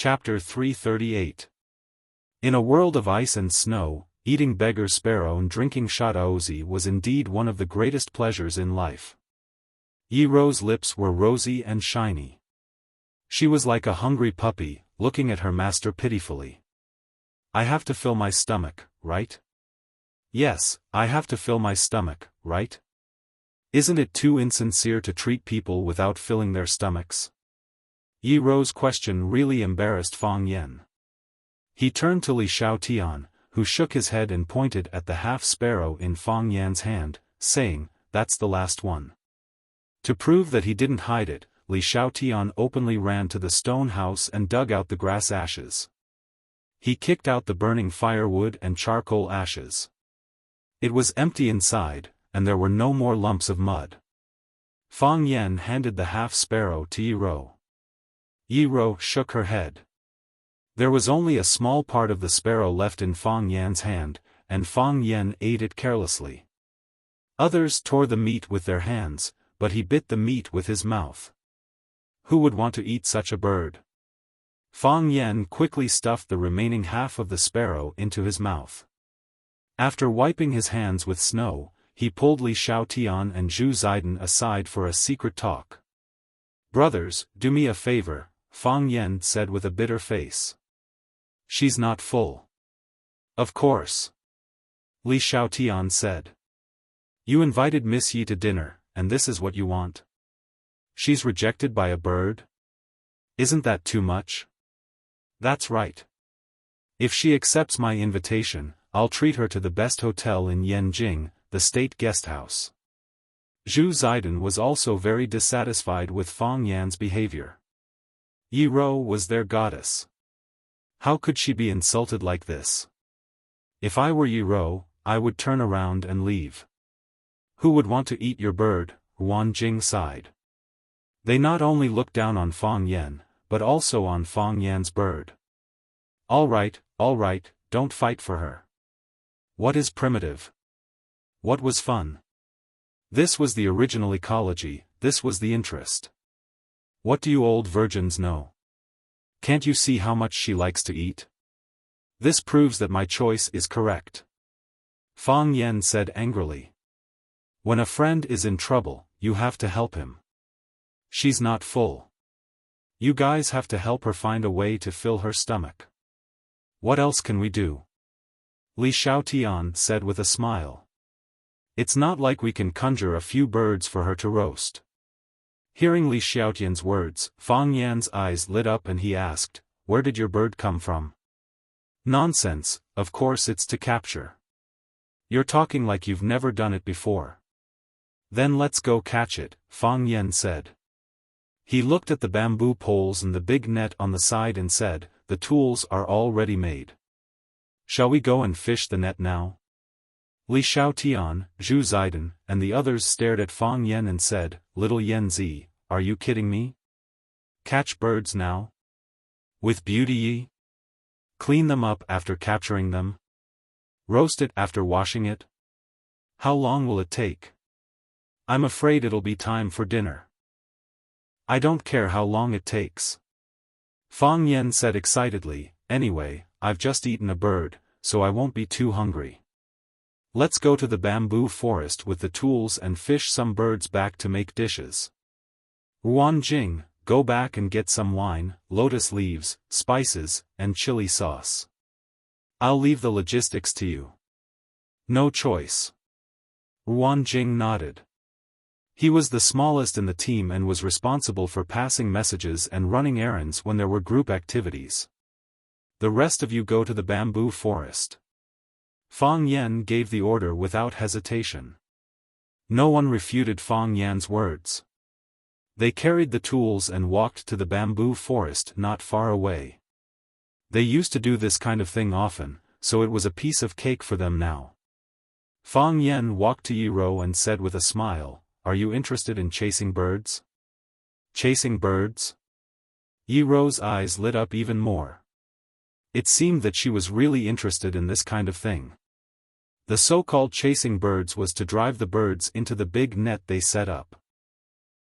Chapter 338. In a world of ice and snow, eating beggar sparrow and drinking shadaozi was indeed one of the greatest pleasures in life. Yirou's lips were rosy and shiny. She was like a hungry puppy, looking at her master pitifully. I have to fill my stomach, right? Yes, I have to fill my stomach, right? Isn't it too insincere to treat people without filling their stomachs? Yirou's question really embarrassed Fang Yan. He turned to Li Xiaotian, who shook his head and pointed at the half-sparrow in Fang Yan's hand, saying, "That's the last one." To prove that he didn't hide it, Li Xiaotian openly ran to the stone house and dug out the grass ashes. He kicked out the burning firewood and charcoal ashes. It was empty inside, and there were no more lumps of mud. Fang Yan handed the half-sparrow to Yirou. Yirou shook her head. There was only a small part of the sparrow left in Fang Yan's hand, and Fang Yan ate it carelessly. Others tore the meat with their hands, but he bit the meat with his mouth. Who would want to eat such a bird? Fang Yan quickly stuffed the remaining half of the sparrow into his mouth. After wiping his hands with snow, he pulled Li Xiaotian and Zhu Ziden aside for a secret talk. "Brothers, do me a favor," Fang Yan said with a bitter face. "She's not full." "Of course," Li Xiaotian said. "You invited Miss Yi to dinner, and this is what you want? She's rejected by a bird? Isn't that too much?" "That's right. If she accepts my invitation, I'll treat her to the best hotel in Yanjing, the state guest house." Zhu Ziden was also very dissatisfied with Fang Yan's behavior. Yirou was their goddess. How could she be insulted like this? If I were Yirou, I would turn around and leave. "Who would want to eat your bird?" Huan Jing sighed. They not only looked down on Fang Yan, but also on Fang Yan's bird. All right, don't fight for her. What is primitive? What was fun? This was the original ecology, this was the interest. What do you old virgins know? Can't you see how much she likes to eat? This proves that my choice is correct. Fang Yan said angrily. When a friend is in trouble, you have to help him. She's not full. You guys have to help her find a way to fill her stomach. What else can we do? Li Xiaotian said with a smile. It's not like we can conjure a few birds for her to roast. Hearing Li Xiaotian's words, Fang Yan's eyes lit up and he asked, "Where did your bird come from?" "Nonsense, of course it's to capture." "You're talking like you've never done it before." "Then let's go catch it," Fang Yan said. He looked at the bamboo poles and the big net on the side and said, "The tools are all ready made. Shall we go and fish the net now?" Li Xiaotian, Zhu Ziden, and the others stared at Fang Yan and said, "Little Yanzi, are you kidding me? Catch birds now? With beauty Yi? Clean them up after capturing them? Roast it after washing it? How long will it take? I'm afraid it'll be time for dinner." "I don't care how long it takes," Fang Yan said excitedly. "Anyway, I've just eaten a bird, so I won't be too hungry. Let's go to the bamboo forest with the tools and fish some birds back to make dishes. Huan Jing, go back and get some wine, lotus leaves, spices, and chili sauce. I'll leave the logistics to you." "No choice." Huan Jing nodded. He was the smallest in the team and was responsible for passing messages and running errands when there were group activities. "The rest of you go to the bamboo forest." Fang Yan gave the order without hesitation. No one refuted Fang Yan's words. They carried the tools and walked to the bamboo forest not far away. They used to do this kind of thing often, so it was a piece of cake for them now. Fang Yan walked to Yirou and said with a smile, "Are you interested in chasing birds?" "Chasing birds?" Yirou's eyes lit up even more. It seemed that she was really interested in this kind of thing. The so-called chasing birds was to drive the birds into the big net they set up.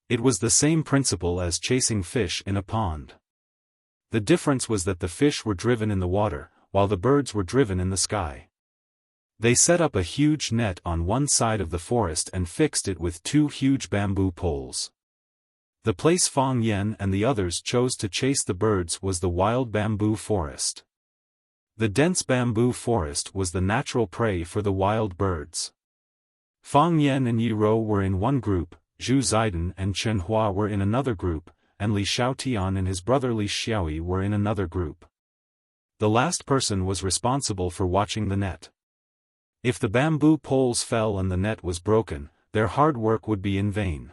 It was the same principle as chasing fish in a pond. The difference was that the fish were driven in the water, while the birds were driven in the sky. They set up a huge net on one side of the forest and fixed it with 2 huge bamboo poles. The place Fang Yen and the others chose to chase the birds was the wild bamboo forest. The dense bamboo forest was the natural prey for the wild birds. Fang Yen and Yi Rou were in one group, Zhu Zaidan and Chen Hua were in another group, and Li Xiaotian and his brother Li Xiaoyi were in another group. The last person was responsible for watching the net. If the bamboo poles fell and the net was broken, their hard work would be in vain.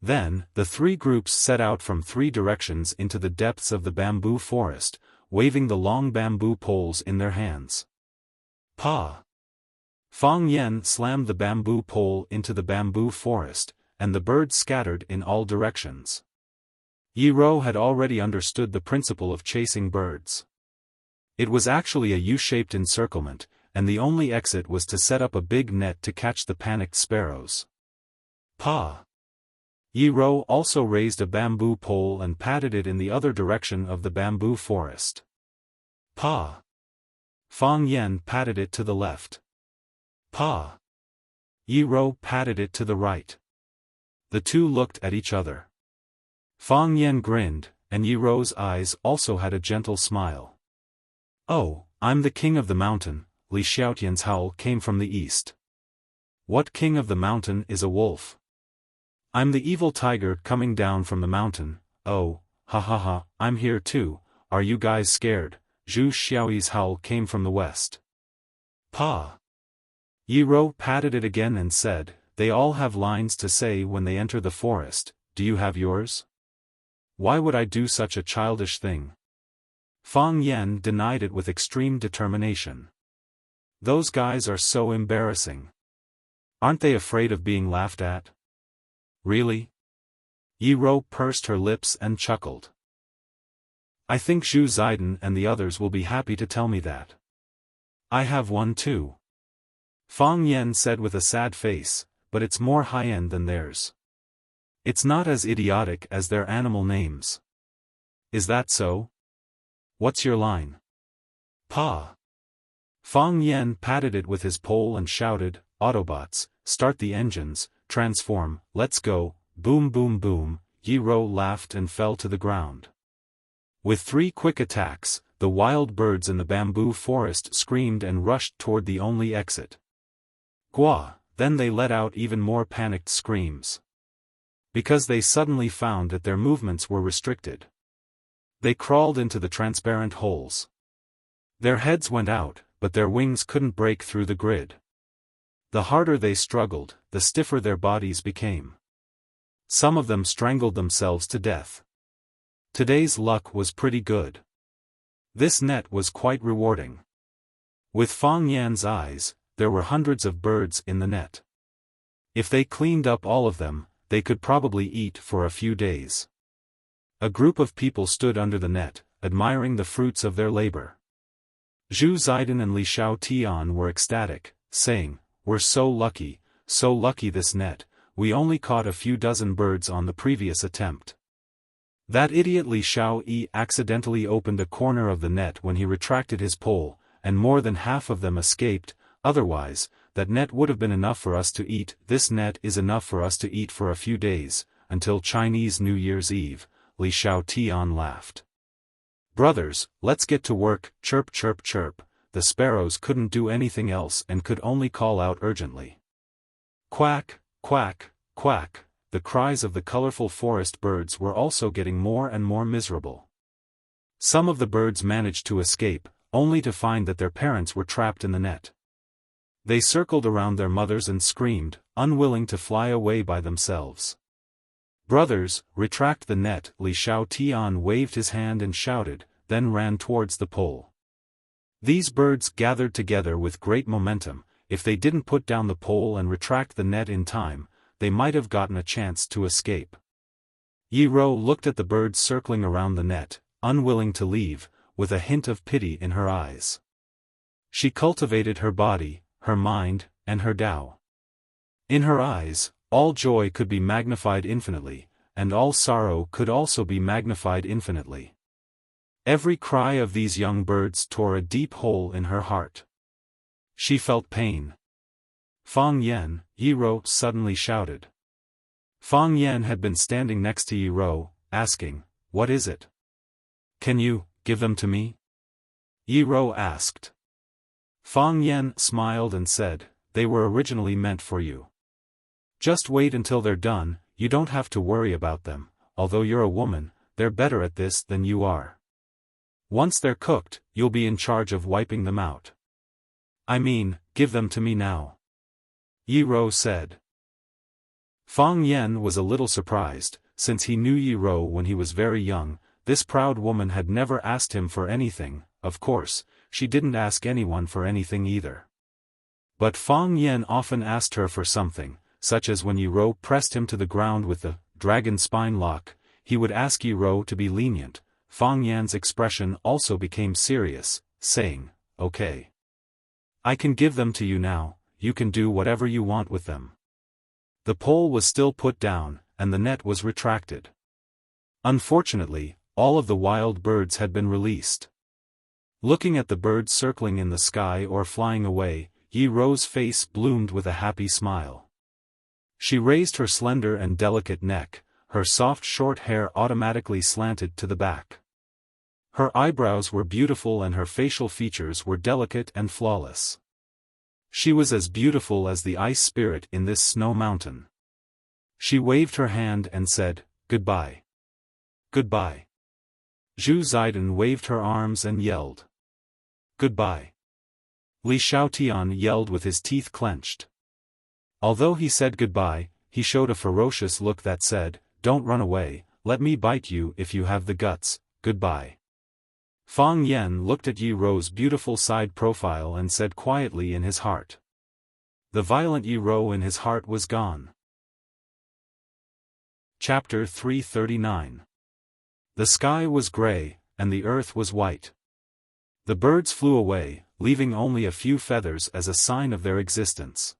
Then, the 3 groups set out from 3 directions into the depths of the bamboo forest, waving the long bamboo poles in their hands. Pa! Fang Yen slammed the bamboo pole into the bamboo forest, and the birds scattered in all directions. Yi Rou had already understood the principle of chasing birds. It was actually a U-shaped encirclement, and the only exit was to set up a big net to catch the panicked sparrows. Pa! Yi Rou also raised a bamboo pole and patted it in the other direction of the bamboo forest. Pa! Fang Yen patted it to the left. Pa! Yi Rou patted it to the right. The 2 looked at each other. Fang Yen grinned, and Yi Rou's eyes also had a gentle smile. Oh, I'm the king of the mountain. Li Xiaotian's howl came from the east. What king of the mountain is a wolf? I'm the evil tiger coming down from the mountain. Oh, ha ha ha, I'm here too. Are you guys scared? Zhu Xiaoyi's howl came from the west. Pa! Yi Rou patted it again and said, they all have lines to say when they enter the forest. Do you have yours? Why would I do such a childish thing? Fang Yen denied it with extreme determination. Those guys are so embarrassing. Aren't they afraid of being laughed at? Really? Yi Rou pursed her lips and chuckled. I think Zhu Zaidan and the others will be happy to tell me that. I have one too. Fang Yen said with a sad face, but it's more high-end than theirs. It's not as idiotic as their animal names. Is that so? What's your line? Pa! Fang Yen patted it with his pole and shouted, Autobots, start the engines, transform, let's go, boom boom boom. Yi Rou laughed and fell to the ground. With 3 quick attacks, the wild birds in the bamboo forest screamed and rushed toward the only exit. Gua! Then they let out even more panicked screams. Because they suddenly found that their movements were restricted. They crawled into the transparent holes. Their heads went out, but their wings couldn't break through the grid. The harder they struggled, the stiffer their bodies became. Some of them strangled themselves to death. Today's luck was pretty good. This net was quite rewarding. With Fang Yan's eyes, there were hundreds of birds in the net. If they cleaned up all of them, they could probably eat for a few days. A group of people stood under the net, admiring the fruits of their labor. Zhu Zaidan and Li Xiaotian were ecstatic, saying, we're so lucky this net, we only caught a few dozen birds on the previous attempt. That idiot Li Xiaoyi accidentally opened a corner of the net when he retracted his pole, and more than half of them escaped, otherwise, that net would have been enough for us to eat. This net is enough for us to eat for a few days, until Chinese New Year's Eve, Li Xiaotian laughed. Brothers, let's get to work, chirp chirp chirp. The sparrows couldn't do anything else and could only call out urgently. Quack, quack, quack. The cries of the colorful forest birds were also getting more and more miserable. Some of the birds managed to escape, only to find that their parents were trapped in the net. They circled around their mothers and screamed, unwilling to fly away by themselves. Brothers, retract the net. Li Xiaotian waved his hand and shouted, then ran towards the pole. These birds gathered together with great momentum. If they didn't put down the pole and retract the net in time, they might have gotten a chance to escape. Yi Rou looked at the birds circling around the net, unwilling to leave, with a hint of pity in her eyes. She cultivated her body, her mind, and her Tao. In her eyes, all joy could be magnified infinitely, and all sorrow could also be magnified infinitely. Every cry of these young birds tore a deep hole in her heart. She felt pain. Fang Yan, Yi Rou suddenly shouted. Fang Yan had been standing next to Yi Rou, asking, "What is it? Can you give them to me?" Yi Rou asked. Fang Yan smiled and said, "They were originally meant for you. Just wait until they're done, you don't have to worry about them, although you're a woman, they're better at this than you are. Once they're cooked, you'll be in charge of wiping them out. I mean, give them to me now," Yi Rou said. Fang Yan was a little surprised, since he knew Yi Rou when he was very young. This proud woman had never asked him for anything. Of course, she didn't ask anyone for anything either. But Fang Yan often asked her for something, such as when Yi Rou pressed him to the ground with the dragon spine lock, he would ask Yi Rou to be lenient. Fang Yan's expression also became serious, saying, "Okay. I can give them to you now, you can do whatever you want with them." The pole was still put down, and the net was retracted. Unfortunately, all of the wild birds had been released. Looking at the birds circling in the sky or flying away, Yi Rou's face bloomed with a happy smile. She raised her slender and delicate neck, her soft short hair automatically slanted to the back. Her eyebrows were beautiful and her facial features were delicate and flawless. She was as beautiful as the ice spirit in this snow mountain. She waved her hand and said, "Goodbye. Goodbye." Zhu Zaidan waved her arms and yelled, "Goodbye." Li Xiaotian yelled with his teeth clenched. Although he said goodbye, he showed a ferocious look that said, "Don't run away, let me bite you if you have the guts, goodbye." Fang Yan looked at Yi Rou's beautiful side profile and said quietly in his heart. The violent Yi Rou in his heart was gone. Chapter 339. The sky was gray, and the earth was white. The birds flew away, leaving only a few feathers as a sign of their existence.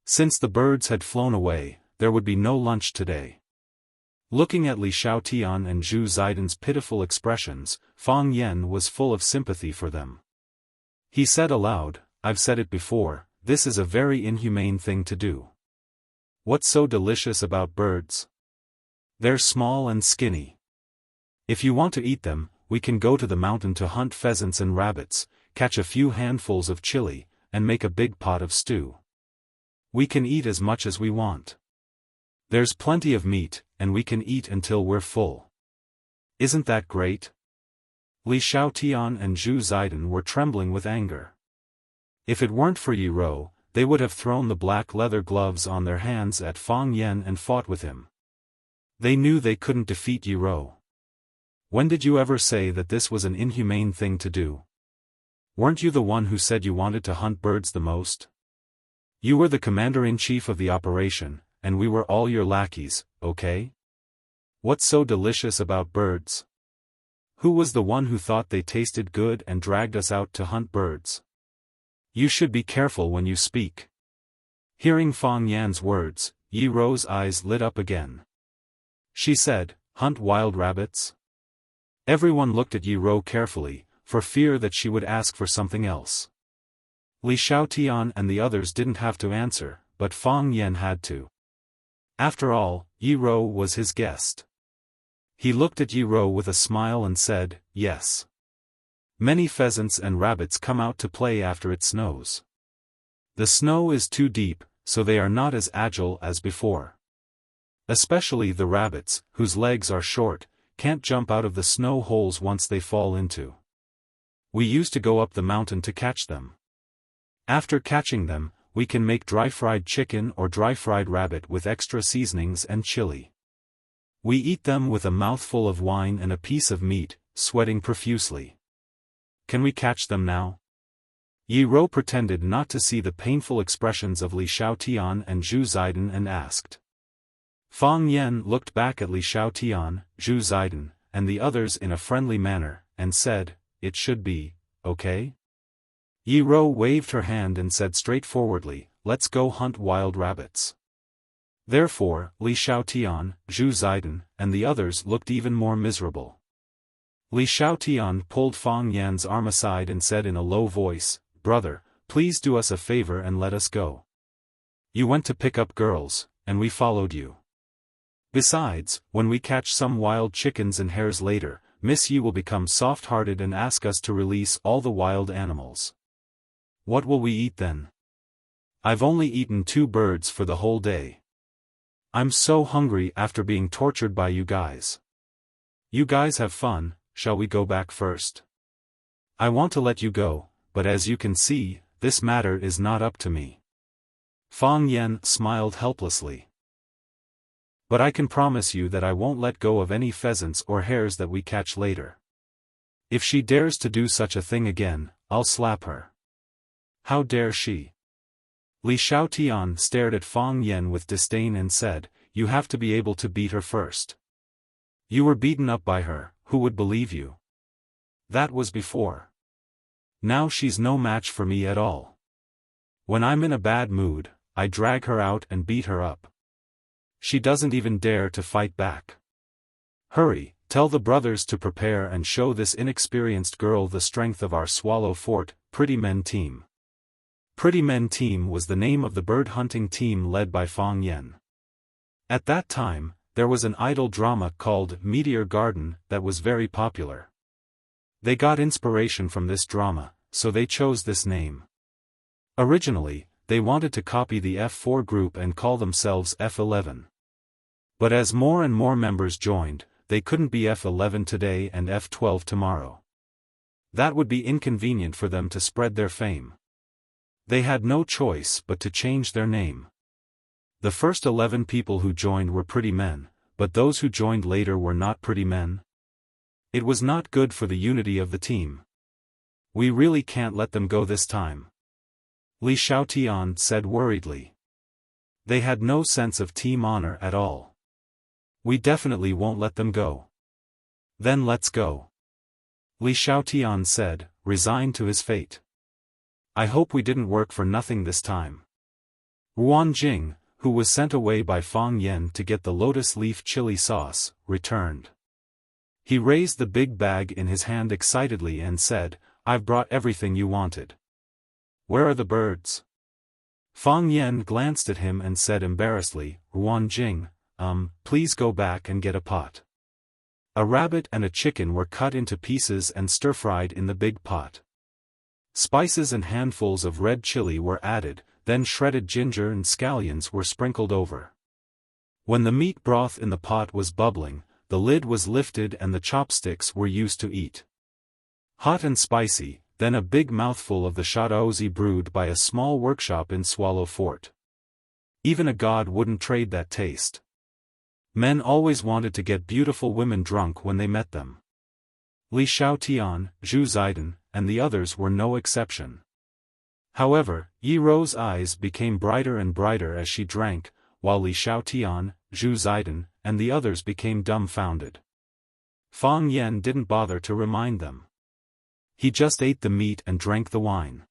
Since the birds had flown away, there would be no lunch today. Looking at Li Xiaotian and Zhu Zaidan's pitiful expressions, Fang Yan was full of sympathy for them. He said aloud, "I've said it before, this is a very inhumane thing to do. What's so delicious about birds? They're small and skinny. If you want to eat them, we can go to the mountain to hunt pheasants and rabbits, catch a few handfuls of chili, and make a big pot of stew. We can eat as much as we want. There's plenty of meat, and we can eat until we're full. Isn't that great?" Li Xiaotian and Zhu Zaidan were trembling with anger. If it weren't for Yi Rou, they would have thrown the black leather gloves on their hands at Fang Yan and fought with him. They knew they couldn't defeat Yi Rou. When did you ever say that this was an inhumane thing to do? Weren't you the one who said you wanted to hunt birds the most? You were the commander-in-chief of the operation, and we were all your lackeys, okay? What's so delicious about birds? Who was the one who thought they tasted good and dragged us out to hunt birds? You should be careful when you speak." Hearing Fang Yan's words, Yi Rou's eyes lit up again. She said, "Hunt wild rabbits?" Everyone looked at Yi Rou carefully, for fear that she would ask for something else. Li Xiaotian and the others didn't have to answer, but Fang Yan had to. After all, Yi Rou was his guest. He looked at Yi Rou with a smile and said, "Yes. Many pheasants and rabbits come out to play after it snows. The snow is too deep, so they are not as agile as before. Especially the rabbits, whose legs are short, can't jump out of the snow holes once they fall into. We used to go up the mountain to catch them. After catching them, we can make dry-fried chicken or dry-fried rabbit with extra seasonings and chili. We eat them with a mouthful of wine and a piece of meat, sweating profusely. Can we catch them now?" Yi Rou pretended not to see the painful expressions of Li Xiaotian and Zhu Zaidan and asked. Fang Yan looked back at Li Xiaotian, Zhu Zaidan, and the others in a friendly manner, and said, "It should be, okay?" Yi Rou waved her hand and said straightforwardly, "Let's go hunt wild rabbits." Therefore, Li Xiaotian, Zhu Zaidan, and the others looked even more miserable. Li Xiaotian pulled Fang Yan's arm aside and said in a low voice, "Brother, please do us a favor and let us go. You went to pick up girls, and we followed you. Besides, when we catch some wild chickens and hares later, Miss Yi will become soft-hearted and ask us to release all the wild animals. What will we eat then? I've only eaten 2 birds for the whole day. I'm so hungry after being tortured by you guys. You guys have fun, shall we go back first? I want to let you go, but as you can see, this matter is not up to me." Fang Yan smiled helplessly. "But I can promise you that I won't let go of any pheasants or hares that we catch later. If she dares to do such a thing again, I'll slap her." "How dare she?" Li Xiaotian stared at Fang Yan with disdain and said, "You have to be able to beat her first. You were beaten up by her, who would believe you? That was before. Now she's no match for me at all. When I'm in a bad mood, I drag her out and beat her up. She doesn't even dare to fight back. Hurry, tell the brothers to prepare and show this inexperienced girl the strength of our Swallow Fort, Pretty Men Team." Pretty Men Team was the name of the bird hunting team led by Fang Yan. At that time, there was an idol drama called Meteor Garden that was very popular. They got inspiration from this drama, so they chose this name. Originally, they wanted to copy the F4 group and call themselves F11. But as more and more members joined, they couldn't be F11 today and F12 tomorrow. That would be inconvenient for them to spread their fame. They had no choice but to change their name. The first 11 people who joined were pretty men, but those who joined later were not pretty men. It was not good for the unity of the team. "We really can't let them go this time," Li Xiaotian said worriedly. "They had no sense of team honor at all. We definitely won't let them go." "Then let's go," Li Xiaotian said, resigned to his fate. "I hope we didn't work for nothing this time." Ruan Jing, who was sent away by Fang Yan to get the lotus leaf chili sauce, returned. He raised the big bag in his hand excitedly and said, "I've brought everything you wanted." "Where are the birds?" Fang Yan glanced at him and said embarrassedly, "Ruan Jing, please go back and get a pot." A rabbit and a chicken were cut into pieces and stir-fried in the big pot. Spices and handfuls of red chili were added, then shredded ginger and scallions were sprinkled over. When the meat broth in the pot was bubbling, the lid was lifted and the chopsticks were used to eat. Hot and spicy, then a big mouthful of the shadaozi brewed by a small workshop in Swallow Fort. Even a god wouldn't trade that taste. Men always wanted to get beautiful women drunk when they met them. Li Xiaotian, Zhu Zaidan, and the others were no exception. However, Yi Rou's eyes became brighter and brighter as she drank, while Li Xiaotian, Zhu Zaidan, and the others became dumbfounded. Fang Yan didn't bother to remind them. He just ate the meat and drank the wine.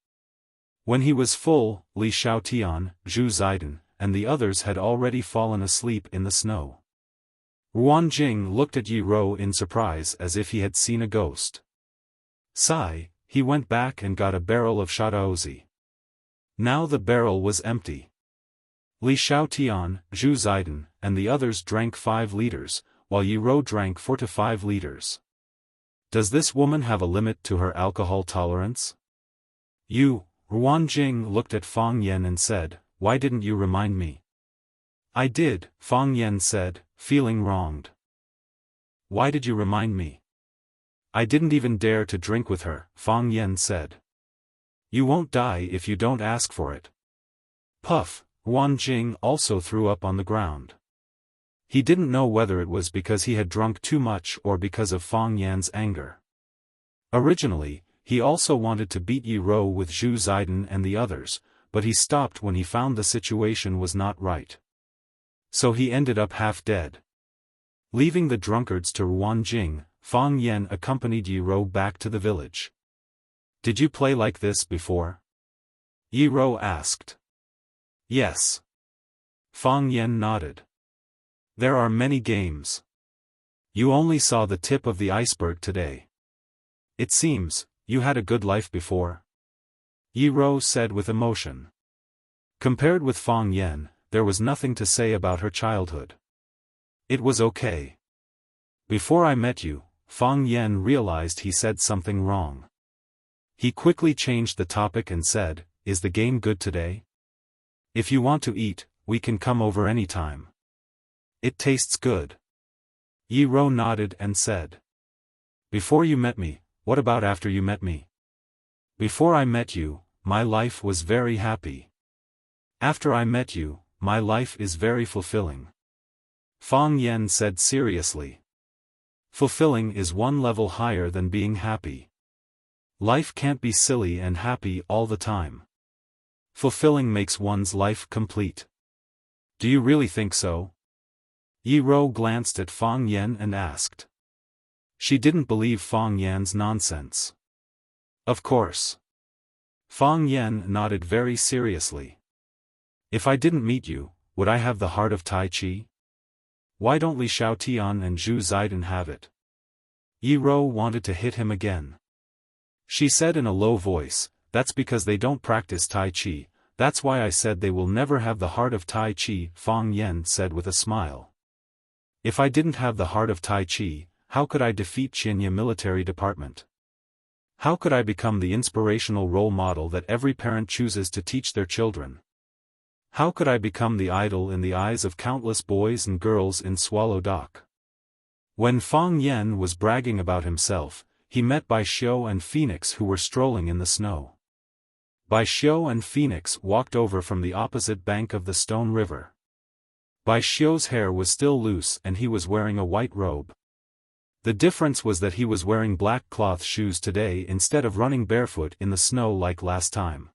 When he was full, Li Xiaotian, Zhu Zaidan, and the others had already fallen asleep in the snow. Ruan Jing looked at Yi Rou in surprise as if he had seen a ghost. Sigh, he went back and got a barrel of shadaozi. Now the barrel was empty. Li Xiaotian, Zhu Zaidan, and the others drank 5 liters, while Yi Rou drank 4 to 5 liters. Does this woman have a limit to her alcohol tolerance? Ruan Jing looked at Fang Yan and said, "Why didn't you remind me?" "I did," Fang Yan said, feeling wronged. "Why did you remind me?" "I didn't even dare to drink with her," Fang Yan said. "You won't die if you don't ask for it." Puff, Ruan Jing also threw up on the ground. He didn't know whether it was because he had drunk too much or because of Fang Yan's anger. Originally, he also wanted to beat Yi Rou with Zhu Zaidan and the others, but he stopped when he found the situation was not right. So he ended up half dead. Leaving the drunkards to Ruan Jing, Fang Yan accompanied Yi Rou back to the village. "Did you play like this before?" Yi Rou asked. "Yes." Fang Yan nodded. "There are many games. You only saw the tip of the iceberg today." It seems, you had a good life before. Yi Rou said with emotion. Compared with Fang Yan, there was nothing to say about her childhood. It was okay. Before I met you, Fang Yan realized he said something wrong. He quickly changed the topic and said, "Is the game good today? If you want to eat, we can come over anytime. It tastes good." Yi Rou nodded and said. "Before you met me, what about after you met me?" "Before I met you, my life was very happy. After I met you, my life is very fulfilling," Fang Yan said seriously. Fulfilling is one level higher than being happy. Life can't be silly and happy all the time. Fulfilling makes one's life complete. Do you really think so? Yi Rou glanced at Fang Yan and asked. She didn't believe Fang Yan's nonsense. Of course. Fang Yan nodded very seriously. If I didn't meet you, would I have the heart of Tai Chi? Why don't Li Xiaotian and Zhu Ziden have it? Yi Rou wanted to hit him again. She said in a low voice, "That's because they don't practice Tai Chi, that's why I said they will never have the heart of Tai Chi," Fang Yan said with a smile. If I didn't have the heart of Tai Chi, how could I defeat Qinya military department? How could I become the inspirational role model that every parent chooses to teach their children? How could I become the idol in the eyes of countless boys and girls in Swallow Dock? When Fang Yan was bragging about himself, he met Bai Xiu and Phoenix who were strolling in the snow. Bai Xiu and Phoenix walked over from the opposite bank of the Stone River. Bai Xiu's hair was still loose and he was wearing a white robe. The difference was that he was wearing black cloth shoes today instead of running barefoot in the snow like last time.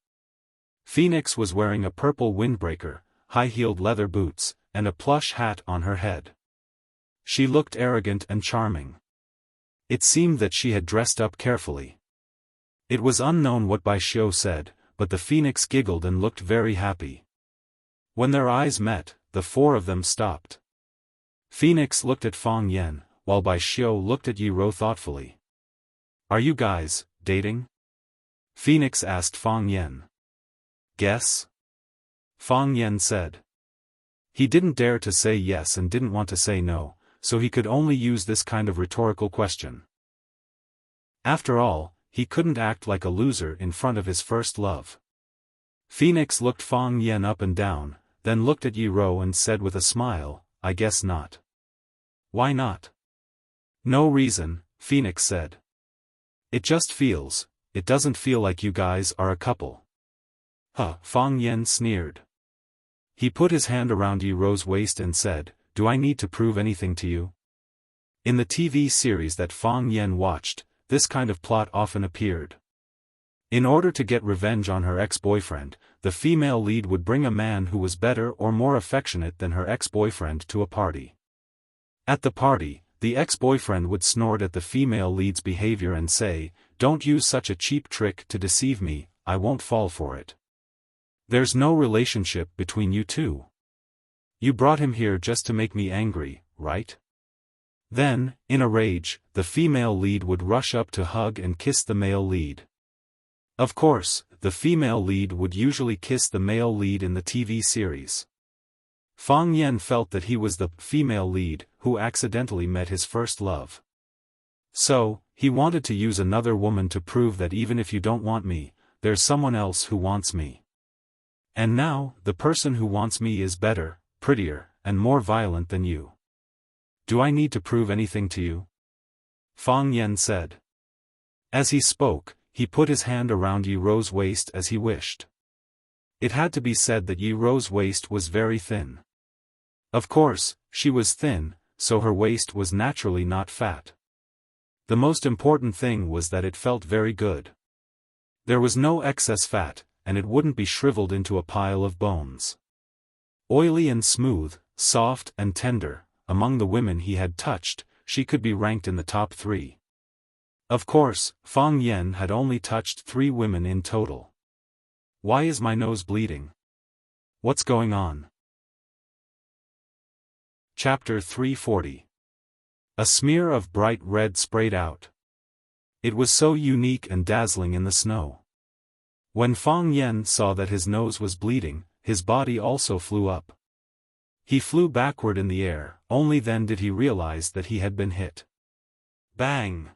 Phoenix was wearing a purple windbreaker, high-heeled leather boots, and a plush hat on her head. She looked arrogant and charming. It seemed that she had dressed up carefully. It was unknown what Bai Xiu said, but the Phoenix giggled and looked very happy. When their eyes met, the four of them stopped. Phoenix looked at Fang Yan, while Bai Xiu looked at Yi Rou thoughtfully. "Are you guys dating?" Phoenix asked Fang Yan. "Guess?" Fang Yan said. He didn't dare to say yes and didn't want to say no, so he could only use this kind of rhetorical question. After all, he couldn't act like a loser in front of his first love. Phoenix looked Fang Yan up and down, then looked at Yi Rou and said with a smile, "I guess not." "Why not?" "No reason," Phoenix said. "It just feels, it doesn't feel like you guys are a couple." "Huh," Fang Yan sneered. He put his hand around Yi Rou's waist and said, "Do I need to prove anything to you?" In the TV series that Fang Yan watched, this kind of plot often appeared. In order to get revenge on her ex-boyfriend, the female lead would bring a man who was better or more affectionate than her ex-boyfriend to a party. At the party, the ex-boyfriend would snort at the female lead's behavior and say, "Don't use such a cheap trick to deceive me, I won't fall for it. There's no relationship between you two. You brought him here just to make me angry, right?" Then, in a rage, the female lead would rush up to hug and kiss the male lead. Of course, the female lead would usually kiss the male lead in the TV series. Fang Yan felt that he was the female lead who accidentally met his first love. So, he wanted to use another woman to prove that even if you don't want me, there's someone else who wants me. And now, the person who wants me is better, prettier, and more violent than you. Do I need to prove anything to you? Fang Yan said. As he spoke, he put his hand around Yi Rou's waist as he wished. It had to be said that Yi Rou's waist was very thin. Of course, she was thin, so her waist was naturally not fat. The most important thing was that it felt very good. There was no excess fat, and it wouldn't be shriveled into a pile of bones. Oily and smooth, soft and tender, among the women he had touched, she could be ranked in the top 3. Of course, Fang Yan had only touched 3 women in total. Why is my nose bleeding? What's going on? Chapter 340. A smear of bright red sprayed out. It was so unique and dazzling in the snow. When Fang Yen saw that his nose was bleeding, his body also flew up. He flew backward in the air, only then did he realize that he had been hit. Bang!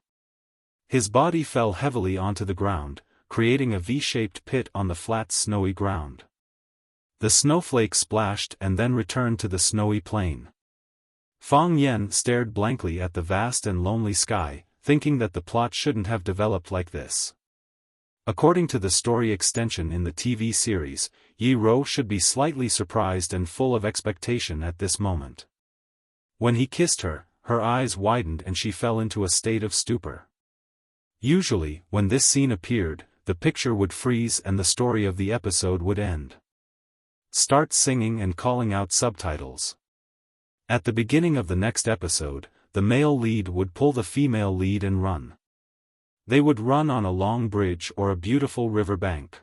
His body fell heavily onto the ground, creating a V-shaped pit on the flat snowy ground. The snowflake splashed and then returned to the snowy plain. Fang Yen stared blankly at the vast and lonely sky, thinking that the plot shouldn't have developed like this. According to the story extension in the TV series, Yi Ro should be slightly surprised and full of expectation at this moment. When he kissed her, her eyes widened and she fell into a state of stupor. Usually, when this scene appeared, the picture would freeze and the story of the episode would end. Start singing and calling out subtitles. At the beginning of the next episode, the male lead would pull the female lead and run. They would run on a long bridge or a beautiful river bank.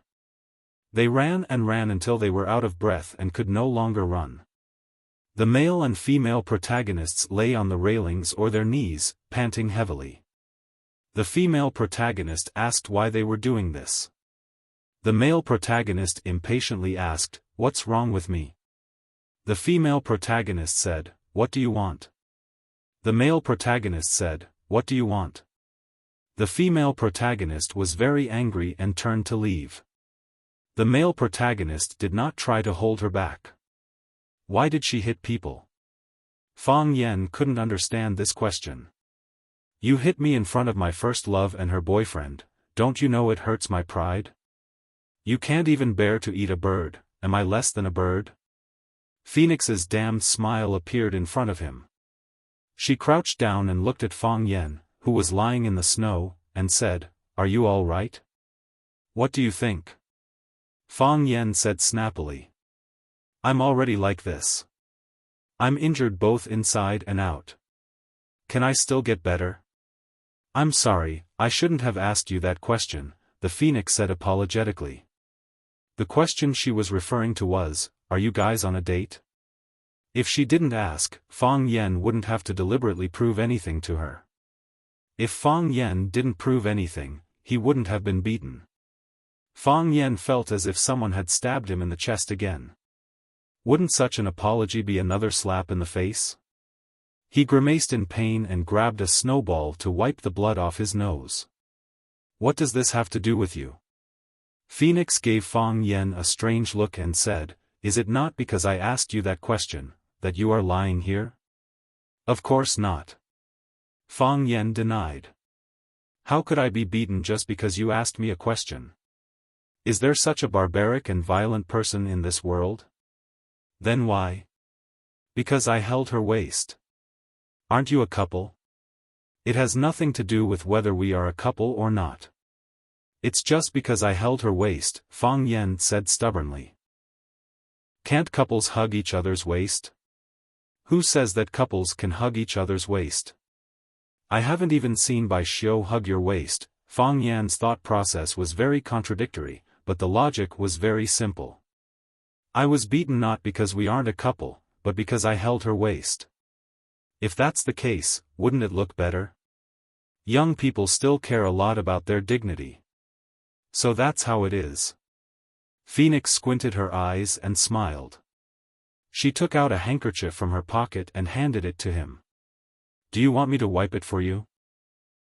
They ran and ran until they were out of breath and could no longer run. The male and female protagonists lay on the railings or their knees, panting heavily. The female protagonist asked why they were doing this. The male protagonist impatiently asked, "What's wrong with me?" The female protagonist said, "What do you want?" The male protagonist said, "What do you want?" The female protagonist was very angry and turned to leave. The male protagonist did not try to hold her back. Why did she hit people? Fang Yen couldn't understand this question. You hit me in front of my first love and her boyfriend, don't you know it hurts my pride? You can't even bear to eat a bird, am I less than a bird? Phoenix's damned smile appeared in front of him. She crouched down and looked at Fang Yen, who was lying in the snow, and said, "Are you all right? What do you think?" Fang Yen said snappily. "I'm already like this. I'm injured both inside and out. Can I still get better?" "I'm sorry, I shouldn't have asked you that question," the Phoenix said apologetically. The question she was referring to was, "Are you guys on a date?" If she didn't ask, Fang Yen wouldn't have to deliberately prove anything to her. If Fang Yen didn't prove anything, he wouldn't have been beaten. Fang Yen felt as if someone had stabbed him in the chest again. Wouldn't such an apology be another slap in the face? He grimaced in pain and grabbed a snowball to wipe the blood off his nose. "What does this have to do with you?" Phoenix gave Fang Yen a strange look and said, "Is it not because I asked you that question, that you are lying here?" "Of course not." Fang Yen denied. "How could I be beaten just because you asked me a question? Is there such a barbaric and violent person in this world? Then why?" "Because I held her waist." "Aren't you a couple?" "It has nothing to do with whether we are a couple or not. It's just because I held her waist," Fang Yen said stubbornly. "Can't couples hug each other's waist?" "Who says that couples can hug each other's waist?" "I haven't even seen Bai Xiu hug your waist." Fang Yan's thought process was very contradictory, but the logic was very simple. "I was beaten not because we aren't a couple, but because I held her waist." If that's the case, wouldn't it look better? Young people still care a lot about their dignity. So that's how it is. Phoenix squinted her eyes and smiled. She took out a handkerchief from her pocket and handed it to him. "Do you want me to wipe it for you?"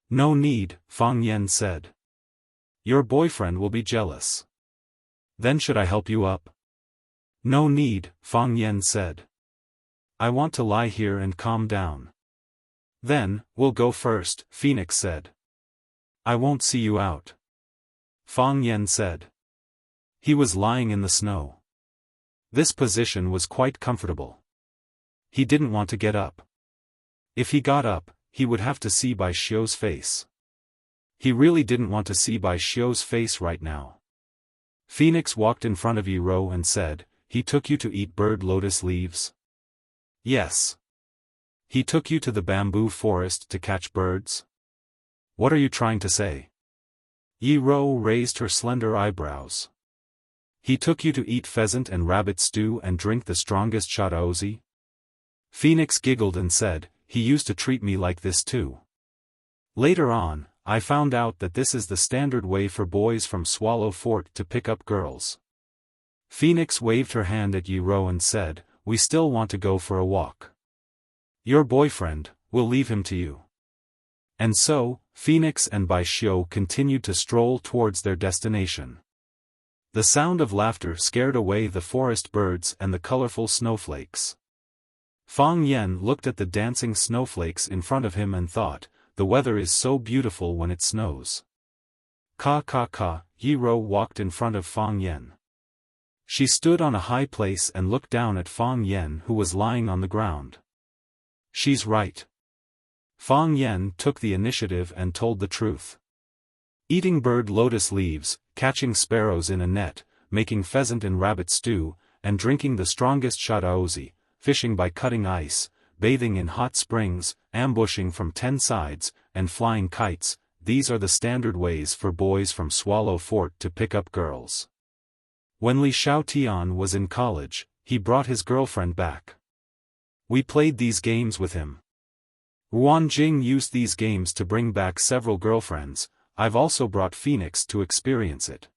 "No need," Fang Yen said. "Your boyfriend will be jealous." "Then should I help you up?" "No need," Fang Yen said. "I want to lie here and calm down." "Then, we'll go first," Phoenix said. "I won't see you out," Fang Yen said. He was lying in the snow. This position was quite comfortable. He didn't want to get up. If he got up, he would have to see Bai Xiu's face. He really didn't want to see Bai Xiu's face right now. Phoenix walked in front of Yi Ro and said, "He took you to eat bird lotus leaves?" "Yes." "He took you to the bamboo forest to catch birds?" "What are you trying to say?" Yi Ro raised her slender eyebrows. "He took you to eat pheasant and rabbit stew and drink the strongest shadaozi?" Phoenix giggled and said, "He used to treat me like this too. Later on, I found out that this is the standard way for boys from Swallow Fort to pick up girls. Phoenix waved her hand at Yi Ro and said, "We still want to go for a walk. Your boyfriend, we'll leave him to you." And so, Phoenix and Bai Xiu continued to stroll towards their destination. The sound of laughter scared away the forest birds and the colorful snowflakes. Fang Yen looked at the dancing snowflakes in front of him and thought, the weather is so beautiful when it snows. Ka. Yi Ro walked in front of Fang Yen. She stood on a high place and looked down at Fang Yen, who was lying on the ground. She's right. Fang Yen took the initiative and told the truth. Eating bird lotus leaves, catching sparrows in a net, making pheasant and rabbit stew, and drinking the strongest shadaozi, fishing by cutting ice, bathing in hot springs, ambushing from 10 sides, and flying kites, these are the standard ways for boys from Swallow Fort to pick up girls. When Li Xiaotian was in college, he brought his girlfriend back. We played these games with him. Ruan Jing used these games to bring back several girlfriends. I've also brought Phoenix to experience it.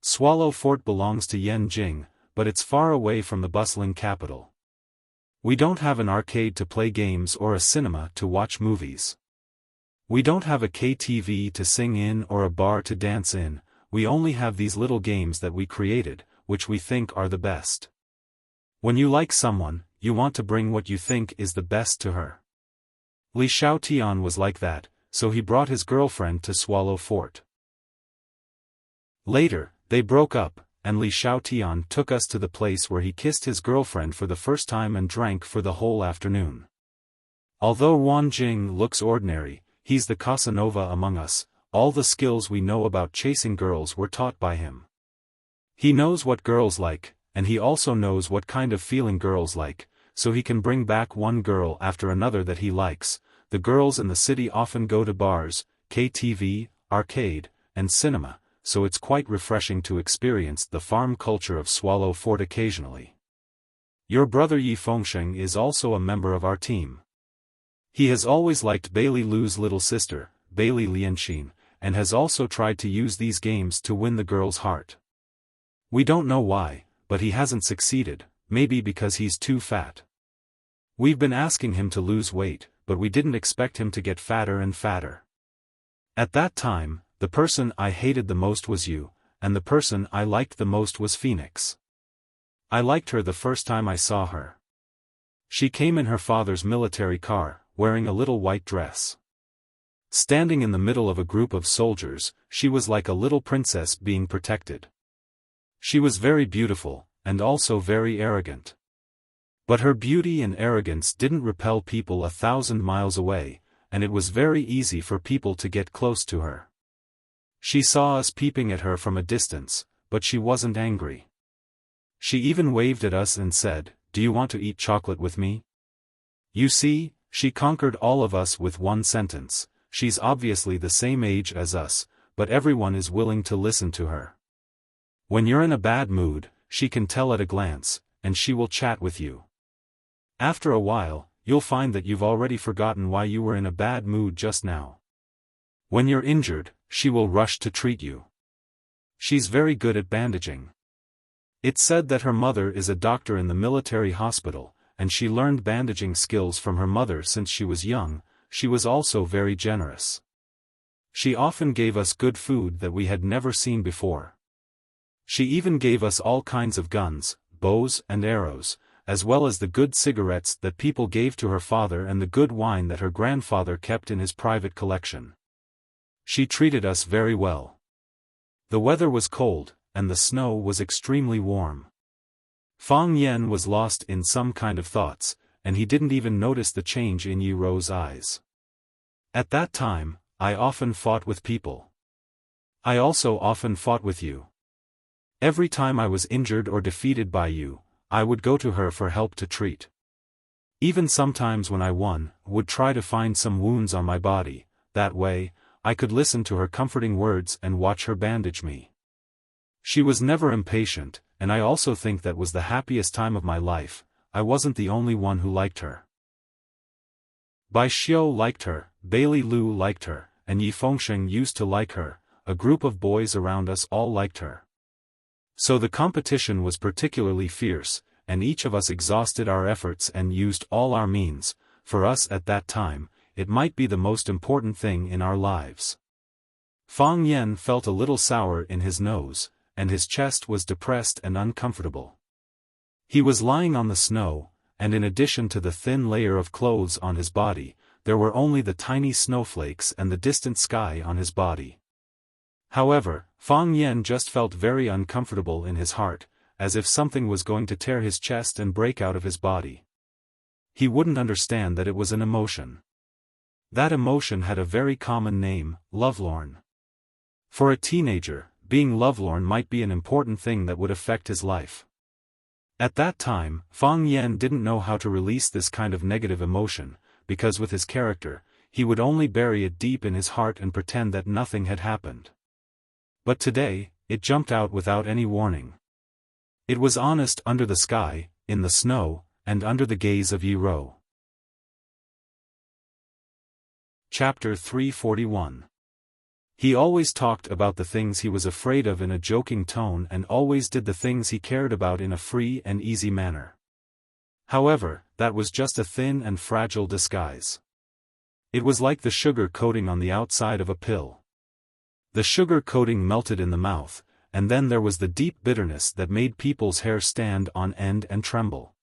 Swallow Fort belongs to Yanjing, but it's far away from the bustling capital. We don't have an arcade to play games or a cinema to watch movies. We don't have a KTV to sing in or a bar to dance in, we only have these little games that we created, which we think are the best. When you like someone, you want to bring what you think is the best to her. Li Xiaotian was like that, so he brought his girlfriend to Swallow Fort. Later, they broke up, and Li Xiaotian took us to the place where he kissed his girlfriend for the first time and drank for the whole afternoon. Although Ruan Jing looks ordinary, he's the Casanova among us. All the skills we know about chasing girls were taught by him. He knows what girls like, and he also knows what kind of feeling girls like, so he can bring back one girl after another that he likes. The girls in the city often go to bars, KTV, arcade, and cinema, so it's quite refreshing to experience the farm culture of Swallow Fort occasionally. Your brother Yi Fengsheng is also a member of our team. He has always liked Bailey Lu's little sister, Bailey Lianxin, and has also tried to use these games to win the girl's heart. We don't know why, but he hasn't succeeded, maybe because he's too fat. We've been asking him to lose weight, but we didn't expect him to get fatter and fatter. At that time, the person I hated the most was you, and the person I liked the most was Phoenix. I liked her the first time I saw her. She came in her father's military car, wearing a little white dress. Standing in the middle of a group of soldiers, she was like a little princess being protected. She was very beautiful, and also very arrogant. But her beauty and arrogance didn't repel people 1,000 miles away, and it was very easy for people to get close to her. She saw us peeping at her from a distance, but she wasn't angry. She even waved at us and said, "Do you want to eat chocolate with me?" You see, she conquered all of us with one sentence. She's obviously the same age as us, but everyone is willing to listen to her. When you're in a bad mood, she can tell at a glance, and she will chat with you. After a while, you'll find that you've already forgotten why you were in a bad mood just now. When you're injured, she will rush to treat you. She's very good at bandaging. It's said that her mother is a doctor in the military hospital, and she learned bandaging skills from her mother since she was young. She was also very generous. She often gave us good food that we had never seen before. She even gave us all kinds of guns, bows and arrows, as well as the good cigarettes that people gave to her father and the good wine that her grandfather kept in his private collection. She treated us very well. The weather was cold, and the snow was extremely warm. Fang Yen was lost in some kind of thoughts, and he didn't even notice the change in Yi Ro's eyes. At that time, I often fought with people. I also often fought with you. Every time I was injured or defeated by you, I would go to her for help to treat. Even sometimes when I won, would try to find some wounds on my body, that way, I could listen to her comforting words and watch her bandage me. She was never impatient, and I also think that was the happiest time of my life. I wasn't the only one who liked her. Bai Xiu liked her, Bailey Lu liked her, and Yi Fengsheng used to like her, a group of boys around us all liked her. So the competition was particularly fierce, and each of us exhausted our efforts and used all our means. For us at that time, it might be the most important thing in our lives. Fang Yen felt a little sour in his nose, and his chest was depressed and uncomfortable. He was lying on the snow, and in addition to the thin layer of clothes on his body, there were only the tiny snowflakes and the distant sky on his body. However, Fang Yen just felt very uncomfortable in his heart, as if something was going to tear his chest and break out of his body. He wouldn't understand that it was an emotion. That emotion had a very common name, lovelorn. For a teenager, being lovelorn might be an important thing that would affect his life. At that time, Fang Yen didn't know how to release this kind of negative emotion, because with his character, he would only bury it deep in his heart and pretend that nothing had happened. But today, it jumped out without any warning. It was honest under the sky, in the snow, and under the gaze of Yi Ro. Chapter 341. He always talked about the things he was afraid of in a joking tone and always did the things he cared about in a free and easy manner. However, that was just a thin and fragile disguise. It was like the sugar coating on the outside of a pill. The sugar coating melted in the mouth, and then there was the deep bitterness that made people's hair stand on end and tremble.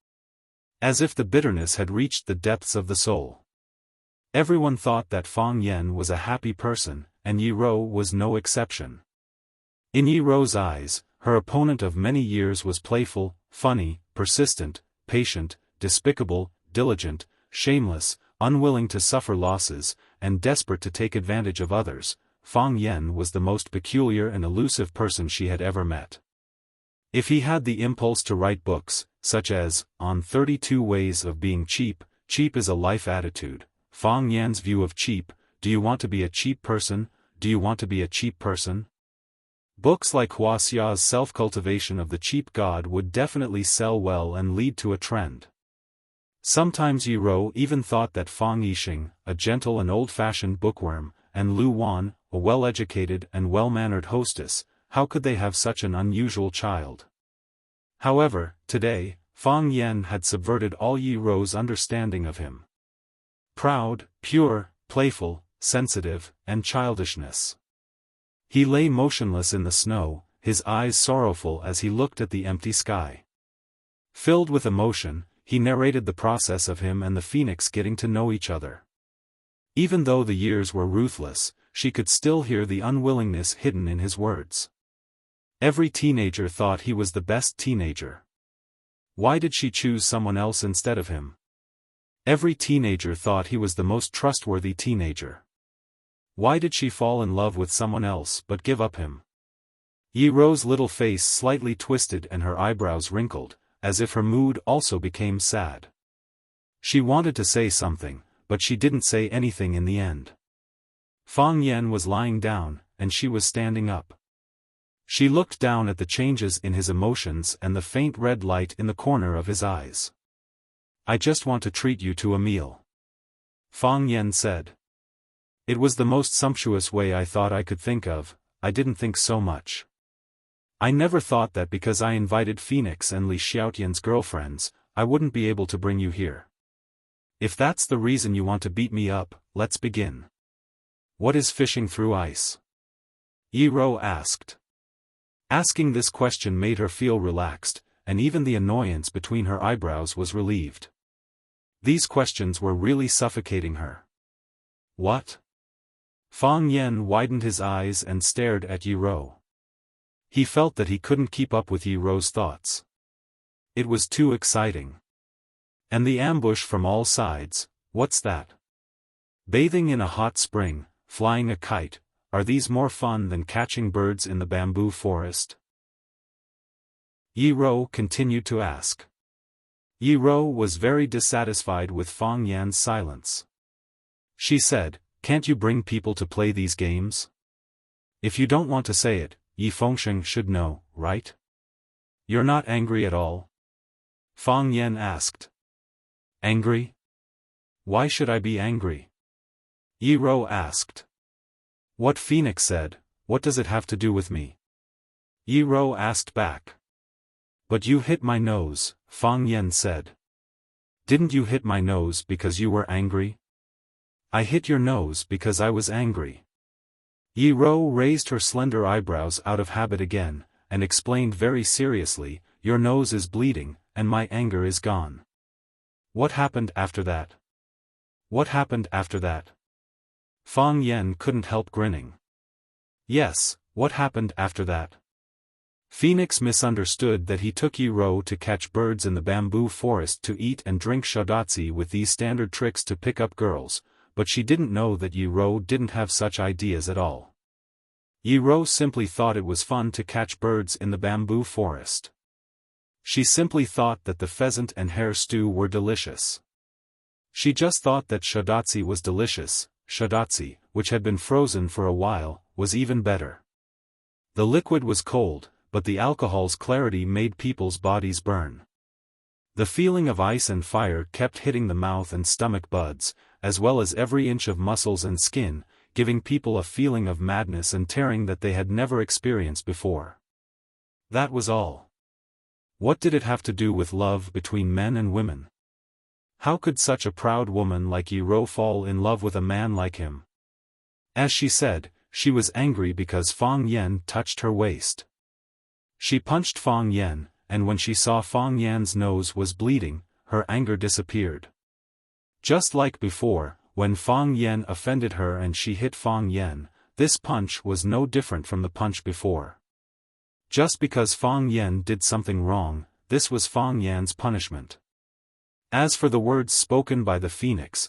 As if the bitterness had reached the depths of the soul. Everyone thought that Fang Yen was a happy person, and Yi Ro was no exception. In Yi Ro's eyes, her opponent of many years was playful, funny, persistent, patient, despicable, diligent, shameless, unwilling to suffer losses, and desperate to take advantage of others. Fang Yen was the most peculiar and elusive person she had ever met. If he had the impulse to write books, such as, On 32 Ways of Being Cheap, cheap is a life attitude, Fang Yan's view of cheap, do you want to be a cheap person, do you want to be a cheap person? Books like Wuxia's Self-Cultivation of the Cheap God would definitely sell well and lead to a trend. Sometimes Yi Ro even thought that Fang Yixing, a gentle and old-fashioned bookworm, and Lu Wan, a well-educated and well-mannered hostess, how could they have such an unusual child? However, today, Fang Yen had subverted all Yi Ro's understanding of him. Proud, pure, playful, sensitive, and childishness. He lay motionless in the snow, his eyes sorrowful as he looked at the empty sky. Filled with emotion, he narrated the process of him and the phoenix getting to know each other. Even though the years were ruthless, she could still hear the unwillingness hidden in his words. Every teenager thought he was the best teenager. Why did she choose someone else instead of him? Every teenager thought he was the most trustworthy teenager. Why did she fall in love with someone else but give up him? Yi Ro's little face slightly twisted and her eyebrows wrinkled, as if her mood also became sad. She wanted to say something, but she didn't say anything in the end. Fang Yen was lying down, and she was standing up. She looked down at the changes in his emotions and the faint red light in the corner of his eyes. I just want to treat you to a meal. Fang Yen said. It was the most sumptuous way I thought I could think of, I didn't think so much. I never thought that because I invited Phoenix and Li Xiaotian's girlfriends, I wouldn't be able to bring you here. If that's the reason you want to beat me up, let's begin. What is fishing through ice? Yi Ro asked. Asking this question made her feel relaxed, and even the annoyance between her eyebrows was relieved. These questions were really suffocating her. What? Fang Yen widened his eyes and stared at Yi Ro. He felt that he couldn't keep up with Yi Ro's thoughts. It was too exciting. And the ambush from all sides, what's that? Bathing in a hot spring, flying a kite, are these more fun than catching birds in the bamboo forest? Yi Ro continued to ask. Yi Ro was very dissatisfied with Fang Yan's silence. She said, can't you bring people to play these games? If you don't want to say it, Yi Fengsheng should know, right? You're not angry at all? Fang Yen asked. Angry? Why should I be angry? Yi Ro asked. What Phoenix said, what does it have to do with me? Yi Rou asked back. But you hit my nose, Fang Yan said. Didn't you hit my nose because you were angry? I hit your nose because I was angry. Yi Rou raised her slender eyebrows out of habit again, and explained very seriously, your nose is bleeding, and my anger is gone. What happened after that? What happened after that? Fang Yan couldn't help grinning. Yes, what happened after that? Phoenix misunderstood that he took Yi Rou to catch birds in the bamboo forest to eat and drink shodatsi with these standard tricks to pick up girls, but she didn't know that Yi Rou didn't have such ideas at all. Yi Rou simply thought it was fun to catch birds in the bamboo forest. She simply thought that the pheasant and hare stew were delicious. She just thought that shodatsi was delicious. Shodatsi, which had been frozen for a while, was even better. The liquid was cold, but the alcohol's clarity made people's bodies burn. The feeling of ice and fire kept hitting the mouth and stomach buds, as well as every inch of muscles and skin, giving people a feeling of madness and tearing that they had never experienced before. That was all. What did it have to do with love between men and women? How could such a proud woman like Yi Rou fall in love with a man like him? As she said, she was angry because Fang Yan touched her waist. She punched Fang Yan, and when she saw Fang Yan's nose was bleeding, her anger disappeared. Just like before, when Fang Yan offended her and she hit Fang Yan, this punch was no different from the punch before. Just because Fang Yan did something wrong, this was Fang Yan's punishment. As for the words spoken by the Phoenix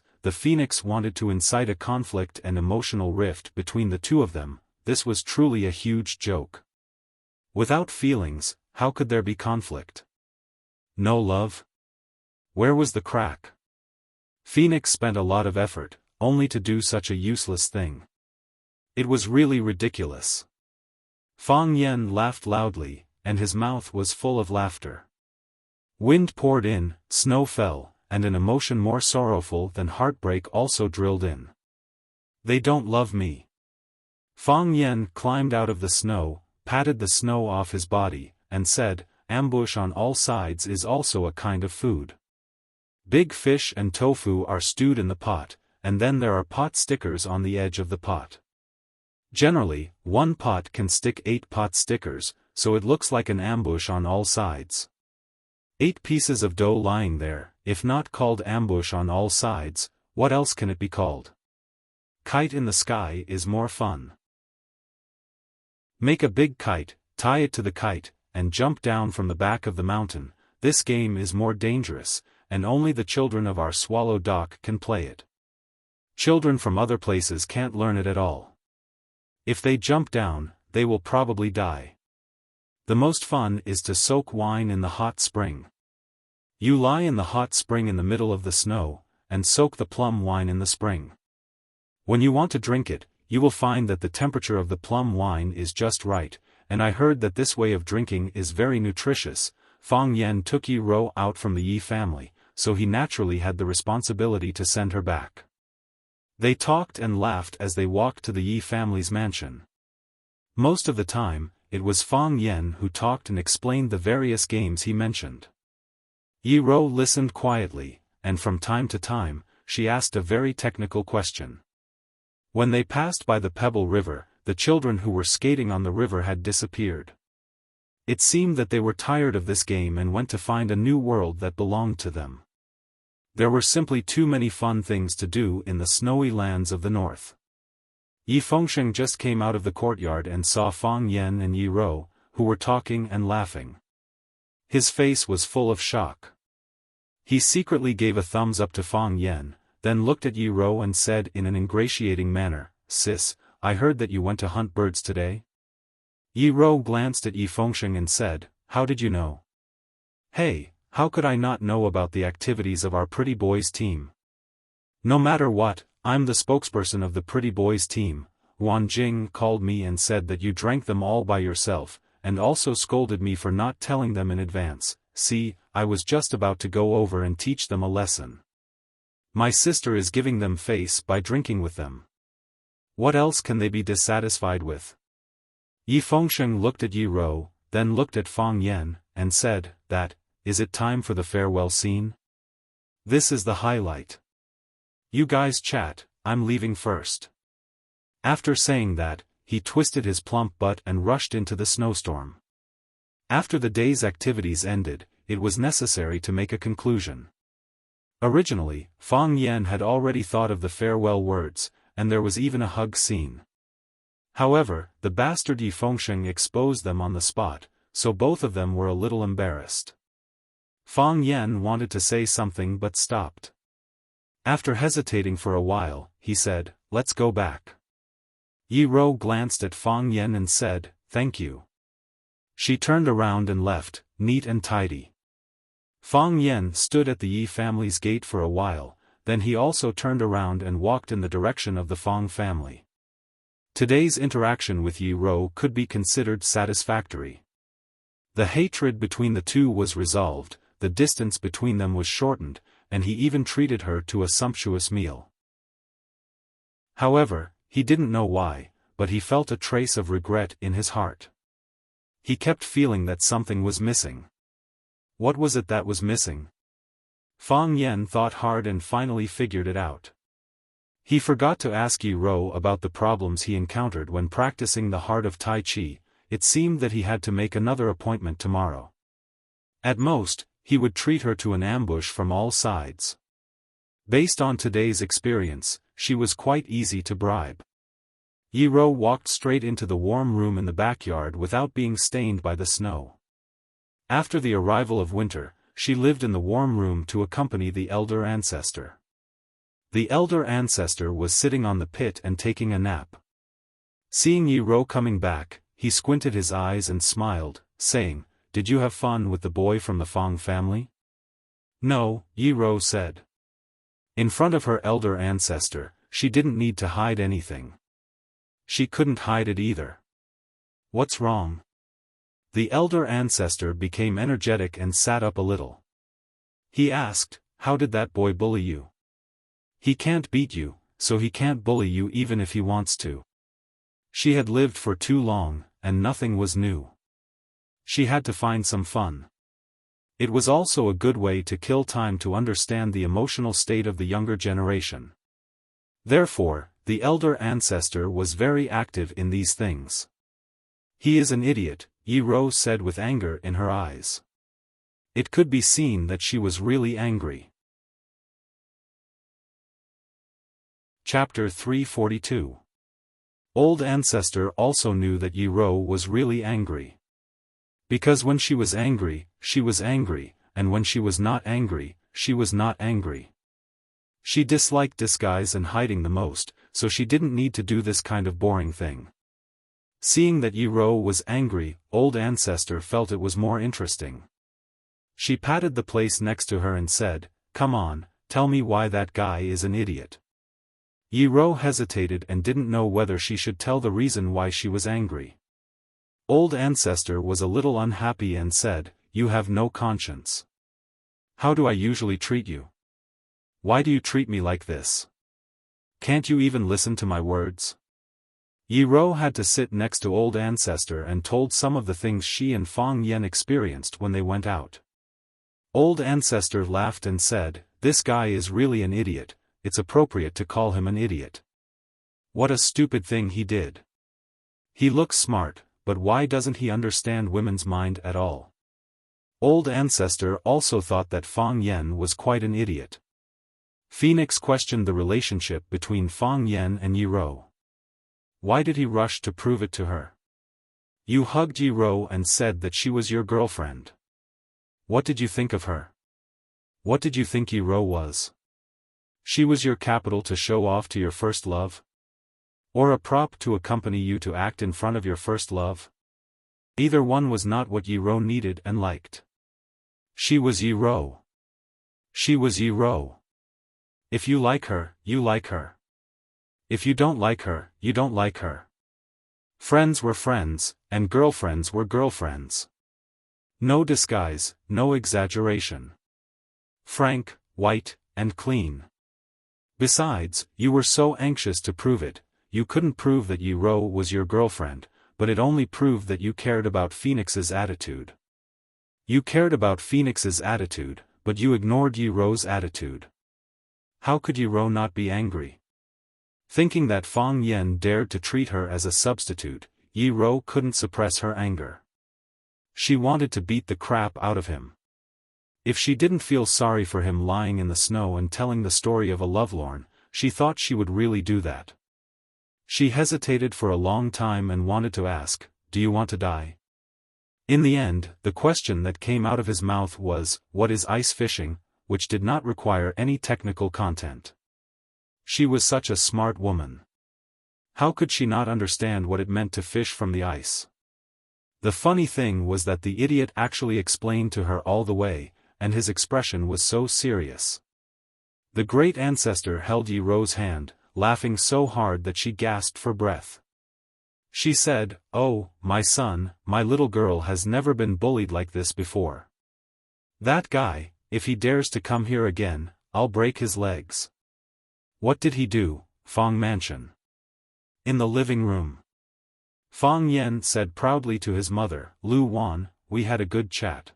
wanted to incite a conflict and emotional rift between the two of them. This was truly a huge joke. Without feelings, how could there be conflict? No love? Where was the crack? Phoenix spent a lot of effort, only to do such a useless thing. It was really ridiculous. Fang Yan laughed loudly, and his mouth was full of laughter. Wind poured in, snow fell, and an emotion more sorrowful than heartbreak also drilled in. They don't love me. Fang Yan climbed out of the snow, patted the snow off his body, and said, ambush on all sides is also a kind of food. Big fish and tofu are stewed in the pot, and then there are pot stickers on the edge of the pot. Generally, one pot can stick 8 pot stickers, so it looks like an ambush on all sides. 8 pieces of dough lying there, if not called ambush on all sides, what else can it be called? Kite in the sky is more fun. Make a big kite, tie it to the kite, and jump down from the back of the mountain. This game is more dangerous, and only the children of our swallow dock can play it. Children from other places can't learn it at all. If they jump down, they will probably die. The most fun is to soak wine in the hot spring. You lie in the hot spring in the middle of the snow, and soak the plum wine in the spring. When you want to drink it, you will find that the temperature of the plum wine is just right, and I heard that this way of drinking is very nutritious. Fang Yan took Yi Rou out from the Yi family, so he naturally had the responsibility to send her back. They talked and laughed as they walked to the Yi family's mansion. Most of the time, it was Fang Yan who talked and explained the various games he mentioned. Yi Rou listened quietly, and from time to time, she asked a very technical question. When they passed by the Pebble River, the children who were skating on the river had disappeared. It seemed that they were tired of this game and went to find a new world that belonged to them. There were simply too many fun things to do in the snowy lands of the north. Yi Fengsheng just came out of the courtyard and saw Fang Yan and Yi Rou, who were talking and laughing. His face was full of shock. He secretly gave a thumbs up to Fang Yan, then looked at Yi Rou and said in an ingratiating manner, "Sis, I heard that you went to hunt birds today?" Yi Rou glanced at Yi Fengsheng and said, "How did you know?" "Hey, how could I not know about the activities of our Pretty Boys team?" "No matter what, I'm the spokesperson of the Pretty Boys team. Wan Jing called me and said that you drank them all by yourself, and also scolded me for not telling them in advance. See, I was just about to go over and teach them a lesson. My sister is giving them face by drinking with them." What else can they be dissatisfied with? Yi Fengsheng looked at Yi Rou, then looked at Fang Yan, and said, is it time for the farewell scene? This is the highlight. You guys chat, I'm leaving first. After saying that, he twisted his plump butt and rushed into the snowstorm. After the day's activities ended, it was necessary to make a conclusion. Originally, Fang Yan had already thought of the farewell words, and there was even a hug scene. However, the bastard Yi Fengsheng exposed them on the spot, so both of them were a little embarrassed. Fang Yan wanted to say something but stopped. After hesitating for a while, he said, let's go back. Yi Rou glanced at Fang Yan and said, thank you. She turned around and left, neat and tidy. Fang Yan stood at the Yi family's gate for a while, then he also turned around and walked in the direction of the Fang family. Today's interaction with Yi Rou could be considered satisfactory. The hatred between the two was resolved, the distance between them was shortened, and he even treated her to a sumptuous meal. However, he didn't know why, but he felt a trace of regret in his heart. He kept feeling that something was missing. What was it that was missing? Fang Yan thought hard and finally figured it out. He forgot to ask Yi Rou about the problems he encountered when practicing the art of Tai Chi. It seemed that he had to make another appointment tomorrow. At most, he would treat her to an ambush from all sides. Based on today's experience, she was quite easy to bribe. Yi Rou walked straight into the warm room in the backyard without being stained by the snow. After the arrival of winter, she lived in the warm room to accompany the elder ancestor. The elder ancestor was sitting on the pit and taking a nap. Seeing Yi Rou coming back, he squinted his eyes and smiled, saying, did you have fun with the boy from the Fang family? No, Yi Rou said. In front of her elder ancestor, she didn't need to hide anything. She couldn't hide it either. What's wrong? The elder ancestor became energetic and sat up a little. He asked, how did that boy bully you? He can't beat you, so he can't bully you even if he wants to. She had lived for too long, and nothing was new. She had to find some fun. It was also a good way to kill time to understand the emotional state of the younger generation. Therefore, the elder ancestor was very active in these things. He is an idiot, Yi Rou said with anger in her eyes. It could be seen that she was really angry. Chapter 342. Old Ancestor also knew that Yi Rou was really angry. Because when she was angry, and when she was not angry, she was not angry. She disliked disguise and hiding the most, so she didn't need to do this kind of boring thing. Seeing that Yi Rou was angry, Old Ancestor felt it was more interesting. She patted the place next to her and said, come on, tell me why that guy is an idiot. Yi Rou hesitated and didn't know whether she should tell the reason why she was angry. Old Ancestor was a little unhappy and said, you have no conscience. How do I usually treat you? Why do you treat me like this? Can't you even listen to my words? Yi Rou had to sit next to Old Ancestor and told some of the things she and Fang Yan experienced when they went out. Old Ancestor laughed and said, this guy is really an idiot, it's appropriate to call him an idiot. What a stupid thing he did. He looks smart, but why doesn't he understand women's mind at all? Old Ancestor also thought that Fang Yan was quite an idiot. Phoenix questioned the relationship between Fang Yan and Yi Rou. Why did he rush to prove it to her? You hugged Yi Rou and said that she was your girlfriend. What did you think of her? What did you think Yi Rou was? She was your capital to show off to your first love? Or a prop to accompany you to act in front of your first love? Either one was not what Yi Rou needed and liked. She was Yi Rou. She was Yi Rou. If you like her, you like her. If you don't like her, you don't like her. Friends were friends, and girlfriends were girlfriends. No disguise, no exaggeration. Frank, white, and clean. Besides, you were so anxious to prove it, you couldn't prove that Yi Ro was your girlfriend, but it only proved that you cared about Phoenix's attitude. You cared about Phoenix's attitude, but you ignored Yi Ro's attitude. How could Yi Ro not be angry? Thinking that Fang Yen dared to treat her as a substitute, Yi Ro couldn't suppress her anger. She wanted to beat the crap out of him. If she didn't feel sorry for him lying in the snow and telling the story of a lovelorn, she thought she would really do that. She hesitated for a long time and wanted to ask, "Do you want to die?" In the end, the question that came out of his mouth was, "What is ice fishing?" which did not require any technical content. She was such a smart woman. How could she not understand what it meant to fish from the ice? The funny thing was that the idiot actually explained to her all the way, and his expression was so serious. The great ancestor held Yi Ro's hand, laughing so hard that she gasped for breath. She said, "Oh, my son, my little girl has never been bullied like this before. That guy, if he dares to come here again, I'll break his legs." What did he do? Fang Mansion. In the living room. Fang Yen said proudly to his mother, "Lu Wan, we had a good chat.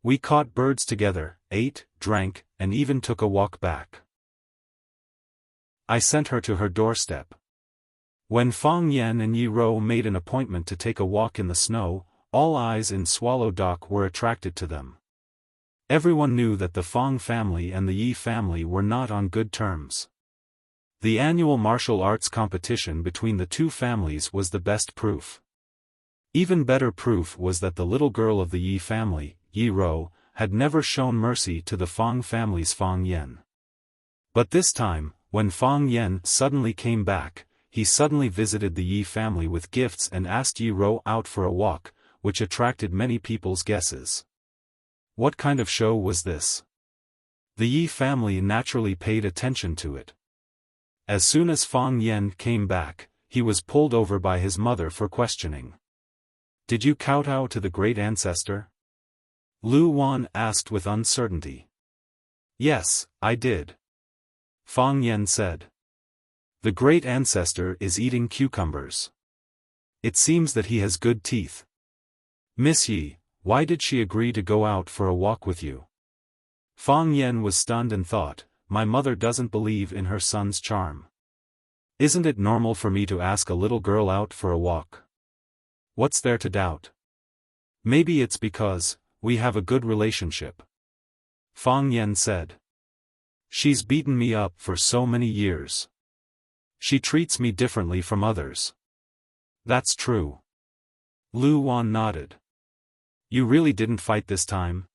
We caught birds together, ate, drank, and even took a walk back. I sent her to her doorstep." When Fang Yen and Yi Ro made an appointment to take a walk in the snow, all eyes in Swallow Dock were attracted to them. Everyone knew that the Fang family and the Yi family were not on good terms. The annual martial arts competition between the two families was the best proof. Even better proof was that the little girl of the Yi family, Yi Ro, had never shown mercy to the Fang family's Fang Yen. But this time, when Fang Yen suddenly came back, he suddenly visited the Yi family with gifts and asked Yi Ro out for a walk, which attracted many people's guesses. What kind of show was this? The Yi family naturally paid attention to it. As soon as Fang Yen came back, he was pulled over by his mother for questioning. "Did you kowtow to the great ancestor?" Lu Wan asked with uncertainty. "Yes, I did," Fang Yen said. "The great ancestor is eating cucumbers. It seems that he has good teeth. Miss Yi, why did she agree to go out for a walk with you?" Fang Yen was stunned and thought, "My mother doesn't believe in her son's charm. Isn't it normal for me to ask a little girl out for a walk? What's there to doubt? Maybe it's because we have a good relationship," Fang Yen said. "She's beaten me up for so many years. She treats me differently from others." "That's true." Lu Wan nodded. "You really didn't fight this time?"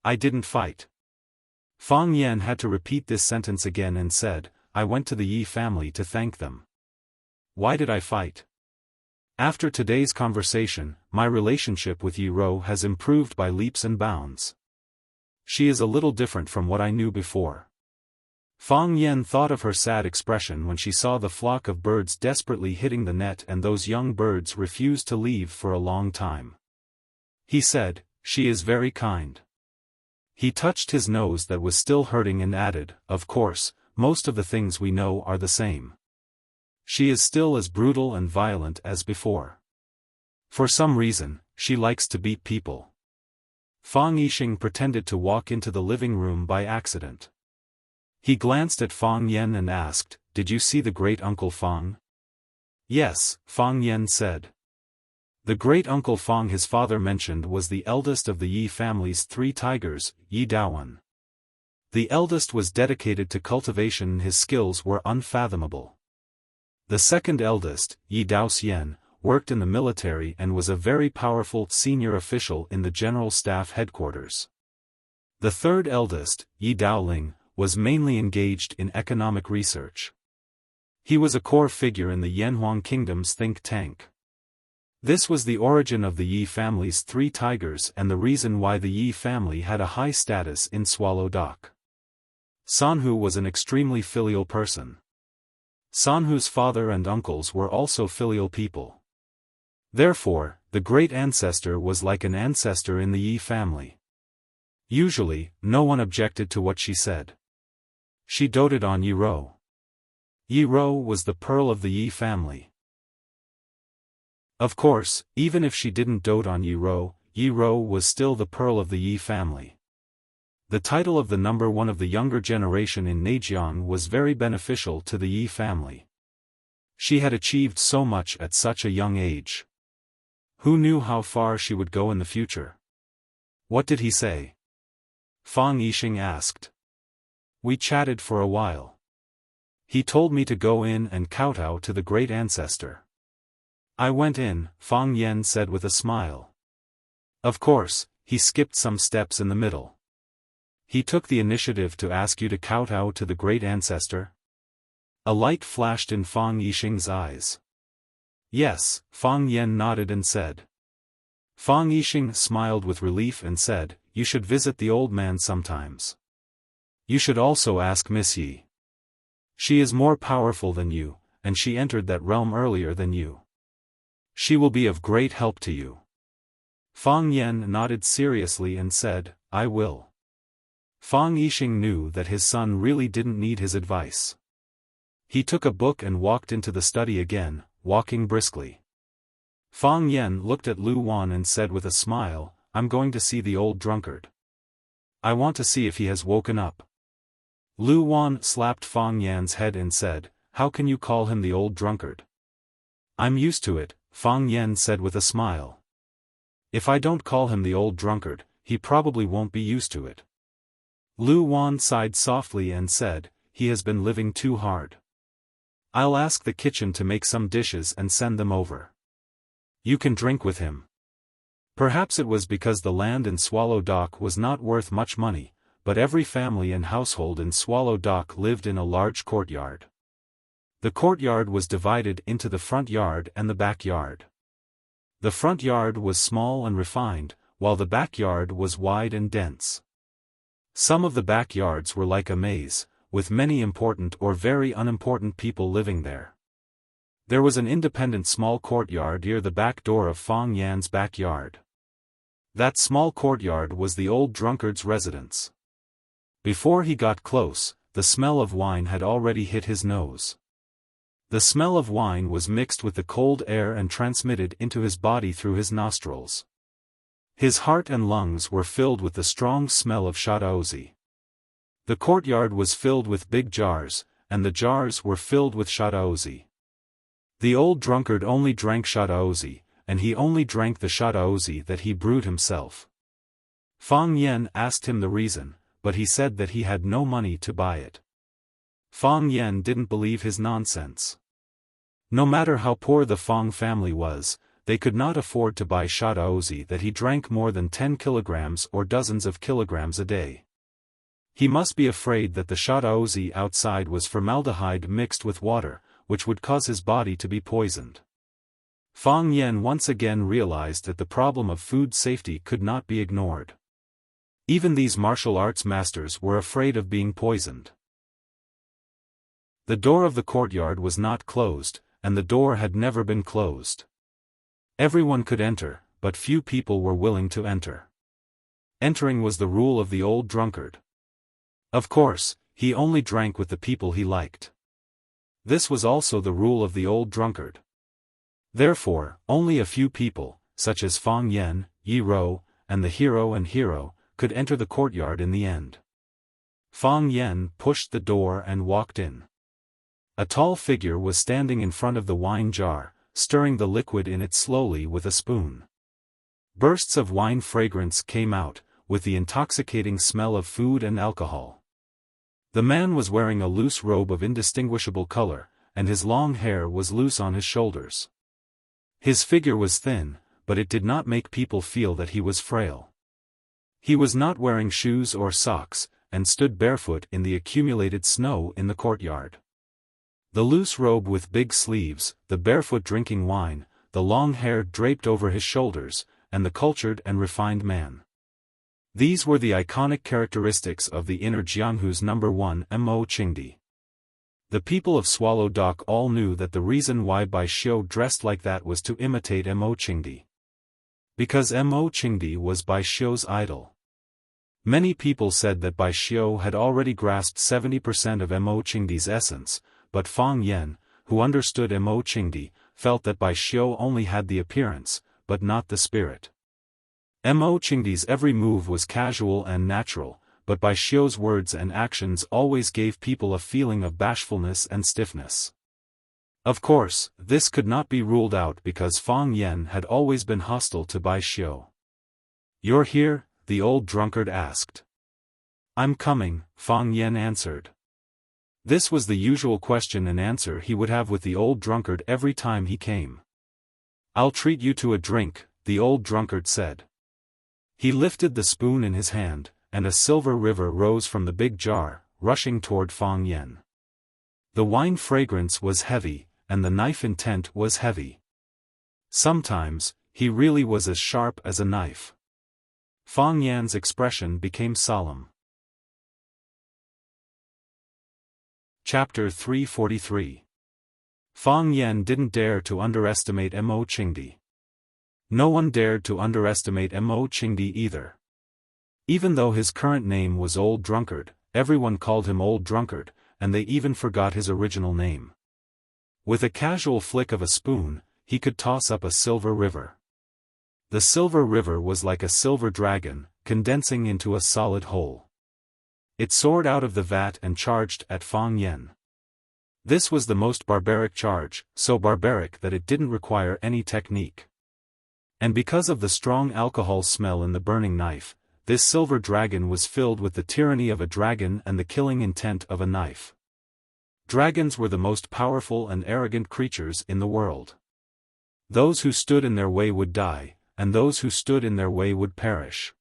"I didn't fight." Fang Yen had to repeat this sentence again and said, "I went to the Yi family to thank them." "Why did I fight?" "After today's conversation, my relationship with Yi Ro has improved by leaps and bounds. She is a little different from what I knew before." Fang Yen thought of her sad expression when she saw the flock of birds desperately hitting the net and those young birds refused to leave for a long time. He said, "She is very kind." He touched his nose that was still hurting and added, "Of course, most of the things we know are the same. She is still as brutal and violent as before. For some reason, she likes to beat people." Fang Yixing pretended to walk into the living room by accident. He glanced at Fang Yen and asked, "Did you see the great-uncle Fang?" "Yes," Fang Yen said. The great-uncle Fang his father mentioned was the eldest of the Yi family's 3 tigers, Yi Daowen. The eldest was dedicated to cultivation and his skills were unfathomable. The second eldest, Yi Daoxian, worked in the military and was a very powerful senior official in the General Staff headquarters. The third eldest, Yi Daoling, was mainly engaged in economic research. He was a core figure in the Yanhuang Kingdom's think tank. This was the origin of the Yi family's 3 tigers and the reason why the Yi family had a high status in Swallow Dock. Sanhu was an extremely filial person. Sanhu's father and uncles were also filial people. Therefore, the great ancestor was like an ancestor in the Yi family. Usually, no one objected to what she said. She doted on Yi Ro. Yi Rou was the pearl of the Yi family. Of course, even if she didn't dote on Yi Rou was still the pearl of the Yi family. The title of the number one of the younger generation in Neijiang was very beneficial to the Yi family. She had achieved so much at such a young age. Who knew how far she would go in the future? What did he say? Fang Yixing asked. We chatted for a while. He told me to go in and kowtow to the great ancestor. I went in, Fang Yan said with a smile. Of course, he skipped some steps in the middle. He took the initiative to ask you to kowtow to the great ancestor? A light flashed in Fang Yixing's eyes. Yes, Fang Yan nodded and said. Fang Yixing smiled with relief and said, you should visit the old man sometimes. You should also ask Miss Yi. She is more powerful than you, and she entered that realm earlier than you. She will be of great help to you. Fang Yan nodded seriously and said, I will. Fang Yixing knew that his son really didn't need his advice. He took a book and walked into the study again, walking briskly. Fang Yan looked at Lu Wan and said with a smile, I'm going to see the old drunkard. I want to see if he has woken up. Lu Wan slapped Fang Yan's head and said, how can you call him the old drunkard? I'm used to it, Fang Yan said with a smile. If I don't call him the old drunkard, he probably won't be used to it. Lu Wan sighed softly and said, he has been living too hard. I'll ask the kitchen to make some dishes and send them over. You can drink with him. Perhaps it was because the land in Swallow Dock was not worth much money, but every family and household in Swallow Dock lived in a large courtyard. The courtyard was divided into the front yard and the backyard. The front yard was small and refined, while the backyard was wide and dense. Some of the backyards were like a maze, with many important or very unimportant people living there. There was an independent small courtyard near the back door of Fang Yan's backyard. That small courtyard was the old drunkard's residence. Before he got close, the smell of wine had already hit his nose. The smell of wine was mixed with the cold air and transmitted into his body through his nostrils. His heart and lungs were filled with the strong smell of shadaozi. The courtyard was filled with big jars, and the jars were filled with shadaozi. The old drunkard only drank shadaozi, and he only drank the shadaozi that he brewed himself. Fang Yan asked him the reason, but he said that he had no money to buy it. Fang Yan didn't believe his nonsense. No matter how poor the Fang family was, they could not afford to buy shadaozi that he drank more than 10 kilograms or dozens of kilograms a day. He must be afraid that the shadaozi outside was formaldehyde mixed with water, which would cause his body to be poisoned. Fang Yan once again realized that the problem of food safety could not be ignored. Even these martial arts masters were afraid of being poisoned. The door of the courtyard was not closed, and the door had never been closed. Everyone could enter, but few people were willing to enter. Entering was the rule of the old drunkard. Of course, he only drank with the people he liked. This was also the rule of the old drunkard. Therefore, only a few people, such as Fang Yan, Yi Rou, and the hero, could enter the courtyard in the end. Fang Yan pushed the door and walked in. A tall figure was standing in front of the wine jar, stirring the liquid in it slowly with a spoon. Bursts of wine fragrance came out, with the intoxicating smell of food and alcohol. The man was wearing a loose robe of indistinguishable color, and his long hair was loose on his shoulders. His figure was thin, but it did not make people feel that he was frail. He was not wearing shoes or socks, and stood barefoot in the accumulated snow in the courtyard. The loose robe with big sleeves, the barefoot drinking wine, the long hair draped over his shoulders, and the cultured and refined man. These were the iconic characteristics of the inner Jianghu's number one Mo Qingdi. The people of Swallow Dock all knew that the reason why Bai Xiu dressed like that was to imitate Mo Qingdi. Because Mo Qingdi was Bai Xiu's idol. Many people said that Bai Xiu had already grasped 70% of Mo Qingdi's essence, but Fang Yen, who understood Mo Qingdi, felt that Bai Xiu only had the appearance, but not the spirit. Mo Qingdi's every move was casual and natural, but Bai Xiu's words and actions always gave people a feeling of bashfulness and stiffness. Of course, this could not be ruled out because Fang Yen had always been hostile to Bai Xiu. "You're here?" the old drunkard asked. "I'm coming," Fang Yen answered. This was the usual question and answer he would have with the old drunkard every time he came. "I'll treat you to a drink," the old drunkard said. He lifted the spoon in his hand, and a silver river rose from the big jar, rushing toward Fang Yen. The wine fragrance was heavy, and the knife intent was heavy. Sometimes, he really was as sharp as a knife. Fang Yan's expression became solemn. Chapter 343. Fang Yen didn't dare to underestimate Mo Qingdi. No one dared to underestimate Mo Qingdi either. Even though his current name was Old Drunkard, everyone called him Old Drunkard, and they even forgot his original name. With a casual flick of a spoon, he could toss up a silver river. The silver river was like a silver dragon, condensing into a solid whole. It soared out of the vat and charged at Fang Yen. This was the most barbaric charge, so barbaric that it didn't require any technique. And because of the strong alcohol smell in the burning knife, this silver dragon was filled with the tyranny of a dragon and the killing intent of a knife. Dragons were the most powerful and arrogant creatures in the world. Those who stood in their way would die, and those who stood in their way would perish.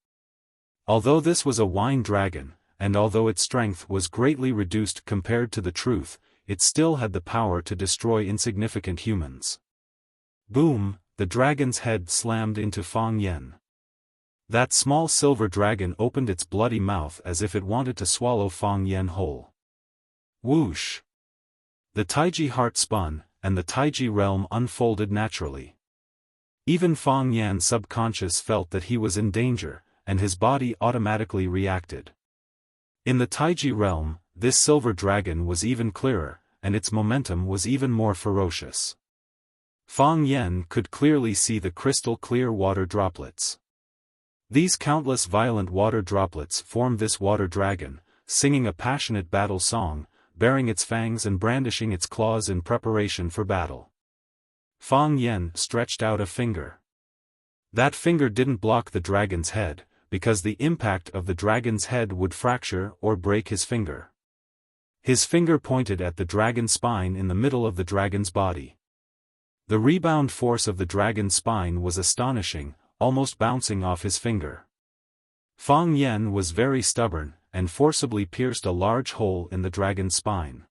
Although this was a wine dragon, and although its strength was greatly reduced compared to the truth, it still had the power to destroy insignificant humans. Boom, the dragon's head slammed into Fang Yen. That small silver dragon opened its bloody mouth as if it wanted to swallow Fang Yen whole. Whoosh! The Taiji heart spun, and the Taiji realm unfolded naturally. Even Fang Yan's subconscious felt that he was in danger, and his body automatically reacted. In the Taiji realm, this silver dragon was even clearer, and its momentum was even more ferocious. Fang Yen could clearly see the crystal-clear water droplets. These countless violent water droplets formed this water dragon, singing a passionate battle song, baring its fangs and brandishing its claws in preparation for battle. Fang Yen stretched out a finger. That finger didn't block the dragon's head, because the impact of the dragon's head would fracture or break his finger. His finger pointed at the dragon's spine in the middle of the dragon's body. The rebound force of the dragon's spine was astonishing, almost bouncing off his finger. Fang Yen was very stubborn, and forcibly pierced a large hole in the dragon's spine.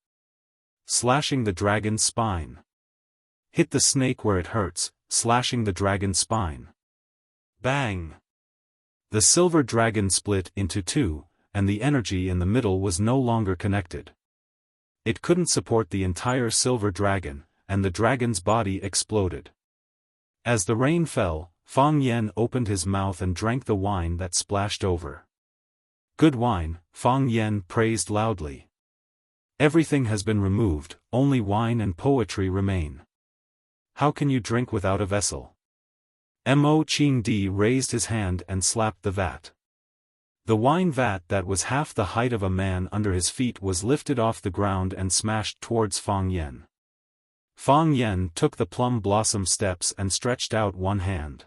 Slashing the dragon's spine. Hit the snake where it hurts, slashing the dragon's spine. Bang! The silver dragon split into two, and the energy in the middle was no longer connected. It couldn't support the entire silver dragon, and the dragon's body exploded. As the rain fell, Fang Yen opened his mouth and drank the wine that splashed over. Good wine, Fang Yen praised loudly. Everything has been removed, only wine and poetry remain. How can you drink without a vessel? Mo Qingdi raised his hand and slapped the vat. The wine vat that was half the height of a man under his feet was lifted off the ground and smashed towards Fang Yen. Fang Yen took the plum blossom steps and stretched out one hand.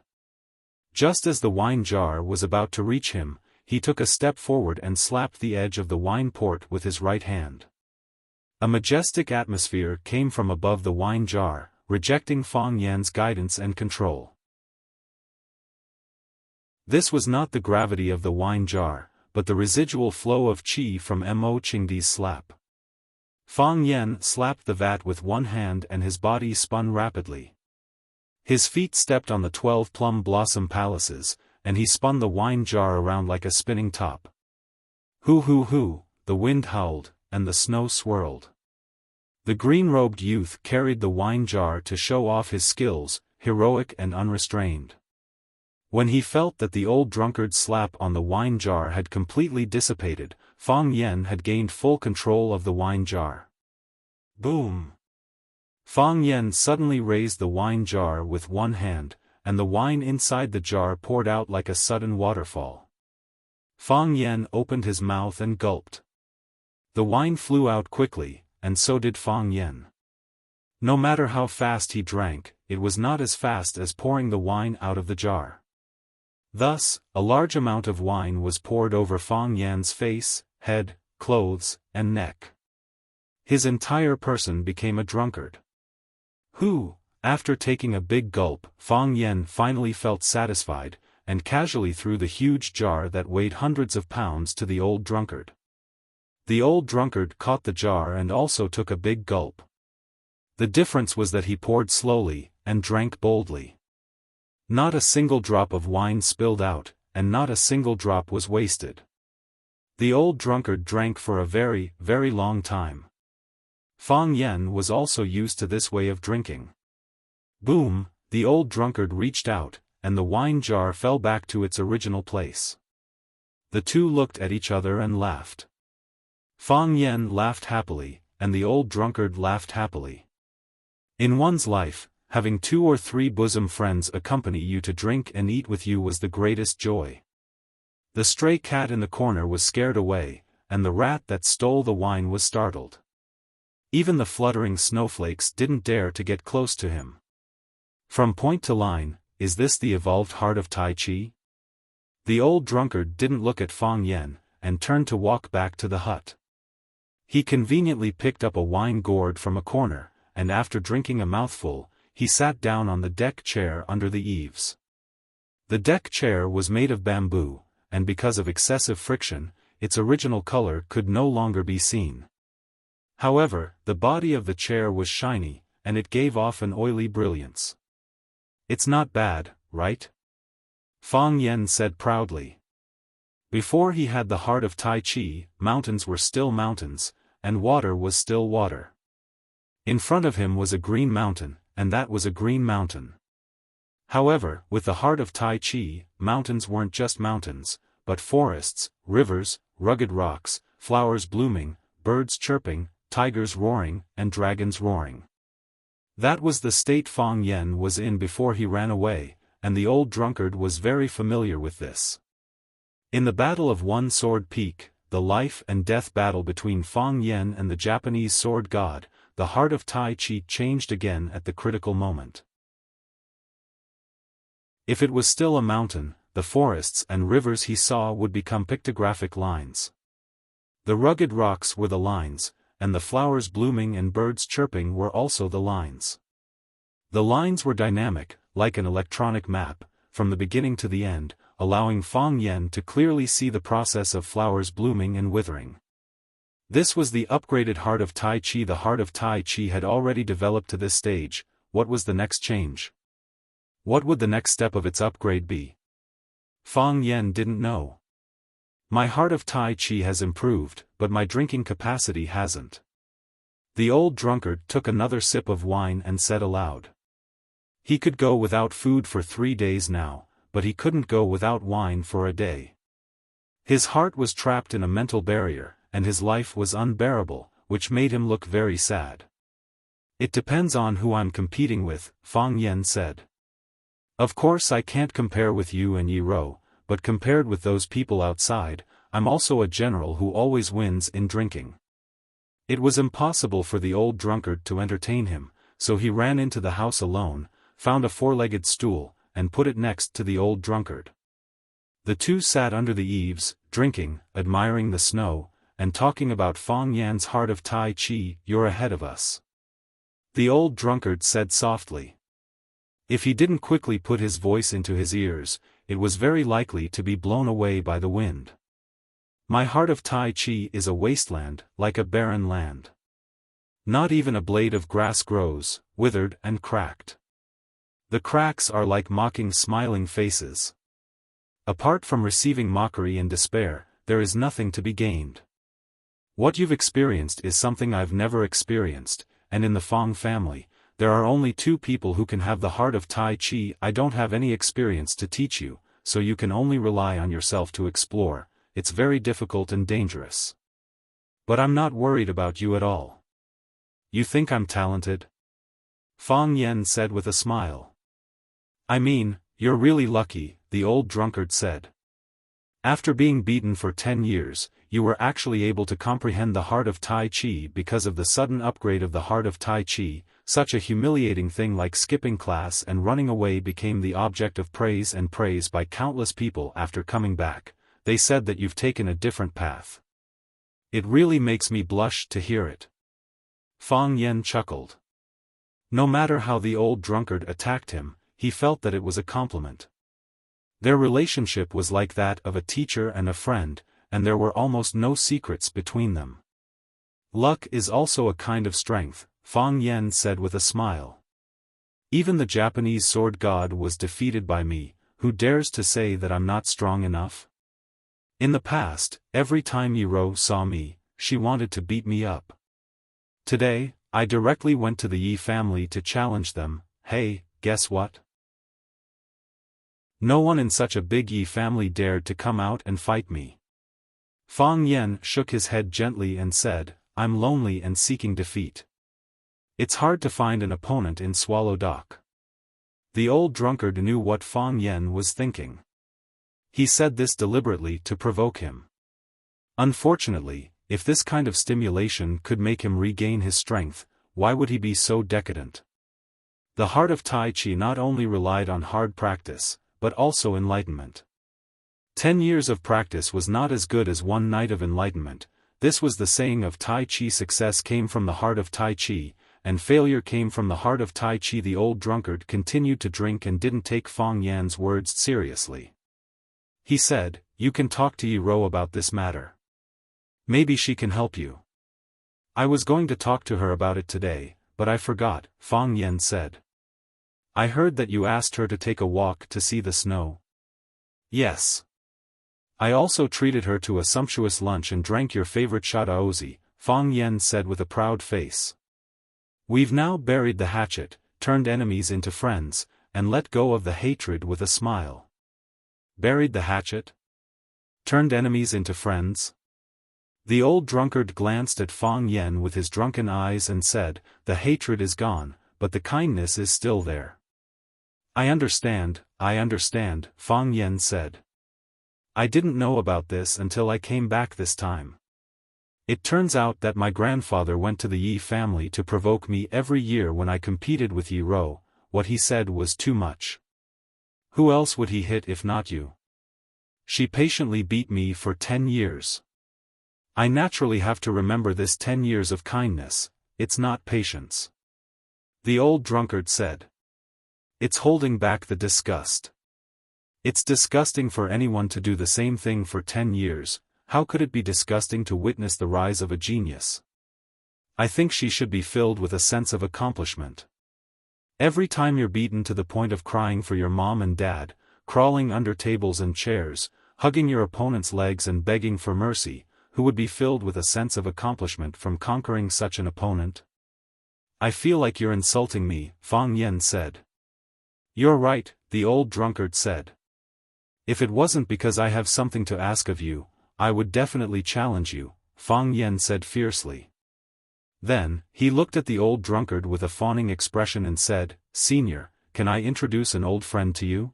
Just as the wine jar was about to reach him, he took a step forward and slapped the edge of the wine port with his right hand. A majestic atmosphere came from above the wine jar, rejecting Fang Yan's guidance and control. This was not the gravity of the wine jar, but the residual flow of qi from Mo Qingdi's slap. Fang Yen slapped the vat with one hand and his body spun rapidly. His feet stepped on the 12 plum blossom palaces, and he spun the wine jar around like a spinning top. Hoo hoo hoo, the wind howled, and the snow swirled. The green-robed youth carried the wine jar to show off his skills, heroic and unrestrained. When he felt that the old drunkard's slap on the wine jar had completely dissipated, Fang Yen had gained full control of the wine jar. Boom! Fang Yen suddenly raised the wine jar with one hand, and the wine inside the jar poured out like a sudden waterfall. Fang Yen opened his mouth and gulped. The wine flew out quickly, and so did Fang Yen. No matter how fast he drank, it was not as fast as pouring the wine out of the jar. Thus, a large amount of wine was poured over Fang Yan's face, head, clothes, and neck. His entire person became a drunkard. After taking a big gulp, Fang Yen finally felt satisfied, and casually threw the huge jar that weighed hundreds of pounds to the old drunkard. The old drunkard caught the jar and also took a big gulp. The difference was that he poured slowly, and drank boldly. Not a single drop of wine spilled out, and not a single drop was wasted. The old drunkard drank for a very, very long time. Fang Yen was also used to this way of drinking. Boom! The old drunkard reached out, and the wine jar fell back to its original place. The two looked at each other and laughed. Fang Yen laughed happily, and the old drunkard laughed happily. In one's life, having 2 or 3 bosom friends accompany you to drink and eat with you was the greatest joy. The stray cat in the corner was scared away, and the rat that stole the wine was startled. Even the fluttering snowflakes didn't dare to get close to him. From point to line, is this the evolved heart of Tai Chi? The old drunkard didn't look at Fang Yen, and turned to walk back to the hut. He conveniently picked up a wine gourd from a corner, and after drinking a mouthful, he sat down on the deck chair under the eaves. The deck chair was made of bamboo, and because of excessive friction, its original color could no longer be seen. However, the body of the chair was shiny, and it gave off an oily brilliance. "It's not bad, right?" Fang Yen said proudly. Before he had the heart of Tai Chi, mountains were still mountains, and water was still water. In front of him was a green mountain, and that was a green mountain. However, with the heart of Tai Chi, mountains weren't just mountains, but forests, rivers, rugged rocks, flowers blooming, birds chirping, tigers roaring, and dragons roaring. That was the state Fang Yen was in before he ran away, and the old drunkard was very familiar with this. In the Battle of One Sword Peak, the life and death battle between Fang Yen and the Japanese sword god, the heart of Tai Chi changed again at the critical moment. If it was still a mountain, the forests and rivers he saw would become pictographic lines. The rugged rocks were the lines, and the flowers blooming and birds chirping were also the lines. The lines were dynamic, like an electronic map, from the beginning to the end, allowing Fang Yen to clearly see the process of flowers blooming and withering. This was the upgraded heart of Tai Chi. The heart of Tai Chi had already developed to this stage. What was the next change? What would the next step of its upgrade be? Fang Yen didn't know. My heart of Tai Chi has improved, but my drinking capacity hasn't. The old drunkard took another sip of wine and said aloud. He could go without food for 3 days now, but he couldn't go without wine for a day. His heart was trapped in a mental barrier, and his life was unbearable, which made him look very sad. It depends on who I'm competing with, Fang Yen said. Of course I can't compare with you and Yi Ro, but compared with those people outside, I'm also a general who always wins in drinking. It was impossible for the old drunkard to entertain him, so he ran into the house alone, found a 4-legged stool, and put it next to the old drunkard. The two sat under the eaves, drinking, admiring the snow, and talking about Fang Yan's heart of Tai Chi. "You're ahead of us," the old drunkard said softly. If he didn't quickly put his voice into his ears, it was very likely to be blown away by the wind. "My heart of Tai Chi is a wasteland, like a barren land. Not even a blade of grass grows, withered and cracked. The cracks are like mocking smiling faces. Apart from receiving mockery and despair, there is nothing to be gained. What you've experienced is something I've never experienced, and in the Fang family, there are only 2 people who can have the heart of Tai Chi. I don't have any experience to teach you, so you can only rely on yourself to explore. It's very difficult and dangerous. But I'm not worried about you at all. You think I'm talented? Fang Yen said with a smile. I mean, you're really lucky, the old drunkard said. After being beaten for 10 years, you were actually able to comprehend the heart of Tai Chi because of the sudden upgrade of the heart of Tai Chi. Such a humiliating thing like skipping class and running away became the object of praise and praise by countless people after coming back. They said that you've taken a different path. It really makes me blush to hear it. Fang Yen chuckled. No matter how the old drunkard attacked him, he felt that it was a compliment. Their relationship was like that of a teacher and a friend, and there were almost no secrets between them. Luck is also a kind of strength, Fang Yen said with a smile. Even the Japanese sword god was defeated by me. Who dares to say that I'm not strong enough? In the past, every time Yiro saw me, she wanted to beat me up. Today, I directly went to the Yi family to challenge them. Hey, guess what? No one in such a big Yi family dared to come out and fight me. Fang Yen shook his head gently and said, I'm lonely and seeking defeat. It's hard to find an opponent in Swallow Dock. The old drunkard knew what Fang Yen was thinking. He said this deliberately to provoke him. Unfortunately, if this kind of stimulation could make him regain his strength, why would he be so decadent? The heart of Tai Chi not only relied on hard practice, but also enlightenment. 10 years of practice was not as good as one night of enlightenment. This was the saying of Tai Chi. Success came from the heart of Tai Chi, and failure came from the heart of Tai Chi. The old drunkard continued to drink and didn't take Fang Yan's words seriously. He said, you can talk to Yiro about this matter. Maybe she can help you. I was going to talk to her about it today, but I forgot, Fang Yen said. I heard that you asked her to take a walk to see the snow. Yes. I also treated her to a sumptuous lunch and drank your favorite shadaozi, Fang Yen said with a proud face. We've now buried the hatchet, turned enemies into friends, and let go of the hatred with a smile. Buried the hatchet? Turned enemies into friends? The old drunkard glanced at Fang Yen with his drunken eyes and said, the hatred is gone, but the kindness is still there. I understand, Fang Yen said. I didn't know about this until I came back this time. It turns out that my grandfather went to the Yi family to provoke me every year when I competed with Yiro. What he said was too much. Who else would he hit if not you? She patiently beat me for 10 years. I naturally have to remember this 10 years of kindness. It's not patience. The old drunkard said. It's holding back the disgust. It's disgusting for anyone to do the same thing for 10 years. How could it be disgusting to witness the rise of a genius? I think she should be filled with a sense of accomplishment. Every time you're beaten to the point of crying for your mom and dad, crawling under tables and chairs, hugging your opponent's legs and begging for mercy, who would be filled with a sense of accomplishment from conquering such an opponent? I feel like you're insulting me, Fang Yen said. You're right, the old drunkard said. If it wasn't because I have something to ask of you, I would definitely challenge you, Fang Yen said fiercely. Then, he looked at the old drunkard with a fawning expression and said, Senior, can I introduce an old friend to you?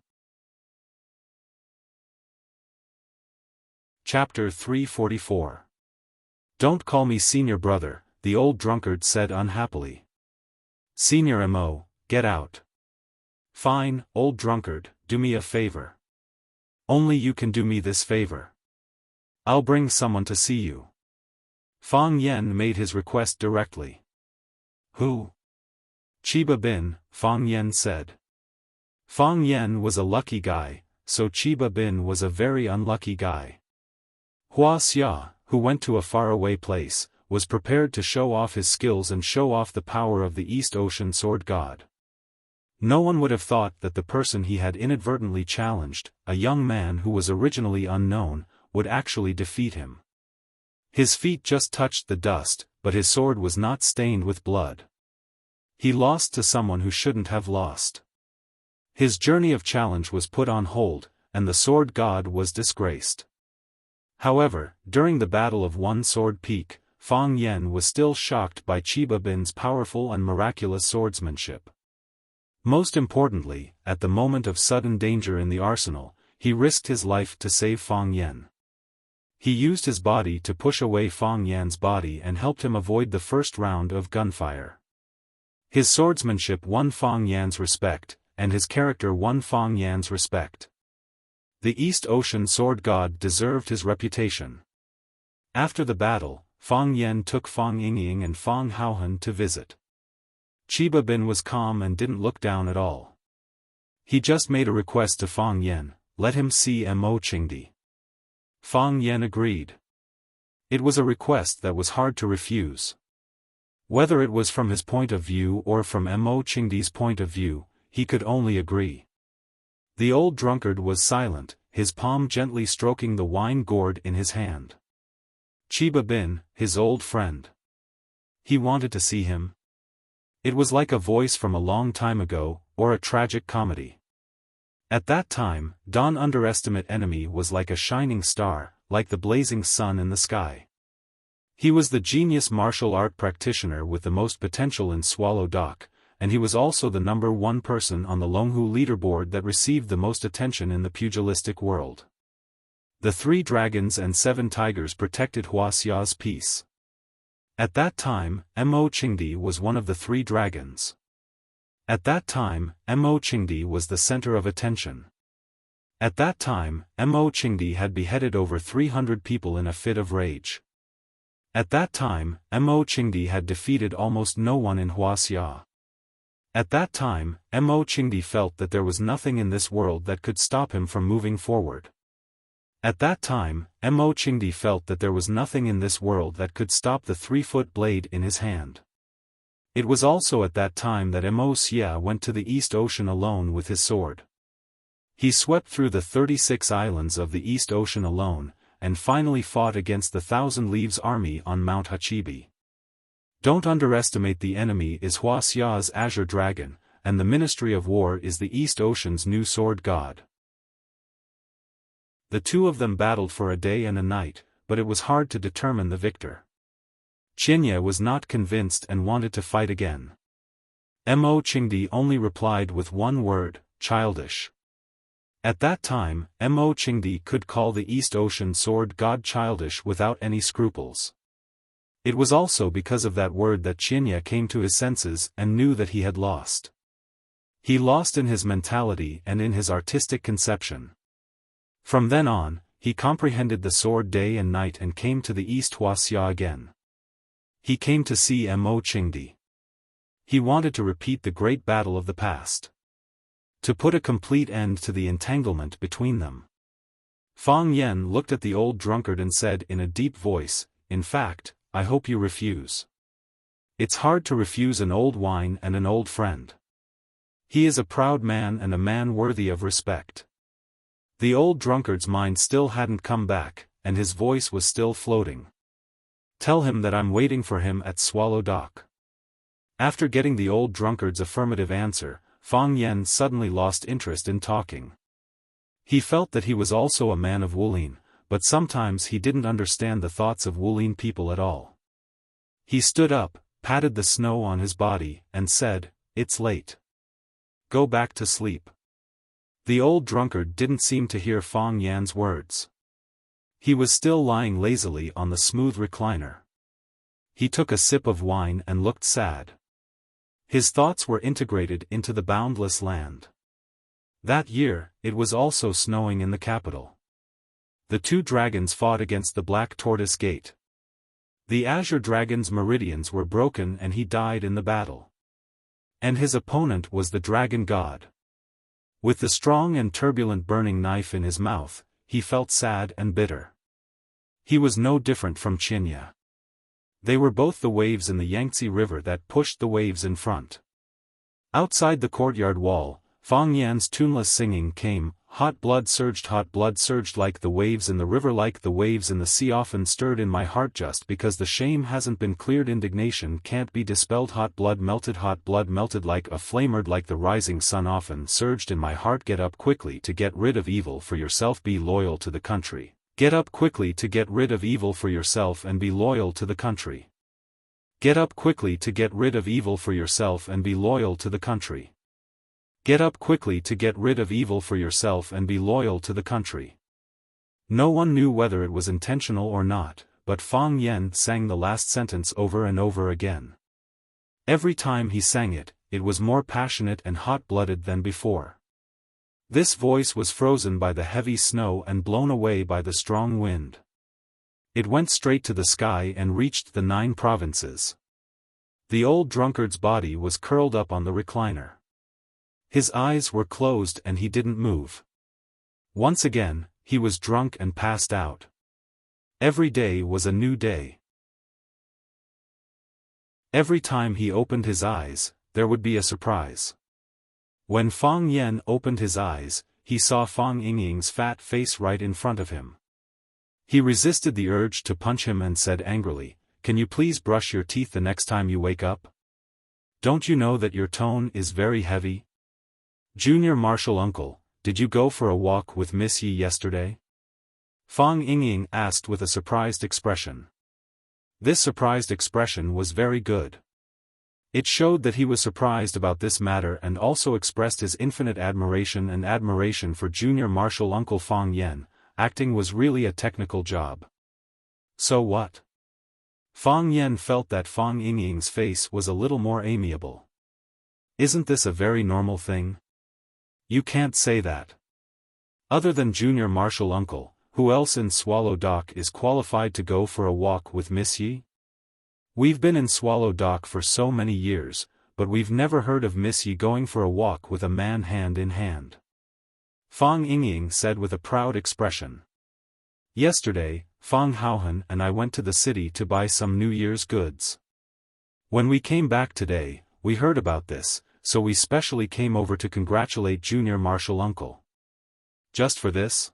Chapter 344. Don't call me senior brother, the old drunkard said unhappily. Senior Mo, get out. Fine, old drunkard, do me a favor. Only you can do me this favor. I'll bring someone to see you. Fang Yen made his request directly. Who? Chiba Bin, Fang Yen said. Fang Yen was a lucky guy, so Chiba Bin was a very unlucky guy. Wuxia, who went to a faraway place, was prepared to show off his skills and show off the power of the East Ocean sword god. No one would have thought that the person he had inadvertently challenged, a young man who was originally unknown, would actually defeat him. His feet just touched the dust, but his sword was not stained with blood. He lost to someone who shouldn't have lost. His journey of challenge was put on hold, and the sword god was disgraced. However, during the Battle of One Sword Peak, Fang Yen was still shocked by Chiba Bin's powerful and miraculous swordsmanship. Most importantly, at the moment of sudden danger in the arsenal, he risked his life to save Fang Yen. He used his body to push away Fang Yan's body and helped him avoid the first round of gunfire. His swordsmanship won Fang Yan's respect, and his character won Fang Yan's respect. The East Ocean Sword God deserved his reputation. After the battle, Fang Yen took Fang Yingying and Fang Haohan to visit. Chiba Bin was calm and didn't look down at all. He just made a request to Fang Yen, let him see Mo Qingdi. Fang Yen agreed. It was a request that was hard to refuse. Whether it was from his point of view or from Mo Qingdi's point of view, he could only agree. The old drunkard was silent, his palm gently stroking the wine gourd in his hand. Chiba Bin, his old friend. He wanted to see him. It was like a voice from a long time ago, or a tragic comedy. At that time, Don underestimate enemy was like a shining star, like the blazing sun in the sky. He was the genius martial art practitioner with the most potential in Swallow Dock, and he was also the #1 person on the Longhu leaderboard that received the most attention in the pugilistic world. The 3 dragons and 7 tigers protected Wuxia's peace. At that time, Mo Qingdi was one of the 3 dragons. At that time, Mo Qingdi was the center of attention. At that time, Mo Qingdi had beheaded over 300 people in a fit of rage. At that time, Mo Qingdi had defeated almost no one in Wuxia. At that time, Mo Qingdi felt that there was nothing in this world that could stop him from moving forward. At that time, Mo Qingdi felt that there was nothing in this world that could stop the 3-foot blade in his hand. It was also at that time that Mo Xia went to the East Ocean alone with his sword. He swept through the 36 islands of the East Ocean alone, and finally fought against the Thousand Leaves army on Mount Hachibi. Don't underestimate the enemy is Wuxia's Azure Dragon, and the Ministry of War is the East Ocean's new sword god. The 2 of them battled for a day and a night, but it was hard to determine the victor. Qianye was not convinced and wanted to fight again. Mo Qingdi only replied with one word, childish. At that time, Mo Qingdi could call the East Ocean Sword God childish without any scruples. It was also because of that word that Qianye came to his senses and knew that he had lost. He lost in his mentality and in his artistic conception. From then on, he comprehended the sword day and night and came to the East Wuxia again. He came to see Mo Qingdi. He wanted to repeat the great battle of the past. To put a complete end to the entanglement between them. Fang Yen looked at the old drunkard and said in a deep voice, "In fact, I hope you refuse. It's hard to refuse an old wine and an old friend. He is a proud man and a man worthy of respect." The old drunkard's mind still hadn't come back, and his voice was still floating. "Tell him that I'm waiting for him at Swallow Dock." After getting the old drunkard's affirmative answer, Fang Yen suddenly lost interest in talking. He felt that he was also a man of Wulin, but sometimes he didn't understand the thoughts of Wulin people at all. He stood up, patted the snow on his body, and said, "It's late. Go back to sleep." The old drunkard didn't seem to hear Fang Yan's words. He was still lying lazily on the smooth recliner. He took a sip of wine and looked sad. His thoughts were integrated into the boundless land. That year, it was also snowing in the capital. The 2 dragons fought against the Black Tortoise Gate. The Azure Dragon's meridians were broken and he died in the battle. And his opponent was the Dragon God. With the strong and turbulent burning knife in his mouth, he felt sad and bitter. He was no different from Qianye. They were both the waves in the Yangtze River that pushed the waves in front. Outside the courtyard wall, Fang Yan's tuneless singing came, hot blood surged like the waves in the river, like the waves in the sea, often stirred in my heart just because the shame hasn't been cleared, indignation can't be dispelled, hot blood melted like a flamer, like the rising sun often surged in my heart, get up quickly to get rid of evil for yourself, be loyal to the country, Get up quickly to get rid of evil for yourself and be loyal to the country. Get up quickly to get rid of evil for yourself and be loyal to the country. Get up quickly to get rid of evil for yourself and be loyal to the country. No one knew whether it was intentional or not, but Fang Yen sang the last sentence over and over again. Every time he sang it, it was more passionate and hot-blooded than before. This voice was frozen by the heavy snow and blown away by the strong wind. It went straight to the sky and reached the 9 provinces. The old drunkard's body was curled up on the recliner. His eyes were closed and he didn't move. Once again, he was drunk and passed out. Every day was a new day. Every time he opened his eyes, there would be a surprise. When Fang Yen opened his eyes, he saw Fang Yingying's fat face right in front of him. He resisted the urge to punch him and said angrily, "Can you please brush your teeth the next time you wake up? Don't you know that your tone is very heavy? Junior Marshal Uncle, did you go for a walk with Miss Yi yesterday?" Fang Yingying asked with a surprised expression. This surprised expression was very good. It showed that he was surprised about this matter and also expressed his infinite admiration for Junior Marshal Uncle Fang Yen. Acting was really a technical job. So what? Fang Yen felt that Fang Yingying's face was a little more amiable. Isn't this a very normal thing? You can't say that. Other than Junior Marshal Uncle, who else in Swallow Dock is qualified to go for a walk with Miss Yi? We've been in Swallow Dock for so many years, but we've never heard of Miss Yi going for a walk with a man hand in hand. Fang Yingying said with a proud expression. Yesterday, Fang Haohan and I went to the city to buy some New Year's goods. When we came back today, we heard about this, so we specially came over to congratulate Junior Marshal Uncle. Just for this?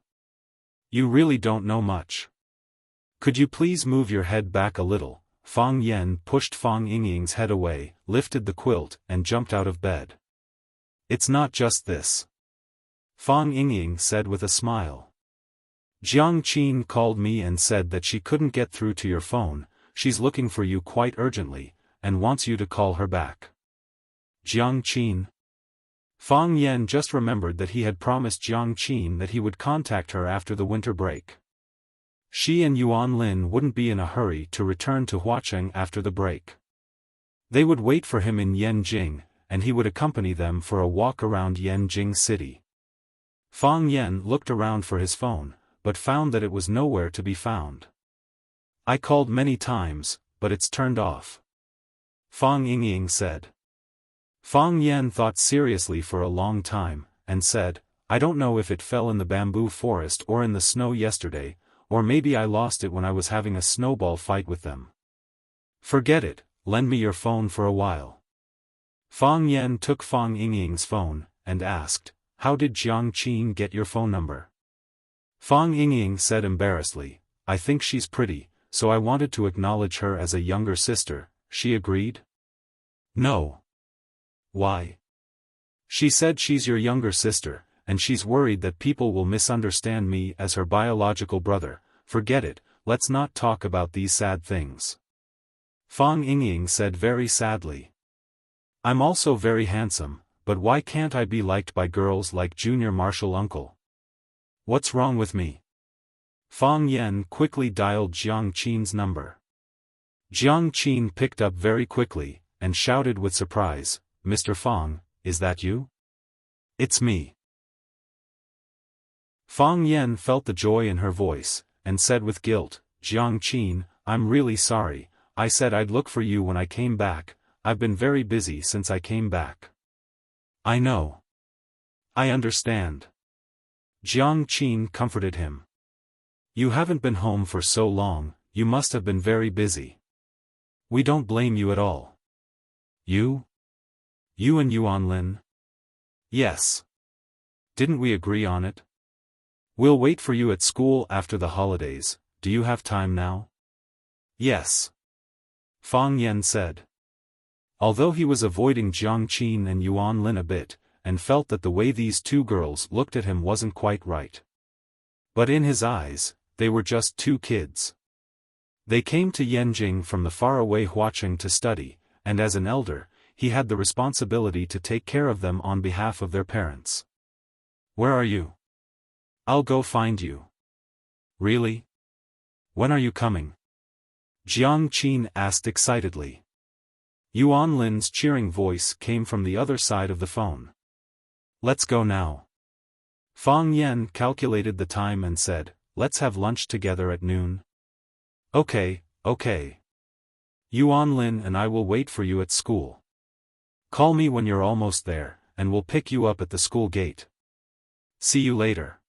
You really don't know much. Could you please move your head back a little? Fang Yen pushed Fang Yingying's head away, lifted the quilt, and jumped out of bed. It's not just this. Fang Yingying said with a smile. Jiang Qin called me and said that she couldn't get through to your phone, she's looking for you quite urgently, and wants you to call her back. Jiang Qin? Fang Yen just remembered that he had promised Jiang Qin that he would contact her after the winter break. She and Yuan Lin wouldn't be in a hurry to return to Huacheng after the break. They would wait for him in Yanjing, and he would accompany them for a walk around Yanjing City. Fang Yen looked around for his phone, but found that it was nowhere to be found. I called many times, but it's turned off. Fang Yingying said. Fang Yen thought seriously for a long time, and said, I don't know if it fell in the bamboo forest or in the snow yesterday, or maybe I lost it when I was having a snowball fight with them. Forget it, lend me your phone for a while. Fang Yen took Fang Yingying's phone, and asked, How did Jiang Qin get your phone number? Fang Yingying said embarrassedly, I think she's pretty, so I wanted to acknowledge her as a younger sister. She agreed? No. Why? She said she's your younger sister, and she's worried that people will misunderstand me as her biological brother. Forget it, let's not talk about these sad things. Fang Yingying said very sadly. I'm also very handsome, but why can't I be liked by girls like Junior Marshal Uncle? What's wrong with me? Fang Yen quickly dialed Jiang Qin's number. Jiang Qin picked up very quickly, and shouted with surprise, Mr. Fang, is that you? It's me. Fang Yen felt the joy in her voice, and said with guilt, Jiang Qin, I'm really sorry, I said I'd look for you when I came back, I've been very busy since I came back. I know. I understand. Jiang Qin comforted him. You haven't been home for so long, you must have been very busy. We don't blame you at all. You? You and Yuan Lin? Yes. Didn't we agree on it? We'll wait for you at school after the holidays. Do you have time now? Yes. Fang Yen said. Although he was avoiding Jiang Qin and Yuan Lin a bit, and felt that the way these two girls looked at him wasn't quite right. But in his eyes, they were just two kids. They came to Yanjing from the faraway Huacheng to study, and as an elder, he had the responsibility to take care of them on behalf of their parents. "Where are you? I'll go find you." "Really? When are you coming?" Jiang Qin asked excitedly. Yuan Lin's cheering voice came from the other side of the phone. "Let's go now." Fang Yen calculated the time and said, "Let's have lunch together at noon." Okay. Yuan Lin and I will wait for you at school. Call me when you're almost there, and we'll pick you up at the school gate. See you later.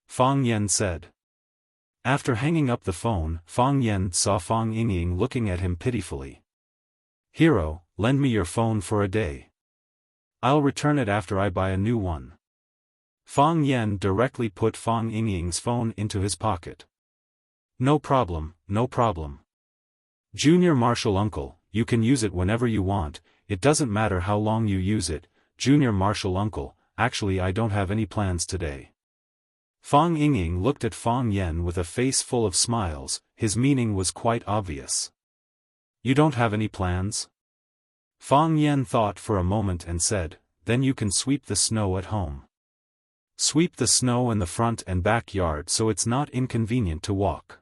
Fang Yen said. After hanging up the phone, Fang Yen saw Fang Yingying looking at him pitifully. "Hero, lend me your phone for a day. I'll return it after I buy a new one." Fang Yen directly put Fang Yingying's phone into his pocket. No problem. Junior Marshal Uncle, you can use it whenever you want, it doesn't matter how long you use it. Junior Marshal Uncle, actually I don't have any plans today. Fang Yingying looked at Fang Yen with a face full of smiles, his meaning was quite obvious. You don't have any plans? Fang Yen thought for a moment and said, then you can sweep the snow at home. Sweep the snow in the front and backyard so it's not inconvenient to walk.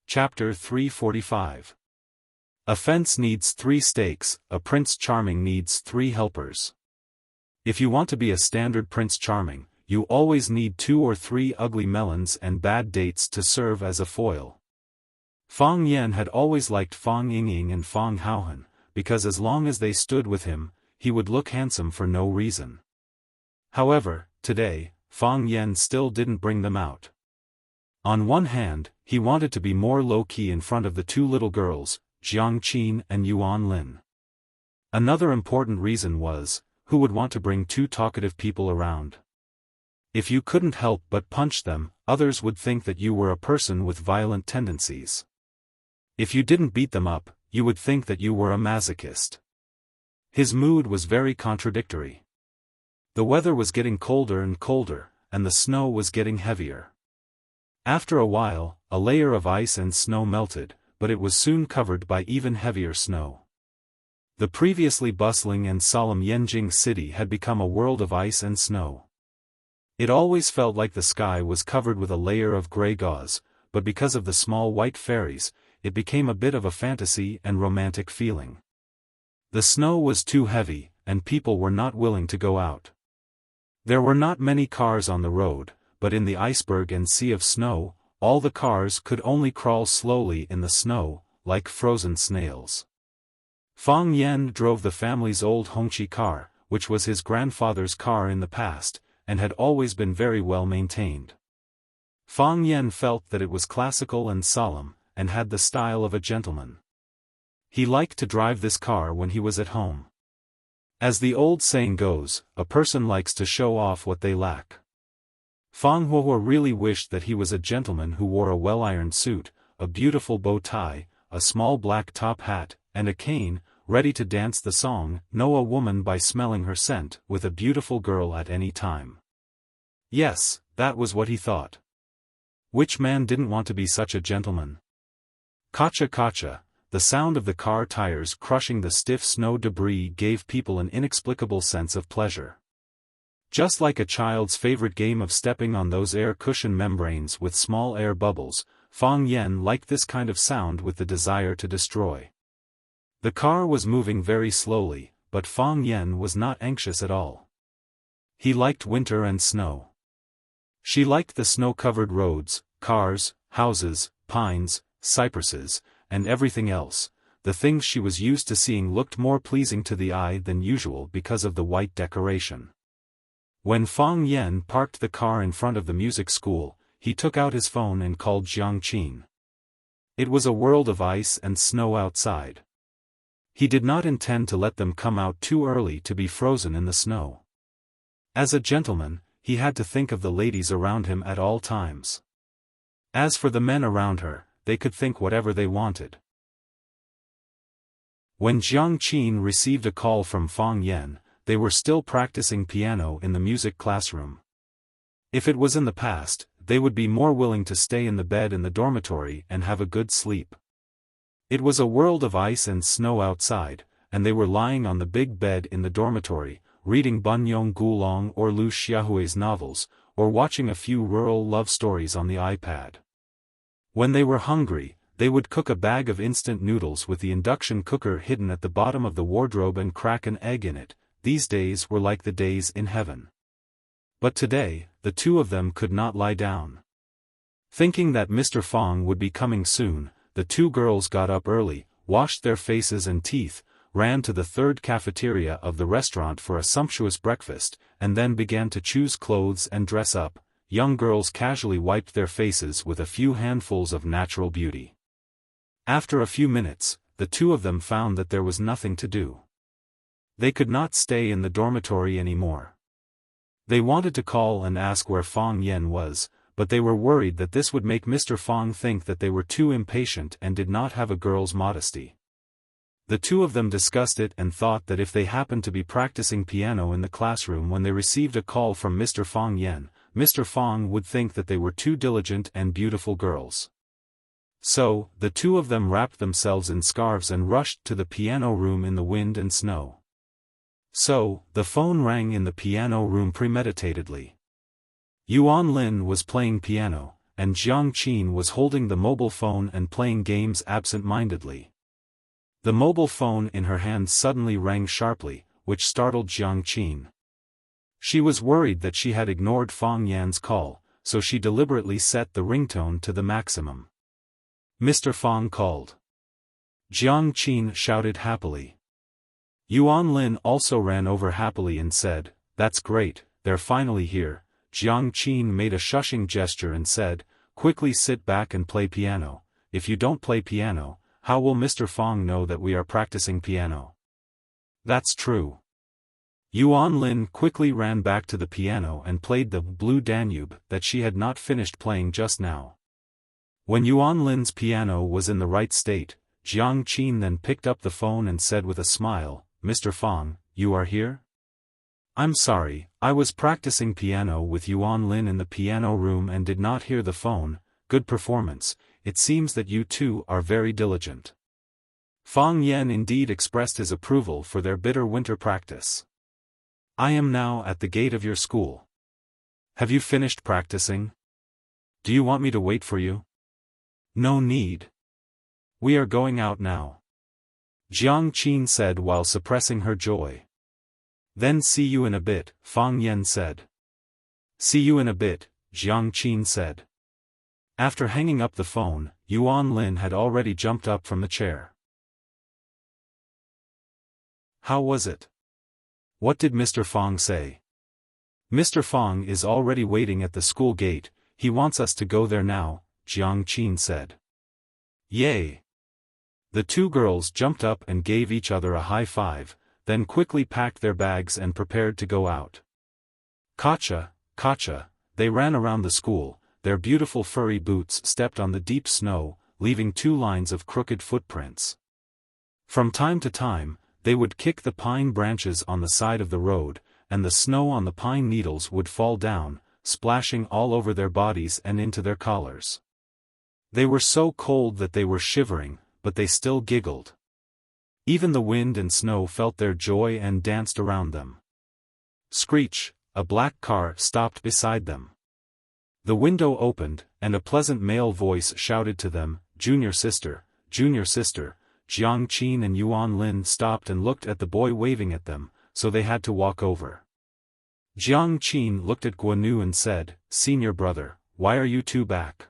Chapter 345. A fence needs 3 stakes, a Prince Charming needs 3 helpers. If you want to be a standard Prince Charming, you always need 2 or 3 ugly melons and bad dates to serve as a foil. Fang Yen had always liked Fang Yingying and Fang Haohan, because as long as they stood with him, he would look handsome for no reason. However, today, Fang Yen still didn't bring them out. On one hand, he wanted to be more low-key in front of the 2 little girls, Jiang Qin and Yuan Lin. Another important reason was, who would want to bring 2 talkative people around? If you couldn't help but punch them, others would think that you were a person with violent tendencies. If you didn't beat them up, you would think that you were a masochist. His mood was very contradictory. The weather was getting colder and colder, and the snow was getting heavier. After a while, a layer of ice and snow melted, but it was soon covered by even heavier snow. The previously bustling and solemn Yanjing city had become a world of ice and snow. It always felt like the sky was covered with a layer of gray gauze, but because of the small white fairies, it became a bit of a fantasy and romantic feeling. The snow was too heavy, and people were not willing to go out. There were not many cars on the road, but in the iceberg and sea of snow, all the cars could only crawl slowly in the snow, like frozen snails. Fang Yen drove the family's old Hongqi car, which was his grandfather's car in the past, and had always been very well maintained. Fang Yen felt that it was classical and solemn, and had the style of a gentleman. He liked to drive this car when he was at home. As the old saying goes, a person likes to show off what they lack. Fang Huohuo really wished that he was a gentleman who wore a well-ironed suit, a beautiful bow tie, a small black top hat, and a cane, ready to dance the song, "Know a Woman by Smelling Her Scent," with a beautiful girl at any time. Yes, that was what he thought. Which man didn't want to be such a gentleman? Kacha kacha, the sound of the car tires crushing the stiff snow debris gave people an inexplicable sense of pleasure. Just like a child's favorite game of stepping on those air cushion membranes with small air bubbles, Fang Yen liked this kind of sound with the desire to destroy. The car was moving very slowly, but Fang Yen was not anxious at all. He liked winter and snow. She liked the snow-covered roads, cars, houses, pines, cypresses, and everything else. The things she was used to seeing looked more pleasing to the eye than usual because of the white decoration. When Fang Yen parked the car in front of the music school, he took out his phone and called Jiang Qin. It was a world of ice and snow outside. He did not intend to let them come out too early to be frozen in the snow. As a gentleman, he had to think of the ladies around him at all times. As for the men around her, they could think whatever they wanted. When Jiang Qin received a call from Fang Yen, they were still practicing piano in the music classroom. If it was in the past, they would be more willing to stay in the bed in the dormitory and have a good sleep. It was a world of ice and snow outside, and they were lying on the big bed in the dormitory, reading Bunyong Gulong or Lu Xiaohui's novels, or watching a few rural love stories on the iPad. When they were hungry, they would cook a bag of instant noodles with the induction cooker hidden at the bottom of the wardrobe and crack an egg in it. These days were like the days in heaven. But today, the two of them could not lie down. Thinking that Mr. Fong would be coming soon, the two girls got up early, washed their faces and teeth, ran to the third cafeteria of the restaurant for a sumptuous breakfast, and then began to choose clothes and dress up. Young girls casually wiped their faces with a few handfuls of natural beauty. After a few minutes, the two of them found that there was nothing to do. They could not stay in the dormitory anymore. They wanted to call and ask where Fong Yen was, but they were worried that this would make Mr. Fong think that they were too impatient and did not have a girl's modesty. The two of them discussed it and thought that if they happened to be practicing piano in the classroom when they received a call from Mr. Fong Yen, Mr. Fong would think that they were two diligent and beautiful girls. So, the two of them wrapped themselves in scarves and rushed to the piano room in the wind and snow. So, the phone rang in the piano room premeditatedly. Yuan Lin was playing piano, and Jiang Qin was holding the mobile phone and playing games absent-mindedly. The mobile phone in her hand suddenly rang sharply, which startled Jiang Qin. She was worried that she had ignored Fong Yan's call, so she deliberately set the ringtone to the maximum. Mr. Fong called. Jiang Qin shouted happily. Yuan Lin also ran over happily and said, "That's great, they're finally here." Jiang Qin made a shushing gesture and said, "Quickly sit back and play piano. If you don't play piano, how will Mr. Fong know that we are practicing piano?" "That's true." Yuan Lin quickly ran back to the piano and played the Blue Danube that she had not finished playing just now. When Yuan Lin's piano was in the right state, Jiang Qin then picked up the phone and said with a smile, "Mr. Fong, you are here?" "I'm sorry, I was practicing piano with Yuan Lin in the piano room and did not hear the phone." "Good performance, it seems that you two are very diligent." Fong Yen indeed expressed his approval for their bitter winter practice. "I am now at the gate of your school. Have you finished practicing? Do you want me to wait for you?" "No need. We are going out now," Jiang Qin said while suppressing her joy. "Then see you in a bit," Fong Yen said. "See you in a bit," Jiang Qin said. After hanging up the phone, Yuan Lin had already jumped up from the chair. "How was it? What did Mr. Fong say?" "Mr. Fong is already waiting at the school gate, he wants us to go there now," Jiang Qin said. "Yay!" The two girls jumped up and gave each other a high five, then quickly packed their bags and prepared to go out. Kacha, kacha, they ran around the school, their beautiful furry boots stepped on the deep snow, leaving 2 lines of crooked footprints. From time to time, they would kick the pine branches on the side of the road, and the snow on the pine needles would fall down, splashing all over their bodies and into their collars. They were so cold that they were shivering, but they still giggled. Even the wind and snow felt their joy and danced around them. Screech, a black car stopped beside them. The window opened, and a pleasant male voice shouted to them, "Junior sister, junior sister." Jiang Qin and Yuan Lin stopped and looked at the boy waving at them, so they had to walk over. Jiang Qin looked at Guanu and said, "Senior brother, why are you two back?"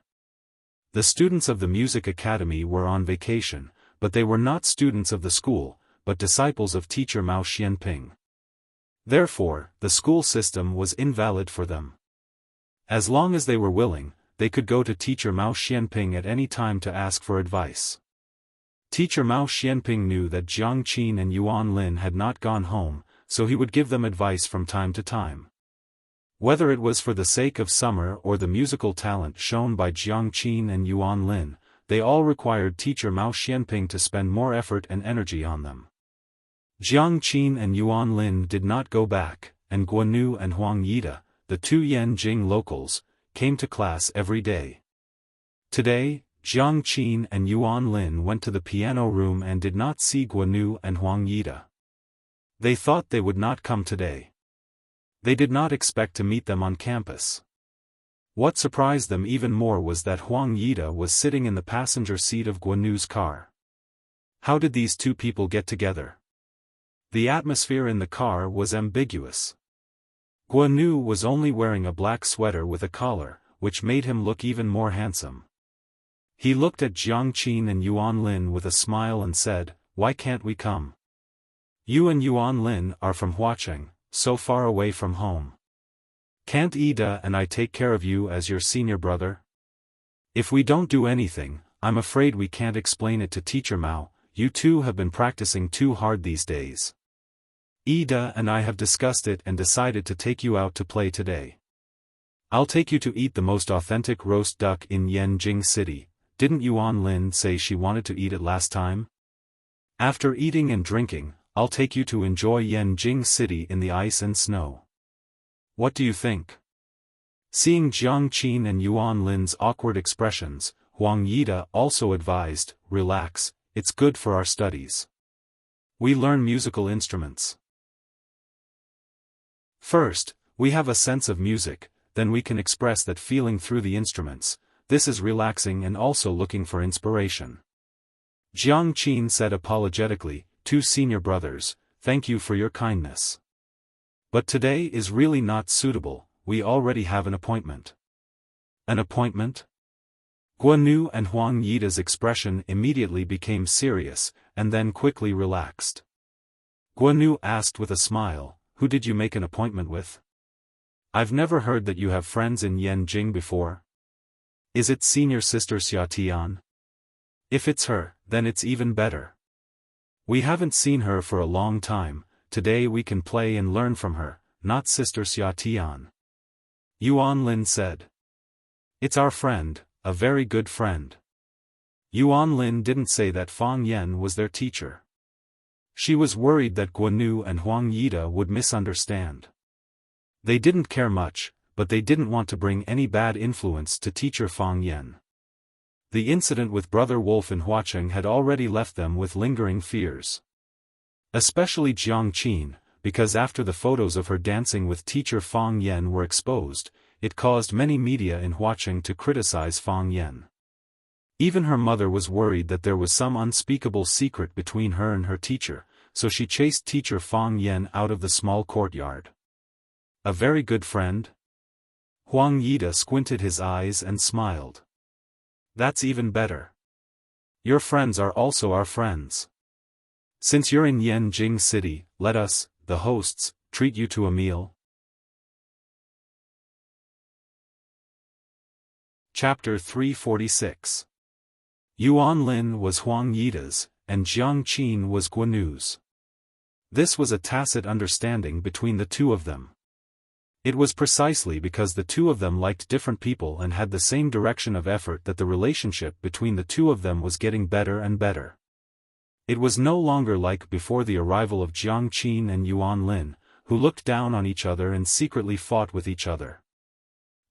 The students of the music academy were on vacation, but they were not students of the school, but disciples of teacher Mao Xianping. Therefore, the school system was invalid for them. As long as they were willing, they could go to teacher Mao Xianping at any time to ask for advice. Teacher Mao Xianping knew that Jiang Qin and Yuan Lin had not gone home, so he would give them advice from time to time. Whether it was for the sake of summer or the musical talent shown by Jiang Qin and Yuan Lin, they all required teacher Mao Xianping to spend more effort and energy on them. Jiang Qin and Yuan Lin did not go back, and Guanu and Huang Yida, the two Yanjing locals, came to class every day. Today, Jiang Qin and Yuan Lin went to the piano room and did not see Guanu and Huang Yida. They thought they would not come today. They did not expect to meet them on campus. What surprised them even more was that Huang Yida was sitting in the passenger seat of Guanu's car. How did these two people get together? The atmosphere in the car was ambiguous. Guanu was only wearing a black sweater with a collar, which made him look even more handsome. He looked at Jiang Qin and Yuan Lin with a smile and said, "Why can't we come? You and Yuan Lin are from Huacheng, so far away from home. Can't Ida and I take care of you as your senior brother? If we don't do anything, I'm afraid we can't explain it to Teacher Mao. You two have been practicing too hard these days. Ida and I have discussed it and decided to take you out to play today. I'll take you to eat the most authentic roast duck in Yanjing City. Didn't Yuan Lin say she wanted to eat it last time? After eating and drinking, I'll take you to enjoy Yanjing City in the ice and snow. What do you think?" Seeing Jiang Qin and Yuan Lin's awkward expressions, Huang Yida also advised, "Relax, it's good for our studies. We learn musical instruments. First, we have a sense of music, then we can express that feeling through the instruments. This is relaxing and also looking for inspiration." Jiang Qin said apologetically, "Two senior brothers, thank you for your kindness. But today is really not suitable, we already have an appointment." "An appointment?" Guanu and Huang Yida's expression immediately became serious, and then quickly relaxed. Guanu asked with a smile, "Who did you make an appointment with? I've never heard that you have friends in Yanjing before. Is it senior sister Xiaotian? If it's her, then it's even better. We haven't seen her for a long time, today we can play and learn from her, not sister Xiaotian." Yuan Lin said. "It's our friend, a very good friend." Yuan Lin didn't say that Fang Yan was their teacher. She was worried that Guanu and Huang Yida would misunderstand. They didn't care much, but they didn't want to bring any bad influence to teacher Fang Yan. The incident with Brother Wolf in Huacheng had already left them with lingering fears. Especially Jiang Qin, because after the photos of her dancing with teacher Fang Yan were exposed, it caused many media in Huacheng to criticize Fang Yan. Even her mother was worried that there was some unspeakable secret between her and her teacher, so she chased teacher Fang Yan out of the small courtyard. A very good friend? Huang Yida squinted his eyes and smiled. That's even better. Your friends are also our friends. Since you're in Yanjing City, let us, the hosts, treat you to a meal. Chapter 346. Yuan Lin was Huang Yida's, and Jiang Qin was Guanu's. This was a tacit understanding between the two of them. It was precisely because the two of them liked different people and had the same direction of effort that the relationship between the two of them was getting better and better. It was no longer like before the arrival of Jiang Qin and Yuan Lin, who looked down on each other and secretly fought with each other.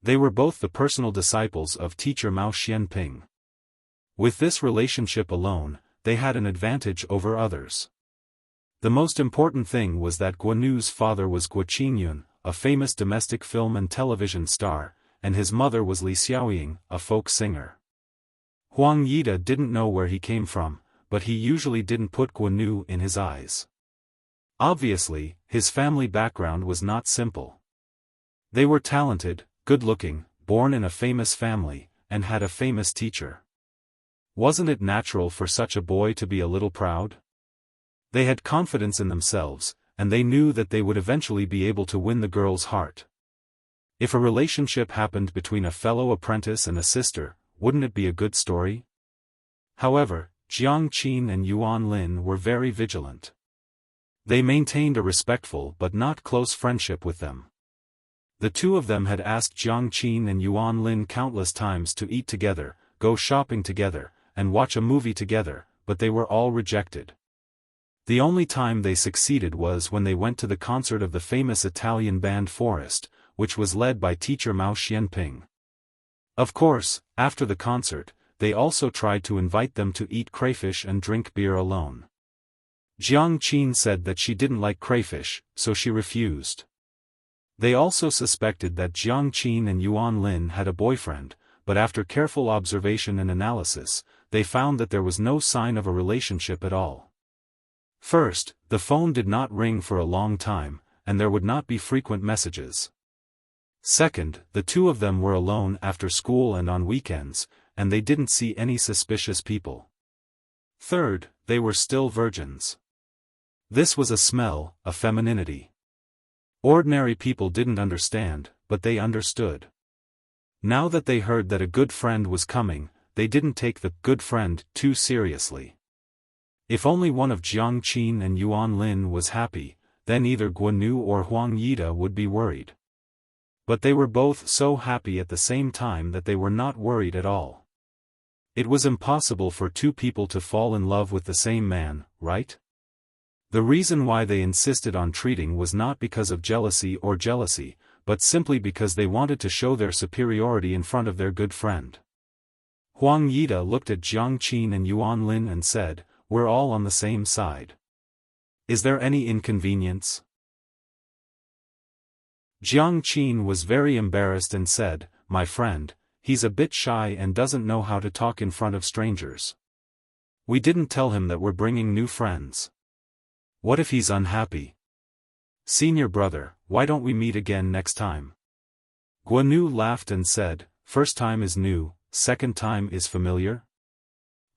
They were both the personal disciples of teacher Mao Xianping. With this relationship alone, they had an advantage over others. The most important thing was that Guanu's father was Guo Qingyun, a famous domestic film and television star, and his mother was Li Xiaoying, a folk singer. Huang Yida didn't know where he came from, but he usually didn't put Guanu in his eyes. Obviously, his family background was not simple. They were talented, good-looking, born in a famous family, and had a famous teacher. Wasn't it natural for such a boy to be a little proud? They had confidence in themselves, and they knew that they would eventually be able to win the girl's heart. If a relationship happened between a fellow apprentice and a sister, wouldn't it be a good story? However, Jiang Qin and Yuan Lin were very vigilant. They maintained a respectful but not close friendship with them. The two of them had asked Jiang Qin and Yuan Lin countless times to eat together, go shopping together, and watch a movie together, but they were all rejected. The only time they succeeded was when they went to the concert of the famous Italian band Forest, which was led by teacher Mao Xianping. Of course, after the concert, they also tried to invite them to eat crayfish and drink beer alone. Jiang Qin said that she didn't like crayfish, so she refused. They also suspected that Jiang Qin and Yuan Lin had a boyfriend, but after careful observation and analysis, they found that there was no sign of a relationship at all. First, the phone did not ring for a long time, and there would not be frequent messages. Second, the two of them were alone after school and on weekends, and they didn't see any suspicious people. Third, they were still virgins. This was a smell, a femininity. Ordinary people didn't understand, but they understood. Now that they heard that a good friend was coming, they didn't take the good friend too seriously. If only one of Jiang Qin and Yuan Lin was happy, then either Guanu or Huang Yida would be worried. But they were both so happy at the same time that they were not worried at all. It was impossible for two people to fall in love with the same man, right? The reason why they insisted on treating was not because of jealousy, but simply because they wanted to show their superiority in front of their good friend. Huang Yida looked at Jiang Qin and Yuan Lin and said, "We're all on the same side. Is there any inconvenience?" Jiang Qin was very embarrassed and said, "My friend, he's a bit shy and doesn't know how to talk in front of strangers. We didn't tell him that we're bringing new friends. What if he's unhappy? Senior brother, why don't we meet again next time?" Guanu laughed and said, "First time is new, second time is familiar.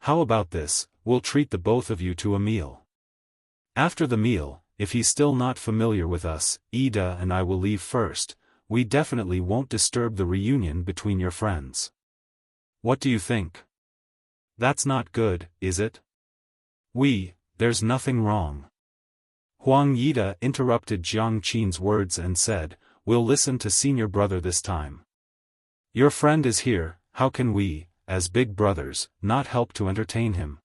How about this, we'll treat the both of you to a meal. After the meal, if he's still not familiar with us, Ida and I will leave first. We definitely won't disturb the reunion between your friends. What do you think? That's not good, is it?" There's nothing wrong." Huang Yida interrupted Jiang Qin's words and said, "We'll listen to senior brother this time. Your friend is here, how can we, as big brothers, not help to entertain him?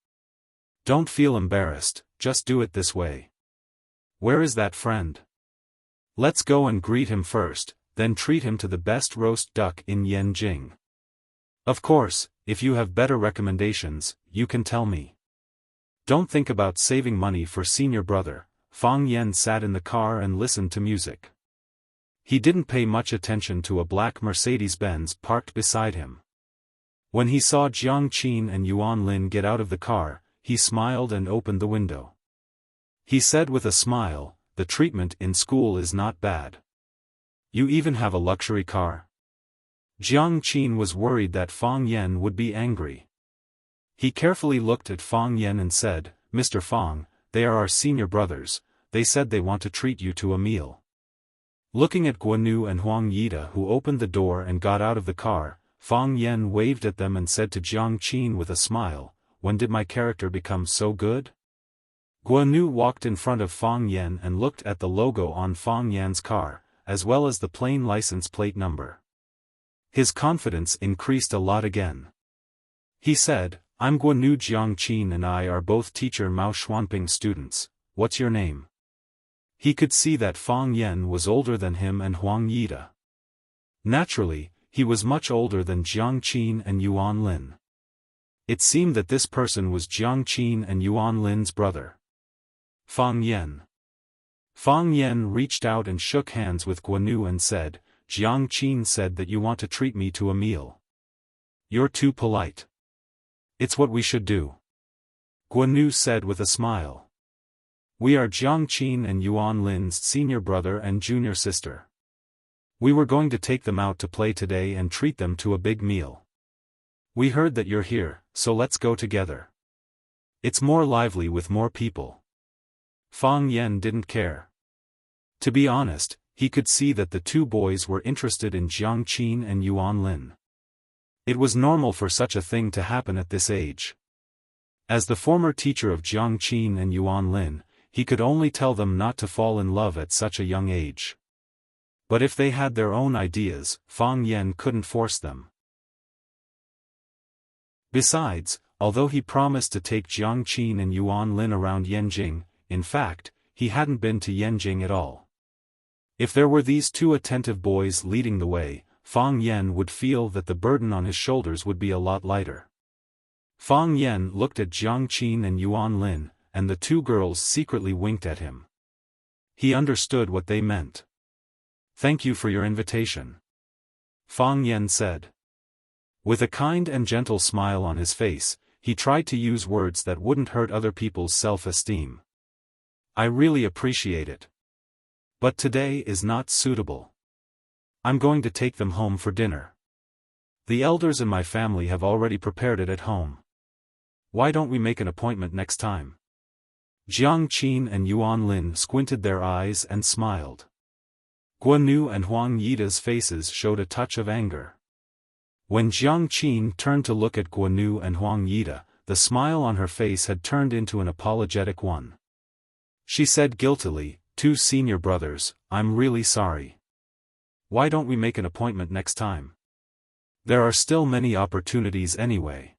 Don't feel embarrassed, just do it this way. Where is that friend? Let's go and greet him first, then treat him to the best roast duck in Yanjing. Of course, if you have better recommendations, you can tell me. Don't think about saving money for senior brother." Fang Yan sat in the car and listened to music. He didn't pay much attention to a black Mercedes-Benz parked beside him. When he saw Jiang Qin and Yuan Lin get out of the car, he smiled and opened the window. He said with a smile, "The treatment in school is not bad. You even have a luxury car?" Jiang Qin was worried that Fang Yan would be angry. He carefully looked at Fang Yan and said, "Mr. Fang, they are our senior brothers, they said they want to treat you to a meal." Looking at Guanu and Huang Yida who opened the door and got out of the car, Fang Yan waved at them and said to Jiang Qin with a smile, "When did my character become so good?" Guanu walked in front of Fang Yan and looked at the logo on Fang Yan's car, as well as the plain license plate number. His confidence increased a lot again. He said, "I'm Guanu. Jiang Qin and I are both teacher Mao Xuanping students. What's your name?" He could see that Fang Yan was older than him and Huang Yida. Naturally, he was much older than Jiang Qin and Yuan Lin. It seemed that this person was Jiang Qin and Yuan Lin's brother. Fang Yan. Fang Yan reached out and shook hands with Guanu and said, "Jiang Qin said that you want to treat me to a meal. You're too polite. It's what we should do." Guanu said with a smile. "We are Jiang Qin and Yuan Lin's senior brother and junior sister. We were going to take them out to play today and treat them to a big meal. We heard that you're here, so let's go together. It's more lively with more people." Fang Yan didn't care. To be honest, he could see that the two boys were interested in Jiang Qin and Yuan Lin. It was normal for such a thing to happen at this age. As the former teacher of Jiang Qin and Yuan Lin, he could only tell them not to fall in love at such a young age. But if they had their own ideas, Fang Yan couldn't force them. Besides, although he promised to take Jiang Qin and Yuan Lin around Yanjing, in fact, he hadn't been to Yanjing at all. If there were these two attentive boys leading the way, Fang Yen would feel that the burden on his shoulders would be a lot lighter. Fang Yen looked at Jiang Qin and Yuan Lin, and the two girls secretly winked at him. He understood what they meant. "Thank you for your invitation," Fang Yen said. With a kind and gentle smile on his face, he tried to use words that wouldn't hurt other people's self-esteem. "I really appreciate it. But today is not suitable. I'm going to take them home for dinner. The elders in my family have already prepared it at home. Why don't we make an appointment next time?" Jiang Qin and Yuan Lin squinted their eyes and smiled. Guan Nu and Huang Yida's faces showed a touch of anger. When Jiang Qin turned to look at Guan Nu and Huang Yida, the smile on her face had turned into an apologetic one. She said guiltily, "Two senior brothers, I'm really sorry. Why don't we make an appointment next time? There are still many opportunities anyway."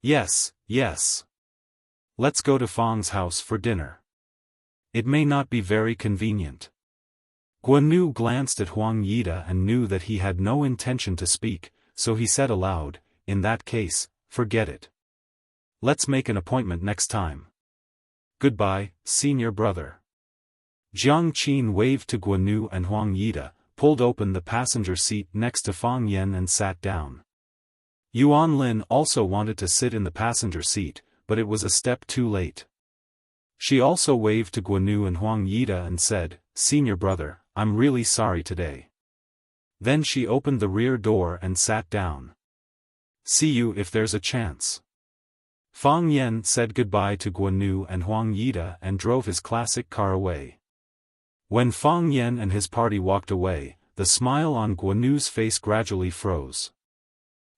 Yes. Let's go to Fang's house for dinner. It may not be very convenient." Guan Nu glanced at Huang Yida and knew that he had no intention to speak, so he said aloud, "In that case, forget it. Let's make an appointment next time. Goodbye, senior brother." Jiang Qin waved to Guan Nu and Huang Yida, pulled open the passenger seat next to Fang Yen and sat down. Yuan Lin also wanted to sit in the passenger seat, but it was a step too late. She also waved to Guan Nu and Huang Yida and said, "Senior brother, I'm really sorry today." Then she opened the rear door and sat down. "See you if there's a chance." Fang Yen said goodbye to Guan Nu and Huang Yida and drove his classic car away. When Fang Yen and his party walked away, the smile on Guan Nu's face gradually froze.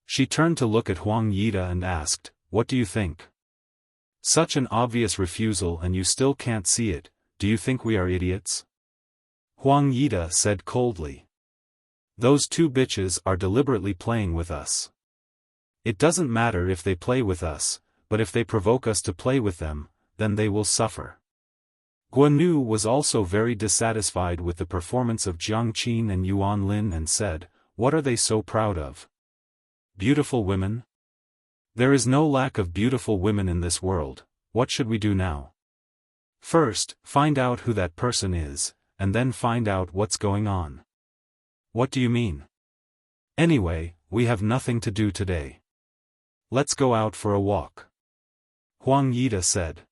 She turned to look at Huang Yida and asked, "What do you think? Such an obvious refusal and you still can't see it, do you think we are idiots?" Huang Yida said coldly. "Those two bitches are deliberately playing with us. It doesn't matter if they play with us, but if they provoke us to play with them, then they will suffer." Guan Nu was also very dissatisfied with the performance of Jiang Qin and Yuan Lin and said, "What are they so proud of? Beautiful women? There is no lack of beautiful women in this world. What should we do now? First, find out who that person is, and then find out what's going on." "What do you mean?" "Anyway, we have nothing to do today. Let's go out for a walk," Huang Yida said.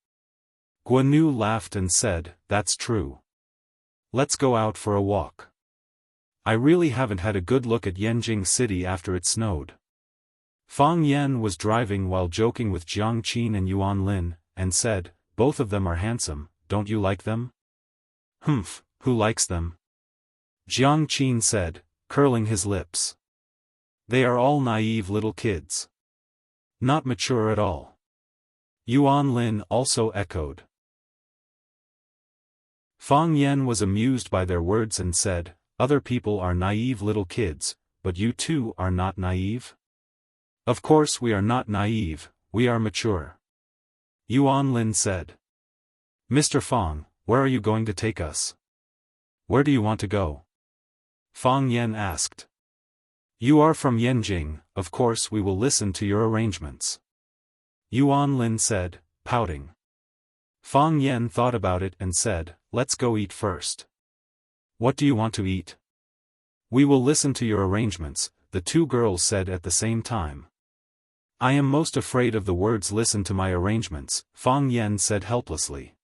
Guan Nu laughed and said, "That's true. Let's go out for a walk. I really haven't had a good look at Yanjing City after it snowed." Fang Yen was driving while joking with Jiang Qin and Yuan Lin, and said, "Both of them are handsome, don't you like them?" "Humph, who likes them?" Jiang Qin said, curling his lips. "They are all naive little kids. Not mature at all." Yuan Lin also echoed. Fang Yen was amused by their words and said, "Other people are naive little kids, but you two are not naive?" "Of course we are not naive, we are mature," Yuan Lin said. "Mr. Fang, where are you going to take us? Where do you want to go?" Fang Yen asked. "You are from Yanjing, of course we will listen to your arrangements," Yuan Lin said, pouting. Fang Yen thought about it and said, "Let's go eat first." "What do you want to eat?" "We will listen to your arrangements," the two girls said at the same time. "I am most afraid of the words 'listen to my arrangements,'" Fang Yen said helplessly.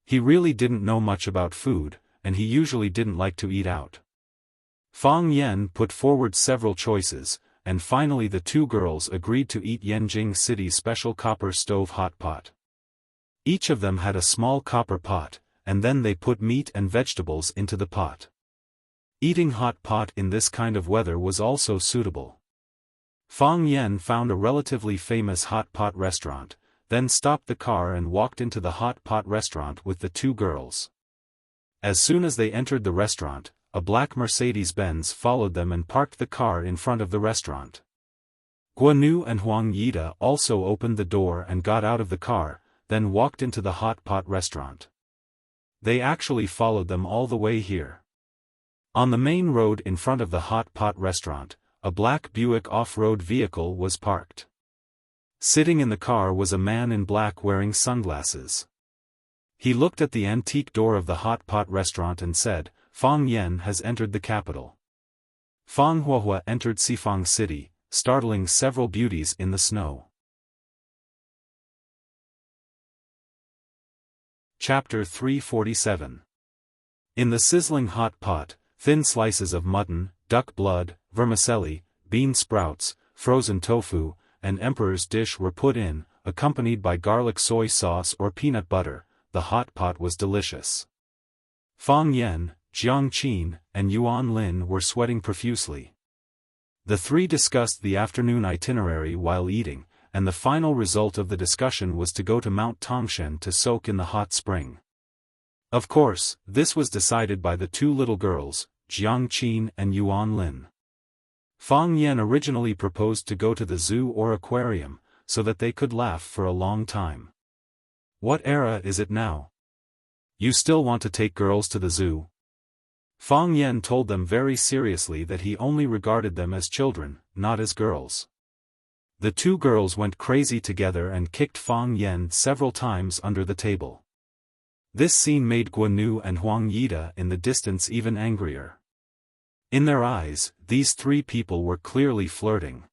He really didn't know much about food, and he usually didn't like to eat out. Fang Yen put forward several choices, and finally the two girls agreed to eat Yanjing City's special copper stove hot pot. Each of them had a small copper pot, and then they put meat and vegetables into the pot. Eating hot pot in this kind of weather was also suitable. Fang Yen found a relatively famous hot pot restaurant, then stopped the car and walked into the hot pot restaurant with the two girls. As soon as they entered the restaurant, a black Mercedes-Benz followed them and parked the car in front of the restaurant. Guan Nu and Huang Yida also opened the door and got out of the car, then walked into the hot pot restaurant. They actually followed them all the way here. On the main road in front of the hot pot restaurant, a black Buick off-road vehicle was parked. Sitting in the car was a man in black wearing sunglasses. He looked at the antique door of the hot pot restaurant and said, "Fang Yen has entered the capital." Fang Huahua entered Sifang City, startling several beauties in the snow. Chapter 347. In the sizzling hot pot, thin slices of mutton, duck blood, vermicelli, bean sprouts, frozen tofu, and emperor's dish were put in, accompanied by garlic soy sauce or peanut butter. The hot pot was delicious. Fang Yen, Jiang Qin, and Yuan Lin were sweating profusely. The three discussed the afternoon itinerary while eating, and the final result of the discussion was to go to Mount Tongshan to soak in the hot spring. Of course, this was decided by the two little girls, Jiang Qin and Yuan Lin. Fang Yen originally proposed to go to the zoo or aquarium, so that they could laugh for a long time. What era is it now? You still want to take girls to the zoo? Fang Yen told them very seriously that he only regarded them as children, not as girls. The two girls went crazy together and kicked Fang Yen several times under the table. This scene made Guanu and Huang Yida in the distance even angrier. In their eyes, these three people were clearly flirting.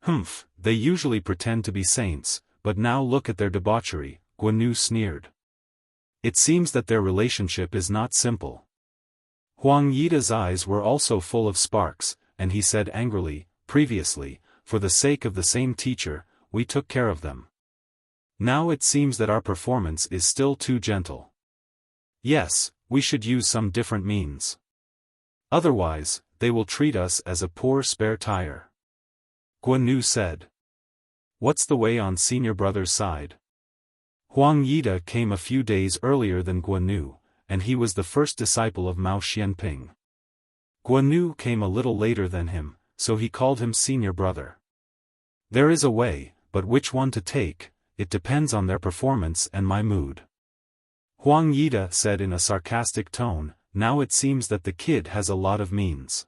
Humph, they usually pretend to be saints, but now look at their debauchery, Guanu sneered. It seems that their relationship is not simple. Huang Yida's eyes were also full of sparks, and he said angrily, "Previously, for the sake of the same teacher, we took care of them. Now it seems that our performance is still too gentle. Yes, we should use some different means. Otherwise, they will treat us as a poor spare tire." Guanu said. "What's the way on senior brother's side?" Huang Yida came a few days earlier than Guanu, and he was the first disciple of Mao Xianping. Guanu came a little later than him, so he called him senior brother. "There is a way, but which one to take, it depends on their performance and my mood." Huang Yida said in a sarcastic tone, "Now it seems that the kid has a lot of means.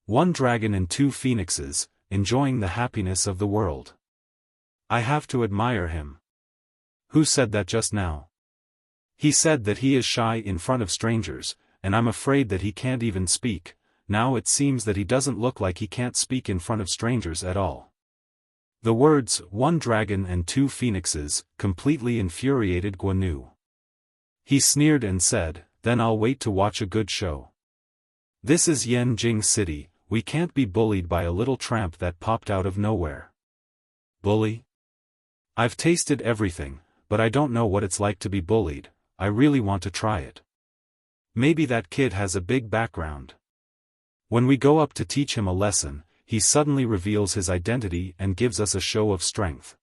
One dragon and two phoenixes, enjoying the happiness of the world. I have to admire him." "Who said that just now?" "He said that he is shy in front of strangers, and I'm afraid that he can't even speak. Now it seems that he doesn't look like he can't speak in front of strangers at all." The words, "one dragon and two phoenixes," completely infuriated Guanu. He sneered and said, "Then I'll wait to watch a good show. This is Yanjing City, we can't be bullied by a little tramp that popped out of nowhere." "Bully? I've tasted everything, but I don't know what it's like to be bullied. I really want to try it. Maybe that kid has a big background. When we go up to teach him a lesson, he suddenly reveals his identity and gives us a show of strength.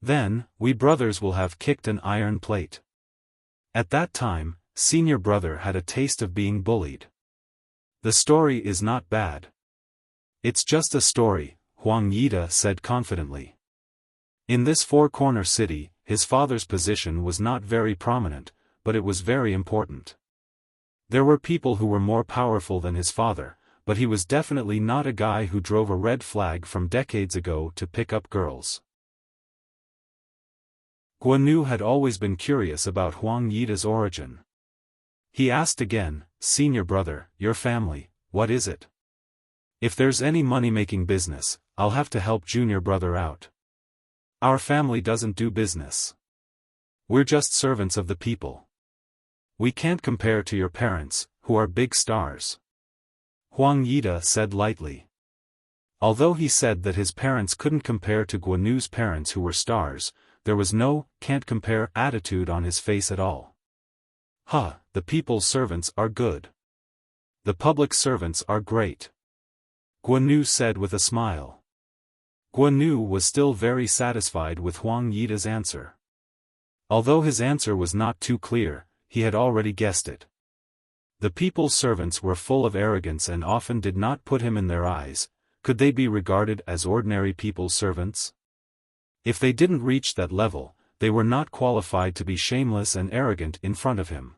Then, we brothers will have kicked an iron plate." At that time, senior brother had a taste of being bullied. "The story is not bad. It's just a story," Huang Yida said confidently. In this four-corner city, his father's position was not very prominent, but it was very important. There were people who were more powerful than his father, but he was definitely not a guy who drove a red flag from decades ago to pick up girls. Guanu had always been curious about Huang Yida's origin. He asked again, "Senior brother, your family, what is it? If there's any money-making business, I'll have to help junior brother out. Our family doesn't do business. We're just servants of the people. We can't compare to your parents, who are big stars." Huang Yida said lightly. Although he said that his parents couldn't compare to Guanu's parents who were stars, there was no "can't compare" attitude on his face at all. The people's servants are good. The public servants are great," Guanu said with a smile. Guanu was still very satisfied with Huang Yida's answer. Although his answer was not too clear, he had already guessed it. The people's servants were full of arrogance and often did not put him in their eyes. Could they be regarded as ordinary people's servants? If they didn't reach that level, they were not qualified to be shameless and arrogant in front of him.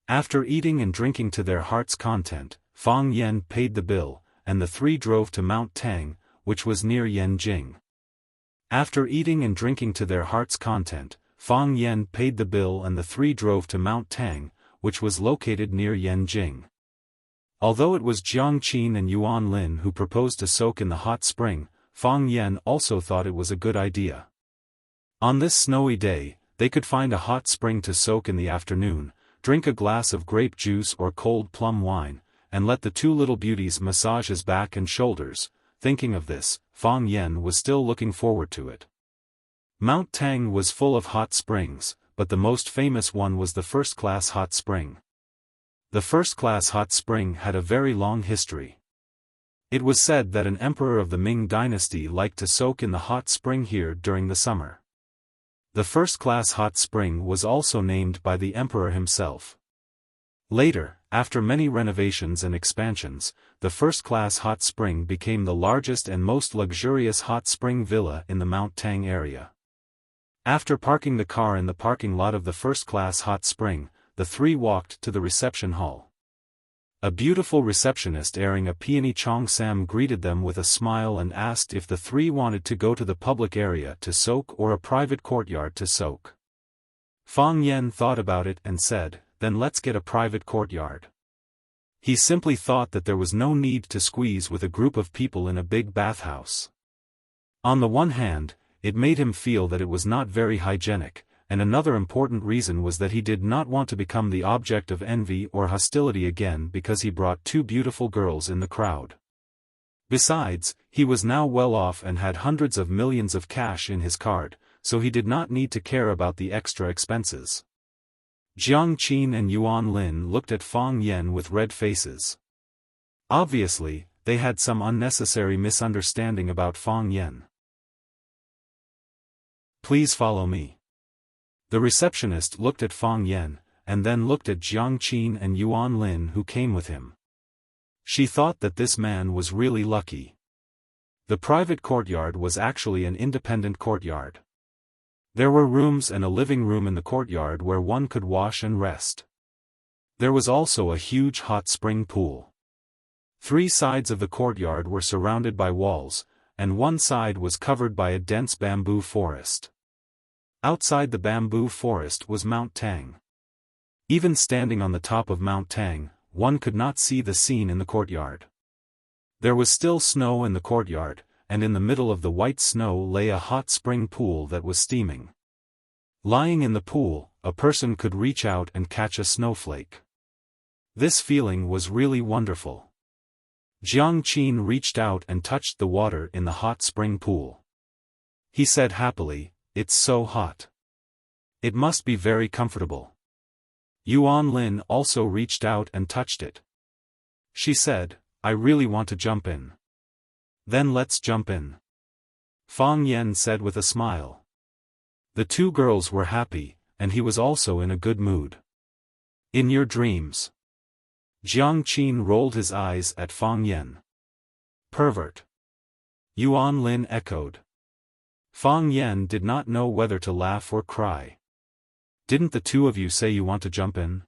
After eating and drinking to their heart's content, Fang Yen paid the bill, and the three drove to Mount Tang, which was near Yanjing. After eating and drinking to their heart's content, Fang Yen paid the bill and the three drove to Mount Tang, which was located near Yanjing. Although it was Jiang Qin and Yuan Lin who proposed to soak in the hot spring, Fang Yen also thought it was a good idea. On this snowy day, they could find a hot spring to soak in the afternoon, drink a glass of grape juice or cold plum wine, and let the two little beauties massage his back and shoulders. Thinking of this, Fang Yen was still looking forward to it. Mount Tang was full of hot springs, but the most famous one was the first-class hot spring. The first-class hot spring had a very long history. It was said that an emperor of the Ming dynasty liked to soak in the hot spring here during the summer. The first-class hot spring was also named by the emperor himself. Later, after many renovations and expansions, the first-class hot spring became the largest and most luxurious hot spring villa in the Mount Tang area. After parking the car in the parking lot of the first-class hot spring, the three walked to the reception hall. A beautiful receptionist wearing a peony cheongsam greeted them with a smile and asked if the three wanted to go to the public area to soak or a private courtyard to soak. Fang Yen thought about it and said, "Then let's get a private courtyard." He simply thought that there was no need to squeeze with a group of people in a big bathhouse. On the one hand, it made him feel that it was not very hygienic, and another important reason was that he did not want to become the object of envy or hostility again because he brought two beautiful girls in the crowd. Besides, he was now well off and had hundreds of millions of cash in his card, so he did not need to care about the extra expenses. Jiang Qin and Yuan Lin looked at Fang Yen with red faces. Obviously, they had some unnecessary misunderstanding about Fang Yen. "Please follow me." The receptionist looked at Fang Yen, and then looked at Jiang Qin and Yuan Lin who came with him. She thought that this man was really lucky. The private courtyard was actually an independent courtyard. There were rooms and a living room in the courtyard where one could wash and rest. There was also a huge hot spring pool. Three sides of the courtyard were surrounded by walls, and one side was covered by a dense bamboo forest. Outside the bamboo forest was Mount Tang. Even standing on the top of Mount Tang, one could not see the scene in the courtyard. There was still snow in the courtyard, and in the middle of the white snow lay a hot spring pool that was steaming. Lying in the pool, a person could reach out and catch a snowflake. This feeling was really wonderful. Jiang Qin reached out and touched the water in the hot spring pool. He said happily, "It's so hot. It must be very comfortable." Yuan Lin also reached out and touched it. She said, "I really want to jump in." "Then let's jump in," Fang Yen said with a smile. The two girls were happy, and he was also in a good mood. "In your dreams." Jiang Qin rolled his eyes at Fang Yen. "Pervert," Yuan Lin echoed. Fang Yen did not know whether to laugh or cry. "Didn't the two of you say you want to jump in?"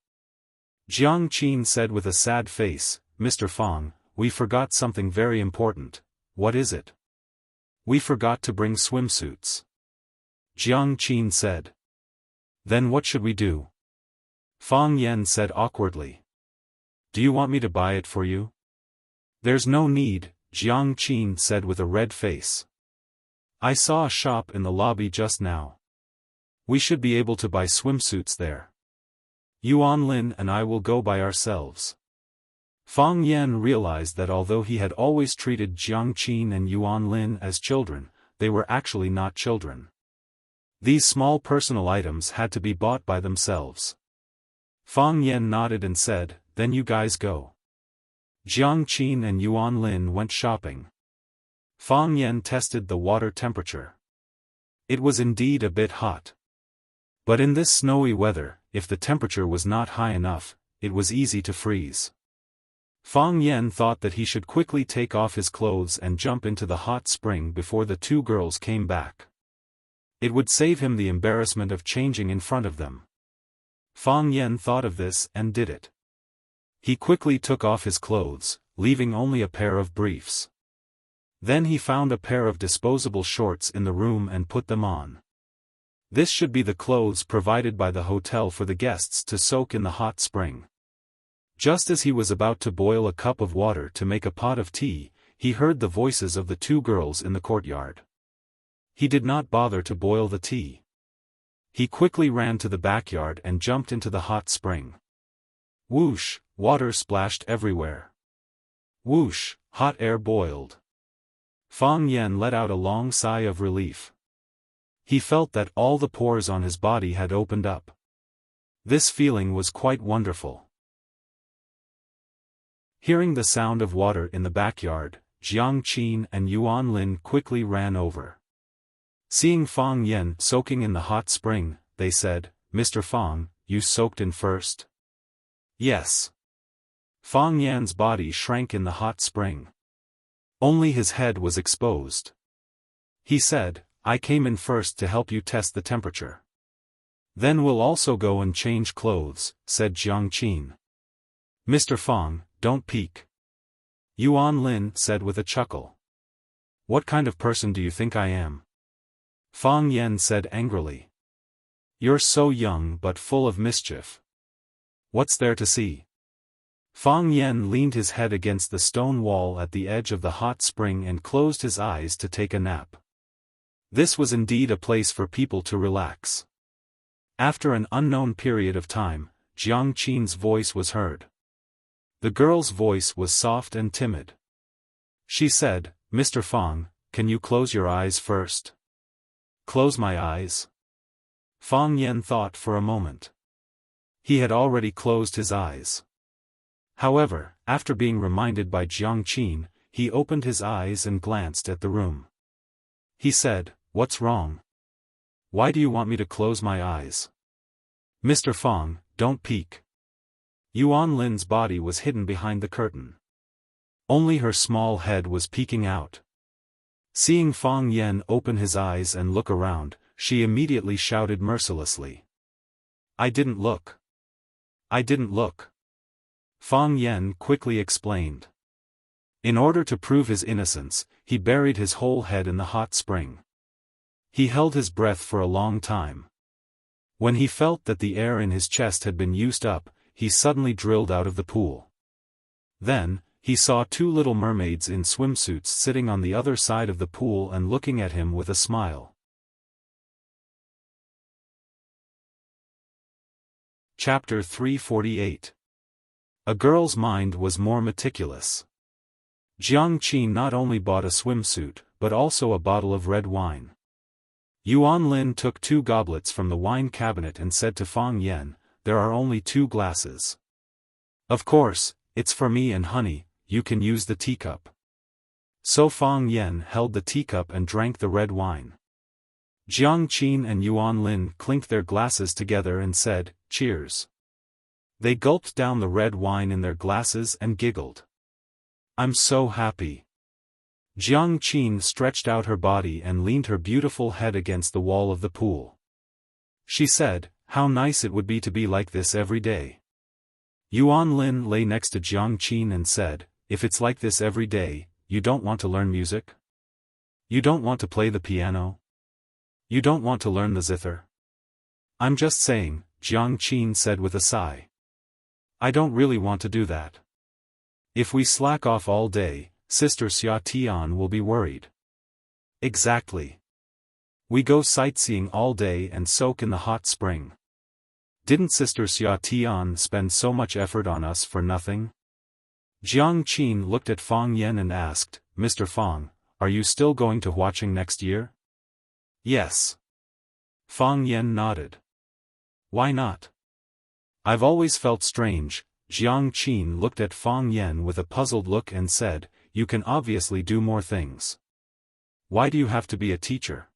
Jiang Qin said with a sad face, "Mr. Fang, we forgot something very important." "What is it?" "We forgot to bring swimsuits," Jiang Qin said. "Then what should we do?" Fang Yen said awkwardly. "Do you want me to buy it for you?" "There's no need," Jiang Qin said with a red face. "I saw a shop in the lobby just now. We should be able to buy swimsuits there. Yuan Lin and I will go by ourselves." Fang Yen realized that although he had always treated Jiang Qin and Yuan Lin as children, they were actually not children. These small personal items had to be bought by themselves. Fang Yen nodded and said, "Then you guys go." Jiang Qin and Yuan Lin went shopping. Fang Yen tested the water temperature. It was indeed a bit hot. But in this snowy weather, if the temperature was not high enough, it was easy to freeze. Fang Yen thought that he should quickly take off his clothes and jump into the hot spring before the two girls came back. It would save him the embarrassment of changing in front of them. Fang Yen thought of this and did it. He quickly took off his clothes, leaving only a pair of briefs. Then he found a pair of disposable shorts in the room and put them on. This should be the clothes provided by the hotel for the guests to soak in the hot spring. Just as he was about to boil a cup of water to make a pot of tea, he heard the voices of the two girls in the courtyard. He did not bother to boil the tea. He quickly ran to the backyard and jumped into the hot spring. Whoosh, water splashed everywhere. Whoosh, hot air boiled. Fang Yen let out a long sigh of relief. He felt that all the pores on his body had opened up. This feeling was quite wonderful. Hearing the sound of water in the backyard, Jiang Qin and Yuan Lin quickly ran over. Seeing Fang Yen soaking in the hot spring, they said, "Mr. Fang, you soaked in first?" "Yes." Fang Yan's body shrank in the hot spring. Only his head was exposed. He said, "I came in first to help you test the temperature. Then we'll also go and change clothes," said Jiang Qin. "Mr. Fang, don't peek," Yuan Lin said with a chuckle. "What kind of person do you think I am?" Fang Yen said angrily. "You're so young but full of mischief. What's there to see?" Fang Yen leaned his head against the stone wall at the edge of the hot spring and closed his eyes to take a nap. This was indeed a place for people to relax. After an unknown period of time, Jiang Qin's voice was heard. The girl's voice was soft and timid. She said, "Mr. Fang, can you close your eyes first?" "Close my eyes?" Fang Yen thought for a moment. He had already closed his eyes. However, after being reminded by Jiang Qin, he opened his eyes and glanced at the room. He said, "What's wrong? Why do you want me to close my eyes?" "Mr. Fang, don't peek." Yuan Lin's body was hidden behind the curtain. Only her small head was peeking out. Seeing Fang Yen open his eyes and look around, she immediately shouted mercilessly. "I didn't look. I didn't look." Fang Yen quickly explained. In order to prove his innocence, he buried his whole head in the hot spring. He held his breath for a long time. When he felt that the air in his chest had been used up, he suddenly drilled out of the pool. Then, he saw two little mermaids in swimsuits sitting on the other side of the pool and looking at him with a smile. Chapter 348. A girl's mind was more meticulous. Jiang Qin not only bought a swimsuit, but also a bottle of red wine. Yuan Lin took 2 goblets from the wine cabinet and said to Fang Yen, "There are only 2 glasses. Of course, it's for me and honey, you can use the teacup." So Fang Yen held the teacup and drank the red wine. Jiang Qin and Yuan Lin clinked their glasses together and said, "Cheers." They gulped down the red wine in their glasses and giggled. "I'm so happy." Jiang Qin stretched out her body and leaned her beautiful head against the wall of the pool. She said, "How nice it would be to be like this every day." Yuan Lin lay next to Jiang Qin and said, "If it's like this every day, you don't want to learn music? You don't want to play the piano? You don't want to learn the zither?" "I'm just saying," Jiang Qin said with a sigh. "I don't really want to do that. If we slack off all day, Sister Xiaofan will be worried." "Exactly. We go sightseeing all day and soak in the hot spring. Didn't Sister Xiaofan spend so much effort on us for nothing?" Jiang Qin looked at Fang Yen and asked, "Mr. Fang, are you still going to watching next year?" "Yes." Fang Yen nodded. "Why not?" "I've always felt strange." Jiang Qin looked at Fang Yen with a puzzled look and said, "You can obviously do more things. Why do you have to be a teacher?"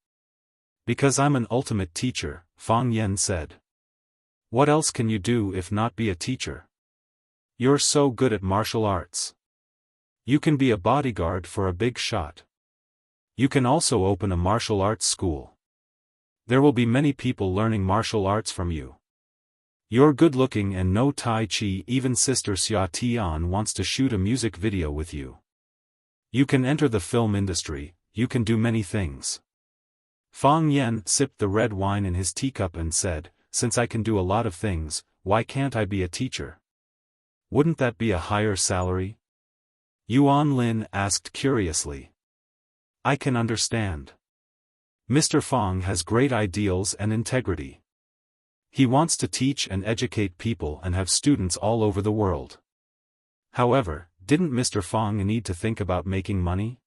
"Because I'm an ultimate teacher," Fang Yen said. "What else can you do if not be a teacher? You're so good at martial arts. You can be a bodyguard for a big shot. You can also open a martial arts school. There will be many people learning martial arts from you. You're good-looking and know Tai Chi. Even Sister Xia Tian wants to shoot a music video with you. You can enter the film industry, you can do many things. Fang Yan sipped the red wine in his teacup and said, since I can do a lot of things, why can't I be a teacher? Wouldn't that be a higher salary? Yuan Lin asked curiously. I can understand. Mr. Fang has great ideals and integrity. He wants to teach and educate people and have students all over the world. However, didn't Mr. Fang need to think about making money?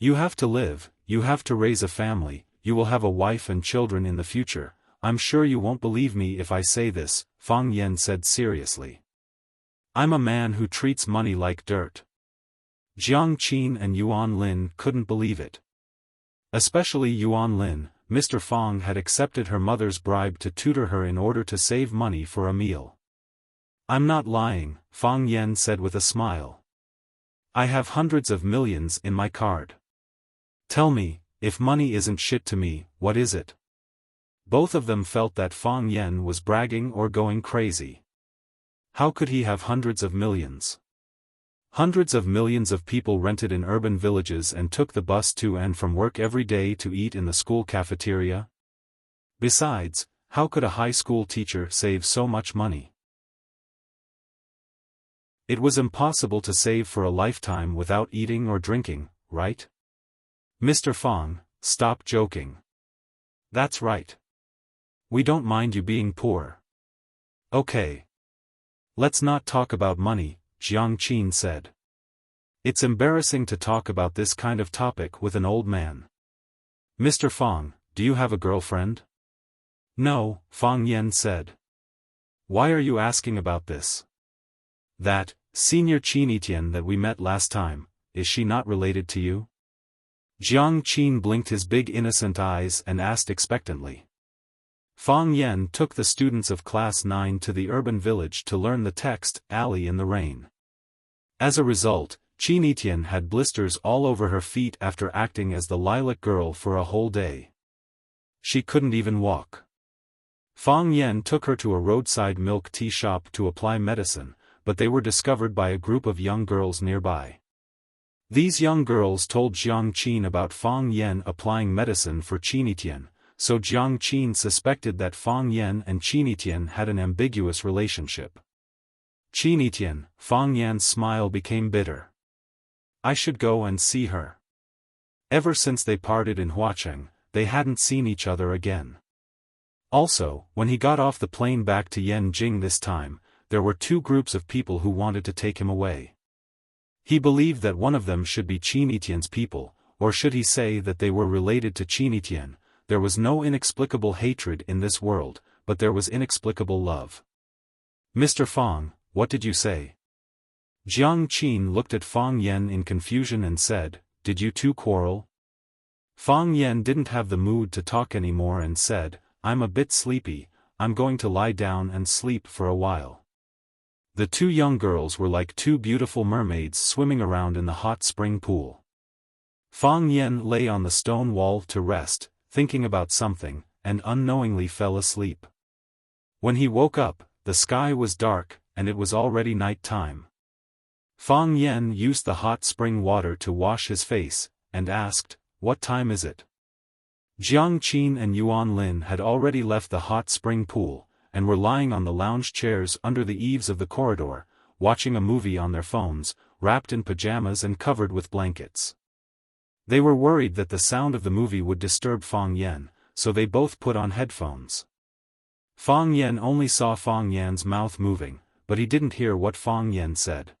You have to live, you have to raise a family, you will have a wife and children in the future. I'm sure you won't believe me if I say this, Fang Yan said seriously. I'm a man who treats money like dirt. Jiang Qin and Yuan Lin couldn't believe it. Especially Yuan Lin. Mr. Fang had accepted her mother's bribe to tutor her in order to save money for a meal. I'm not lying, Fang Yan said with a smile. I have hundreds of millions in my card. Tell me, if money isn't shit to me, what is it? Both of them felt that Fang Yan was bragging or going crazy. How could he have hundreds of millions? Hundreds of millions of people rented in urban villages and took the bus to and from work every day to eat in the school cafeteria. Besides, how could a high school teacher save so much money? It was impossible to save for a lifetime without eating or drinking, right? Mr. Fang, stop joking. That's right. We don't mind you being poor. Okay. Let's not talk about money, Jiang Qin said. It's embarrassing to talk about this kind of topic with an old man. Mr. Fang, do you have a girlfriend? No, Fang Yan said. Why are you asking about this? That, Senior Qinitian that we met last time, is she not related to you? Jiang Qin blinked his big innocent eyes and asked expectantly. Fang Yan took the students of Class 9 to the urban village to learn the text, Alley in the Rain. As a result, Qinitian had blisters all over her feet after acting as the lilac girl for a whole day. She couldn't even walk. Fang Yan took her to a roadside milk tea shop to apply medicine, but they were discovered by a group of young girls nearby. These young girls told Jiang Qin about Fang Yan applying medicine for Qinitian, so Jiang Qin suspected that Fang Yan and Qinitian had an ambiguous relationship. Qinitian, Fang Yan's smile became bitter. I should go and see her. Ever since they parted in Huacheng, they hadn't seen each other again. Also, when he got off the plane back to Yanjing this time, there were two groups of people who wanted to take him away. He believed that one of them should be Qinitian's people, or should he say that they were related to Qinitian. There was no inexplicable hatred in this world, but there was inexplicable love. Mr. Fang, what did you say? Jiang Qin looked at Fang Yan in confusion and said, did you two quarrel? Fang Yan didn't have the mood to talk anymore and said, I'm a bit sleepy, I'm going to lie down and sleep for a while. The two young girls were like two beautiful mermaids swimming around in the hot spring pool. Fang Yan lay on the stone wall to rest, thinking about something, and unknowingly fell asleep. When he woke up, the sky was dark, and it was already night time. Fang Yan used the hot spring water to wash his face, and asked, what time is it? Jiang Qin and Yuan Lin had already left the hot spring pool, and were lying on the lounge chairs under the eaves of the corridor, watching a movie on their phones, wrapped in pajamas and covered with blankets. They were worried that the sound of the movie would disturb Fang Yan, so they both put on headphones. Fang Yan only saw Fang Yan's mouth moving, but he didn't hear what Fang Yan said.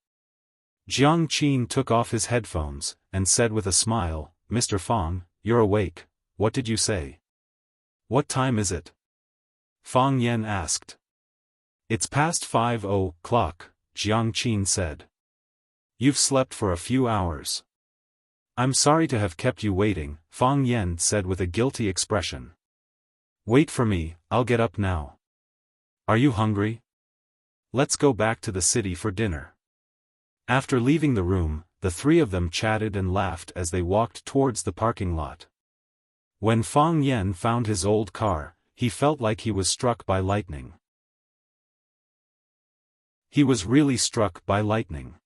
Jiang Qin took off his headphones, and said with a smile, Mr. Fang, you're awake, what did you say? What time is it? Fang Yan asked. It's past 5:00, Jiang Qin said. You've slept for a few hours. I'm sorry to have kept you waiting, Fang Yan said with a guilty expression. Wait for me, I'll get up now. Are you hungry? Let's go back to the city for dinner. After leaving the room, the three of them chatted and laughed as they walked towards the parking lot. When Fang Yan found his old car, he felt like he was struck by lightning. He was really struck by lightning.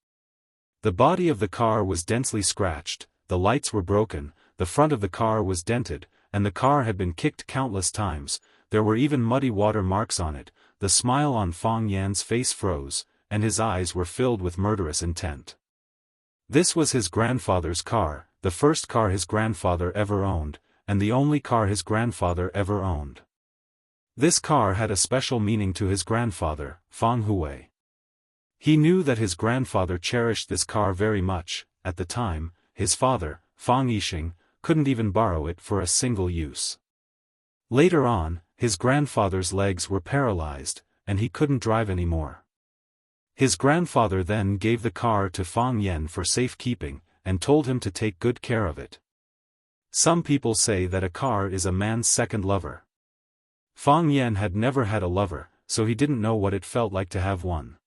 The body of the car was densely scratched, the lights were broken, the front of the car was dented, and the car had been kicked countless times. There were even muddy water marks on it. The smile on Fang Yan's face froze, and his eyes were filled with murderous intent. This was his grandfather's car, the first car his grandfather ever owned, and the only car his grandfather ever owned. This car had a special meaning to his grandfather, Fang Hui. He knew that his grandfather cherished this car very much. At the time, his father, Fang Yixing, couldn't even borrow it for a single use. Later on, his grandfather's legs were paralyzed, and he couldn't drive anymore. His grandfather then gave the car to Fang Yan for safekeeping, and told him to take good care of it. Some people say that a car is a man's second lover. Fang Yan had never had a lover, so he didn't know what it felt like to have one.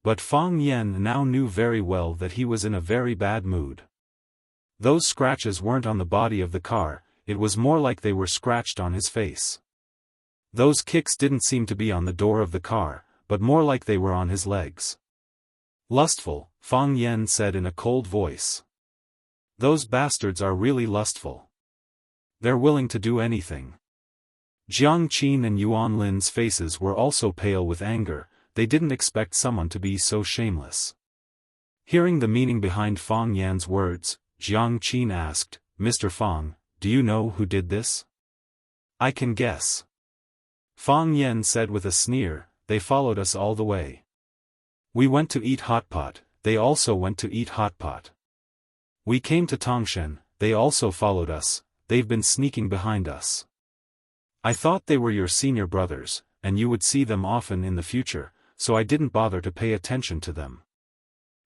But Fang Yan now knew very well that he was in a very bad mood. Those scratches weren't on the body of the car, it was more like they were scratched on his face. Those kicks didn't seem to be on the door of the car, but more like they were on his legs. Lustful, Fang Yan said in a cold voice. Those bastards are really lustful. They're willing to do anything. Jiang Qin and Yuan Lin's faces were also pale with anger. They didn't expect someone to be so shameless. Hearing the meaning behind Fang Yan's words, Jiang Qin asked, "Mr. Fang, do you know who did this?" "I can guess." Fang Yan said with a sneer, "They followed us all the way. We went to eat hot pot, they also went to eat hot pot. We came to Tongshan, they also followed us, they've been sneaking behind us. I thought they were your senior brothers, and you would see them often in the future, so I didn't bother to pay attention to them.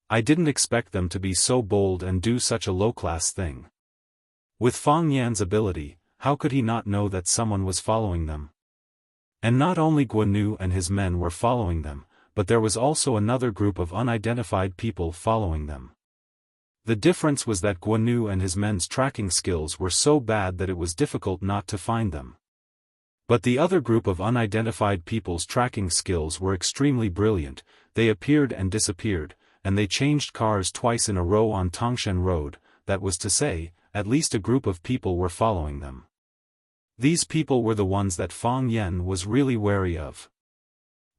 I didn't expect them to be so bold and do such a low-class thing." With Fang Yan's ability, how could he not know that someone was following them? And not only Guanu and his men were following them, but there was also another group of unidentified people following them. The difference was that Guanu and his men's tracking skills were so bad that it was difficult not to find them. But the other group of unidentified people's tracking skills were extremely brilliant. They appeared and disappeared, and they changed cars twice in a row on Tongshan Road. That was to say, at least a group of people were following them. These people were the ones that Fang Yan was really wary of.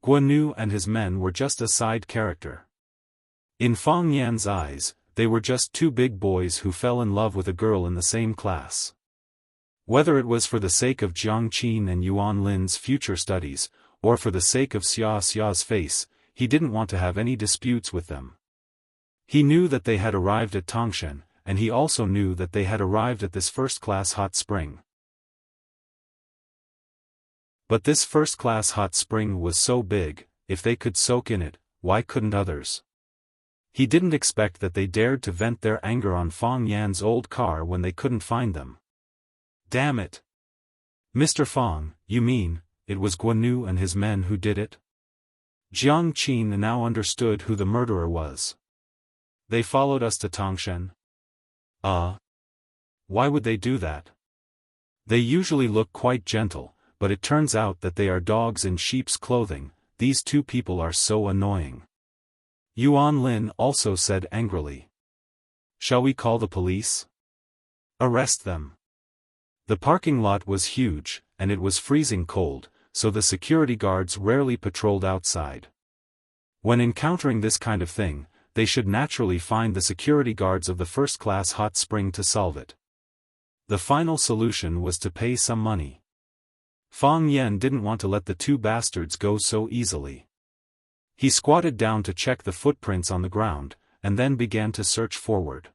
Guanu and his men were just a side character. In Fang Yan's eyes, they were just two big boys who fell in love with a girl in the same class. Whether it was for the sake of Jiang Qin and Yuan Lin's future studies, or for the sake of Xiao's face, he didn't want to have any disputes with them. He knew that they had arrived at Tongshan, and he also knew that they had arrived at this first-class hot spring. But this first-class hot spring was so big, if they could soak in it, why couldn't others? He didn't expect that they dared to vent their anger on Fang Yan's old car when they couldn't find them. Damn it! Mr. Fang, you mean, it was Guanu and his men who did it? Jiang Qin now understood who the murderer was. They followed us to Tongshan. Why would they do that? They usually look quite gentle, but it turns out that they are dogs in sheep's clothing. These two people are so annoying. Yuan Lin also said angrily. Shall we call the police? Arrest them. The parking lot was huge, and it was freezing cold, so the security guards rarely patrolled outside. When encountering this kind of thing, they should naturally find the security guards of the first-class hot spring to solve it. The final solution was to pay some money. Fang Yan didn't want to let the two bastards go so easily. He squatted down to check the footprints on the ground, and then began to search forward.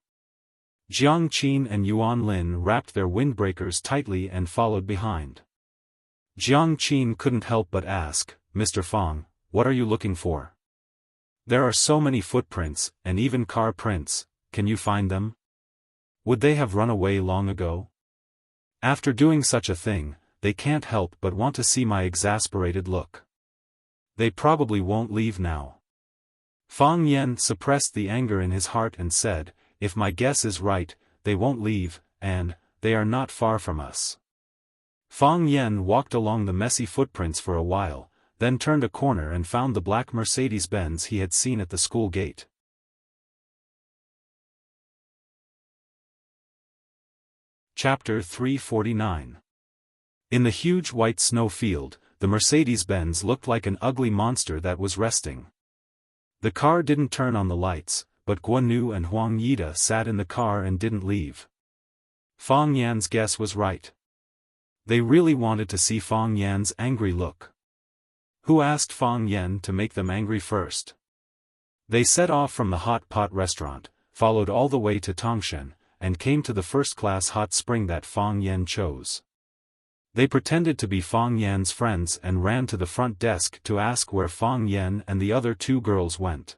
Jiang Qin and Yuan Lin wrapped their windbreakers tightly and followed behind. Jiang Qin couldn't help but ask, Mr. Fang, what are you looking for? There are so many footprints, and even car prints, can you find them? Would they have run away long ago? After doing such a thing, they can't help but want to see my exasperated look. They probably won't leave now. Fang Yan suppressed the anger in his heart and said, if my guess is right, they won't leave, and they are not far from us. Fang Yan walked along the messy footprints for a while, then turned a corner and found the black Mercedes-Benz he had seen at the school gate. Chapter 349. In the huge white snow field, the Mercedes-Benz looked like an ugly monster that was resting. The car didn't turn on the lights, but Guanu and Huang Yida sat in the car and didn't leave. Fang Yan's guess was right. They really wanted to see Fang Yan's angry look. Who asked Fang Yan to make them angry first? They set off from the hot pot restaurant, followed all the way to Tongshan, and came to the first-class hot spring that Fang Yan chose. They pretended to be Fang Yan's friends and ran to the front desk to ask where Fang Yan and the other two girls went.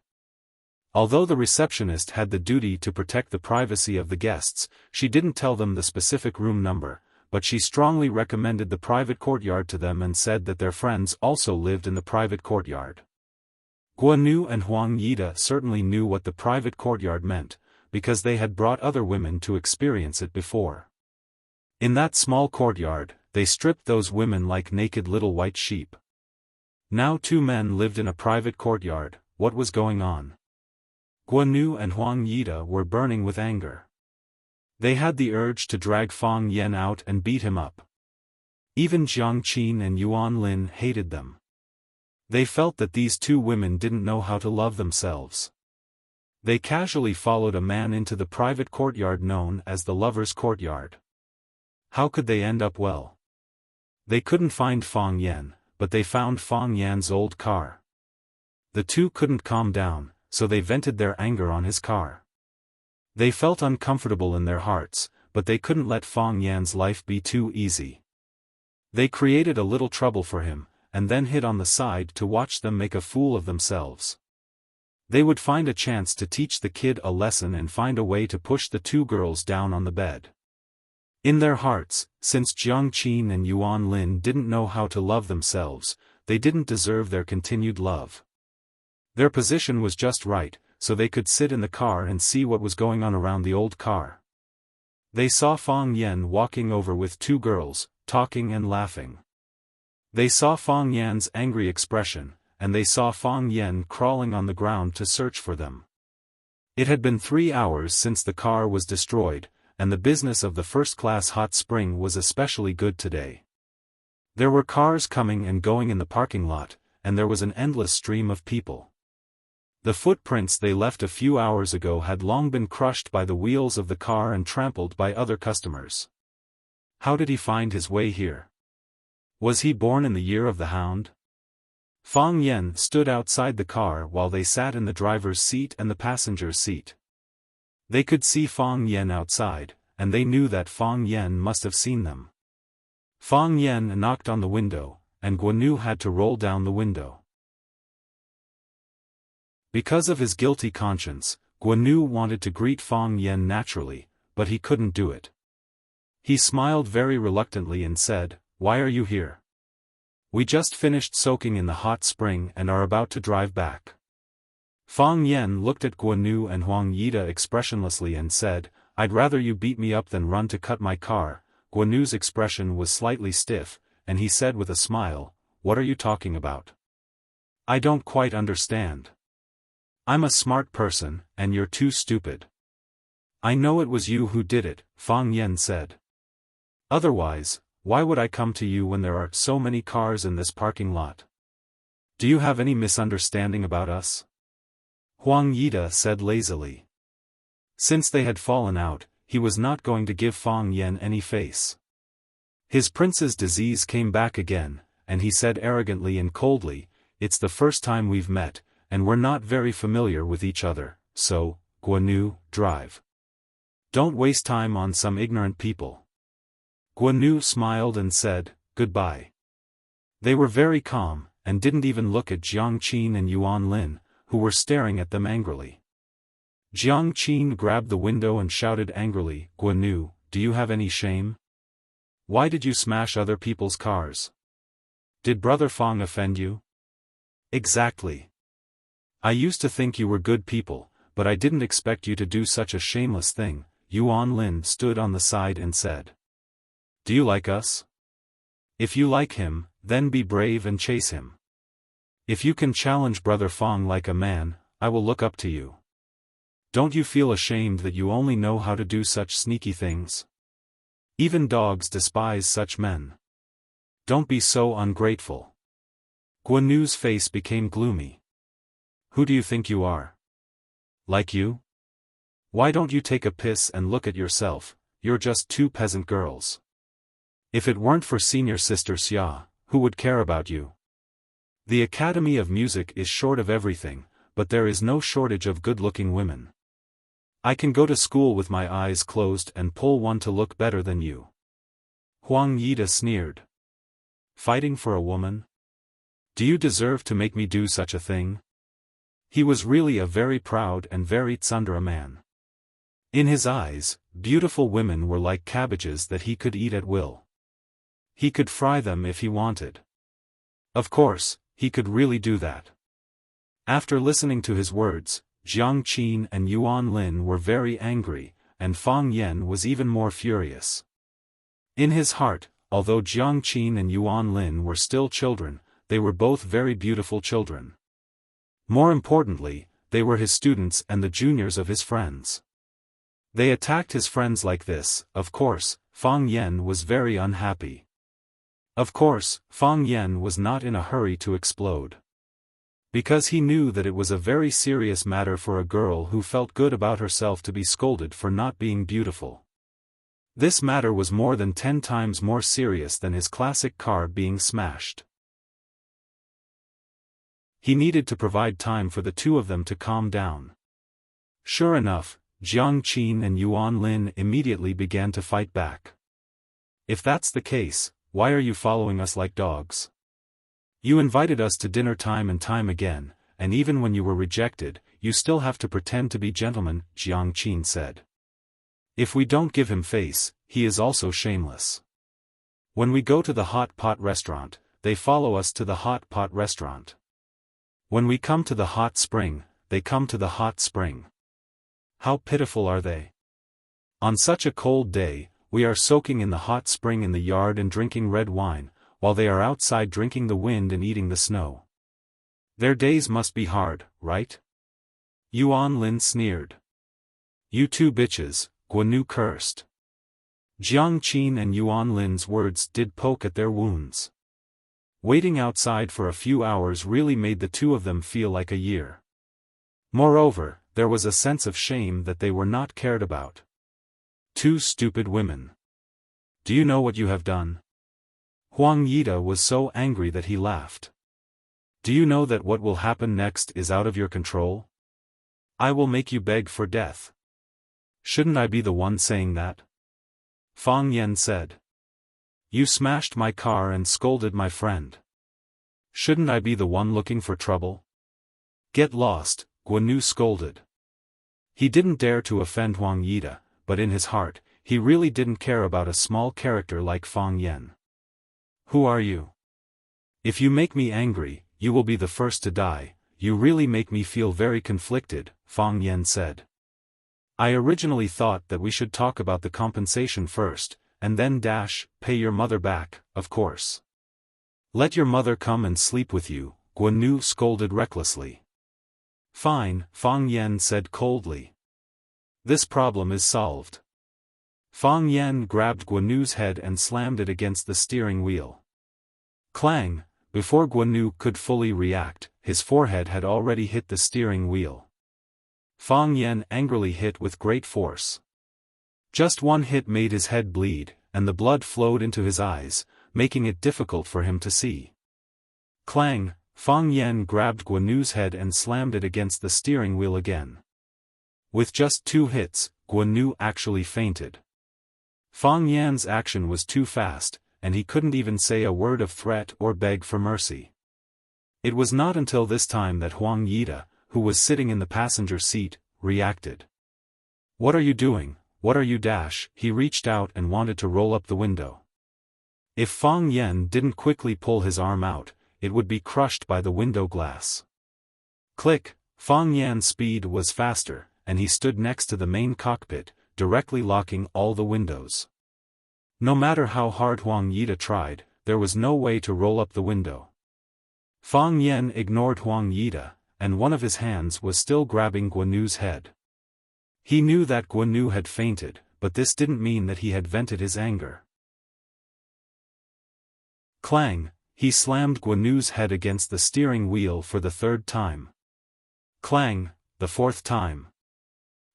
Although the receptionist had the duty to protect the privacy of the guests, she didn't tell them the specific room number, but she strongly recommended the private courtyard to them and said that their friends also lived in the private courtyard. Guanu and Huang Yida certainly knew what the private courtyard meant, because they had brought other women to experience it before. In that small courtyard, they stripped those women like naked little white sheep. Now two men lived in a private courtyard. What was going on? Guanu and Huang Yida were burning with anger. They had the urge to drag Fang Yan out and beat him up. Even Jiang Qin and Yuan Lin hated them. They felt that these two women didn't know how to love themselves. They casually followed a man into the private courtyard known as the Lovers' Courtyard. How could they end up well? They couldn't find Fang Yan, but they found Fang Yan's old car. The two couldn't calm down, so they vented their anger on his car. They felt uncomfortable in their hearts, but they couldn't let Fang Yan's life be too easy. They created a little trouble for him, and then hid on the side to watch them make a fool of themselves. They would find a chance to teach the kid a lesson and find a way to push the two girls down on the bed. In their hearts, since Jiang Qin and Yuan Lin didn't know how to love themselves, they didn't deserve their continued love. Their position was just right, so they could sit in the car and see what was going on around the old car. They saw Fang Yan walking over with two girls, talking and laughing. They saw Fang Yan's angry expression, and they saw Fang Yan crawling on the ground to search for them. It had been 3 hours since the car was destroyed, and the business of the first-class hot spring was especially good today. There were cars coming and going in the parking lot, and there was an endless stream of people. The footprints they left a few hours ago had long been crushed by the wheels of the car and trampled by other customers. How did he find his way here? Was he born in the year of the hound? Fang Yan stood outside the car while they sat in the driver's seat and the passenger's seat. They could see Fang Yan outside, and they knew that Fang Yan must have seen them. Fang Yan knocked on the window, and Guanu had to roll down the window. Because of his guilty conscience, Guanu wanted to greet Fang Yan naturally, but he couldn't do it. He smiled very reluctantly and said, "Why are you here?" "We just finished soaking in the hot spring and are about to drive back." Fang Yan looked at Guanu and Huang Yida expressionlessly and said, "I'd rather you beat me up than run to cut my car." Guanu's expression was slightly stiff, and he said with a smile, "What are you talking about? I don't quite understand. I'm a smart person, and you're too stupid." "I know it was you who did it," Fang Yan said. "Otherwise, why would I come to you when there are so many cars in this parking lot? Do you have any misunderstanding about us?" Huang Yida said lazily. Since they had fallen out, he was not going to give Fang Yan any face. His prince's disease came back again, and he said arrogantly and coldly, "It's the first time we've met, and we're not very familiar with each other, so, Guanu, drive. Don't waste time on some ignorant people." Guanu smiled and said, "Goodbye." They were very calm, and didn't even look at Jiang Qin and Yuan Lin, who were staring at them angrily. Jiang Qin grabbed the window and shouted angrily, "Guanu, do you have any shame? Why did you smash other people's cars? Did Brother Fang offend you?" "Exactly. I used to think you were good people, but I didn't expect you to do such a shameless thing." Yuan Lin stood on the side and said, "Do you like us? If you like him, then be brave and chase him." If you can challenge Brother Fong like a man, I will look up to you. Don't you feel ashamed that you only know how to do such sneaky things? Even dogs despise such men. Don't be so ungrateful. Guan Nu's face became gloomy. Who do you think you are? Like you? Why don't you take a piss and look at yourself? You're just two peasant girls. If it weren't for senior sister Xia, who would care about you? The Academy of Music is short of everything, but there is no shortage of good-looking women. I can go to school with my eyes closed and pull one to look better than you. Huang Yida sneered. Fighting for a woman? Do you deserve to make me do such a thing? He was really a very proud and very tsundere man. In his eyes, beautiful women were like cabbages that he could eat at will. He could fry them if he wanted. Of course, he could really do that. After listening to his words, Jiang Qin and Yuan Lin were very angry, and Fang Yan was even more furious. In his heart, although Jiang Qin and Yuan Lin were still children, they were both very beautiful children. More importantly, they were his students and the juniors of his friends. They attacked his friends like this. Of course, Fang Yan was very unhappy. Of course, Fang Yan was not in a hurry to explode. Because he knew that it was a very serious matter for a girl who felt good about herself to be scolded for not being beautiful. This matter was more than 10 times more serious than his classic car being smashed. He needed to provide time for the two of them to calm down. Sure enough, Jiang Qin and Yuan Lin immediately began to fight back. If that's the case, why are you following us like dogs? You invited us to dinner time and time again, and even when you were rejected, you still have to pretend to be gentlemen, Jiang Qin said. If we don't give him face, he is also shameless. When we go to the hot pot restaurant, they follow us to the hot pot restaurant. When we come to the hot spring, they come to the hot spring. How pitiful are they? On such a cold day, we are soaking in the hot spring in the yard and drinking red wine, while they are outside drinking the wind and eating the snow. Their days must be hard, right? Yuan Lin sneered. You two bitches, Guan Nu cursed. Jiang Qin and Yuan Lin's words did poke at their wounds. Waiting outside for a few hours really made the two of them feel like a year. Moreover, there was a sense of shame that they were not cared about. Two stupid women. Do you know what you have done? Huang Yida was so angry that he laughed. Do you know that what will happen next is out of your control? I will make you beg for death. Shouldn't I be the one saying that? Fang Yan said. You smashed my car and scolded my friend. Shouldn't I be the one looking for trouble? Get lost, Guan Nu scolded. He didn't dare to offend Huang Yida, but in his heart, he really didn't care about a small character like Fang Yan. Who are you? If you make me angry, you will be the first to die. You really make me feel very conflicted, Fang Yan said. I originally thought that we should talk about the compensation first, and then pay your mother back, of course. Let your mother come and sleep with you, Guan Nu scolded recklessly. Fine, Fang Yan said coldly. This problem is solved. Fang Yan grabbed Guan Nu's head and slammed it against the steering wheel. Clang! Before Guan Nu could fully react, his forehead had already hit the steering wheel. Fang Yan angrily hit with great force. Just one hit made his head bleed, and the blood flowed into his eyes, making it difficult for him to see. Clang! Fang Yan grabbed Guan Nu's head and slammed it against the steering wheel again. With just 2 hits, Guan Nu actually fainted. Fang Yan's action was too fast, and he couldn't even say a word of threat or beg for mercy. It was not until this time that Huang Yida, who was sitting in the passenger seat, reacted. What are you doing? What are you? He reached out and wanted to roll up the window. If Fang Yan didn't quickly pull his arm out, it would be crushed by the window glass. Click! Fang Yan's speed was faster, and he stood next to the main cockpit, directly locking all the windows. No matter how hard Huang Yida tried, there was no way to roll up the window. Fang Yen ignored Huang Yida, and one of his hands was still grabbing Guanu's head. He knew that Guanu had fainted, but this didn't mean that he had vented his anger. Clang! He slammed Guanu's head against the steering wheel for the third time. Clang! The fourth time.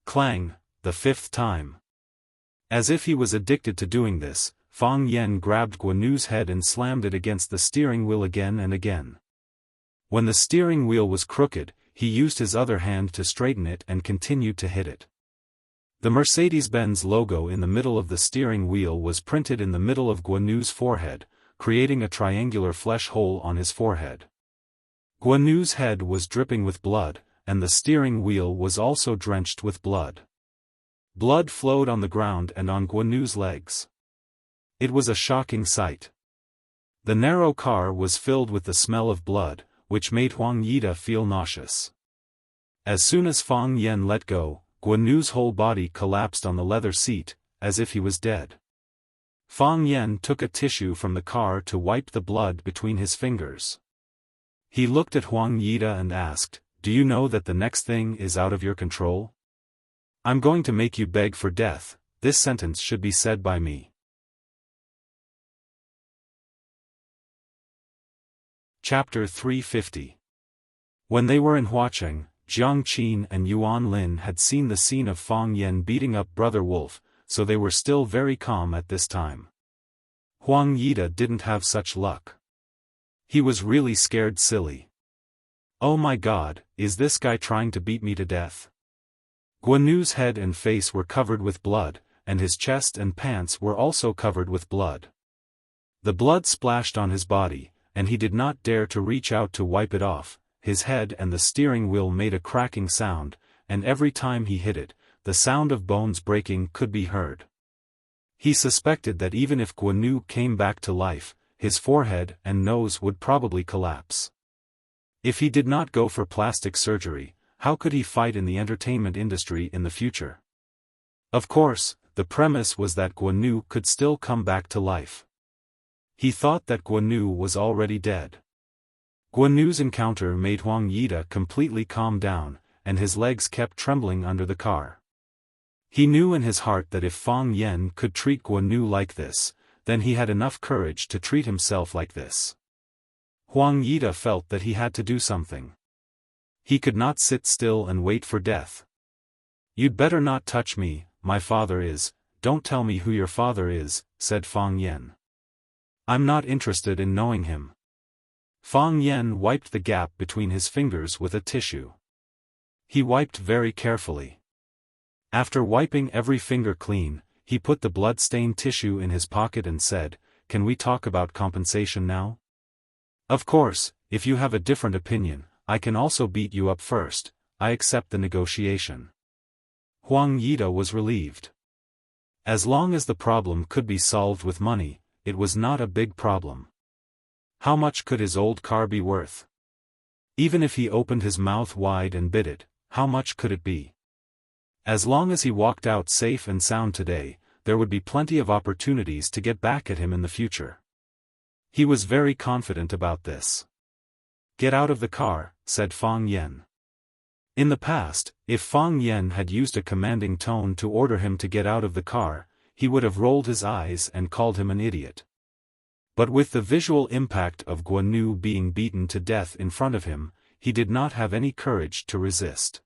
Clang! The fifth time. As if he was addicted to doing this, Fang Yen grabbed Guanu's head and slammed it against the steering wheel again and again. When the steering wheel was crooked, he used his other hand to straighten it and continued to hit it. The Mercedes-Benz logo in the middle of the steering wheel was printed in the middle of Guanu's forehead, creating a triangular flesh hole on his forehead. Guanu's head was dripping with blood, and the steering wheel was also drenched with blood. Blood flowed on the ground and on Guanu's legs. It was a shocking sight. The narrow car was filled with the smell of blood, which made Huang Yida feel nauseous. As soon as Fang Yen let go, Guanu's whole body collapsed on the leather seat, as if he was dead. Fang Yen took a tissue from the car to wipe the blood between his fingers. He looked at Huang Yida and asked, "Do you know that the next thing is out of your control? I'm going to make you beg for death. This sentence should be said by me." Chapter 350. When they were in Huacheng, Jiang Qin and Yuan Lin had seen the scene of Fang Yen beating up Brother Wolf, so they were still very calm at this time. Huang Yida didn't have such luck. He was really scared silly. "Oh my God, is this guy trying to beat me to death?" Guanu's head and face were covered with blood, and his chest and pants were also covered with blood. The blood splashed on his body, and he did not dare to reach out to wipe it off. His head and the steering wheel made a cracking sound, and every time he hit it, the sound of bones breaking could be heard. He suspected that even if Guanu came back to life, his forehead and nose would probably collapse. If he did not go for plastic surgery, how could he fight in the entertainment industry in the future? Of course, the premise was that Guanu could still come back to life. He thought that Guanu was already dead. Guanu's encounter made Huang Yida completely calm down, and his legs kept trembling under the car. He knew in his heart that if Fang Yen could treat Guanu like this, then he had enough courage to treat himself like this. Huang Yida felt that he had to do something. He could not sit still and wait for death. "You'd better not touch me, my father is." "Don't tell me who your father is," said Fang Yen. "I'm not interested in knowing him." Fang Yen wiped the gap between his fingers with a tissue. He wiped very carefully. After wiping every finger clean, he put the blood-stained tissue in his pocket and said, "Can we talk about compensation now? Of course, if you have a different opinion, I can also beat you up first. I accept the negotiation." Huang Yida was relieved. As long as the problem could be solved with money, it was not a big problem. How much could his old car be worth? Even if he opened his mouth wide and bit it, how much could it be? As long as he walked out safe and sound today, there would be plenty of opportunities to get back at him in the future. He was very confident about this. "Get out of the car," said Fang Yen. In the past, if Fang Yen had used a commanding tone to order him to get out of the car, he would have rolled his eyes and called him an idiot. But with the visual impact of Guanu being beaten to death in front of him, he did not have any courage to resist.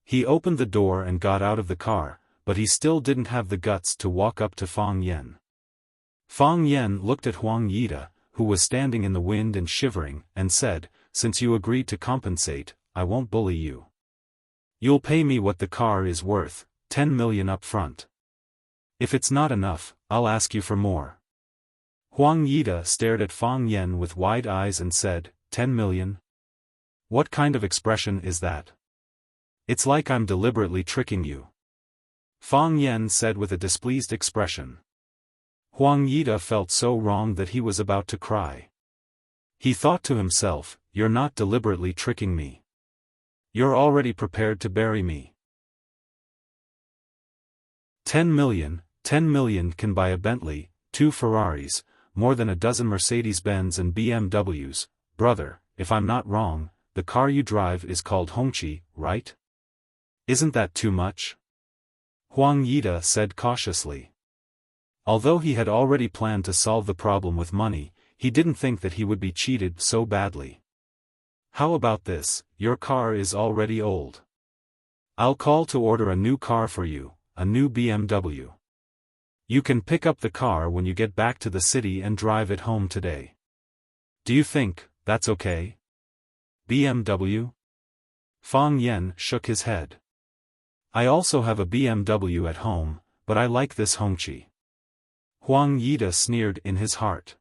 He opened the door and got out of the car, but he still didn't have the guts to walk up to Fang Yen. Fang Yen looked at Huang Yida, who was standing in the wind and shivering, and said, "Since you agreed to compensate, I won't bully you. You'll pay me what the car is worth, 10 million up front. If it's not enough, I'll ask you for more." Huang Yida stared at Fang Yen with wide eyes and said, 10 million? What kind of expression is that? It's like I'm deliberately tricking you. Fang Yen said with a displeased expression. Huang Yida felt so wrong that he was about to cry. He thought to himself, "You're not deliberately tricking me. You're already prepared to bury me." 10 million can buy a Bentley, 2 Ferraris, more than a dozen Mercedes-Benz and BMWs. Brother, if I'm not wrong, the car you drive is called Hongqi, right? Isn't that too much? Huang Yida said cautiously. Although he had already planned to solve the problem with money, he didn't think that he would be cheated so badly. How about this, your car is already old. I'll call to order a new car for you, a new BMW. You can pick up the car when you get back to the city and drive it home today. Do you think that's okay? BMW? Fang Yan shook his head. I also have a BMW at home, but I like this Hongqi. Huang Yida sneered in his heart.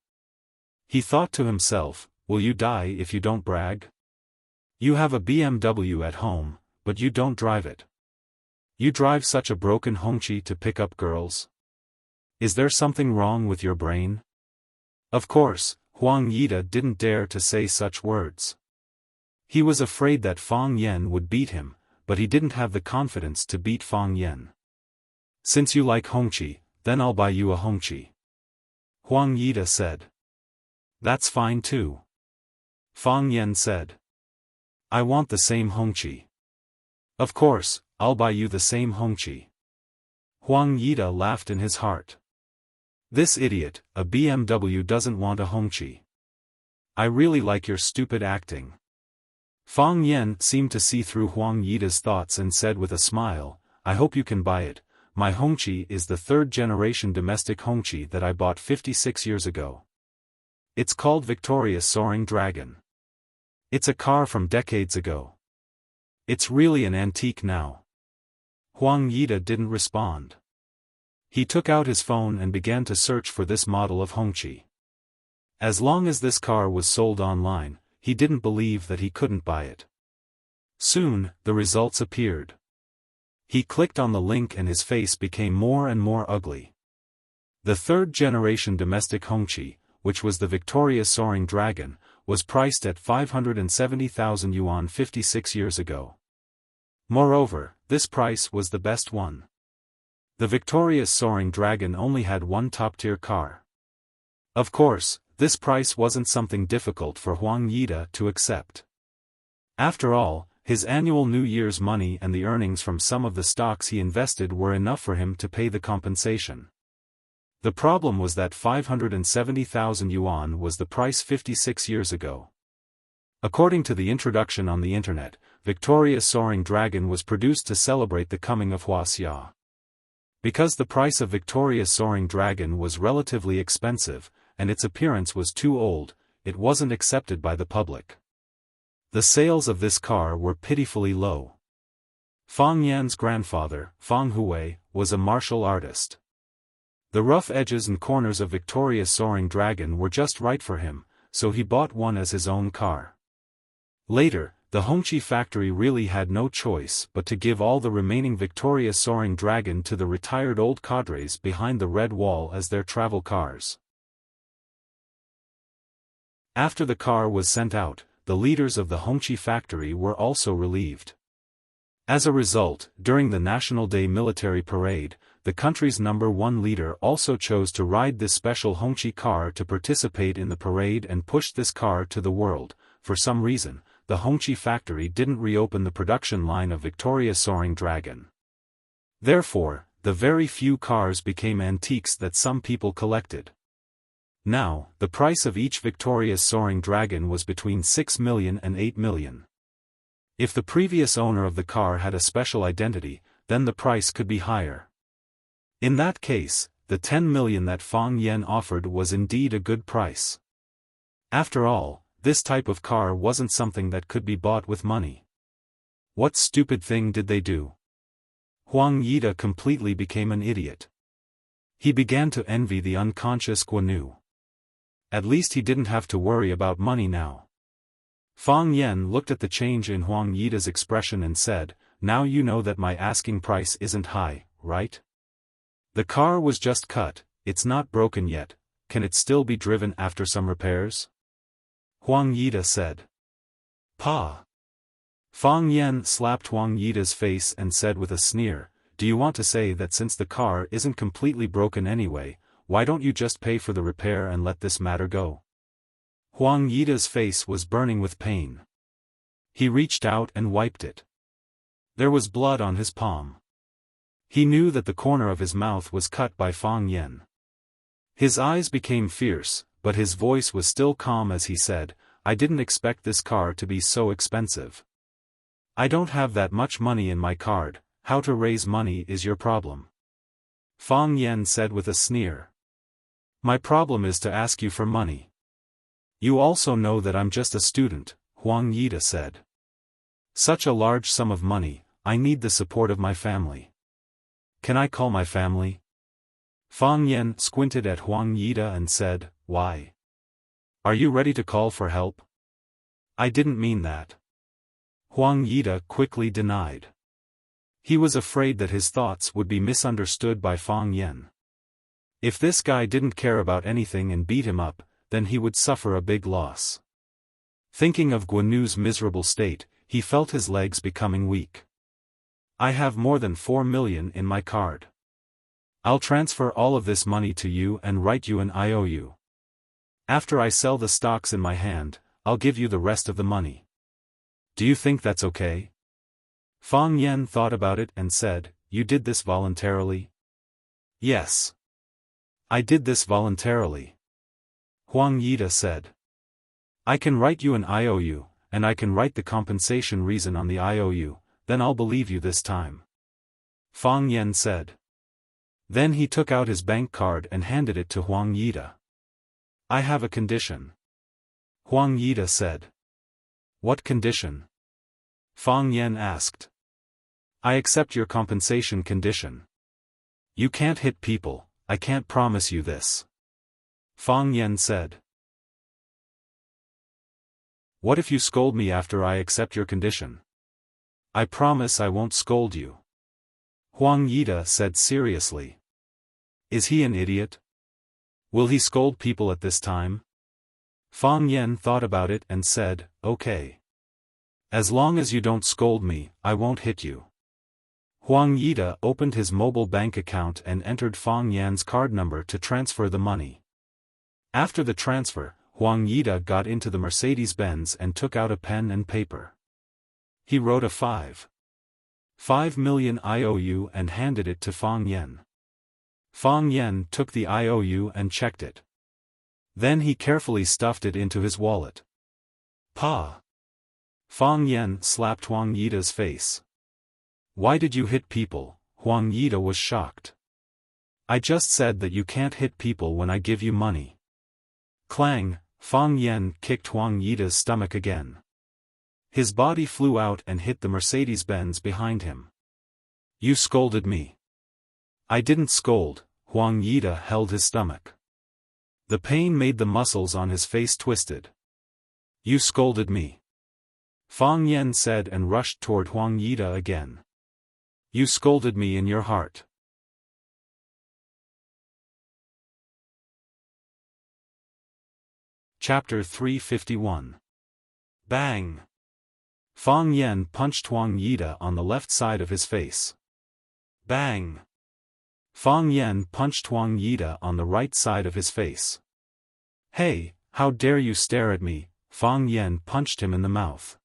He thought to himself, will you die if you don't brag? You have a BMW at home, but you don't drive it. You drive such a broken Hongqi to pick up girls? Is there something wrong with your brain? Of course, Huang Yida didn't dare to say such words. He was afraid that Fang Yan would beat him, but he didn't have the confidence to beat Fang Yan. Since you like Hongqi, then I'll buy you a Hongqi. Huang Yida said. That's fine too. Fang Yan said. I want the same Hongqi. Of course, I'll buy you the same Hongqi. Huang Yida laughed in his heart. This idiot, a BMW doesn't want a Hongqi. I really like your stupid acting. Fang Yan seemed to see through Huang Yida's thoughts and said with a smile, I hope you can buy it. My Hongqi is the third-generation domestic Hongqi that I bought 56 years ago. It's called Victoria's Soaring Dragon. It's a car from decades ago. It's really an antique now. Huang Yida didn't respond. He took out his phone and began to search for this model of Hongqi. As long as this car was sold online, he didn't believe that he couldn't buy it. Soon, the results appeared. He clicked on the link and his face became more and more ugly. The third-generation domestic Hongqi, which was the Victoria's Soaring Dragon, was priced at 570,000 yuan 56 years ago. Moreover, this price was the best one. The Victoria's Soaring Dragon only had one top-tier car. Of course, this price wasn't something difficult for Huang Yida to accept. After all, his annual New Year's money and the earnings from some of the stocks he invested were enough for him to pay the compensation. The problem was that 570,000 yuan was the price 56 years ago. According to the introduction on the internet, Victoria's Soaring Dragon was produced to celebrate the coming of Wuxia. Because the price of Victoria's Soaring Dragon was relatively expensive, and its appearance was too old, it wasn't accepted by the public. The sales of this car were pitifully low. Fang Yan's grandfather, Fang Hui, was a martial artist. The rough edges and corners of Victoria's Soaring Dragon were just right for him, so he bought one as his own car. Later, the Hongqi factory really had no choice but to give all the remaining Victoria's Soaring Dragon to the retired old cadres behind the red wall as their travel cars. After the car was sent out, the leaders of the Hongqi factory were also relieved. As a result, during the National Day military parade, the country's #1 leader also chose to ride this special Hongqi car to participate in the parade and push this car to the world. For some reason, the Hongqi factory didn't reopen the production line of Victoria's Soaring Dragon. Therefore, the very few cars became antiques that some people collected. Now, the price of each Victoria's Soaring Dragon was between 6 million and 8 million. If the previous owner of the car had a special identity, then the price could be higher. In that case, the 10 million that Fang Yan offered was indeed a good price. After all, this type of car wasn't something that could be bought with money. What stupid thing did they do? Huang Yida completely became an idiot. He began to envy the unconscious Guanu. At least he didn't have to worry about money now. Fang Yan looked at the change in Huang Yida's expression and said, now you know that my asking price isn't high, right? The car was just cut, it's not broken yet, can it still be driven after some repairs? Huang Yida said. Pa! Fang Yan slapped Huang Yida's face and said with a sneer, do you want to say that since the car isn't completely broken anyway, why don't you just pay for the repair and let this matter go? Huang Yida's face was burning with pain. He reached out and wiped it. There was blood on his palm. He knew that the corner of his mouth was cut by Fang Yan. His eyes became fierce, but his voice was still calm as he said, "I didn't expect this car to be so expensive. I don't have that much money in my card. How to raise money is your problem." Fang Yan said with a sneer. "My problem is to ask you for money. You also know that I'm just a student," Huang Yida said. "Such a large sum of money, I need the support of my family. Can I call my family?" Fang Yan squinted at Huang Yida and said, "Why? Are you ready to call for help?" "I didn't mean that." Huang Yida quickly denied. He was afraid that his thoughts would be misunderstood by Fang Yan. If this guy didn't care about anything and beat him up, then he would suffer a big loss. Thinking of Guanu's miserable state, he felt his legs becoming weak. "I have more than 4 million in my card. I'll transfer all of this money to you and write you an IOU. After I sell the stocks in my hand, I'll give you the rest of the money. Do you think that's okay?" Fang Yan thought about it and said, "You did this voluntarily?" "Yes. I did this voluntarily," Huang Yida said. "I can write you an IOU, and I can write the compensation reason on the IOU, then I'll believe you this time," Fang Yan said. Then he took out his bank card and handed it to Huang Yida. "I have a condition," Huang Yida said. "What condition?" Fang Yan asked. "I accept your compensation condition. You can't hit people, I can't promise you this," Fang Yan said. "What if you scold me after I accept your condition?" "I promise I won't scold you," Huang Yida said seriously. Is he an idiot? Will he scold people at this time? Fang Yan thought about it and said, "Okay. As long as you don't scold me, I won't hit you." Huang Yida opened his mobile bank account and entered Fang Yan's card number to transfer the money. After the transfer, Huang Yida got into the Mercedes-Benz and took out a pen and paper. He wrote a 5 million IOU and handed it to Fang Yan. Fang Yan took the IOU and checked it. Then he carefully stuffed it into his wallet. "Pa!" Fang Yan slapped Huang Yida's face. "Why did you hit people?" Huang Yida was shocked. "I just said that you can't hit people when I give you money." Clang! Fang Yan kicked Huang Yida's stomach again. His body flew out and hit the Mercedes-Benz behind him. "You scolded me." "I didn't scold," Huang Yida held his stomach. The pain made the muscles on his face twisted. "You scolded me," Fang Yan said and rushed toward Huang Yida again. "You scolded me in your heart." Chapter 351. Bang! Fang Yan punched Huang Yida on the left side of his face. Bang! Fang Yan punched Huang Yida on the right side of his face. "Hey, how dare you stare at me?" Fang Yan punched him in the mouth.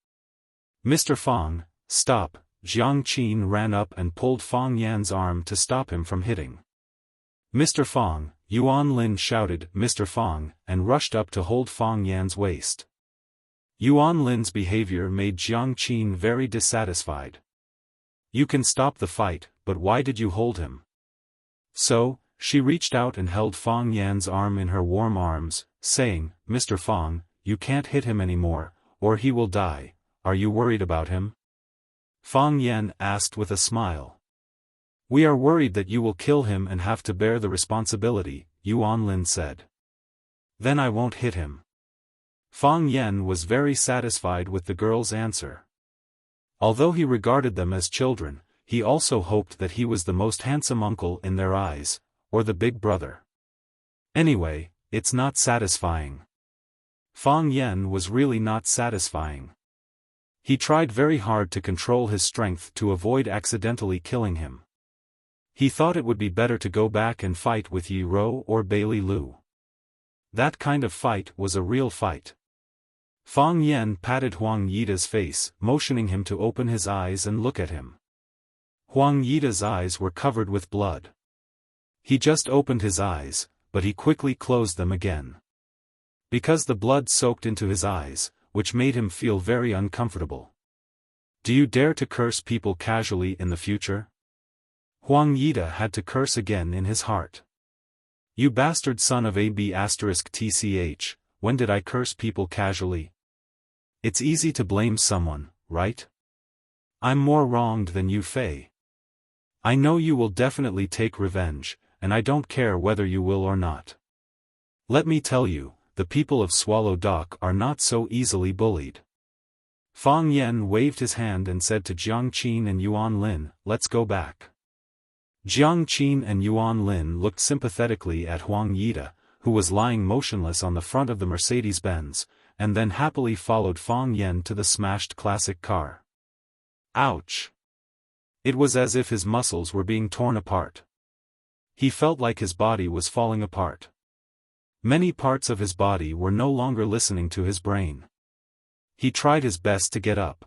"Mr. Fang, stop!" Jiang Qin ran up and pulled Fang Yan's arm to stop him from hitting. "Mr. Fang," Yuan Lin shouted, "Mr. Fang," and rushed up to hold Fang Yan's waist. Yuan Lin's behavior made Jiang Qin very dissatisfied. "You can stop the fight, but why did you hold him?" So, she reached out and held Fang Yan's arm in her warm arms, saying, "Mr. Fang, you can't hit him anymore, or he will die. Are you worried about him?" Fang Yan asked with a smile. "We are worried that you will kill him and have to bear the responsibility," Yuan Lin said. "Then I won't hit him." Fang Yan was very satisfied with the girl's answer. Although he regarded them as children, he also hoped that he was the most handsome uncle in their eyes, or the big brother. Anyway, it's not satisfying. Fang Yan was really not satisfying. He tried very hard to control his strength to avoid accidentally killing him. He thought it would be better to go back and fight with Yi Ro or Bailey Lu. That kind of fight was a real fight. Fang Yen patted Huang Yida's face, motioning him to open his eyes and look at him. Huang Yida's eyes were covered with blood. He just opened his eyes, but he quickly closed them again. Because the blood soaked into his eyes, which made him feel very uncomfortable. Do you dare to curse people casually in the future? Huang Yida had to curse again in his heart. You bastard son of AB*TCH, when did I curse people casually? It's easy to blame someone, right? I'm more wronged than you, Fei. I know you will definitely take revenge, and I don't care whether you will or not. Let me tell you, the people of Swallow Dock are not so easily bullied. Fang Yen waved his hand and said to Jiang Qin and Yuan Lin, let's go back. Jiang Qin and Yuan Lin looked sympathetically at Huang Yida, who was lying motionless on the front of the Mercedes-Benz, and then happily followed Fang Yen to the smashed classic car. Ouch! It was as if his muscles were being torn apart. He felt like his body was falling apart. Many parts of his body were no longer listening to his brain. He tried his best to get up.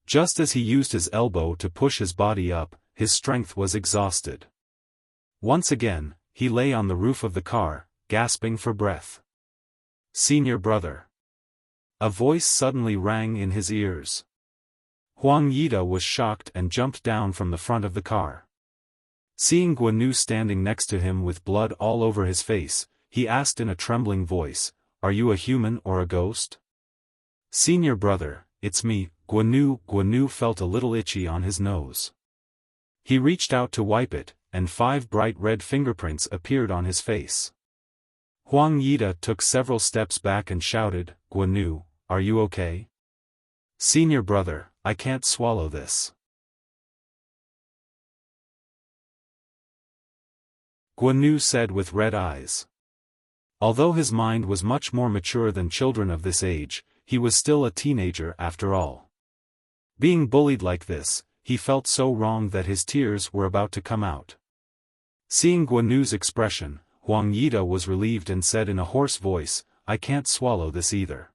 Just as he used his elbow to push his body up, his strength was exhausted. Once again, he lay on the roof of the car, gasping for breath. Senior brother. A voice suddenly rang in his ears. Huang Yida was shocked and jumped down from the front of the car. Seeing Guanu standing next to him with blood all over his face, he asked in a trembling voice, "Are you a human or a ghost?" "Senior brother, it's me, Guanu." Guanu felt a little itchy on his nose. He reached out to wipe it, and 5 bright red fingerprints appeared on his face. Huang Yida took several steps back and shouted, "Guanu, are you okay?" "Senior brother, I can't swallow this." Guanu said with red eyes. Although his mind was much more mature than children of this age, he was still a teenager after all. Being bullied like this, he felt so wrong that his tears were about to come out. Seeing Guanu's expression, Huang Yida was relieved and said in a hoarse voice, "I can't swallow this either.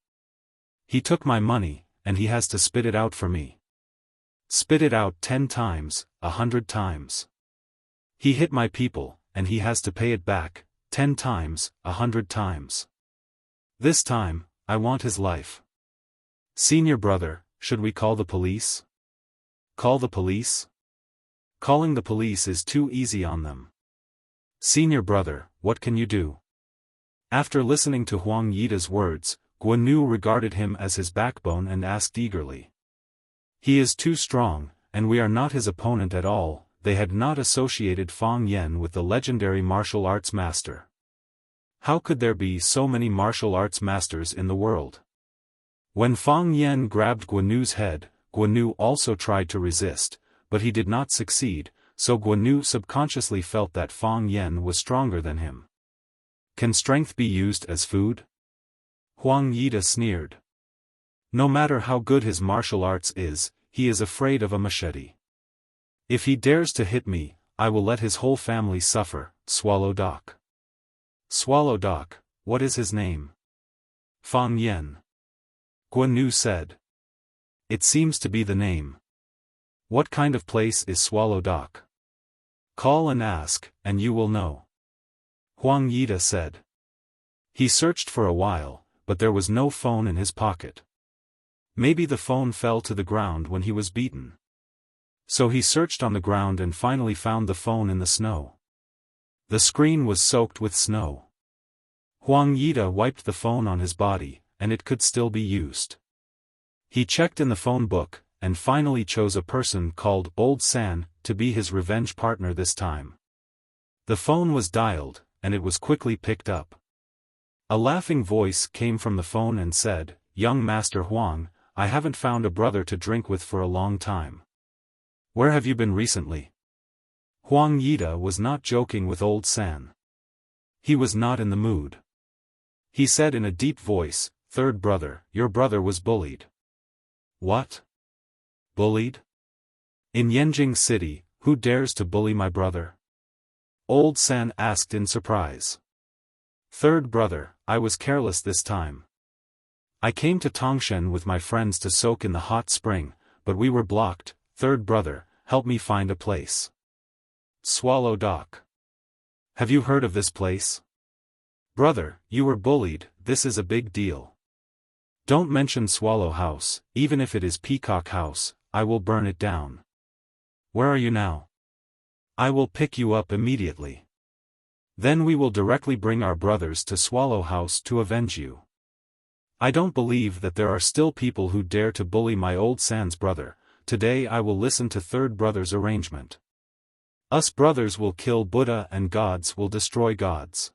He took my money, and he has to spit it out for me. Spit it out 10 times, 100 times. He hit my people, and he has to pay it back, 10 times, 100 times. This time, I want his life. Senior brother, should we call the police?" "Call the police? Calling the police is too easy on them. Senior brother, what can you do?" After listening to Huang Yida's words, Guanu regarded him as his backbone and asked eagerly. "He is too strong, and we are not his opponent at all." They had not associated Fang Yen with the legendary martial arts master. How could there be so many martial arts masters in the world? When Fang Yen grabbed Guanu's head, Guanu also tried to resist, but he did not succeed, so Guanu subconsciously felt that Fang Yen was stronger than him. Can strength be used as food? Huang Yida sneered. No matter how good his martial arts is, he is afraid of a machete. If he dares to hit me, I will let his whole family suffer. Swallow Dock. Swallow Dock, what is his name? Fang Yen. Guanu said. It seems to be the name. What kind of place is Swallow Dock? Call and ask, and you will know. Huang Yida said. He searched for a while, but there was no phone in his pocket. Maybe the phone fell to the ground when he was beaten. So he searched on the ground and finally found the phone in the snow. The screen was soaked with snow. Huang Yida wiped the phone on his body, and it could still be used. He checked in the phone book, and finally chose a person called Old San to be his revenge partner this time. The phone was dialed, and it was quickly picked up. A laughing voice came from the phone and said, "Young Master Huang, I haven't found a brother to drink with for a long time. Where have you been recently?" Huang Yida was not joking with Old San. He was not in the mood. He said in a deep voice, "Third brother, your brother was bullied." "What? Bullied? In Yanjing City, who dares to bully my brother?" Old San asked in surprise. "Third brother, I was careless this time. I came to Tongshan with my friends to soak in the hot spring, but we were blocked. Third brother, help me find a place. Swallow Dock. Have you heard of this place? Brother, you were bullied, this is a big deal. Don't mention Swallow House, even if it is Peacock House, I will burn it down. Where are you now? I will pick you up immediately. Then we will directly bring our brothers to Swallow House to avenge you. I don't believe that there are still people who dare to bully my old Sans brother. Today I will listen to third brother's arrangement. Us brothers will kill Buddha and gods will destroy gods.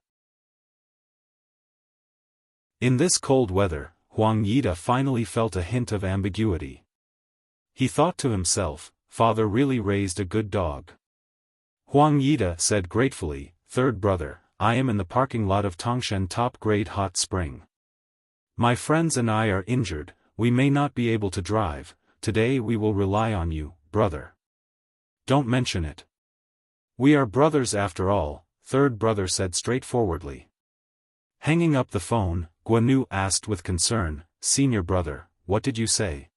In this cold weather, Huang Yida finally felt a hint of ambiguity. He thought to himself, father really raised a good dog. Huang Yida said gratefully, third brother, I am in the parking lot of Tongshan Top Grade Hot Spring. My friends and I are injured, we may not be able to drive, today we will rely on you, brother. Don't mention it. We are brothers after all, third brother said straightforwardly. Hanging up the phone, Guanu asked with concern, senior brother, what did you say?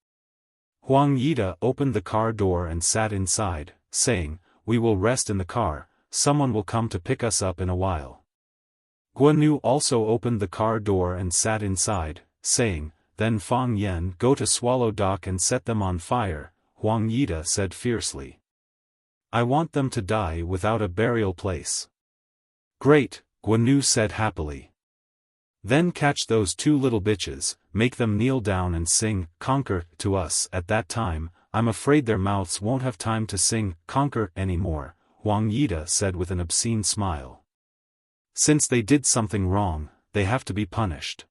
Huang Yida opened the car door and sat inside, saying, we will rest in the car, someone will come to pick us up in a while. Guanu also opened the car door and sat inside, saying, then Fang Yen go to Swallow Dock and set them on fire, Huang Yida said fiercely. I want them to die without a burial place. Great, Guanu said happily. Then catch those two little bitches, make them kneel down and sing, conquer, to us at that time, I'm afraid their mouths won't have time to sing, conquer, anymore, Huang Yida said with an obscene smile. Since they did something wrong, they have to be punished.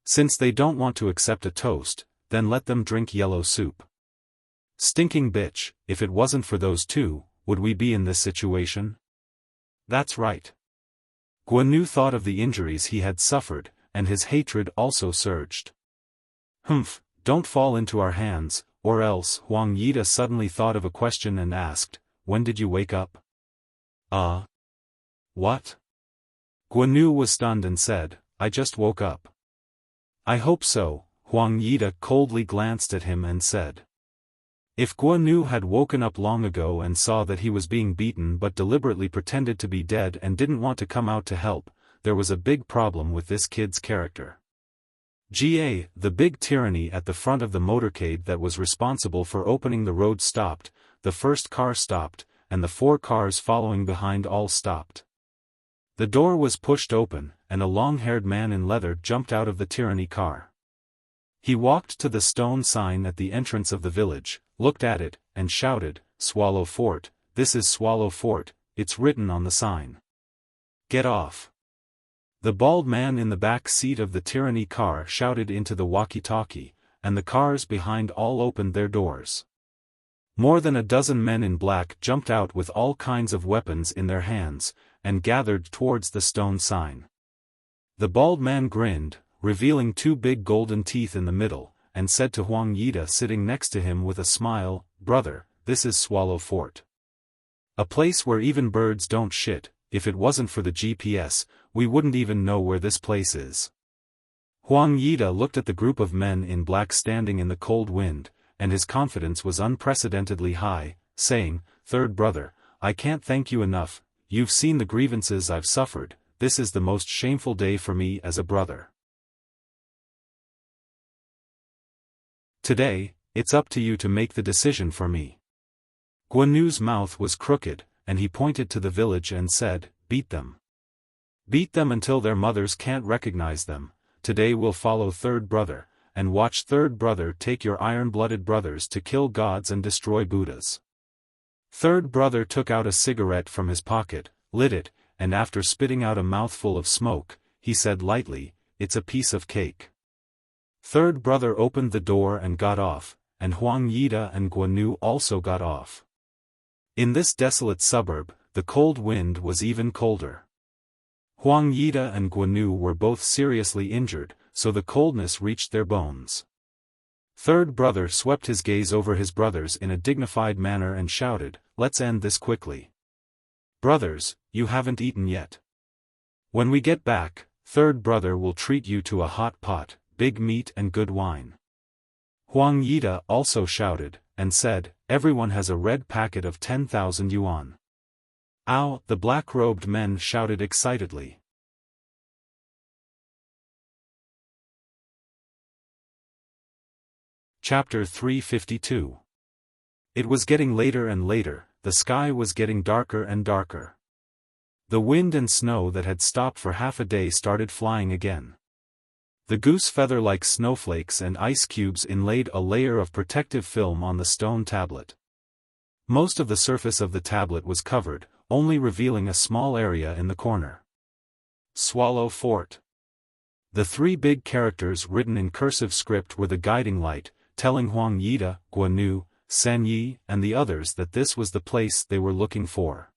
Since they don't want to accept a toast, then let them drink yellow soup. Stinking bitch, if it wasn't for those two, would we be in this situation? That's right. Guanu thought of the injuries he had suffered, and his hatred also surged. Humph, don't fall into our hands, or else. Huang Yida suddenly thought of a question and asked, when did you wake up? What? Guanu was stunned and said, I just woke up. I hope so, Huang Yida coldly glanced at him and said. If Guanu had woken up long ago and saw that he was being beaten but deliberately pretended to be dead and didn't want to come out to help, there was a big problem with this kid's character. The big tyranny at the front of the motorcade that was responsible for opening the road stopped, the first car stopped, and the 4 cars following behind all stopped. The door was pushed open, and a long-haired man in leather jumped out of the tyranny car. He walked to the stone sign at the entrance of the village, looked at it, and shouted, Swallow Fort, this is Swallow Fort, it's written on the sign. Get off. The bald man in the back seat of the tyranny car shouted into the walkie-talkie, and the cars behind all opened their doors. More than a dozen men in black jumped out with all kinds of weapons in their hands, and gathered towards the stone sign. The bald man grinned, revealing 2 big golden teeth in the middle, and said to Huang Yida sitting next to him with a smile, brother, this is Swallow Fort. A place where even birds don't shit, if it wasn't for the GPS, we wouldn't even know where this place is. Huang Yida looked at the group of men in black standing in the cold wind, and his confidence was unprecedentedly high, saying, third brother, I can't thank you enough, you've seen the grievances I've suffered, this is the most shameful day for me as a brother. Today, it's up to you to make the decision for me. Guanu's mouth was crooked, and he pointed to the village and said, beat them. Beat them until their mothers can't recognize them. Today we'll follow third brother, and watch third brother take your iron-blooded brothers to kill gods and destroy Buddhas. Third brother took out a cigarette from his pocket, lit it, and after spitting out a mouthful of smoke, he said lightly, it's a piece of cake. Third brother opened the door and got off, and Huang Yida and Guanu also got off. In this desolate suburb, the cold wind was even colder. Huang Yida and Guanu were both seriously injured, so the coldness reached their bones. Third brother swept his gaze over his brothers in a dignified manner and shouted, let's end this quickly. Brothers, you haven't eaten yet. When we get back, third brother will treat you to a hot pot, big meat and good wine. Huang Yida also shouted, and said, everyone has a red packet of 10,000 yuan. Ow! The black-robed men shouted excitedly. Chapter 352. It was getting later and later, the sky was getting darker and darker. The wind and snow that had stopped for half a day started flying again. The goose feather-like snowflakes and ice cubes inlaid a layer of protective film on the stone tablet. Most of the surface of the tablet was covered, only revealing a small area in the corner. Swallow Fort. The three big characters written in cursive script were the guiding light, telling Huang Yida, Guanu, San Yi, and the others that this was the place they were looking for.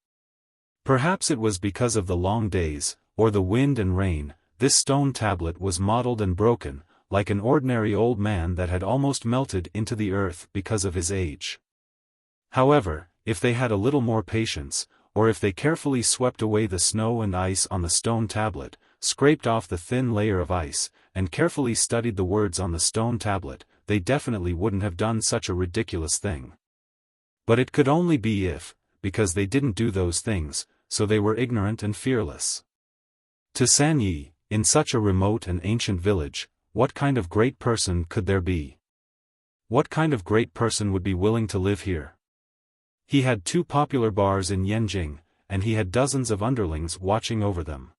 Perhaps it was because of the long days, or the wind and rain, this stone tablet was mottled and broken, like an ordinary old man that had almost melted into the earth because of his age. However, if they had a little more patience, or if they carefully swept away the snow and ice on the stone tablet, scraped off the thin layer of ice, and carefully studied the words on the stone tablet, they definitely wouldn't have done such a ridiculous thing. But it could only be if, because they didn't do those things, so they were ignorant and fearless. To San Yi, in such a remote and ancient village, what kind of great person could there be? What kind of great person would be willing to live here? He had 2 popular bars in Yanjing, and he had dozens of underlings watching over them.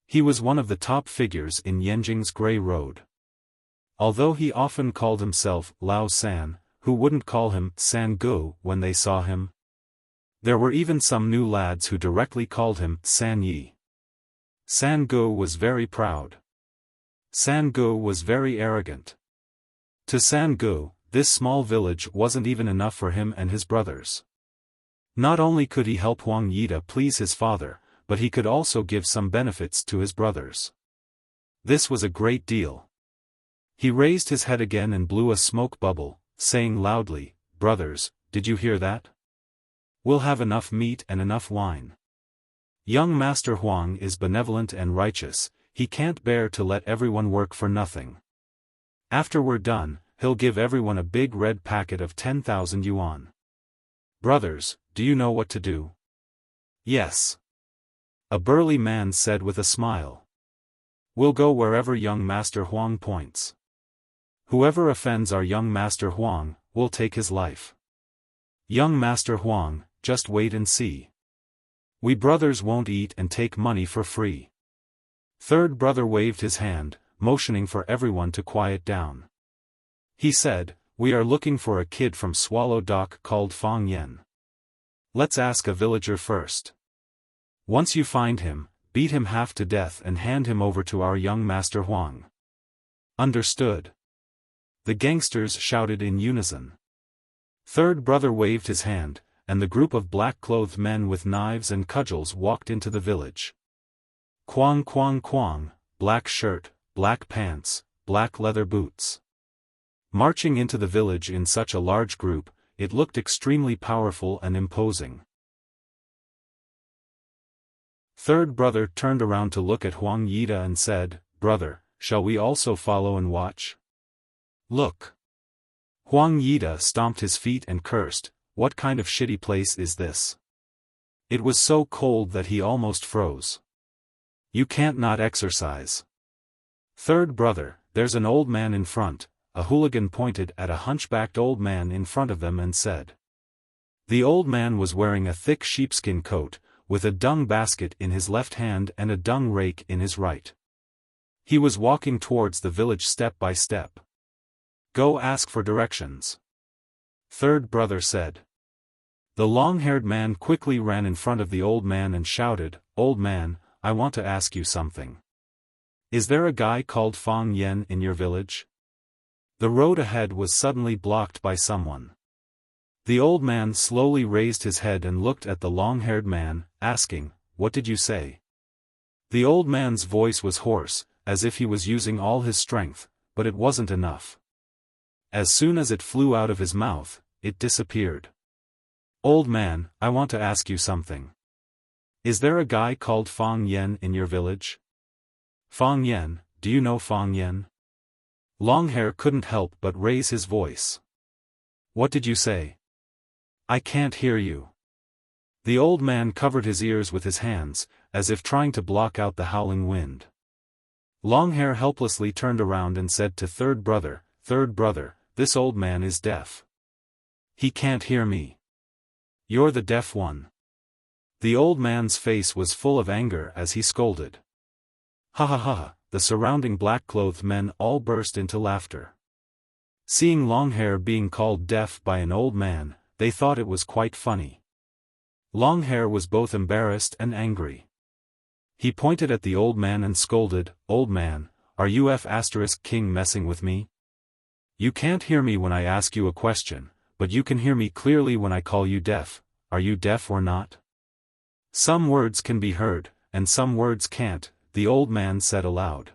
He was one of the top figures in Yanjing's Grey Road. Although he often called himself Lao San, who wouldn't call him San Gu when they saw him? There were even some new lads who directly called him San Yi. San Gu was very proud. San Gu was very arrogant. To San Gu, this small village wasn't even enough for him and his brothers. Not only could he help Huang Yida please his father, but he could also give some benefits to his brothers. This was a great deal. He raised his head again and blew a smoke bubble, saying loudly, brothers, did you hear that? We'll have enough meat and enough wine. Young Master Huang is benevolent and righteous, he can't bear to let everyone work for nothing. After we're done, he'll give everyone a big red packet of 10,000 yuan. Brothers, do you know what to do? Yes. A burly man said with a smile. We'll go wherever young Master Huang points. Whoever offends our young Master Huang, will take his life. Young Master Huang, just wait and see. We brothers won't eat and take money for free. Third brother waved his hand, motioning for everyone to quiet down. He said, we are looking for a kid from Swallow Dock called Fang Yan. Let's ask a villager first. Once you find him, beat him half to death and hand him over to our young Master Huang. Understood. The gangsters shouted in unison. Third brother waved his hand, and the group of black-clothed men with knives and cudgels walked into the village. Quang quang quang, black shirt, black pants, black leather boots. Marching into the village in such a large group, it looked extremely powerful and imposing. Third brother turned around to look at Huang Yida and said, brother, shall we also follow and watch? Look. Huang Yida stomped his feet and cursed, what kind of shitty place is this? It was so cold that he almost froze. You can't not exercise. Third brother, there's an old man in front. A hooligan pointed at a hunchbacked old man in front of them and said. The old man was wearing a thick sheepskin coat, with a dung basket in his left hand and a dung rake in his right. He was walking towards the village step by step. Go ask for directions. Third brother said. The long-haired man quickly ran in front of the old man and shouted, Old man, I want to ask you something. Is there a guy called Fang Yan in your village? The road ahead was suddenly blocked by someone. The old man slowly raised his head and looked at the long-haired man, asking, What did you say? The old man's voice was hoarse, as if he was using all his strength, but it wasn't enough. As soon as it flew out of his mouth, it disappeared. Old man, I want to ask you something. Is there a guy called Fang Yan in your village? Fang Yan, do you know Fang Yan? Longhair couldn't help but raise his voice. "What did you say? I can't hear you." The old man covered his ears with his hands, as if trying to block out the howling wind. Longhair helplessly turned around and said to Third Brother, "This old man is deaf. He can't hear me. You're the deaf one." The old man's face was full of anger as he scolded. "Ha ha ha!" The surrounding black-clothed men all burst into laughter. Seeing Longhair being called deaf by an old man, they thought it was quite funny. Longhair was both embarrassed and angry. He pointed at the old man and scolded, "Old man, are you F***king messing with me? You can't hear me when I ask you a question, but you can hear me clearly when I call you deaf. Are you deaf or not? Some words can be heard, and some words can't," the old man said aloud.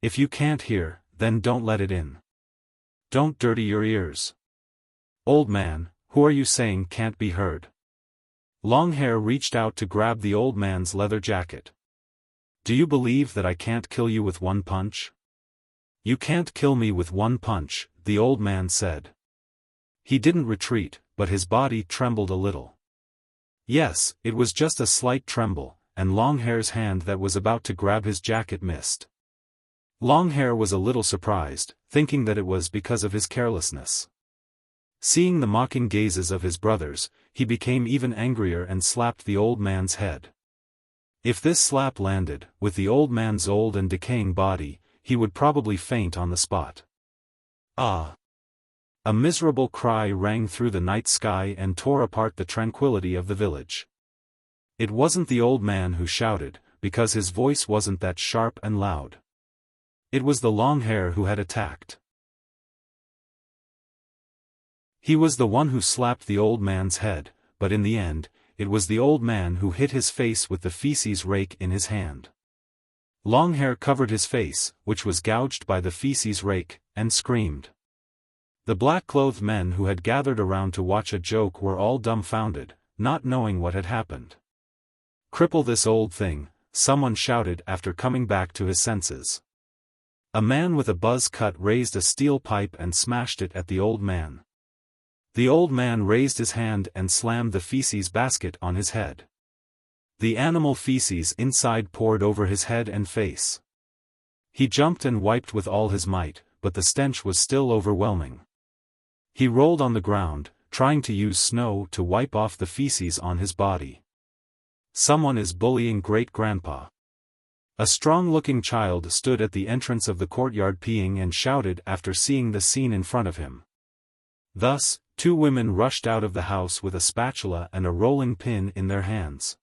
"If you can't hear, then don't let it in. Don't dirty your ears. Old man, who are you saying can't be heard?" Longhair reached out to grab the old man's leather jacket. "Do you believe that I can't kill you with one punch?" "You can't kill me with one punch," the old man said. He didn't retreat, but his body trembled a little. Yes, it was just a slight tremble, and Longhair's hand that was about to grab his jacket missed. Longhair was a little surprised, thinking that it was because of his carelessness. Seeing the mocking gazes of his brothers, he became even angrier and slapped the old man's head. If this slap landed, with the old man's old and decaying body, he would probably faint on the spot. Ah! A miserable cry rang through the night sky and tore apart the tranquility of the village. It wasn't the old man who shouted, because his voice wasn't that sharp and loud. It was the Longhair who had attacked. He was the one who slapped the old man's head, but in the end, it was the old man who hit his face with the feces rake in his hand. Longhair covered his face, which was gouged by the feces rake, and screamed. The black-clothed men who had gathered around to watch a joke were all dumbfounded, not knowing what had happened. "Cripple this old thing," someone shouted after coming back to his senses. A man with a buzz cut raised a steel pipe and smashed it at the old man. The old man raised his hand and slammed the feces basket on his head. The animal feces inside poured over his head and face. He jumped and wiped with all his might, but the stench was still overwhelming. He rolled on the ground, trying to use snow to wipe off the feces on his body. "Someone is bullying great-grandpa." A strong-looking child stood at the entrance of the courtyard peeing and shouted after seeing the scene in front of him. Thus, two women rushed out of the house with a spatula and a rolling pin in their hands.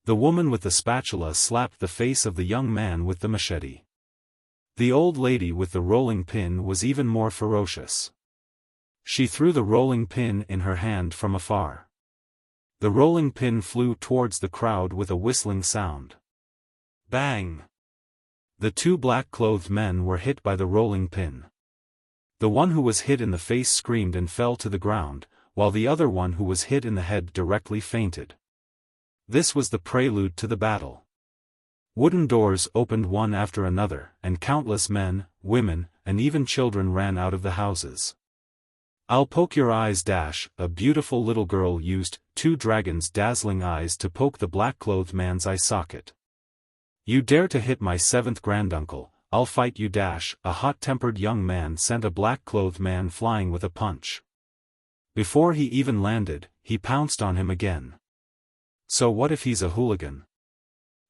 The woman with the spatula slapped the face of the young man with the machete. The old lady with the rolling pin was even more ferocious. She threw the rolling pin in her hand from afar. The rolling pin flew towards the crowd with a whistling sound. Bang! The two black-clothed men were hit by the rolling pin. The one who was hit in the face screamed and fell to the ground, while the other one who was hit in the head directly fainted. This was the prelude to the battle. Wooden doors opened one after another, and countless men, women, and even children ran out of the houses. "I'll poke your eyes." A beautiful little girl used two dragons' dazzling eyes to poke the black-clothed man's eye socket. "You dare to hit my seventh granduncle, I'll fight you." A hot-tempered young man sent a black-clothed man flying with a punch. Before he even landed, he pounced on him again. So what if he's a hooligan?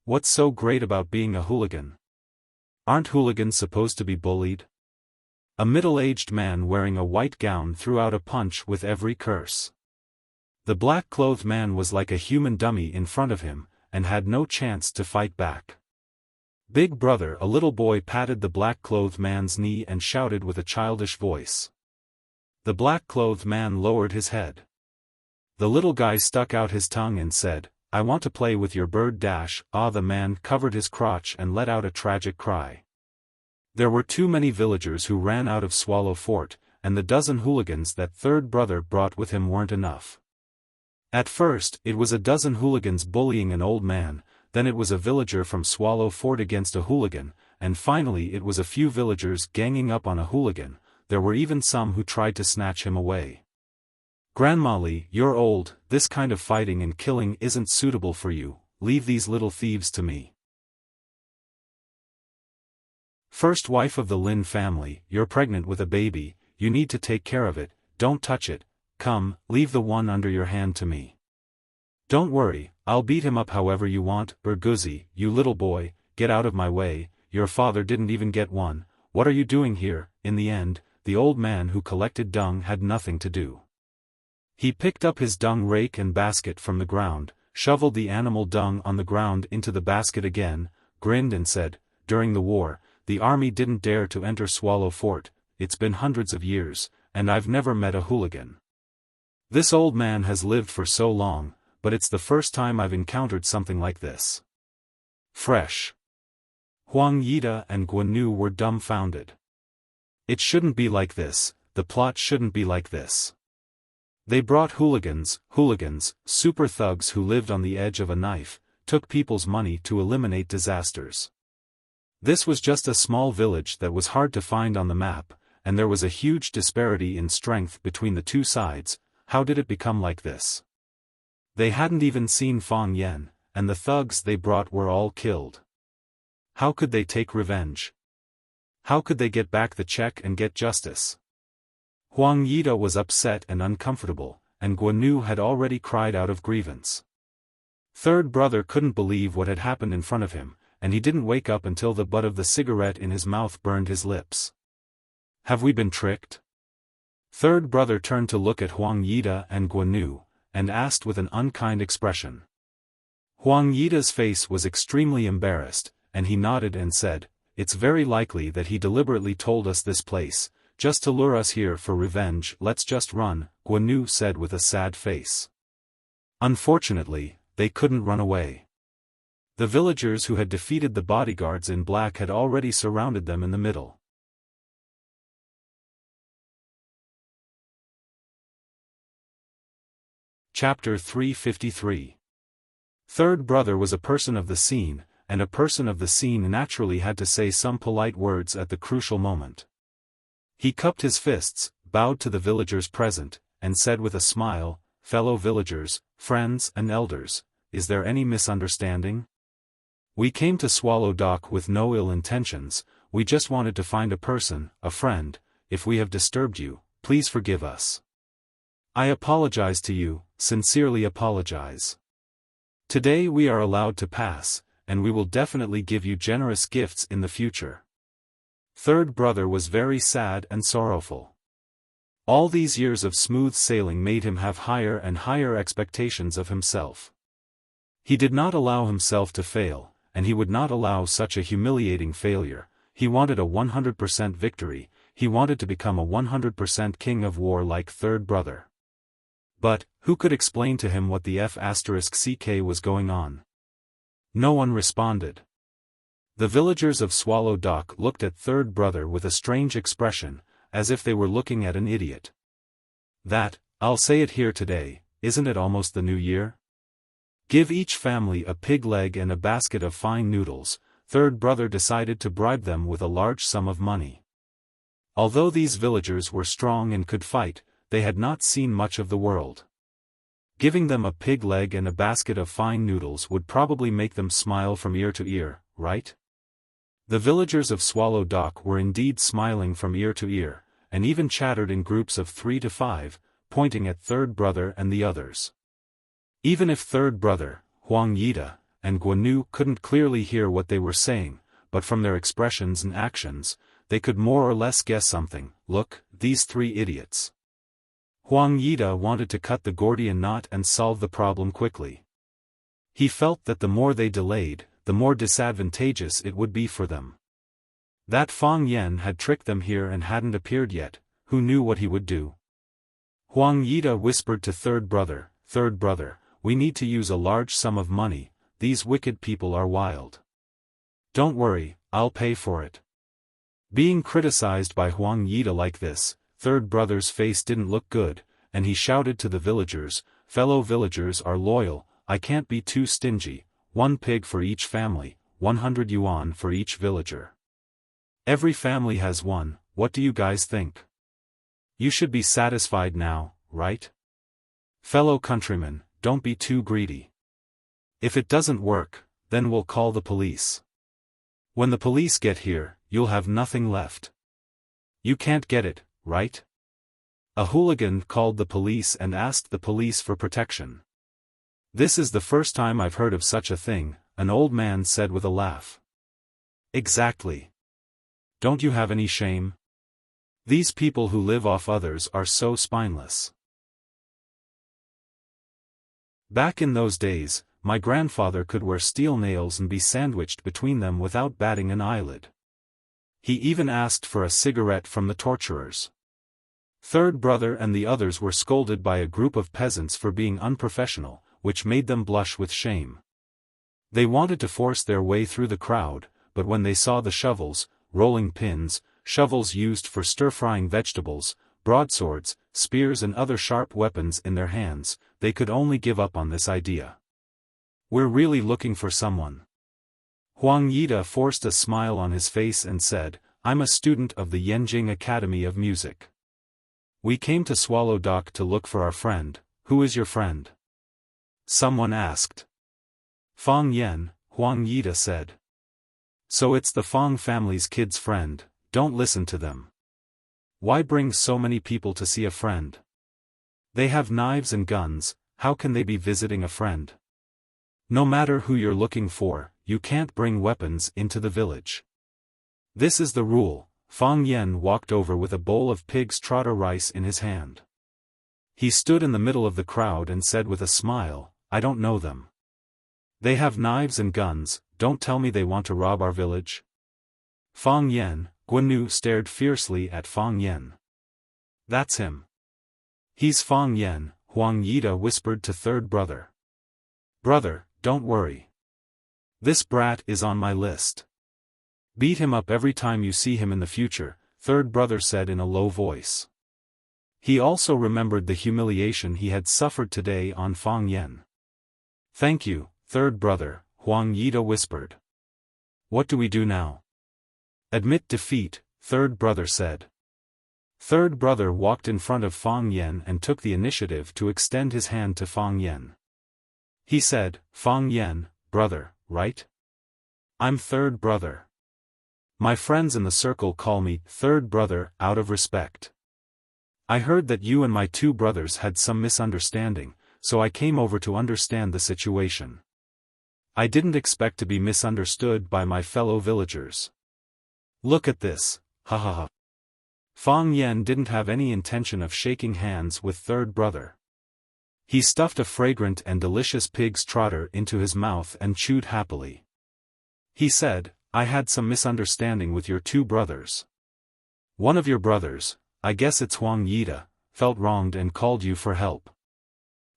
What's so great about being a hooligan? Aren't hooligans supposed to be bullied? A middle-aged man wearing a white gown threw out a punch with every curse. The black-clothed man was like a human dummy in front of him, and had no chance to fight back. "Big brother," a little boy patted the black-clothed man's knee and shouted with a childish voice. The black-clothed man lowered his head. The little guy stuck out his tongue and said, "I want to play with your bird." The man covered his crotch and let out a tragic cry. There were too many villagers who ran out of Swallow Fort, and the dozen hooligans that third brother brought with him weren't enough. At first, it was a dozen hooligans bullying an old man, then it was a villager from Swallow Fort against a hooligan, and finally it was a few villagers ganging up on a hooligan. There were even some who tried to snatch him away. "Grandma Lee, you're old, this kind of fighting and killing isn't suitable for you, leave these little thieves to me. First wife of the Lin family, you're pregnant with a baby, you need to take care of it, don't touch it, come, leave the one under your hand to me. Don't worry, I'll beat him up however you want, Burguzi, you little boy, get out of my way, your father didn't even get one, what are you doing here?" In the end, the old man who collected dung had nothing to do. He picked up his dung rake and basket from the ground, shoveled the animal dung on the ground into the basket again, grinned and said, "During the war, the army didn't dare to enter Swallow Fort, it's been hundreds of years, and I've never met a hooligan. This old man has lived for so long, but it's the first time I've encountered something like this. Fresh." Huang Yida and Guan Nu were dumbfounded. It shouldn't be like this, the plot shouldn't be like this. They brought hooligans, super thugs who lived on the edge of a knife, took people's money to eliminate disasters. This was just a small village that was hard to find on the map, and there was a huge disparity in strength between the two sides. How did it become like this? They hadn't even seen Fang Yan, and the thugs they brought were all killed. How could they take revenge? How could they get back the check and get justice? Huang Yida was upset and uncomfortable, and Guan Nu had already cried out of grievance. Third brother couldn't believe what had happened in front of him, and he didn't wake up until the butt of the cigarette in his mouth burned his lips. Have we been tricked? Third brother turned to look at Huang Yida and Guan Nu, and asked with an unkind expression. Huang Yida's face was extremely embarrassed, and he nodded and said, "It's very likely that he deliberately told us this place, just to lure us here for revenge. Let's just run," Guan Nu said with a sad face. Unfortunately, they couldn't run away. The villagers who had defeated the bodyguards in black had already surrounded them in the middle. Chapter 353. Third brother was a person of the scene, and a person of the scene naturally had to say some polite words at the crucial moment. He cupped his fists, bowed to the villagers present, and said with a smile, "Fellow villagers, friends and elders, is there any misunderstanding? We came to Swallow Dock with no ill intentions, we just wanted to find a person, a friend. If we have disturbed you, please forgive us. I apologize to you, sincerely apologize. Today we are allowed to pass, and we will definitely give you generous gifts in the future." Third brother was very sad and sorrowful. All these years of smooth sailing made him have higher and higher expectations of himself. He did not allow himself to fail, and he would not allow such a humiliating failure. He wanted a 100% victory, he wanted to become a 100% king of war like third brother. But, who could explain to him what the F***ck was going on? No one responded. The villagers of Swallow Dock looked at third brother with a strange expression, as if they were looking at an idiot. That, I'll say it here today, isn't it almost the new year? Give each family a pig leg and a basket of fine noodles. Third brother decided to bribe them with a large sum of money. Although these villagers were strong and could fight, they had not seen much of the world. Giving them a pig leg and a basket of fine noodles would probably make them smile from ear to ear, right? The villagers of Swallow Dock were indeed smiling from ear to ear, and even chattered in groups of 3 to 5, pointing at third brother and the others. Even if third brother, Huang Yida, and Guan Nu couldn't clearly hear what they were saying, but from their expressions and actions, they could more or less guess something. Look, these 3 idiots. Huang Yida wanted to cut the Gordian knot and solve the problem quickly. He felt that the more they delayed, the more disadvantageous it would be for them. That Fang Yan had tricked them here and hadn't appeared yet, who knew what he would do? Huang Yida whispered to third brother, we need to use a large sum of money, these wicked people are wild. Don't worry, I'll pay for it. Being criticized by Huang Yida like this, third brother's face didn't look good, and he shouted to the villagers, fellow villagers are loyal, I can't be too stingy, 1 pig for each family, 100 yuan for each villager. Every family has one, what do you guys think? You should be satisfied now, right? Fellow countrymen, don't be too greedy. If it doesn't work, then we'll call the police. When the police get here, you'll have nothing left. You can't get it, right? A hooligan called the police and asked the police for protection. This is the first time I've heard of such a thing, an old man said with a laugh. Exactly. Don't you have any shame? These people who live off others are so spineless. Back in those days, my grandfather could wear steel nails and be sandwiched between them without batting an eyelid. He even asked for a cigarette from the torturers. Third brother and the others were scolded by a group of peasants for being unprofessional, which made them blush with shame. They wanted to force their way through the crowd, but when they saw the shovels, rolling pins, shovels used for stir-frying vegetables, broadswords, spears and other sharp weapons in their hands, they could only give up on this idea. We're really looking for someone. Huang Yida forced a smile on his face and said, I'm a student of the Yanjing Academy of Music. We came to Swallow Dock to look for our friend. Who is your friend? Someone asked. Fang Yan, Huang Yida said. So it's the Fang family's kid's friend, don't listen to them. Why bring so many people to see a friend? They have knives and guns, how can they be visiting a friend? No matter who you're looking for, you can't bring weapons into the village. This is the rule. Fang Yan walked over with a bowl of pig's trotter rice in his hand. He stood in the middle of the crowd and said with a smile, I don't know them. They have knives and guns, don't tell me they want to rob our village. Fang Yan, Guanyu stared fiercely at Fang Yan. That's him. He's Fang Yan, Huang Yida whispered to third brother. Brother, don't worry. This brat is on my list. Beat him up every time you see him in the future, third brother said in a low voice. He also remembered the humiliation he had suffered today on Fang Yan. Thank you, third brother, Huang Yida whispered. What do we do now? Admit defeat, third brother said. Third brother walked in front of Fang Yan and took the initiative to extend his hand to Fang Yan. He said, Fang Yan, brother, right? I'm third brother. My friends in the circle call me third brother out of respect. I heard that you and my two brothers had some misunderstanding, so I came over to understand the situation. I didn't expect to be misunderstood by my fellow villagers. Look at this, ha ha ha. Fang Yan didn't have any intention of shaking hands with third brother. He stuffed a fragrant and delicious pig's trotter into his mouth and chewed happily. He said, I had some misunderstanding with your two brothers. One of your brothers, I guess it's Huang Yida, felt wronged and called you for help.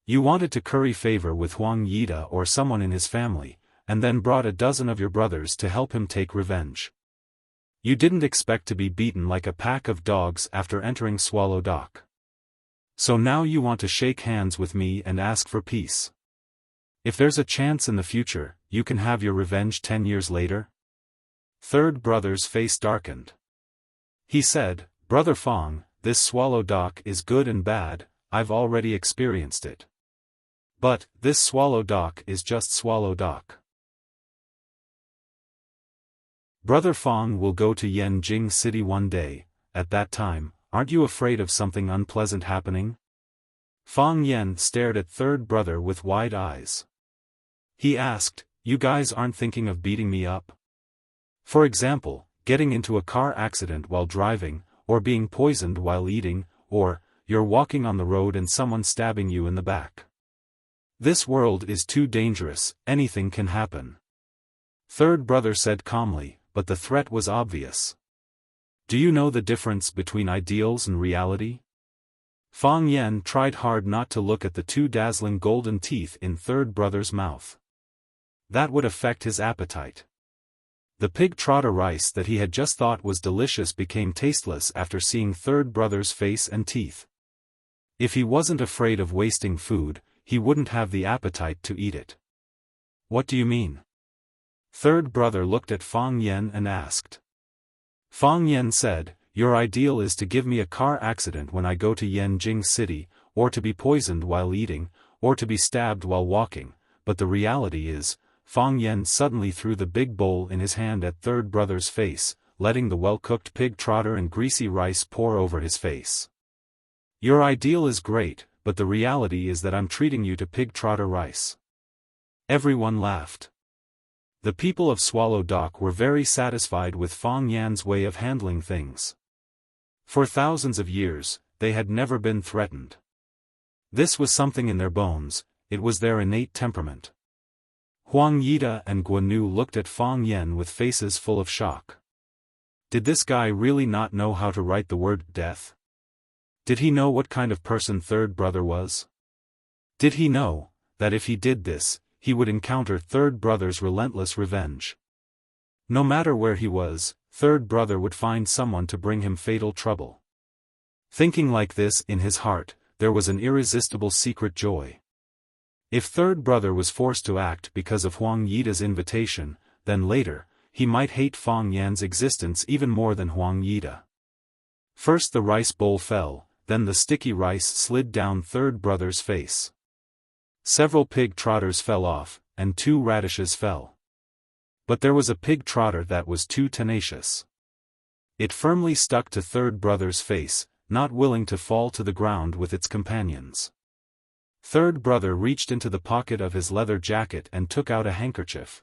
You wanted to curry favor with Huang Yida or someone in his family, and then brought a dozen of your brothers to help him take revenge. You didn't expect to be beaten like a pack of dogs after entering Swallow Dock. So now you want to shake hands with me and ask for peace. If there's a chance in the future, you can have your revenge 10 years later? Third brother's face darkened. He said, Brother Fang, this Swallow Dock is good and bad, I've already experienced it. But, this Swallow Dock is just Swallow Dock. Brother Fang will go to Yanjing City one day, at that time, aren't you afraid of something unpleasant happening? Fang Yan stared at third brother with wide eyes. He asked, you guys aren't thinking of beating me up? For example, getting into a car accident while driving, or being poisoned while eating, or, you're walking on the road and someone stabbing you in the back. This world is too dangerous, anything can happen. Third brother said calmly, but the threat was obvious. Do you know the difference between ideals and reality? Fang Yan tried hard not to look at the two dazzling golden teeth in third brother's mouth. That would affect his appetite. The pig trotter rice that he had just thought was delicious became tasteless after seeing third brother's face and teeth. If he wasn't afraid of wasting food, he wouldn't have the appetite to eat it. What do you mean? Third brother looked at Fang Yan and asked. Fang Yan said, "Your ideal is to give me a car accident when I go to Yanjing City, or to be poisoned while eating, or to be stabbed while walking, but the reality is," Fang Yan suddenly threw the big bowl in his hand at third brother's face, letting the well-cooked pig trotter and greasy rice pour over his face. "Your ideal is great, but the reality is that I'm treating you to pig trotter rice." Everyone laughed. The people of Swallow Dock were very satisfied with Fang Yan's way of handling things. For thousands of years, they had never been threatened. This was something in their bones, it was their innate temperament. Huang Yida and Guanu looked at Fang Yan with faces full of shock. Did this guy really not know how to write the word death? Did he know what kind of person third brother was? Did he know that if he did this, he would encounter third brother's relentless revenge? No matter where he was, third brother would find someone to bring him fatal trouble. Thinking like this in his heart, there was an irresistible secret joy. If third brother was forced to act because of Huang Yida's invitation, then later, he might hate Fang Yan's existence even more than Huang Yida. First the rice bowl fell, then the sticky rice slid down third brother's face. Several pig trotters fell off, and 2 radishes fell. But there was a pig trotter that was too tenacious. It firmly stuck to third brother's face, not willing to fall to the ground with its companions. Third brother reached into the pocket of his leather jacket and took out a handkerchief.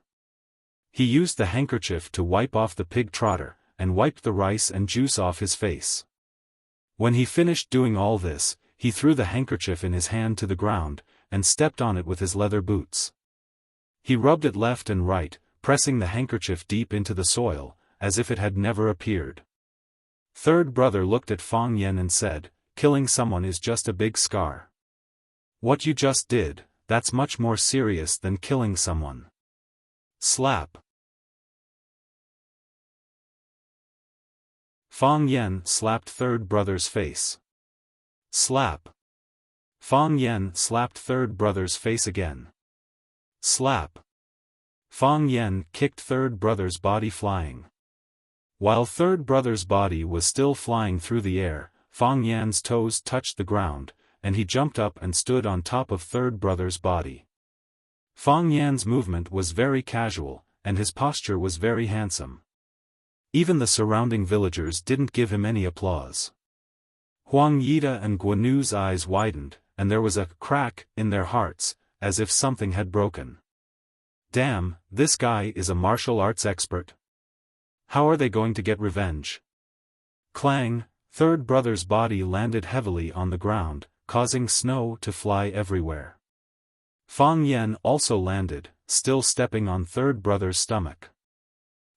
He used the handkerchief to wipe off the pig trotter, and wiped the rice and juice off his face. When he finished doing all this, he threw the handkerchief in his hand to the ground, and stepped on it with his leather boots. He rubbed it left and right, pressing the handkerchief deep into the soil, as if it had never appeared. Third brother looked at Fang Yan and said, "Killing someone is just a big scar. What you just did, that's much more serious than killing someone." Slap. Fang Yan slapped third brother's face. Slap. Fang Yan slapped third brother's face again. Slap. Fang Yan kicked third brother's body flying. While third brother's body was still flying through the air, Fang Yan's toes touched the ground, and he jumped up and stood on top of third brother's body. Fang Yan's movement was very casual, and his posture was very handsome. Even the surrounding villagers didn't give him any applause. Huang Yida and Guanu's eyes widened, and there was a crack in their hearts, as if something had broken. Damn, this guy is a martial arts expert. How are they going to get revenge? Clang, third brother's body landed heavily on the ground, causing snow to fly everywhere. Fang Yan also landed, still stepping on third brother's stomach.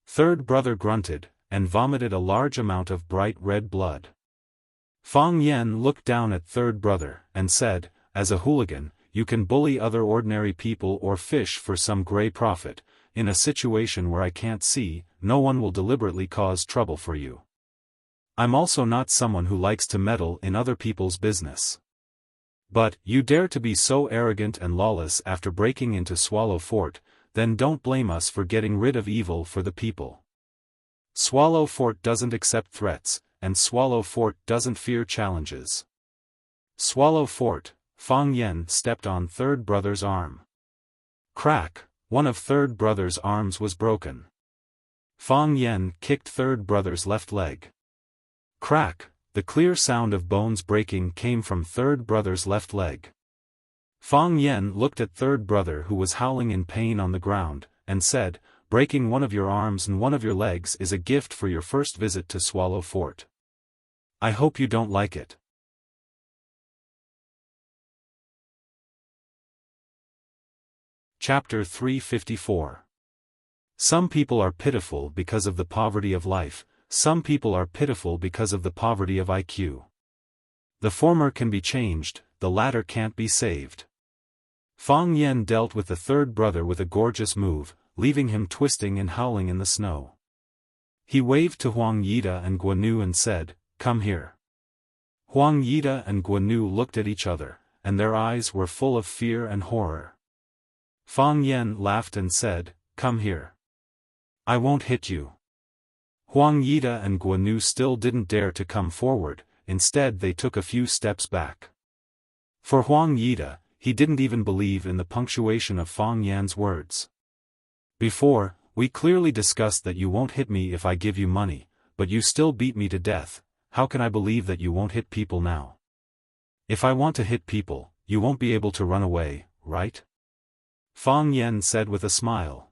Third brother grunted, and vomited a large amount of bright red blood. Fang Yan looked down at third brother, and said, "As a hooligan, you can bully other ordinary people or fish for some gray profit. In a situation where I can't see, no one will deliberately cause trouble for you. I'm also not someone who likes to meddle in other people's business. But, you dare to be so arrogant and lawless after breaking into Swallow Fort, then don't blame us for getting rid of evil for the people. Swallow Fort doesn't accept threats, and Swallow Fort doesn't fear challenges." Swallow Fort. Fang Yan stepped on third brother's arm. Crack, one of third brother's arms was broken. Fang Yan kicked third brother's left leg. Crack, the clear sound of bones breaking came from third brother's left leg. Fang Yan looked at third brother who was howling in pain on the ground, and said, "Breaking one of your arms and one of your legs is a gift for your first visit to Swallow Fort. I hope you don't like it." Chapter 354. Some people are pitiful because of the poverty of life, some people are pitiful because of the poverty of IQ. The former can be changed, the latter can't be saved. Fang Yan dealt with the third brother with a gorgeous move, leaving him twisting and howling in the snow. He waved to Huang Yida and Guanu and said, "Come here." Huang Yida and Guanu looked at each other, and their eyes were full of fear and horror. Fang Yan laughed and said, "Come here. I won't hit you." Huang Yida and Guan Yu still didn't dare to come forward, instead they took a few steps back. For Huang Yida, he didn't even believe in the punctuation of Fang Yan's words. Before, we clearly discussed that you won't hit me if I give you money, but you still beat me to death. How can I believe that you won't hit people now? If I want to hit people, you won't be able to run away, right? Fang Yan said with a smile.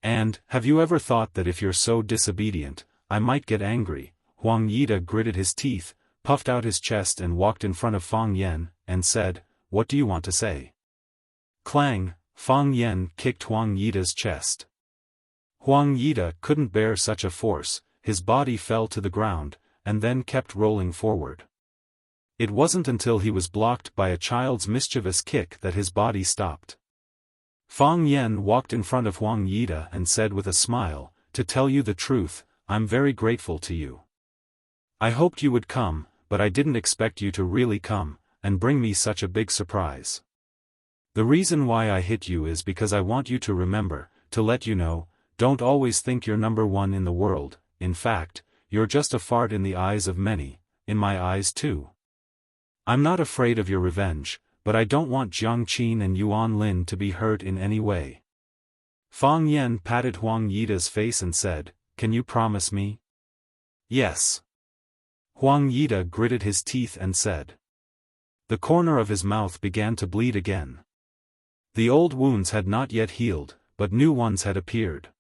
And, have you ever thought that if you're so disobedient, I might get angry? Huang Yida gritted his teeth, puffed out his chest and walked in front of Fang Yan, and said, "What do you want to say?" Clang! Fang Yan kicked Huang Yida's chest. Huang Yida couldn't bear such a force, his body fell to the ground, and then kept rolling forward. It wasn't until he was blocked by a child's mischievous kick that his body stopped. Fang Yan walked in front of Huang Yida and said with a smile, "To tell you the truth, I'm very grateful to you. I hoped you would come, but I didn't expect you to really come, and bring me such a big surprise. The reason why I hit you is because I want you to remember, to let you know, don't always think you're number one in the world, in fact, you're just a fart in the eyes of many, in my eyes too. I'm not afraid of your revenge, but I don't want Jiang Qin and Yuan Lin to be hurt in any way." Fang Yan patted Huang Yida's face and said, "Can you promise me?" "Yes." Huang Yida gritted his teeth and said. The corner of his mouth began to bleed again. The old wounds had not yet healed, but new ones had appeared.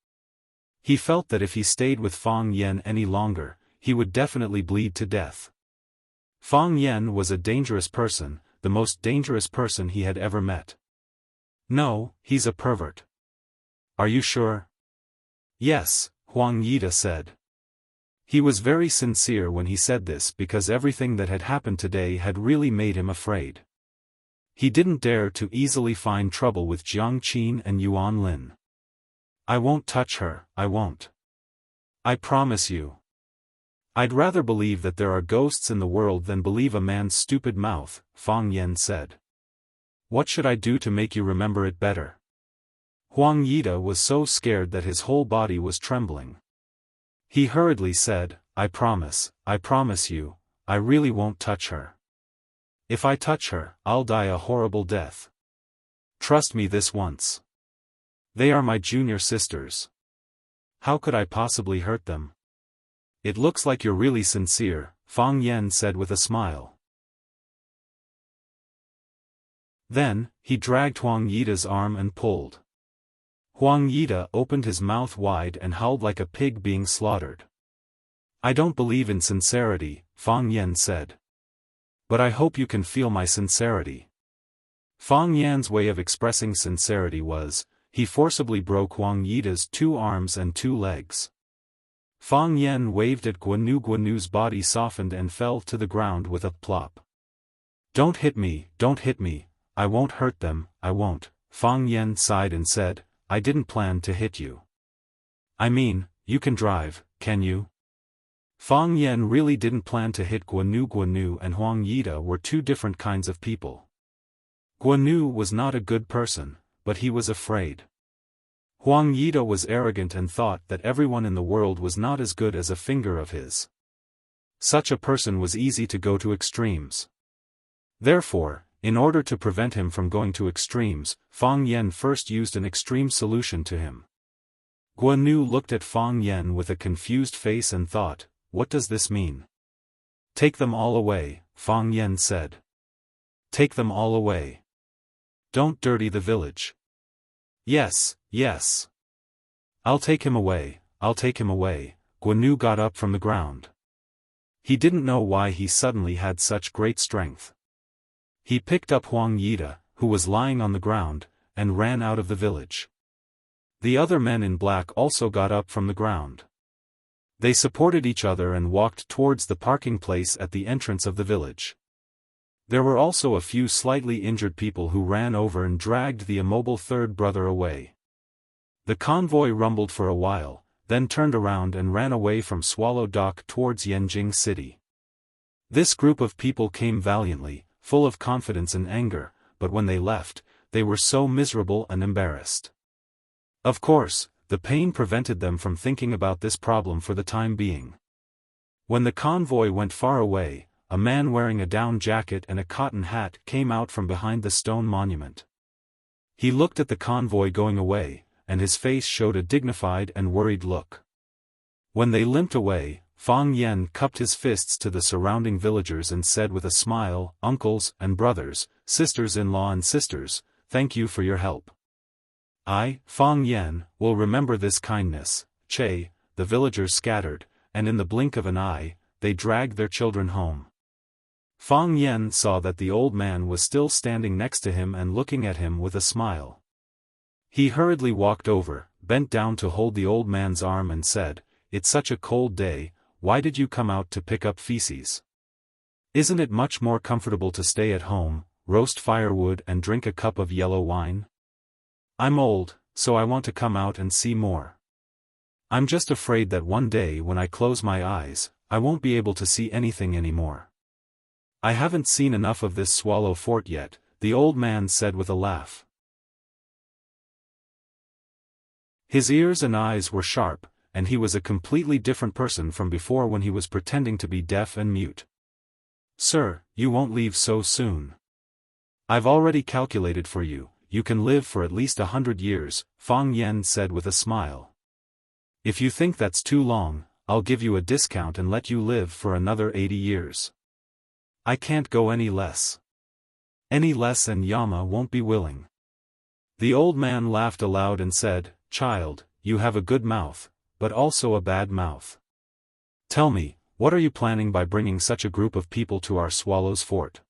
He felt that if he stayed with Fang Yan any longer, he would definitely bleed to death. Fang Yan was a dangerous person, the most dangerous person he had ever met. "No, he's a pervert." "Are you sure?" "Yes," Huang Yida said. He was very sincere when he said this because everything that had happened today had really made him afraid. He didn't dare to easily find trouble with Jiang Qin and Yuan Lin. "I won't touch her, I won't. I promise you. I'd rather believe that there are ghosts in the world than believe a man's stupid mouth," Fang Yan said. "What should I do to make you remember it better?" Huang Yida was so scared that his whole body was trembling. He hurriedly said, I promise you, I really won't touch her. If I touch her, I'll die a horrible death. Trust me this once. They are my junior sisters. How could I possibly hurt them?" "It looks like you're really sincere," Fang Yan said with a smile. Then, he dragged Huang Yida's arm and pulled. Huang Yida opened his mouth wide and howled like a pig being slaughtered. "I don't believe in sincerity," Fang Yan said. "But I hope you can feel my sincerity." Fang Yan's way of expressing sincerity was, he forcibly broke Huang Yida's 2 arms and 2 legs. Fang Yan waved at Guan Yu. Guan Yu's body softened and fell to the ground with a plop. Don't hit me, I won't hurt them, I won't," Fang Yan sighed and said, "I didn't plan to hit you. I mean, you can drive, can you?" Fang Yan really didn't plan to hit Guan Yu. Guan Yu and Huang Yida were 2 different kinds of people. Guan Yu was not a good person, but he was afraid. Huang Yida was arrogant and thought that everyone in the world was not as good as a finger of his. Such a person was easy to go to extremes. Therefore, in order to prevent him from going to extremes, Fang Yan first used an extreme solution to him. Guan Yu looked at Fang Yan with a confused face and thought, what does this mean? Take them all away, Fang Yan said. Take them all away. Don't dirty the village. Yes, yes. I'll take him away, Guan Yu got up from the ground. He didn't know why he suddenly had such great strength. He picked up Huang Yida, who was lying on the ground, and ran out of the village. The other men in black also got up from the ground. They supported each other and walked towards the parking place at the entrance of the village. There were also a few slightly injured people who ran over and dragged the immobile third brother away. The convoy rumbled for a while, then turned around and ran away from Swallow Dock towards Yanjing City. This group of people came valiantly, full of confidence and anger, but when they left, they were so miserable and embarrassed. Of course, the pain prevented them from thinking about this problem for the time being. When the convoy went far away, a man wearing a down jacket and a cotton hat came out from behind the stone monument. He looked at the convoy going away, and his face showed a dignified and worried look. When they limped away, Fang Yen cupped his fists to the surrounding villagers and said with a smile, "Uncles and brothers, sisters-in-law and sisters, thank you for your help. I, Fang Yen, will remember this kindness." Che, the villagers scattered, and in the blink of an eye, they dragged their children home. Fang Yen saw that the old man was still standing next to him and looking at him with a smile. He hurriedly walked over, bent down to hold the old man's arm and said, "It's such a cold day, why did you come out to pick up feces? Isn't it much more comfortable to stay at home, roast firewood and drink a cup of yellow wine? I'm old, so I want to come out and see more. I'm just afraid that one day when I close my eyes, I won't be able to see anything anymore. I haven't seen enough of this Swallow Fort yet," the old man said with a laugh. His ears and eyes were sharp, and he was a completely different person from before when he was pretending to be deaf and mute. "Sir, you won't leave so soon. I've already calculated for you, you can live for at least 100 years, Fang Yen said with a smile. "If you think that's too long, I'll give you a discount and let you live for another 80 years. I can't go any less. Any less and Yama won't be willing." The old man laughed aloud and said, "Child, you have a good mouth, but also a bad mouth. Tell me, what are you planning by bringing such a group of people to our Swallow's Fort?"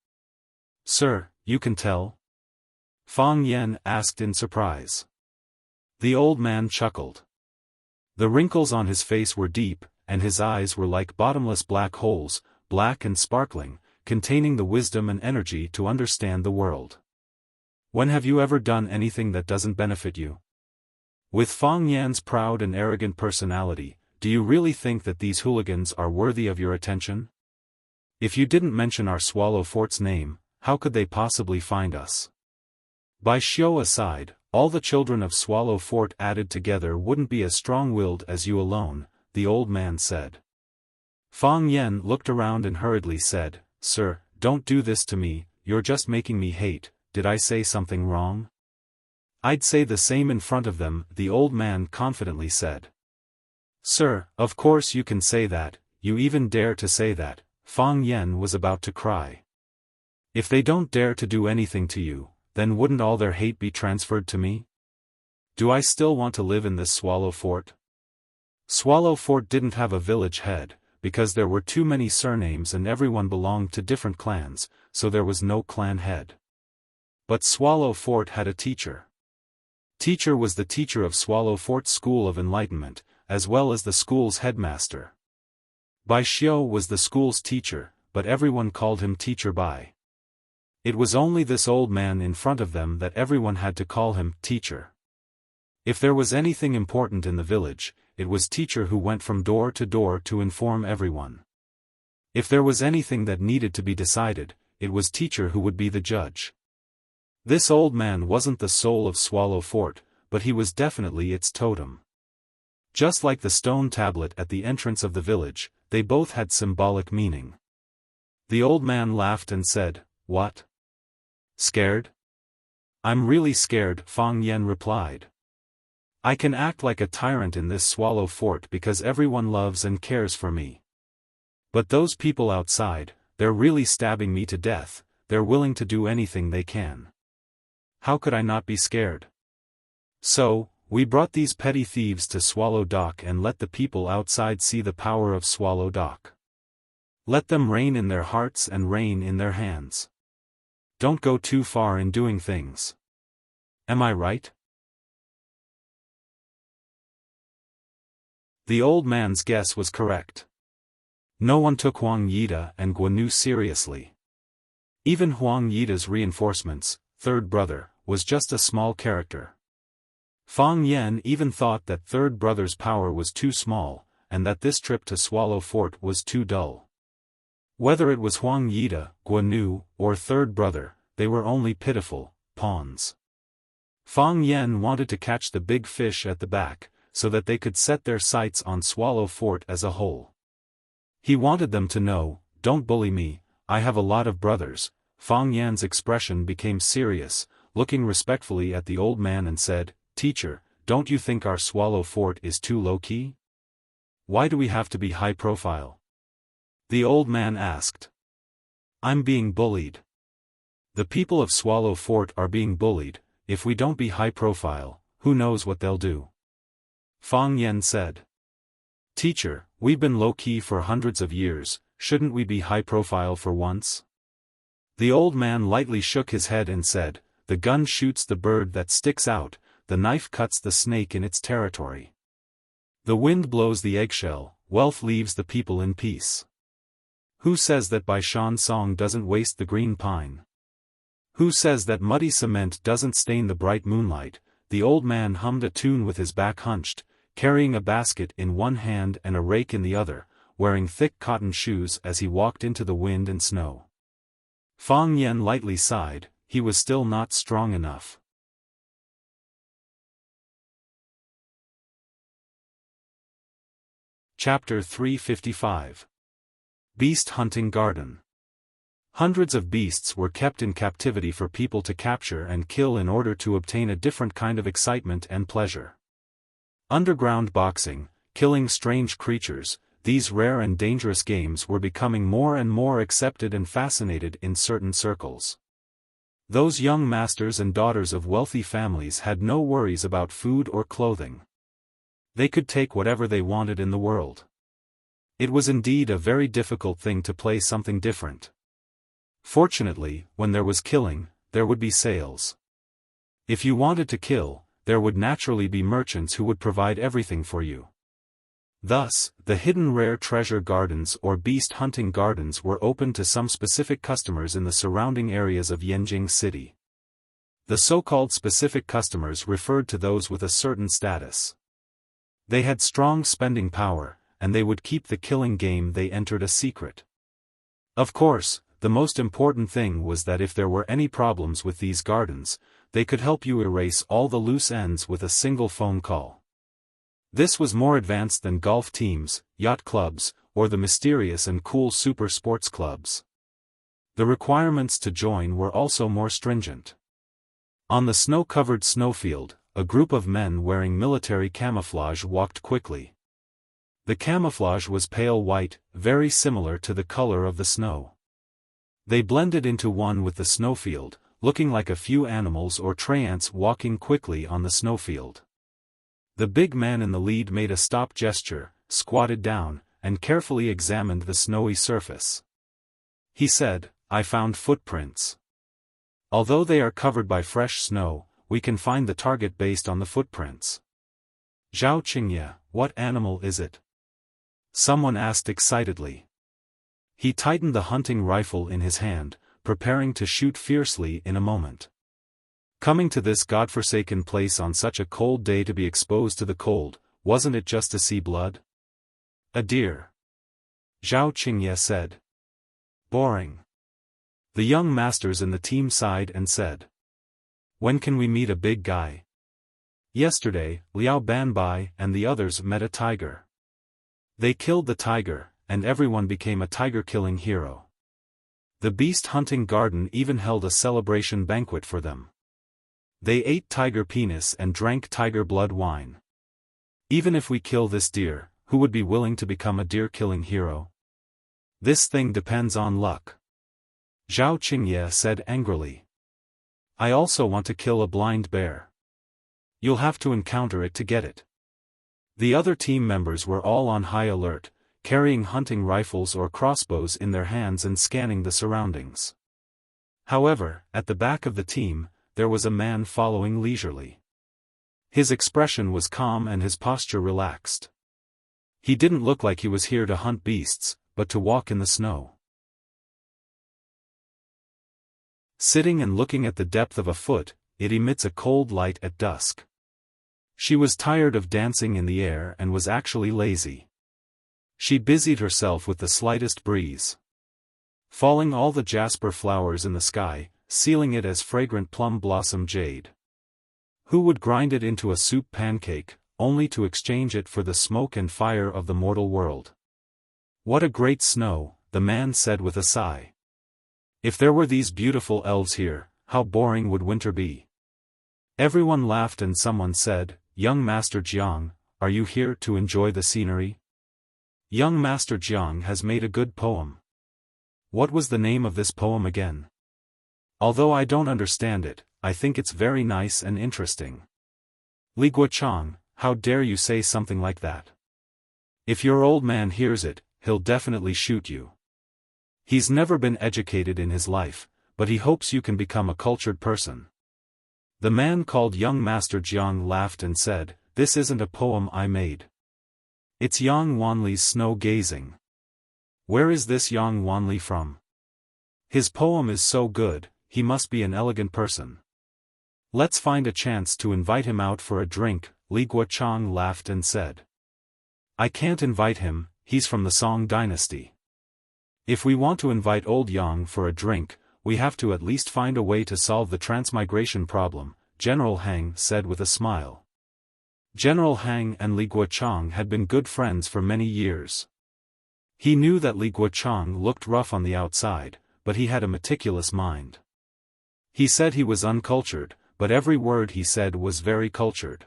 "Sir, you can tell?" Fang Yen asked in surprise. The old man chuckled. The wrinkles on his face were deep, and his eyes were like bottomless black holes, black and sparkling, containing the wisdom and energy to understand the world. "When have you ever done anything that doesn't benefit you? With Fang Yan's proud and arrogant personality, do you really think that these hooligans are worthy of your attention? If you didn't mention our Swallow Fort's name, how could they possibly find us?" By Xiao aside, all the children of Swallow Fort added together wouldn't be as strong-willed as you alone, the old man said. Fang Yen looked around and hurriedly said, "Sir, don't do this to me, you're just making me hate. Did I say something wrong?" "I'd say the same in front of them," the old man confidently said. "Sir, of course you can say that, you even dare to say that." Fang Yen was about to cry. "If they don't dare to do anything to you, then wouldn't all their hate be transferred to me? Do I still want to live in this Swallow Fort?" Swallow Fort didn't have a village head, because there were too many surnames and everyone belonged to different clans, so there was no clan head. But Swallow Fort had a teacher. Teacher was the teacher of Swallow Fort's School of Enlightenment, as well as the school's headmaster. Bai Xiao was the school's teacher, but everyone called him Teacher Bai. It was only this old man in front of them that everyone had to call him Teacher. If there was anything important in the village, it was Teacher who went from door to inform everyone. If there was anything that needed to be decided, it was Teacher who would be the judge. This old man wasn't the soul of Swallow Fort, but he was definitely its totem. Just like the stone tablet at the entrance of the village, they both had symbolic meaning. The old man laughed and said, "What? Scared?" "I'm really scared," Fang Yen replied. "I can act like a tyrant in this Swallow Fort because everyone loves and cares for me. But those people outside, they're really stabbing me to death, they're willing to do anything they can. How could I not be scared? So, we brought these petty thieves to Swallow Dock and let the people outside see the power of Swallow Dock. Let them reign in their hearts and reign in their hands. Don't go too far in doing things. Am I right?" The old man's guess was correct. No one took Huang Yida and Guanu seriously. Even Huang Yida's reinforcements, third brother, was just a small character. Fang Yen even thought that third brother's power was too small, and that this trip to Swallow Fort was too dull. Whether it was Huang Yida, Guanu, or third brother, they were only pitiful pawns. Fang Yen wanted to catch the big fish at the back, so that they could set their sights on Swallow Fort as a whole. He wanted them to know, "Don't bully me, I have a lot of brothers." Fang Yan's expression became serious, looking respectfully at the old man and said, "Teacher, don't you think our Swallow Fort is too low-key? Why do we have to be high-profile?" The old man asked. "I'm being bullied. The people of Swallow Fort are being bullied. If we don't be high-profile, who knows what they'll do?" Fang Yan said. "Teacher, we've been low-key for hundreds of years, shouldn't we be high-profile for once?" The old man lightly shook his head and said, "The gun shoots the bird that sticks out, the knife cuts the snake in its territory. The wind blows the eggshell, wealth leaves the people in peace. Who says that Bai Shan song doesn't waste the green pine? Who says that muddy cement doesn't stain the bright moonlight?" The old man hummed a tune with his back hunched, carrying a basket in one hand and a rake in the other, wearing thick cotton shoes as he walked into the wind and snow. Fang Yan lightly sighed, he was still not strong enough. Chapter 355. Beast Hunting Garden. Hundreds of beasts were kept in captivity for people to capture and kill in order to obtain a different kind of excitement and pleasure. Underground boxing, killing strange creatures, these rare and dangerous games were becoming more and more accepted and fascinated in certain circles. Those young masters and daughters of wealthy families had no worries about food or clothing. They could take whatever they wanted in the world. It was indeed a very difficult thing to play something different. Fortunately, when there was killing, there would be sales. If you wanted to kill, there would naturally be merchants who would provide everything for you. Thus, the hidden rare treasure gardens or beast hunting gardens were open to some specific customers in the surrounding areas of Yanjing City. The so-called specific customers referred to those with a certain status. They had strong spending power, and they would keep the killing game they entered a secret. Of course, the most important thing was that if there were any problems with these gardens, they could help you erase all the loose ends with a single phone call. This was more advanced than golf teams, yacht clubs, or the mysterious and cool super sports clubs. The requirements to join were also more stringent. On the snow-covered snowfield, a group of men wearing military camouflage walked quickly. The camouflage was pale white, very similar to the color of the snow. They blended into one with the snowfield, looking like a few animals or tree ants walking quickly on the snowfield. The big man in the lead made a stop gesture, squatted down, and carefully examined the snowy surface. He said, "I found footprints. Although they are covered by fresh snow, we can find the target based on the footprints." "Zhao Qingye, what animal is it?" someone asked excitedly. He tightened the hunting rifle in his hand, preparing to shoot fiercely in a moment. Coming to this godforsaken place on such a cold day to be exposed to the cold, wasn't it just to see blood? "A deer," Zhao Qingye said. "Boring." The young masters in the team sighed and said, "When can we meet a big guy?" "Yesterday, Liao Banbai and the others met a tiger. They killed the tiger, and everyone became a tiger-killing hero. The beast hunting garden even held a celebration banquet for them. They ate tiger penis and drank tiger blood wine. Even if we kill this deer, who would be willing to become a deer-killing hero? This thing depends on luck." Zhao Qingye said angrily. "I also want to kill a blind bear. You'll have to encounter it to get it." The other team members were all on high alert, carrying hunting rifles or crossbows in their hands and scanning the surroundings. However, at the back of the team, there was a man following leisurely. His expression was calm and his posture relaxed. He didn't look like he was here to hunt beasts, but to walk in the snow. Sitting and looking at the depth of a foot, it emits a cold light at dusk. She was tired of dancing in the air and was actually lazy. She busied herself with the slightest breeze. Falling all the jasper flowers in the sky, sealing it as fragrant plum blossom jade. Who would grind it into a soup pancake, only to exchange it for the smoke and fire of the mortal world. What a great snow, the man said with a sigh. If there were these beautiful elves here, how boring would winter be? Everyone laughed and someone said, "Young Master Jiang, are you here to enjoy the scenery? Young Master Jiang has made a good poem." What was the name of this poem again? Although I don't understand it, I think it's very nice and interesting. Li Guochang, how dare you say something like that? If your old man hears it, he'll definitely shoot you. He's never been educated in his life, but he hopes you can become a cultured person. The man called young Master Jiang laughed and said, "This isn't a poem I made. It's Yang Wanli's Snow Gazing." Where is this Yang Wanli from? His poem is so good, he must be an elegant person. Let's find a chance to invite him out for a drink, Li Guochang laughed and said. I can't invite him, he's from the Song dynasty. If we want to invite old Yang for a drink, we have to at least find a way to solve the transmigration problem, General Hang said with a smile. General Hang and Li Guochang had been good friends for many years. He knew that Li Guochang looked rough on the outside, but he had a meticulous mind. He said he was uncultured, but every word he said was very cultured.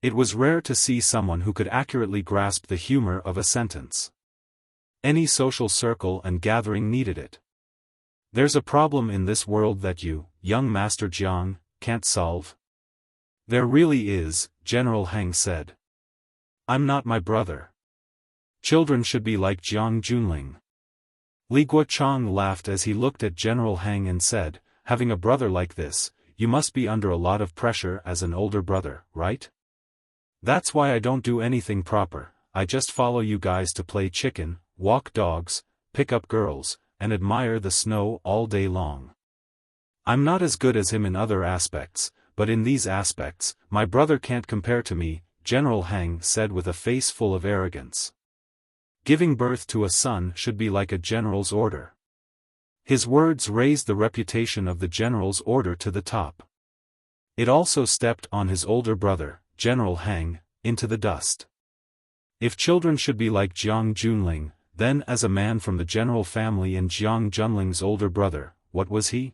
It was rare to see someone who could accurately grasp the humor of a sentence. Any social circle and gathering needed it. There's a problem in this world that you, young Master Jiang, can't solve? There really is, General Heng said. I'm not my brother. Children should be like Jiang Junling. Li Guochang laughed as he looked at General Heng and said, having a brother like this, you must be under a lot of pressure as an older brother, right? That's why I don't do anything proper, I just follow you guys to play chicken, walk dogs, pick up girls, and admire the snow all day long. I'm not as good as him in other aspects, but in these aspects, my brother can't compare to me, General Heng said with a face full of arrogance. Giving birth to a son should be like a general's order. His words raised the reputation of the general's order to the top. It also stepped on his older brother, General Heng, into the dust. If children should be like Jiang Junling, then as a man from the general family and Jiang Junling's older brother, what was he?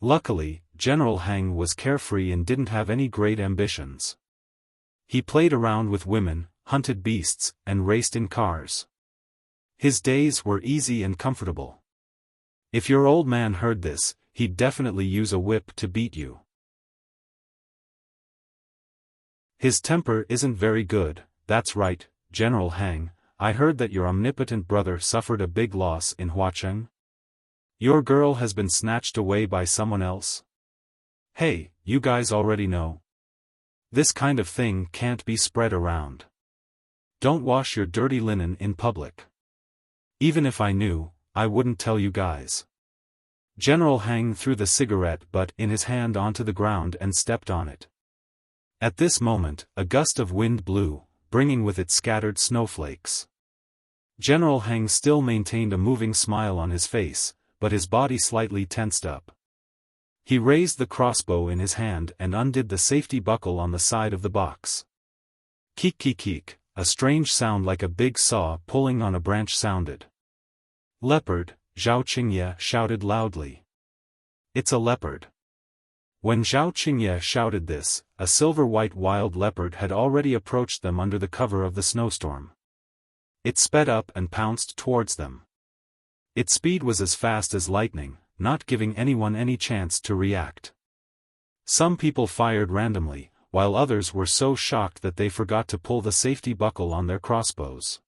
Luckily, General Heng was carefree and didn't have any great ambitions. He played around with women, hunted beasts, and raced in cars. His days were easy and comfortable. If your old man heard this, he'd definitely use a whip to beat you. His temper isn't very good, that's right, General Heng, I heard that your omnipotent brother suffered a big loss in Huacheng. Your girl has been snatched away by someone else? Hey, you guys already know. This kind of thing can't be spread around. Don't wash your dirty linen in public. Even if I knew, I wouldn't tell you guys. General Heng threw the cigarette butt in his hand onto the ground and stepped on it. At this moment, a gust of wind blew, bringing with it scattered snowflakes. General Heng still maintained a moving smile on his face, but his body slightly tensed up. He raised the crossbow in his hand and undid the safety buckle on the side of the box. Keek keek keek, a strange sound like a big saw pulling on a branch sounded. Leopard, Zhao Qingye shouted loudly. It's a leopard. When Zhao Qingye shouted this, a silver-white wild leopard had already approached them under the cover of the snowstorm. It sped up and pounced towards them. Its speed was as fast as lightning, not giving anyone any chance to react. Some people fired randomly, while others were so shocked that they forgot to pull the safety buckle on their crossbows.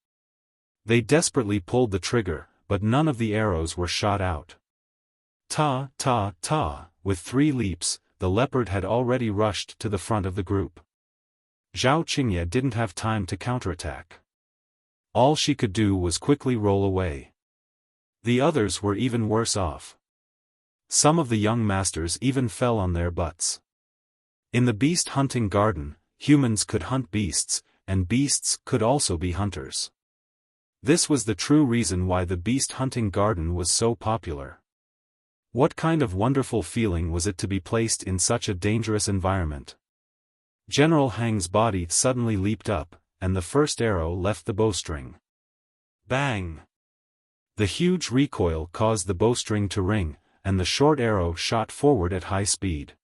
They desperately pulled the trigger, but none of the arrows were shot out. Ta, ta, ta, with 3 leaps, the leopard had already rushed to the front of the group. Zhao Qingye didn't have time to counterattack. All she could do was quickly roll away. The others were even worse off. Some of the young masters even fell on their butts. In the beast hunting garden, humans could hunt beasts, and beasts could also be hunters. This was the true reason why the beast hunting garden was so popular. What kind of wonderful feeling was it to be placed in such a dangerous environment? General Hang's body suddenly leaped up, and the first arrow left the bowstring. Bang! The huge recoil caused the bowstring to ring, and the short arrow shot forward at high speed.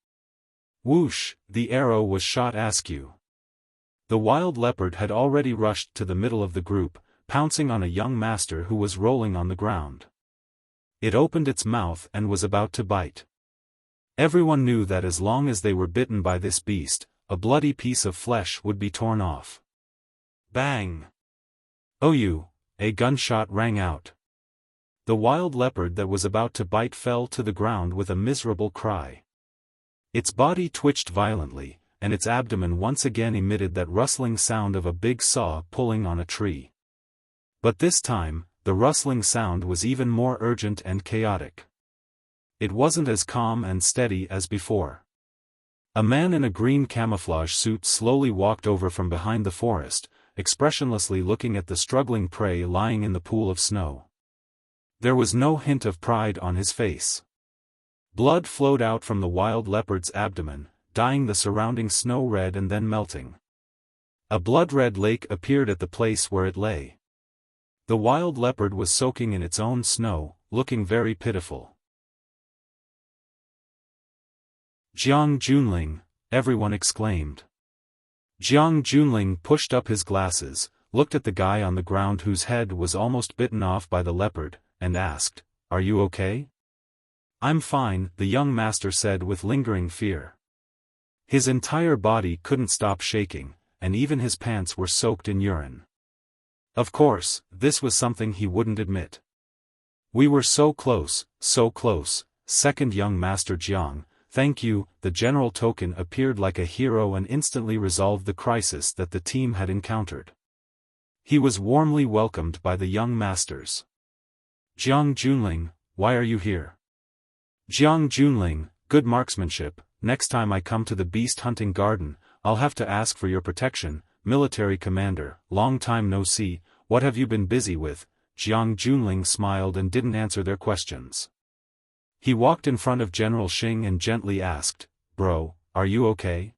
Whoosh! The arrow was shot askew. The wild leopard had already rushed to the middle of the group, pouncing on a young master who was rolling on the ground. It opened its mouth and was about to bite. Everyone knew that as long as they were bitten by this beast, a bloody piece of flesh would be torn off. Bang! Oh! A gunshot rang out. The wild leopard that was about to bite fell to the ground with a miserable cry. Its body twitched violently, and its abdomen once again emitted that rustling sound of a big saw pulling on a tree. But this time, the rustling sound was even more urgent and chaotic. It wasn't as calm and steady as before. A man in a green camouflage suit slowly walked over from behind the forest, expressionlessly looking at the struggling prey lying in the pool of snow. There was no hint of pride on his face. Blood flowed out from the wild leopard's abdomen, dyeing the surrounding snow red and then melting. A blood-red lake appeared at the place where it lay. The wild leopard was soaking in its own snow, looking very pitiful. Jiang Junling, everyone exclaimed. Jiang Junling pushed up his glasses, looked at the guy on the ground whose head was almost bitten off by the leopard, and asked, "Are you okay?" "I'm fine," the young master said with lingering fear. His entire body couldn't stop shaking, and even his pants were soaked in urine. Of course, this was something he wouldn't admit. "We were so close, second young master Jiang. "Thank you." The general token appeared like a hero and instantly resolved the crisis that the team had encountered. He was warmly welcomed by the young masters. "Jiang Junling, why are you here?" "Jiang Junling, good marksmanship. Next time I come to the beast hunting garden, I'll have to ask for your protection. Military commander, long time no see, what have you been busy with?" Jiang Junling smiled and didn't answer their questions. He walked in front of General Xing and gently asked, "Bro, are you okay?"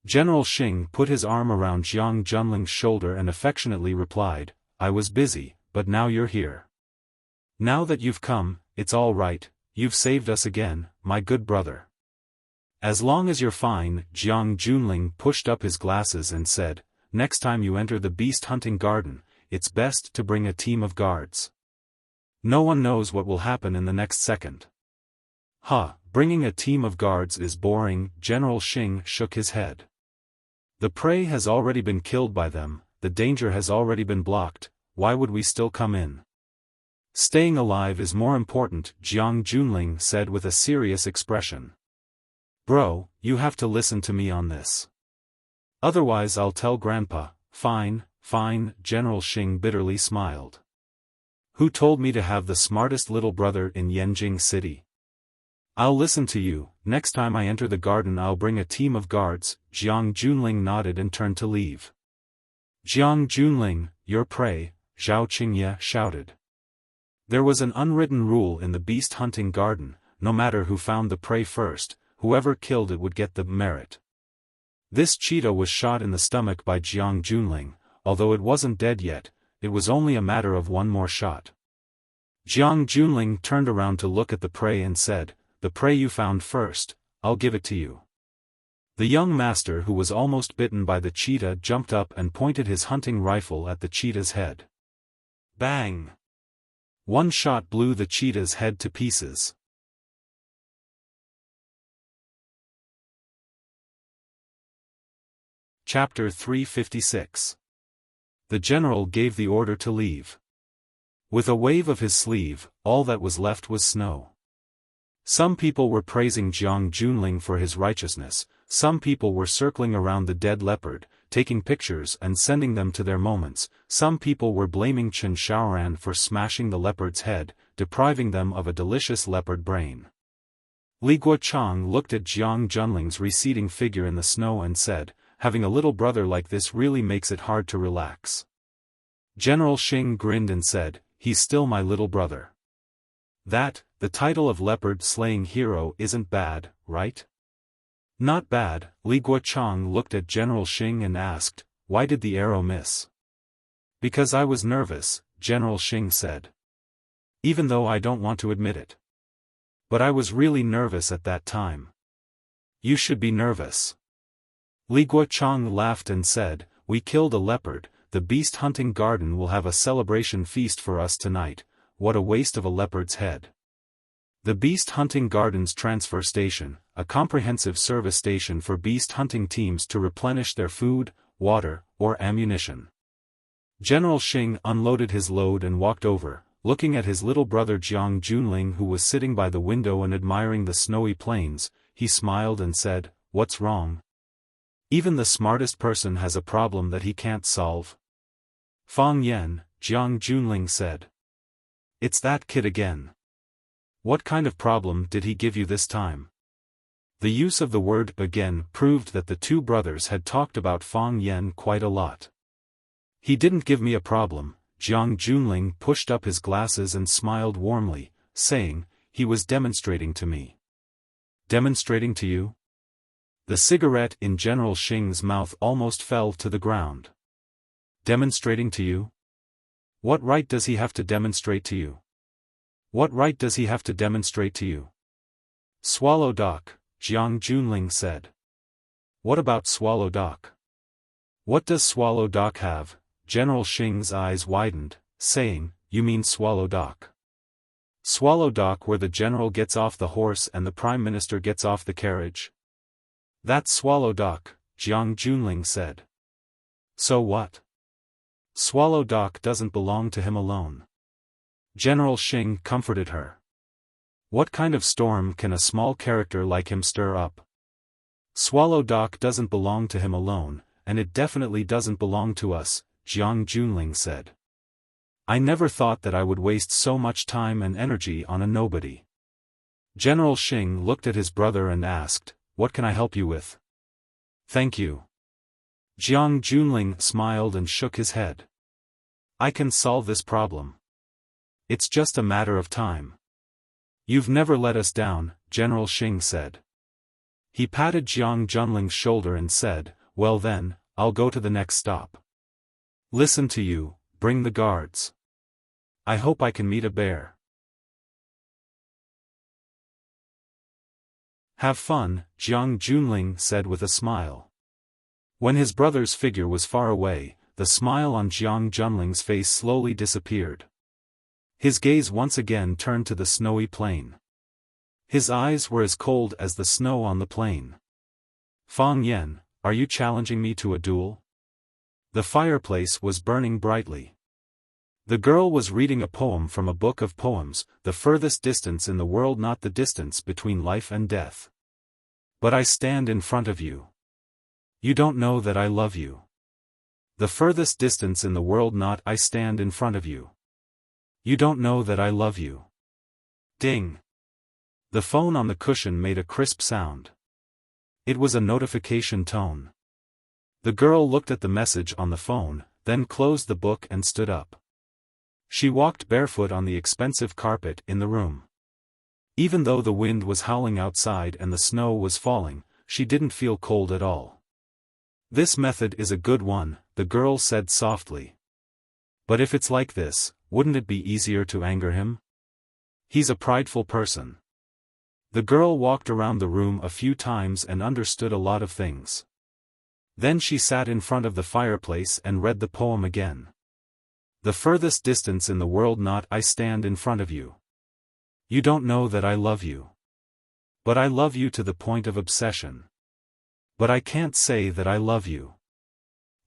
General Xing put his arm around Jiang Junling's shoulder and affectionately replied, "I was busy, but now you're here. Now that you've come, it's all right, you've saved us again, my good brother." "As long as you're fine," Jiang Junling pushed up his glasses and said, "Next time you enter the beast hunting garden, it's best to bring a team of guards. No one knows what will happen in the next second." Bringing a team of guards is boring." General Xing shook his head. "The prey has already been killed by them, the danger has already been blocked, why would we still come in? Staying alive is more important," Jiang Junling said with a serious expression. "Bro, you have to listen to me on this. Otherwise I'll tell Grandpa." Fine, General Xing bitterly smiled. "Who told me to have the smartest little brother in Yanjing City? I'll listen to you. Next time I enter the garden I'll bring a team of guards." Jiang Junling nodded and turned to leave. "Jiang Junling, your prey," Zhao Qingye shouted. There was an unwritten rule in the beast hunting garden: no matter who found the prey first, whoever killed it would get the merit. This cheetah was shot in the stomach by Jiang Junling. Although it wasn't dead yet, it was only a matter of one more shot. Jiang Junling turned around to look at the prey and said, "The prey you found first, I'll give it to you." The young master who was almost bitten by the cheetah jumped up and pointed his hunting rifle at the cheetah's head. Bang! One shot blew the cheetah's head to pieces. Chapter 356. The general gave the order to leave. With a wave of his sleeve, all that was left was snow. Some people were praising Jiang Junling for his righteousness, some people were circling around the dead leopard, taking pictures and sending them to their moments, some people were blaming Chen Xiaofan for smashing the leopard's head, depriving them of a delicious leopard brain. Li Guochang looked at Jiang Junling's receding figure in the snow and said, "Having a little brother like this really makes it hard to relax." General Xing grinned and said, "He's still my little brother. The title of leopard-slaying hero isn't bad, right?" Not bad. Li Guochang looked at General Xing and asked, why did the arrow miss? Because I was nervous, General Xing said. Even though I don't want to admit it. But I was really nervous at that time. You should be nervous. Li Guochang laughed and said, we killed a leopard, the beast hunting garden will have a celebration feast for us tonight. What a waste of a leopard's head. The Beast Hunting Gardens Transfer Station, a comprehensive service station for beast hunting teams to replenish their food, water, or ammunition. General Xing unloaded his load and walked over, looking at his little brother Jiang Junling who was sitting by the window and admiring the snowy plains. He smiled and said, what's wrong? Even the smartest person has a problem that he can't solve. Fang Yan, Jiang Junling said. It's that kid again. What kind of problem did he give you this time? The use of the word again proved that the two brothers had talked about Fang Yan quite a lot. He didn't give me a problem. Jiang Junling pushed up his glasses and smiled warmly, saying, he was demonstrating to me. Demonstrating to you? The cigarette in General Xing's mouth almost fell to the ground. Demonstrating to you? What right does he have to demonstrate to you? What right does he have to demonstrate to you? Swallow Doc, Jiang Junling said. What about Swallow Doc? What does Swallow Doc have? General Xing's eyes widened, saying, you mean Swallow Doc? Swallow Doc where the general gets off the horse and the prime minister gets off the carriage? That's Swallow Doc, Jiang Junling said. So what? Swallow Doc doesn't belong to him alone. General Xing comforted her. What kind of storm can a small character like him stir up? Swallow Doc doesn't belong to him alone, and it definitely doesn't belong to us, Jiang Junling said. I never thought that I would waste so much time and energy on a nobody. General Xing looked at his brother and asked, what can I help you with? Thank you. Jiang Junling smiled and shook his head. I can solve this problem. It's just a matter of time. You've never let us down, General Xing said. He patted Jiang Junling's shoulder and said, well then, I'll go to the next stop. Listen to you, bring the guards. I hope I can meet a bear. Have fun, Jiang Junling said with a smile. When his brother's figure was far away, the smile on Jiang Junling's face slowly disappeared. His gaze once again turned to the snowy plain. His eyes were as cold as the snow on the plain. Fang Yan, are you challenging me to a duel? The fireplace was burning brightly. The girl was reading a poem from a book of poems, the furthest distance in the world, not the distance between life and death. But I stand in front of you. You don't know that I love you. The furthest distance in the world, not I stand in front of you. You don't know that I love you. Ding. The phone on the cushion made a crisp sound. It was a notification tone. The girl looked at the message on the phone, then closed the book and stood up. She walked barefoot on the expensive carpet in the room. Even though the wind was howling outside and the snow was falling, she didn't feel cold at all. This method is a good one, the girl said softly. But if it's like this, wouldn't it be easier to anger him? He's a prideful person. The girl walked around the room a few times and understood a lot of things. Then she sat in front of the fireplace and read the poem again. The furthest distance in the world, not I stand in front of you. You don't know that I love you. But I love you to the point of obsession. But I can't say that I love you.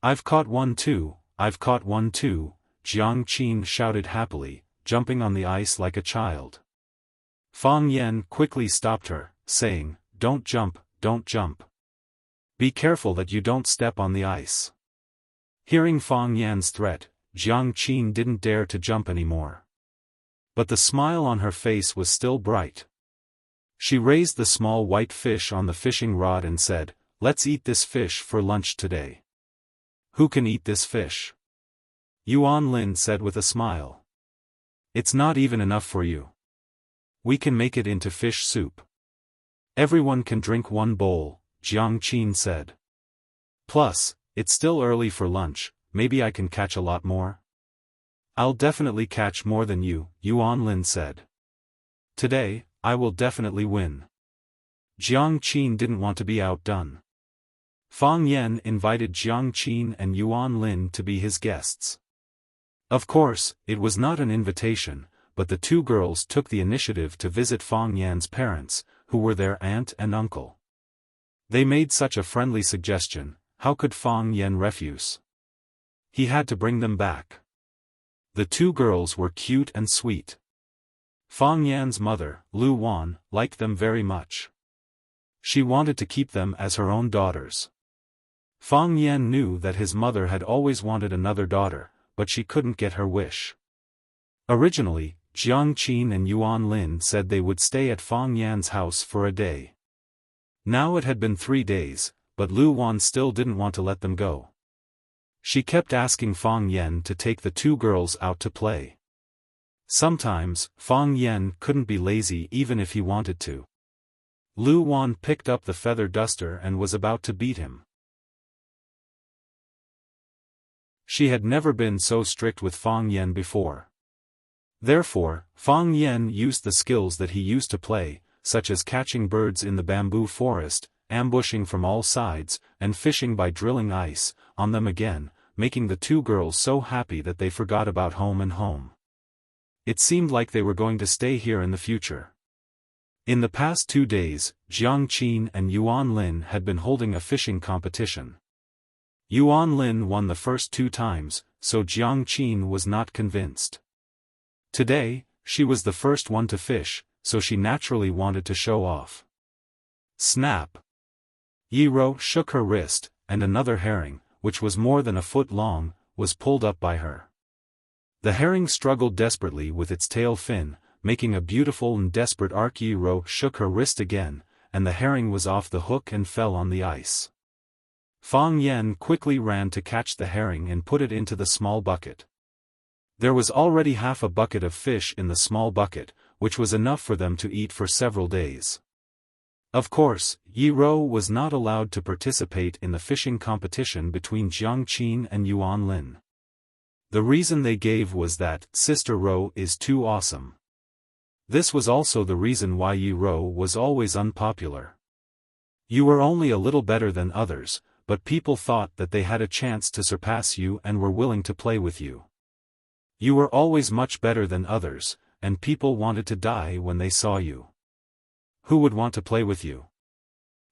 I've caught one too, I've caught one too, Jiang Qin shouted happily, jumping on the ice like a child. Fang Yan quickly stopped her, saying, don't jump, don't jump. Be careful that you don't step on the ice. Hearing Fang Yan's threat, Jiang Qin didn't dare to jump anymore. But the smile on her face was still bright. She raised the small white fish on the fishing rod and said, let's eat this fish for lunch today. Who can eat this fish? Yuan Lin said with a smile. It's not even enough for you. We can make it into fish soup. Everyone can drink one bowl, Jiang Qin said. Plus, it's still early for lunch, maybe I can catch a lot more? I'll definitely catch more than you, Yuan Lin said. Today, I will definitely win. Jiang Qin didn't want to be outdone. Fang Yan invited Jiang Qin and Yuan Lin to be his guests. Of course, it was not an invitation, but the two girls took the initiative to visit Fang Yan's parents, who were their aunt and uncle. They made such a friendly suggestion, how could Fang Yan refuse? He had to bring them back. The two girls were cute and sweet. Fang Yan's mother, Lu Wan, liked them very much. She wanted to keep them as her own daughters. Fang Yan knew that his mother had always wanted another daughter, but she couldn't get her wish. Originally, Jiang Qin and Yuan Lin said they would stay at Fang Yan's house for a day. Now it had been 3 days, but Lu Wan still didn't want to let them go. She kept asking Fang Yan to take the two girls out to play. Sometimes, Fang Yan couldn't be lazy even if he wanted to. Lu Wan picked up the feather duster and was about to beat him. She had never been so strict with Fang Yan before. Therefore, Fang Yan used the skills that he used to play, such as catching birds in the bamboo forest, ambushing from all sides, and fishing by drilling ice on them again, making the two girls so happy that they forgot about home and home. It seemed like they were going to stay here in the future. In the past 2 days, Jiang Qin and Yuan Lin had been holding a fishing competition. Yuan Lin won the first 2 times, so Jiang Qin was not convinced. Today, she was the first one to fish, so she naturally wanted to show off. Snap! Yi Ro shook her wrist, and another herring, which was more than a foot long, was pulled up by her. The herring struggled desperately with its tail fin, making a beautiful and desperate arc. Yi Ro shook her wrist again, and the herring was off the hook and fell on the ice. Fang Yan quickly ran to catch the herring and put it into the small bucket. There was already half a bucket of fish in the small bucket, which was enough for them to eat for several days. Of course, Yi Ro was not allowed to participate in the fishing competition between Jiang Qin and Yuan Lin. The reason they gave was that Sister Ro is too awesome. This was also the reason why Yi Ro was always unpopular. You were only a little better than others, but people thought that they had a chance to surpass you and were willing to play with you. You were always much better than others, and people wanted to die when they saw you. Who would want to play with you?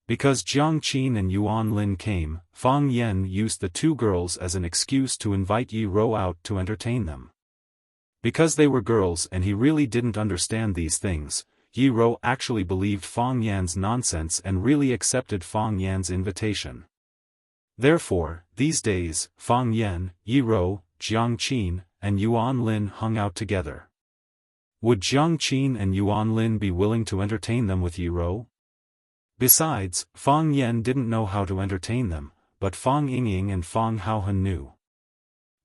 Because Jiang Qin and Yuan Lin came, Fang Yan used the two girls as an excuse to invite Yi Ro out to entertain them. Because they were girls and he really didn't understand these things, Yi Ro actually believed Fang Yan's nonsense and really accepted Fang Yan's invitation. Therefore, these days, Fang Yan, Yi Ro, Jiang Qin, and Yuan Lin hung out together. Would Jiang Qin and Yuan Lin be willing to entertain them with Yi Ro? Besides, Fang Yan didn't know how to entertain them, but Fang Yingying and Fang Haohan knew.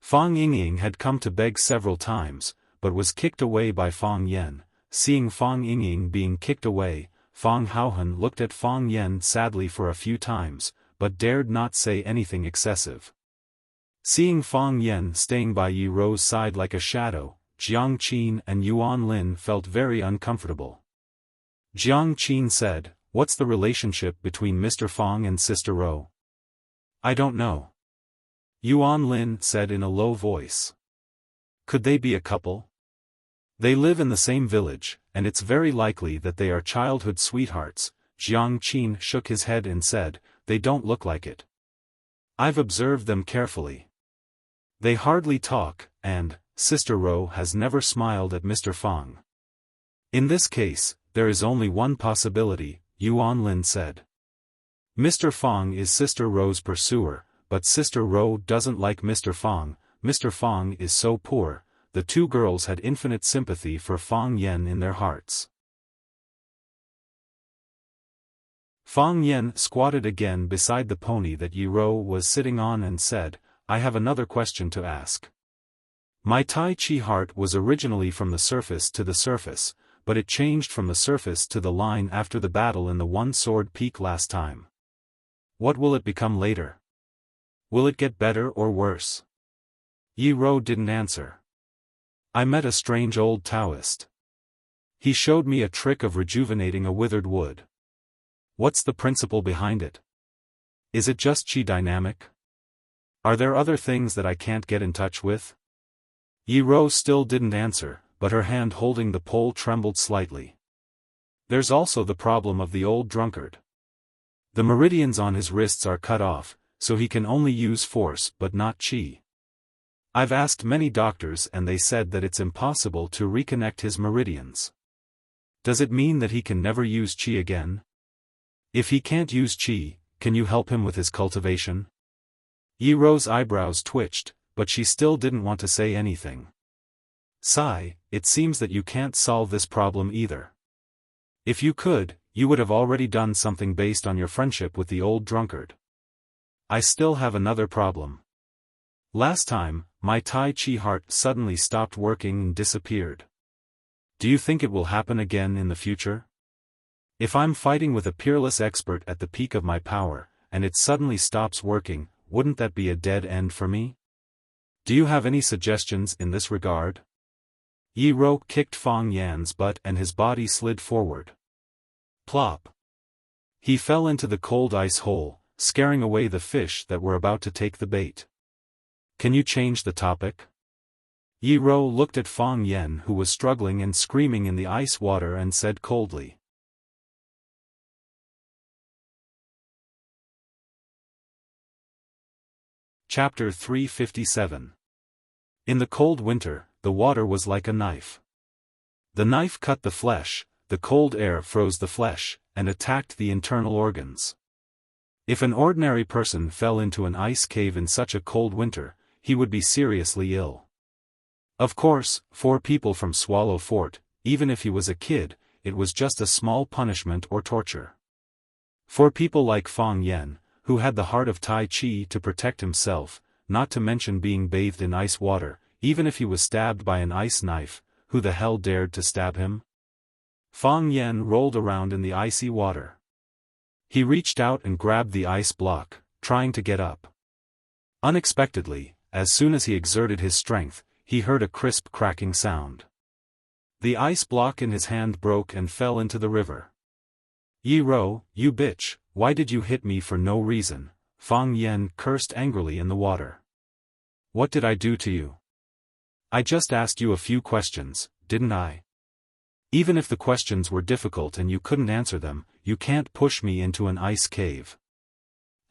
Fang Yingying had come to beg several times, but was kicked away by Fang Yan. Seeing Fang Yingying being kicked away, Fang Haohan looked at Fang Yan sadly for a few times, but dared not say anything excessive. Seeing Fang Yan staying by Yi Ro's side like a shadow, Jiang Qin and Yuan Lin felt very uncomfortable. Jiang Qin said, "What's the relationship between Mr. Fang and Sister Ro?" "I don't know." Yuan Lin said in a low voice. "Could they be a couple? They live in the same village, and it's very likely that they are childhood sweethearts." Jiang Qin shook his head and said, "They don't look like it. I've observed them carefully. They hardly talk, and Sister Ro has never smiled at Mr. Fang." "In this case, there is only one possibility," Yuan Lin said. "Mr. Fang is Sister Ro's pursuer, but Sister Ro doesn't like Mr. Fang. Mr. Fang is so poor." The two girls had infinite sympathy for Fang Yan in their hearts. Fang Yan squatted again beside the pony that Yi Ro was sitting on and said, "I have another question to ask. My Tai Chi heart was originally from the surface to the surface, but it changed from the surface to the line after the battle in the One Sword Peak last time. What will it become later? Will it get better or worse? Yi Rou didn't answer. I met a strange old Taoist. He showed me a trick of rejuvenating a withered wood. What's the principle behind it? Is it just qi dynamic? Are there other things that I can't get in touch with? Yi Rou still didn't answer, but her hand holding the pole trembled slightly. There's also the problem of the old drunkard. The meridians on his wrists are cut off, so he can only use force but not qi. I've asked many doctors and they said that it's impossible to reconnect his meridians. Does it mean that he can never use qi again? If he can't use qi, can you help him with his cultivation? Yi Rou's eyebrows twitched, but she still didn't want to say anything. Sigh, it seems that you can't solve this problem either. If you could, you would have already done something based on your friendship with the old drunkard. I still have another problem. Last time, my Tai Chi heart suddenly stopped working and disappeared. Do you think it will happen again in the future? If I'm fighting with a peerless expert at the peak of my power, and it suddenly stops working, wouldn't that be a dead end for me? Do you have any suggestions in this regard? Yi Rou kicked Fang Yan's butt and his body slid forward. Plop. He fell into the cold ice hole, scaring away the fish that were about to take the bait. Can you change the topic? Yi Rou looked at Fang Yan who was struggling and screaming in the ice water and said coldly. Chapter 357. In the cold winter, the water was like a knife. The knife cut the flesh, the cold air froze the flesh, and attacked the internal organs. If an ordinary person fell into an ice cave in such a cold winter, he would be seriously ill. Of course, for people from Swallow Fort, even if he was a kid, it was just a small punishment or torture. For people like Fang Yan, who had the heart of Tai Chi to protect himself, not to mention being bathed in ice water, even if he was stabbed by an ice knife, who the hell dared to stab him? Fang Yan rolled around in the icy water. He reached out and grabbed the ice block, trying to get up. Unexpectedly, as soon as he exerted his strength, he heard a crisp cracking sound. The ice block in his hand broke and fell into the river. Yi Rou, you bitch, why did you hit me for no reason? Fang Yan cursed angrily in the water. What did I do to you? I just asked you a few questions, didn't I? Even if the questions were difficult and you couldn't answer them, you can't push me into an ice cave.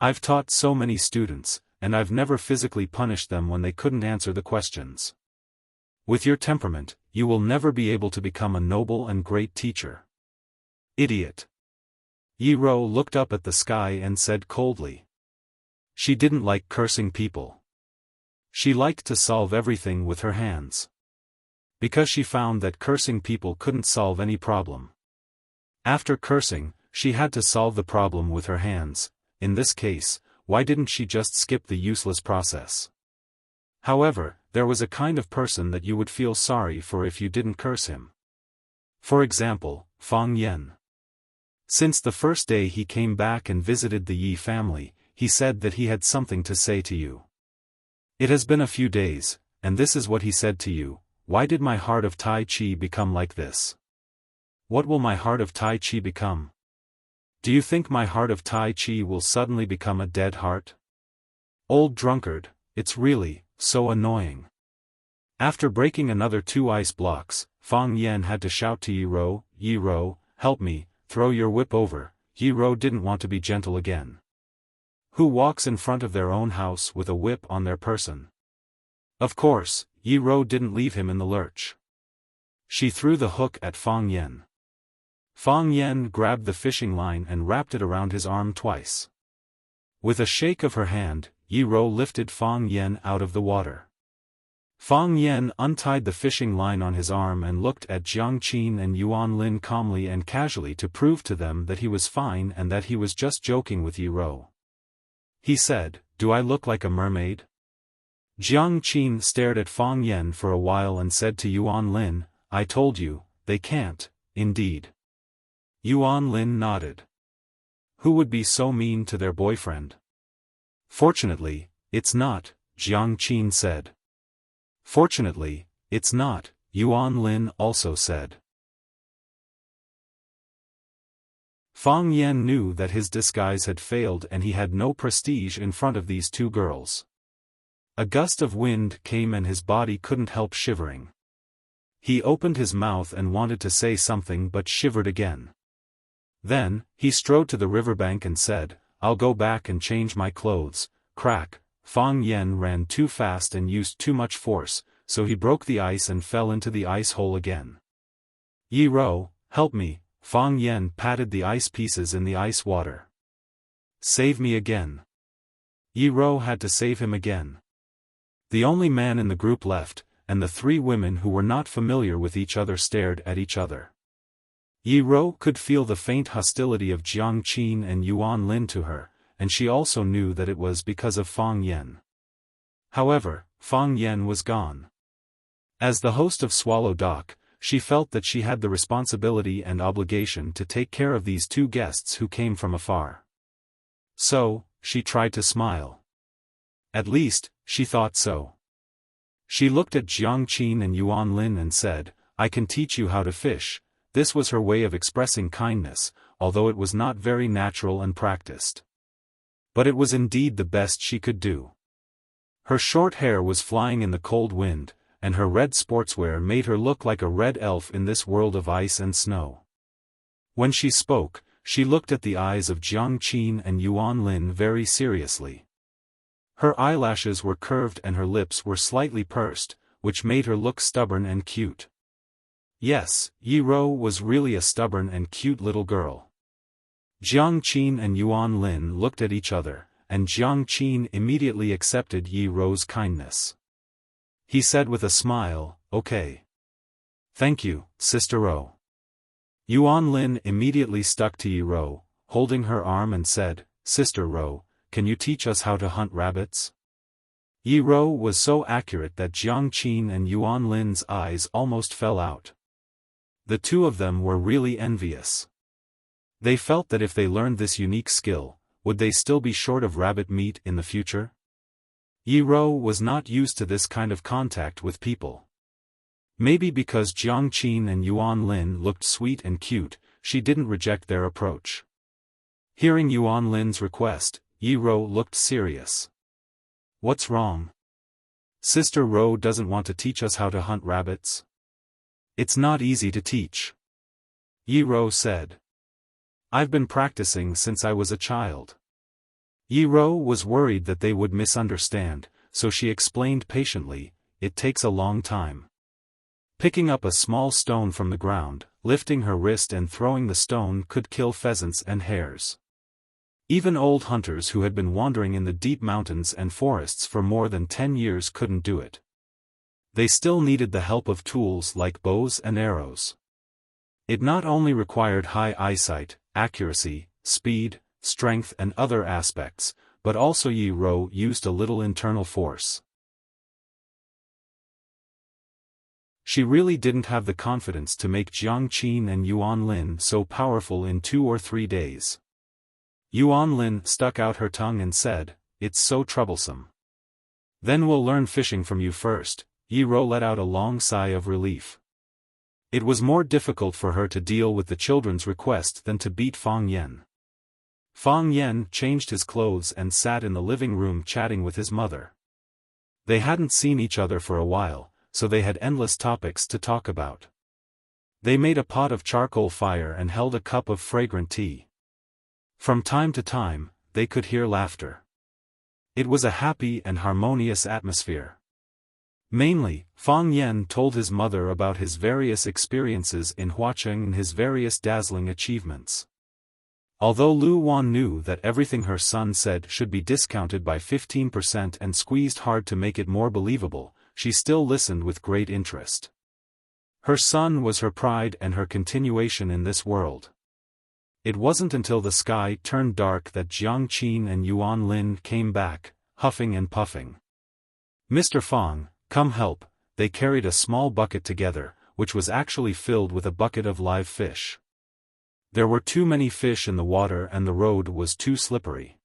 I've taught so many students, and I've never physically punished them when they couldn't answer the questions. With your temperament, you will never be able to become a noble and great teacher. Idiot. Yi Rou looked up at the sky and said coldly. She didn't like cursing people. She liked to solve everything with her hands. Because she found that cursing people couldn't solve any problem. After cursing, she had to solve the problem with her hands. In this case, why didn't she just skip the useless process? However, there was a kind of person that you would feel sorry for if you didn't curse him. For example, Fang Yan. Since the first day he came back and visited the Yi family, he said that he had something to say to you. It has been a few days, and this is what he said to you. Why did my heart of Tai Chi become like this? What will my heart of Tai Chi become? Do you think my heart of Tai Chi will suddenly become a dead heart? Old drunkard, it's really so annoying. After breaking another 2 ice blocks, Fang Yan had to shout to Yi Rou, help me, throw your whip over. Yi Rou didn't want to be gentle again. Who walks in front of their own house with a whip on their person? Of course, Yi Rou didn't leave him in the lurch. She threw the hook at Fang Yan. Fang Yan grabbed the fishing line and wrapped it around his arm twice. With a shake of her hand, Yi Rou lifted Fang Yan out of the water. Fang Yan untied the fishing line on his arm and looked at Jiang Qin and Yuan Lin calmly and casually to prove to them that he was fine and that he was just joking with Yi Rou. He said, "Do I look like a mermaid?" Jiang Qin stared at Fang Yan for a while and said to Yuan Lin, "I told you, they can't, indeed." Yuan Lin nodded. Who would be so mean to their boyfriend? Fortunately, it's not, Jiang Qin said. Fortunately, it's not, Yuan Lin also said. Fang Yan knew that his disguise had failed and he had no prestige in front of these two girls. A gust of wind came and his body couldn't help shivering. He opened his mouth and wanted to say something but shivered again. Then, he strode to the riverbank and said, "I'll go back and change my clothes." Crack! Fang Yan ran too fast and used too much force, so he broke the ice and fell into the ice hole again. "Yi Rou, help me!" Fang Yan patted the ice pieces in the ice water. "Save me again." Yi Rou had to save him again. The only man in the group left, and the three women who were not familiar with each other stared at each other. Yi Rou could feel the faint hostility of Jiang Qin and Yuan Lin to her, and she also knew that it was because of Fang Yan. However, Fang Yan was gone. As the host of Swallow Dock, she felt that she had the responsibility and obligation to take care of these two guests who came from afar. So, she tried to smile. At least, she thought so. She looked at Jiang Qin and Yuan Lin and said, "I can teach you how to fish." This was her way of expressing kindness, although it was not very natural and practiced. But it was indeed the best she could do. Her short hair was flying in the cold wind, and her red sportswear made her look like a red elf in this world of ice and snow. When she spoke, she looked at the eyes of Jiang Qin and Yuan Lin very seriously. Her eyelashes were curved and her lips were slightly pursed, which made her look stubborn and cute. Yes, Yi Rou was really a stubborn and cute little girl. Jiang Qin and Yuan Lin looked at each other, and Jiang Qin immediately accepted Yi Rou's kindness. He said with a smile, "Okay. Thank you, Sister Rou." Yuan Lin immediately stuck to Yi Rou, holding her arm and said, "Sister Rou, can you teach us how to hunt rabbits?" Yi Rou was so accurate that Jiang Qin and Yuan Lin's eyes almost fell out. The two of them were really envious. They felt that if they learned this unique skill, would they still be short of rabbit meat in the future? Yi Rou was not used to this kind of contact with people. Maybe because Jiang Qin and Yuan Lin looked sweet and cute, she didn't reject their approach. Hearing Yuan Lin's request, Yi Rou looked serious. "What's wrong? Sister Rou doesn't want to teach us how to hunt rabbits?" "It's not easy to teach," Yi Rou said. "I've been practicing since I was a child." Yi Rou was worried that they would misunderstand, so she explained patiently, "It takes a long time." Picking up a small stone from the ground, lifting her wrist and throwing the stone could kill pheasants and hares. Even old hunters who had been wandering in the deep mountains and forests for more than 10 years couldn't do it. They still needed the help of tools like bows and arrows. It not only required high eyesight, accuracy, speed, strength and other aspects, but also Yi Rou used a little internal force. She really didn't have the confidence to make Jiang Qin and Yuan Lin so powerful in 2 or 3 days. Yuan Lin stuck out her tongue and said, "It's so troublesome." "Then we'll learn fishing from you first." Yi Rou let out a long sigh of relief. It was more difficult for her to deal with the children's request than to beat Fang Yan. Fang Yan changed his clothes and sat in the living room chatting with his mother. They hadn't seen each other for a while, so they had endless topics to talk about. They made a pot of charcoal fire and held a cup of fragrant tea. From time to time, they could hear laughter. It was a happy and harmonious atmosphere. Mainly, Fang Yan told his mother about his various experiences in Huacheng and his various dazzling achievements. Although Lu Wan knew that everything her son said should be discounted by 15% and squeezed hard to make it more believable, she still listened with great interest. Her son was her pride and her continuation in this world. It wasn't until the sky turned dark that Jiang Qin and Yuan Lin came back, huffing and puffing. "Mr. Fang, come help." They carried a small bucket together, which was actually filled with a bucket of live fish. There were too many fish in the water and the road was too slippery.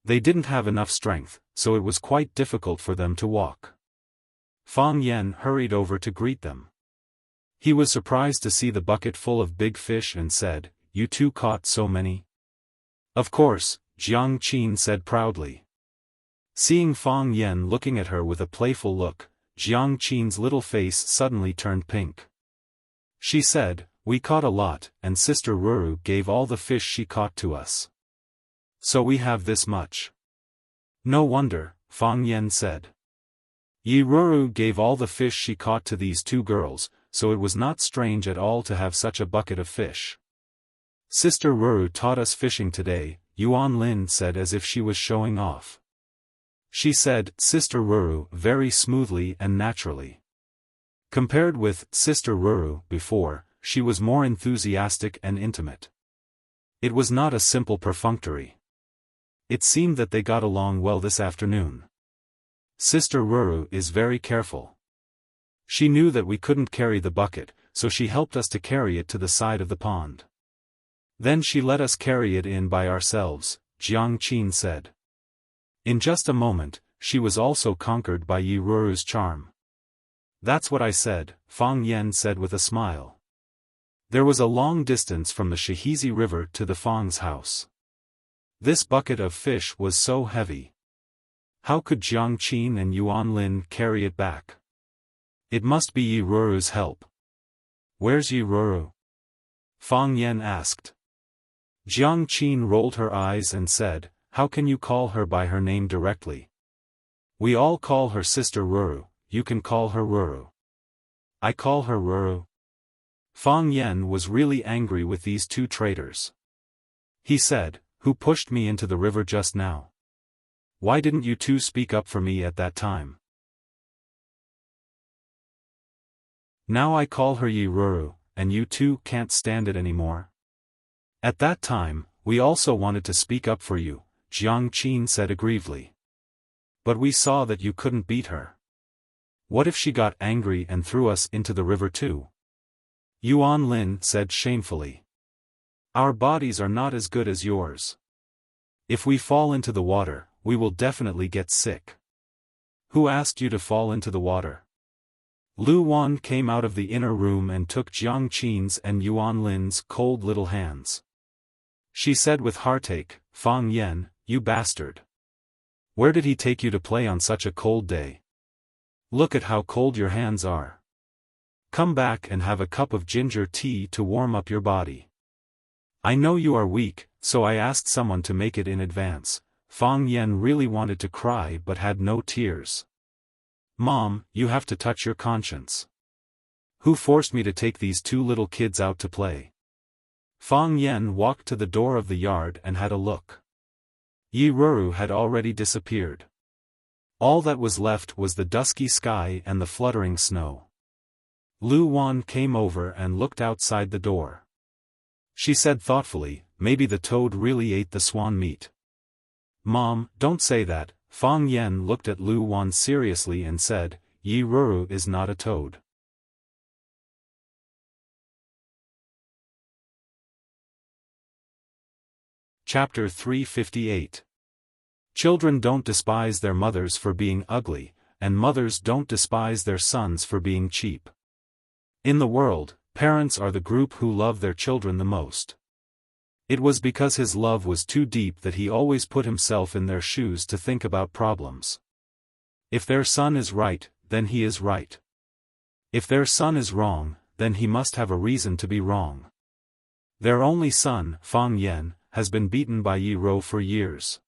They didn't have enough strength, so it was quite difficult for them to walk. Fang Yan hurried over to greet them. He was surprised to see the bucket full of big fish and said, "You two caught so many?" "Of course," Jiang Qin said proudly. Seeing Fang Yan looking at her with a playful look, Jiang Qin's little face suddenly turned pink. She said, "We caught a lot, and Sister Ruru gave all the fish she caught to us. So we have this much." "No wonder," Fang Yan said. Yi Ruru gave all the fish she caught to these two girls, so it was not strange at all to have such a bucket of fish. "Sister Ruru taught us fishing today," Yuan Lin said as if she was showing off. She said, "Sister Ruru," very smoothly and naturally. Compared with Sister Ruru before, she was more enthusiastic and intimate. It was not a simple perfunctory. It seemed that they got along well this afternoon. "Sister Ruru is very careful. She knew that we couldn't carry the bucket, so she helped us to carry it to the side of the pond. Then she let us carry it in by ourselves," Jiang Qin said. In just a moment, she was also conquered by Yi Ruru's charm. "That's what I said," Fang Yan said with a smile. There was a long distance from the Shihizi River to the Fang's house. This bucket of fish was so heavy. How could Jiang Qin and Yuan Lin carry it back? It must be Yi Ruru's help. "Where's Yi Ruru?" Fang Yan asked. Jiang Qin rolled her eyes and said, "How can you call her by her name directly? We all call her Sister Ruru, you can call her Ruru." "I call her Ruru." Fang Yan was really angry with these two traitors. He said, "Who pushed me into the river just now? Why didn't you two speak up for me at that time? Now I call her Yi Ruru, and you two can't stand it anymore." "At that time, we also wanted to speak up for you," Jiang Qin said aggrievedly. "But we saw that you couldn't beat her. What if she got angry and threw us into the river too?" Yuan Lin said shamefully. "Our bodies are not as good as yours. If we fall into the water, we will definitely get sick." "Who asked you to fall into the water?" Lu Wan came out of the inner room and took Jiang Qin's and Yuan Lin's cold little hands. She said with heartache, "Fang Yan, you bastard. Where did he take you to play on such a cold day? Look at how cold your hands are. Come back and have a cup of ginger tea to warm up your body. I know you are weak, so I asked someone to make it in advance." Fang Yan really wanted to cry but had no tears. "Mom, you have to touch your conscience. Who forced me to take these two little kids out to play?" Fang Yan walked to the door of the yard and had a look. Yi Ruru had already disappeared. All that was left was the dusky sky and the fluttering snow. Lu Wan came over and looked outside the door. She said thoughtfully, "Maybe the toad really ate the swan meat." "Mom, don't say that." Fang Yan looked at Lu Wan seriously and said, "Yi Ruru is not a toad." Chapter 358. Children don't despise their mothers for being ugly, and mothers don't despise their sons for being cheap. In the world, parents are the group who love their children the most. It was because his love was too deep that he always put himself in their shoes to think about problems. If their son is right, then he is right. If their son is wrong, then he must have a reason to be wrong. Their only son, Fang Yan, has been beaten by Yi Rou for years.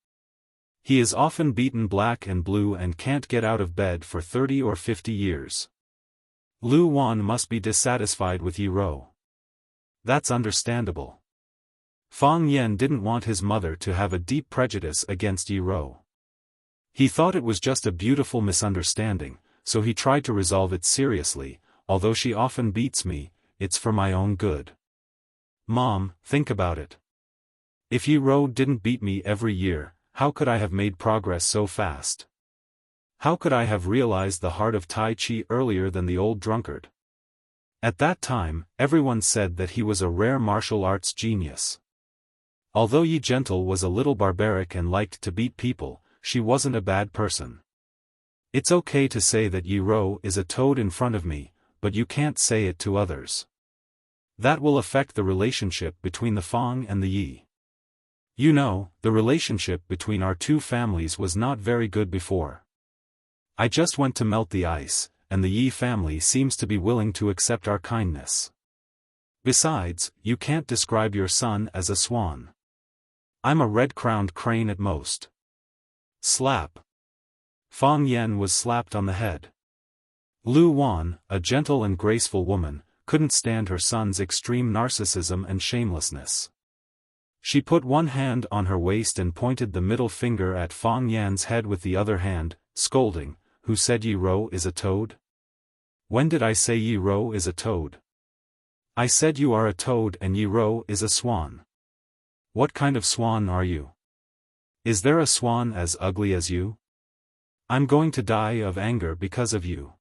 He is often beaten black and blue and can't get out of bed for 30 or 50 years. Lu Wan must be dissatisfied with Yi Rou. That's understandable. Fang Yan didn't want his mother to have a deep prejudice against Yi Rou. He thought it was just a beautiful misunderstanding, so he tried to resolve it seriously. "Although she often beats me, it's for my own good. Mom, think about it. If Yi Rou didn't beat me every year, how could I have made progress so fast? How could I have realized the heart of Tai Chi earlier than the old drunkard? At that time, everyone said that he was a rare martial arts genius. Although Yi Gentle was a little barbaric and liked to beat people, she wasn't a bad person. It's okay to say that Yi Ro is a toad in front of me, but you can't say it to others. That will affect the relationship between the Fang and the Yi. You know, the relationship between our two families was not very good before. I just went to melt the ice, and the Yi family seems to be willing to accept our kindness. Besides, you can't describe your son as a swan. I'm a red-crowned crane at most. Slap. Fang Yan was slapped on the head. Lu Wan, a gentle and graceful woman, couldn't stand her son's extreme narcissism and shamelessness. She put one hand on her waist and pointed the middle finger at Fang Yan's head with the other hand, scolding, "Who said Yi Ro is a toad? When did I say Yi Ro is a toad? I said you are a toad and Yi Ro is a swan. What kind of swan are you? Is there a swan as ugly as you? I'm going to die of anger because of you."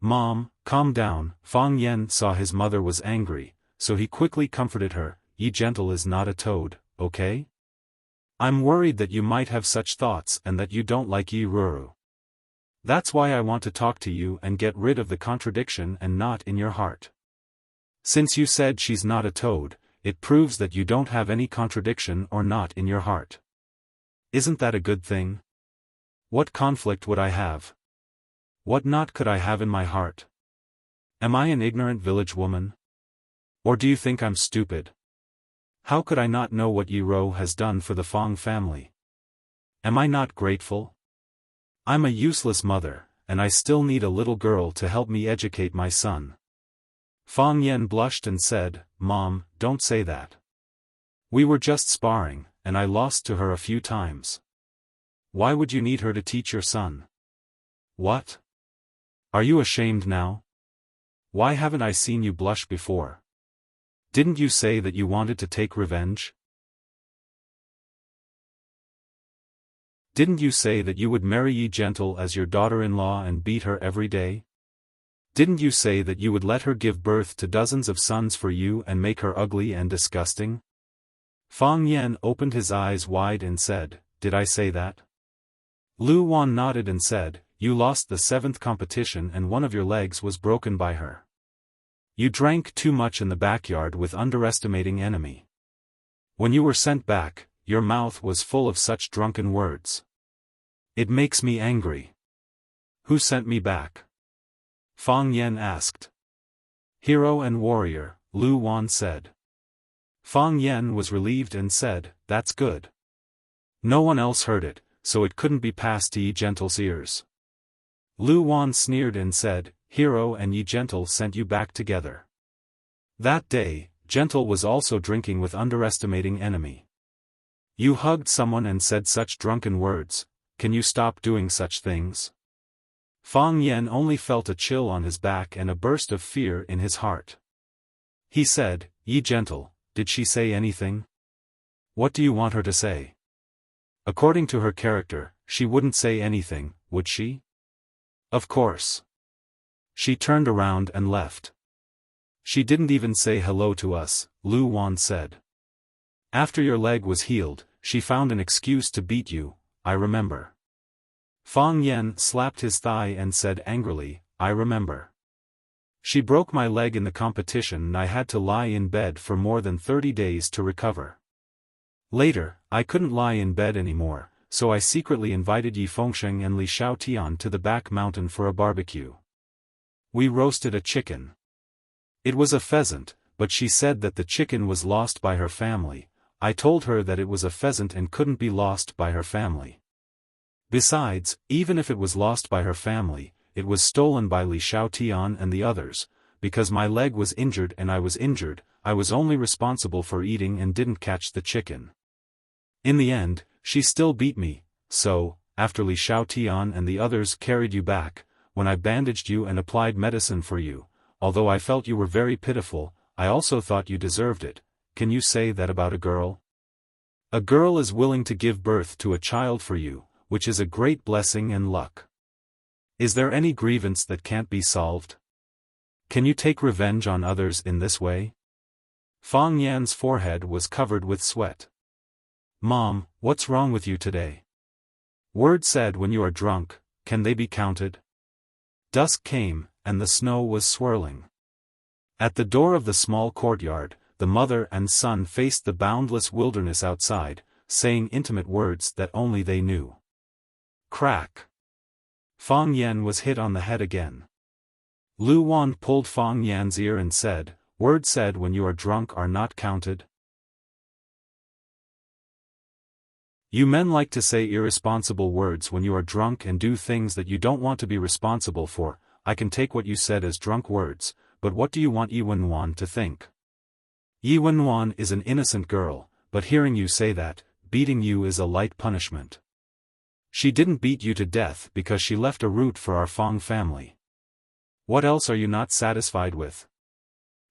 "Mom, calm down." Fang Yan saw his mother was angry, so he quickly comforted her. "Yi Gentle is not a toad, okay? I'm worried that you might have such thoughts and that you don't like Yi Ruru. That's why I want to talk to you and get rid of the contradiction and knot in your heart. Since you said she's not a toad, it proves that you don't have any contradiction or knot in your heart. Isn't that a good thing? What conflict would I have? What knot could I have in my heart? Am I an ignorant village woman? Or do you think I'm stupid? How could I not know what Yi Ro has done for the Fang family? Am I not grateful? I'm a useless mother, and I still need a little girl to help me educate my son." Fang Yan blushed and said, "Mom, don't say that. We were just sparring, and I lost to her a few times. Why would you need her to teach your son? What? Are you ashamed now? Why haven't I seen you blush before? Didn't you say that you wanted to take revenge? Didn't you say that you would marry Yi Gentle as your daughter-in-law and beat her every day? Didn't you say that you would let her give birth to dozens of sons for you and make her ugly and disgusting?" Fang Yan opened his eyes wide and said, "Did I say that?" Lu Wan nodded and said, "You lost the 7th competition and one of your legs was broken by her. You drank too much in the backyard with underestimating enemy. When you were sent back, your mouth was full of such drunken words. It makes me angry." "Who sent me back?" Fang Yan asked. "Hero and warrior," Lu Wan said. Fang Yan was relieved and said, "That's good. No one else heard it, so it couldn't be passed to Yi Gentle's ears." Lu Wan sneered and said, "Hero and Yi Gentle sent you back together." That day, Gentle was also drinking with underestimating enemy. "You hugged someone and said such drunken words, can you stop doing such things?" Fang Yan only felt a chill on his back and a burst of fear in his heart. He said, "Yi Gentle, did she say anything? What do you want her to say? According to her character, she wouldn't say anything, would she?" "Of course. She turned around and left. She didn't even say hello to us," Lu Wan said. "After your leg was healed, she found an excuse to beat you, I remember." Fang Yan slapped his thigh and said angrily, "I remember. She broke my leg in the competition and I had to lie in bed for more than 30 days to recover. Later, I couldn't lie in bed anymore, so I secretly invited Yi Fengsheng and Li Xiaotian to the back mountain for a barbecue. We roasted a chicken. It was a pheasant, but she said that the chicken was lost by her family. I told her that it was a pheasant and couldn't be lost by her family. Besides, even if it was lost by her family, it was stolen by Li Xiaotian and the others. Because my leg was injured and I was injured, I was only responsible for eating and didn't catch the chicken. In the end, she still beat me, so, after Li Xiaotian and the others carried you back, when I bandaged you and applied medicine for you, although I felt you were very pitiful, I also thought you deserved it. Can you say that about a girl? A girl is willing to give birth to a child for you, which is a great blessing and luck. Is there any grievance that can't be solved? Can you take revenge on others in this way? Fang Yan's forehead was covered with sweat. Mom, what's wrong with you today? Word said when you are drunk, can they be counted? Dusk came, and the snow was swirling. At the door of the small courtyard, the mother and son faced the boundless wilderness outside, saying intimate words that only they knew. Crack! Fang Yan was hit on the head again. Lu Wan pulled Fang Yan's ear and said, Word said when you are drunk are not counted. You men like to say irresponsible words when you are drunk and do things that you don't want to be responsible for. I can take what you said as drunk words, but what do you want Yi Wenwan to think? Yi Wenwan is an innocent girl, but hearing you say that, beating you is a light punishment. She didn't beat you to death because she left a root for our Fang family. What else are you not satisfied with?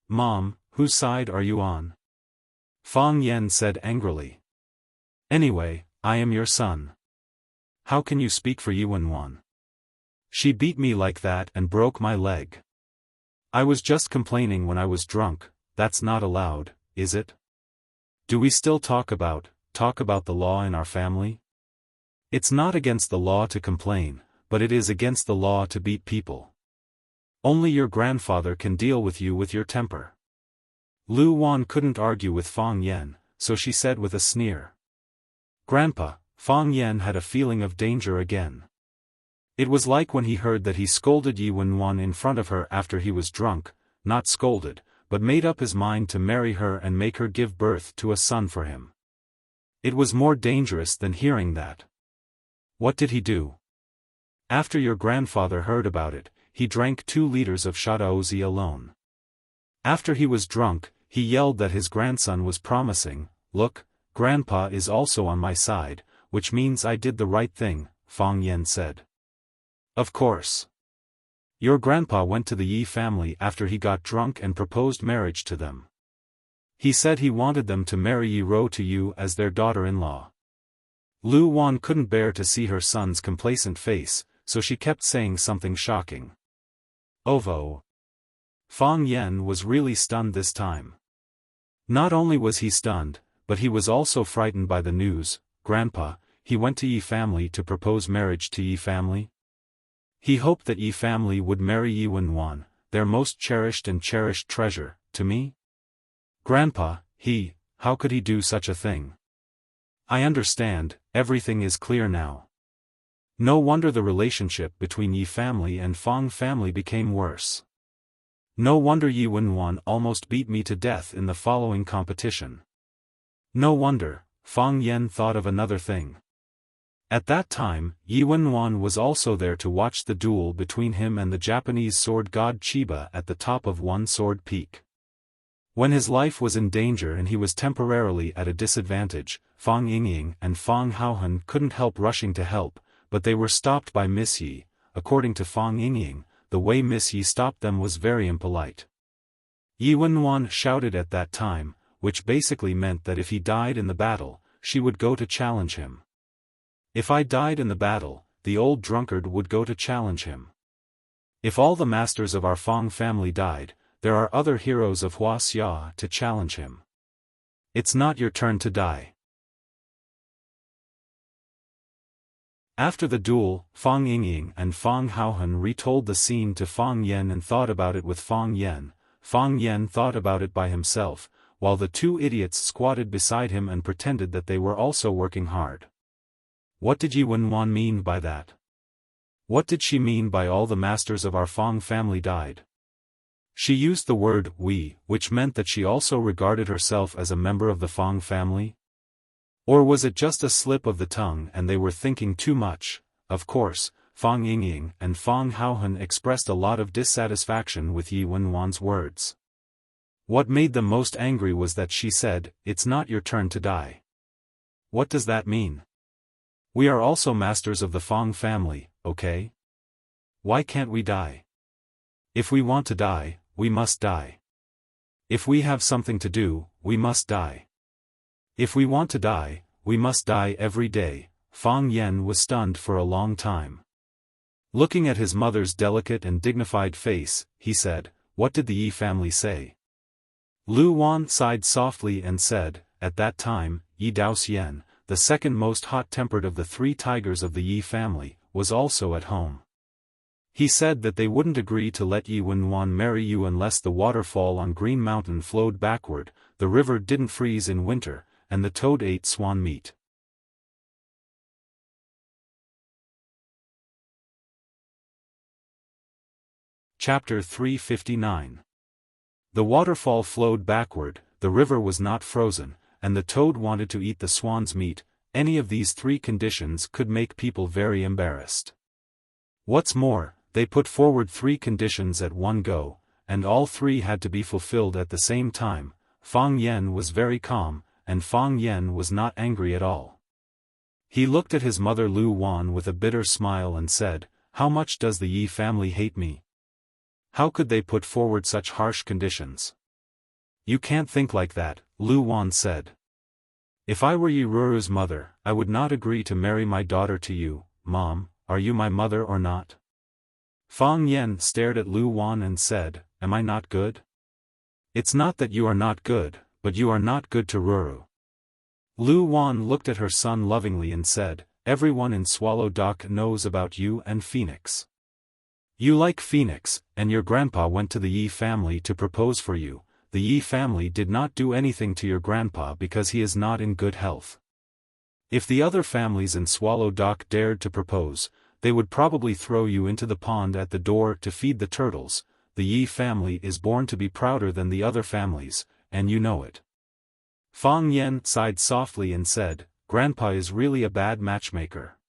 Mom, whose side are you on? Fang Yan said angrily. Anyway, I am your son. How can you speak for Yi Wenwan? She beat me like that and broke my leg. I was just complaining when I was drunk. That's not allowed, is it? Do we still talk about the law in our family? It's not against the law to complain, but it is against the law to beat people. Only your grandfather can deal with you with your temper. Lu Wan couldn't argue with Fang Yan, so she said with a sneer. Grandpa, Fang Yan had a feeling of danger again. It was like when he heard that he scolded Yi Wenwan in front of her after he was drunk, not scolded, but made up his mind to marry her and make her give birth to a son for him. It was more dangerous than hearing that. What did he do? After your grandfather heard about it, he drank 2 liters of shadaozi alone. After he was drunk, he yelled that his grandson was promising, Look, Grandpa is also on my side, which means I did the right thing, Fang Yan said. Of course. Your grandpa went to the Yi family after he got drunk and proposed marriage to them. He said he wanted them to marry Yi Ro to you as their daughter-in-law. Lu Wan couldn't bear to see her son's complacent face, so she kept saying something shocking. Ovo. Fang Yan was really stunned this time. Not only was he stunned, but he was also frightened by the news. Grandpa, he went to Yi family to propose marriage to Yi family? He hoped that Yi family would marry Yi Wenwan, their most cherished and cherished treasure, to me? Grandpa, how could he do such a thing? I understand, everything is clear now. No wonder the relationship between Yi family and Fang family became worse. No wonder Yi Wenwan almost beat me to death in the following competition. No wonder, Fang Yan thought of another thing. At that time, Yi Wenwan was also there to watch the duel between him and the Japanese sword god Chiba at the top of one sword peak. When his life was in danger and he was temporarily at a disadvantage, Fang Yingying and Fang Haohan couldn't help rushing to help, but they were stopped by Miss Yi. According to Fang Yingying, the way Miss Yi stopped them was very impolite. Yi Wenwan shouted at that time, which basically meant that if he died in the battle, she would go to challenge him. If I died in the battle, the old drunkard would go to challenge him. If all the masters of our Fang family died, there are other heroes of Wuxia to challenge him. It's not your turn to die. After the duel, Fang Yingying and Fang Haohan retold the scene to Fang Yan and thought about it with Fang Yan. Fang Yan thought about it by himself, while the 2 idiots squatted beside him and pretended that they were also working hard. What did Yi Wenwan mean by that? What did she mean by all the masters of our Fang family died? She used the word we, which meant that she also regarded herself as a member of the Fang family? Or was it just a slip of the tongue and they were thinking too much? Of course, Fang Yingying and Fang Haohan expressed a lot of dissatisfaction with Yi Wenwan's words. What made them most angry was that she said, "It's not your turn to die." What does that mean? We are also masters of the Fang family, okay? Why can't we die? If we want to die, we must die. If we have something to do, we must die. If we want to die, we must die every day. Fang Yan was stunned for a long time. Looking at his mother's delicate and dignified face, he said, what did the Yi family say? Lu Wan sighed softly and said, at that time, Yi Daoxian, the second most hot-tempered of the 3 tigers of the Yi family, was also at home. He said that they wouldn't agree to let Yi Wenwan marry you unless the waterfall on Green Mountain flowed backward, the river didn't freeze in winter, and the toad ate swan meat. Chapter 359. The waterfall flowed backward, the river was not frozen, and the toad wanted to eat the swan's meat. Any of these 3 conditions could make people very embarrassed. What's more, they put forward 3 conditions at one go, and all 3 had to be fulfilled at the same time. Fang Yen was very calm, and Fang Yen was not angry at all. He looked at his mother Lu Wan with a bitter smile and said, "How much does the Yi family hate me? How could they put forward such harsh conditions?" "You can't think like that," Lu Wan said. "If I were Yi Ruru's mother, I would not agree to marry my daughter to you. Mom, are you my mother or not?" Fang Yen stared at Lu Wan and said, "Am I not good?" "It's not that you are not good, but you are not good to Ruru." Lu Wan looked at her son lovingly and said, "Everyone in Swallow Dock knows about you and Phoenix. You like Phoenix, and your grandpa went to the Yi family to propose for you. The Yi family did not do anything to your grandpa because he is not in good health. If the other families in Swallow Dock dared to propose, they would probably throw you into the pond at the door to feed the turtles. The Yi family is born to be prouder than the other families, and you know it." Fang Yen sighed softly and said, "Grandpa is really a bad matchmaker."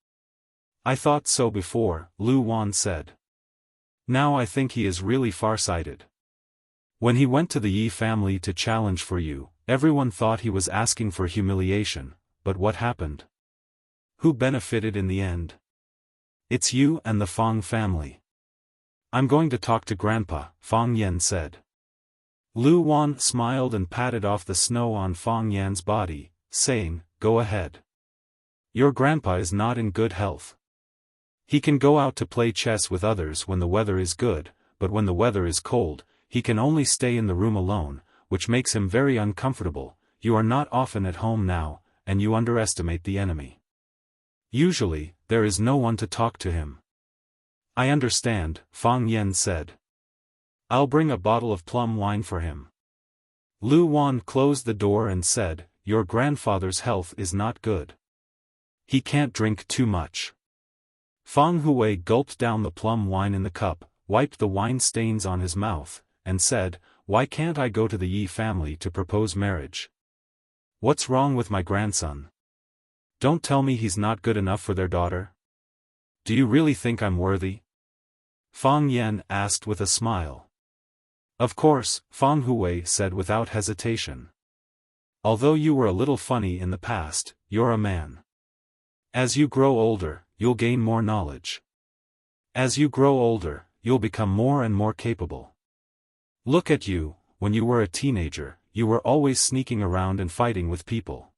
"I thought so before," Lu Wan said. "Now I think he is really far-sighted. When he went to the Yi family to challenge for you, everyone thought he was asking for humiliation, but what happened? Who benefited in the end? It's you and the Fang family." "I'm going to talk to Grandpa," Fang Yen said. Lu Wan smiled and patted off the snow on Fang Yan's body, saying, "Go ahead. Your grandpa is not in good health. He can go out to play chess with others when the weather is good, but when the weather is cold, he can only stay in the room alone, which makes him very uncomfortable. You are not often at home now, and you underestimate the enemy. Usually, there is no one to talk to him." "I understand," Fang Yen said. "I'll bring a bottle of plum wine for him." Lu Wan closed the door and said, "Your grandfather's health is not good. He can't drink too much." Fang Hui gulped down the plum wine in the cup, wiped the wine stains on his mouth, and said, "Why can't I go to the Yi family to propose marriage? What's wrong with my grandson? Don't tell me he's not good enough for their daughter. Do you really think I'm worthy?" Fang Yen asked with a smile. "Of course," Fang Hui said without hesitation. "Although you were a little funny in the past, you're a man. As you grow older, you'll gain more knowledge. As you grow older, you'll become more and more capable. Look at you, when you were a teenager, you were always sneaking around and fighting with people.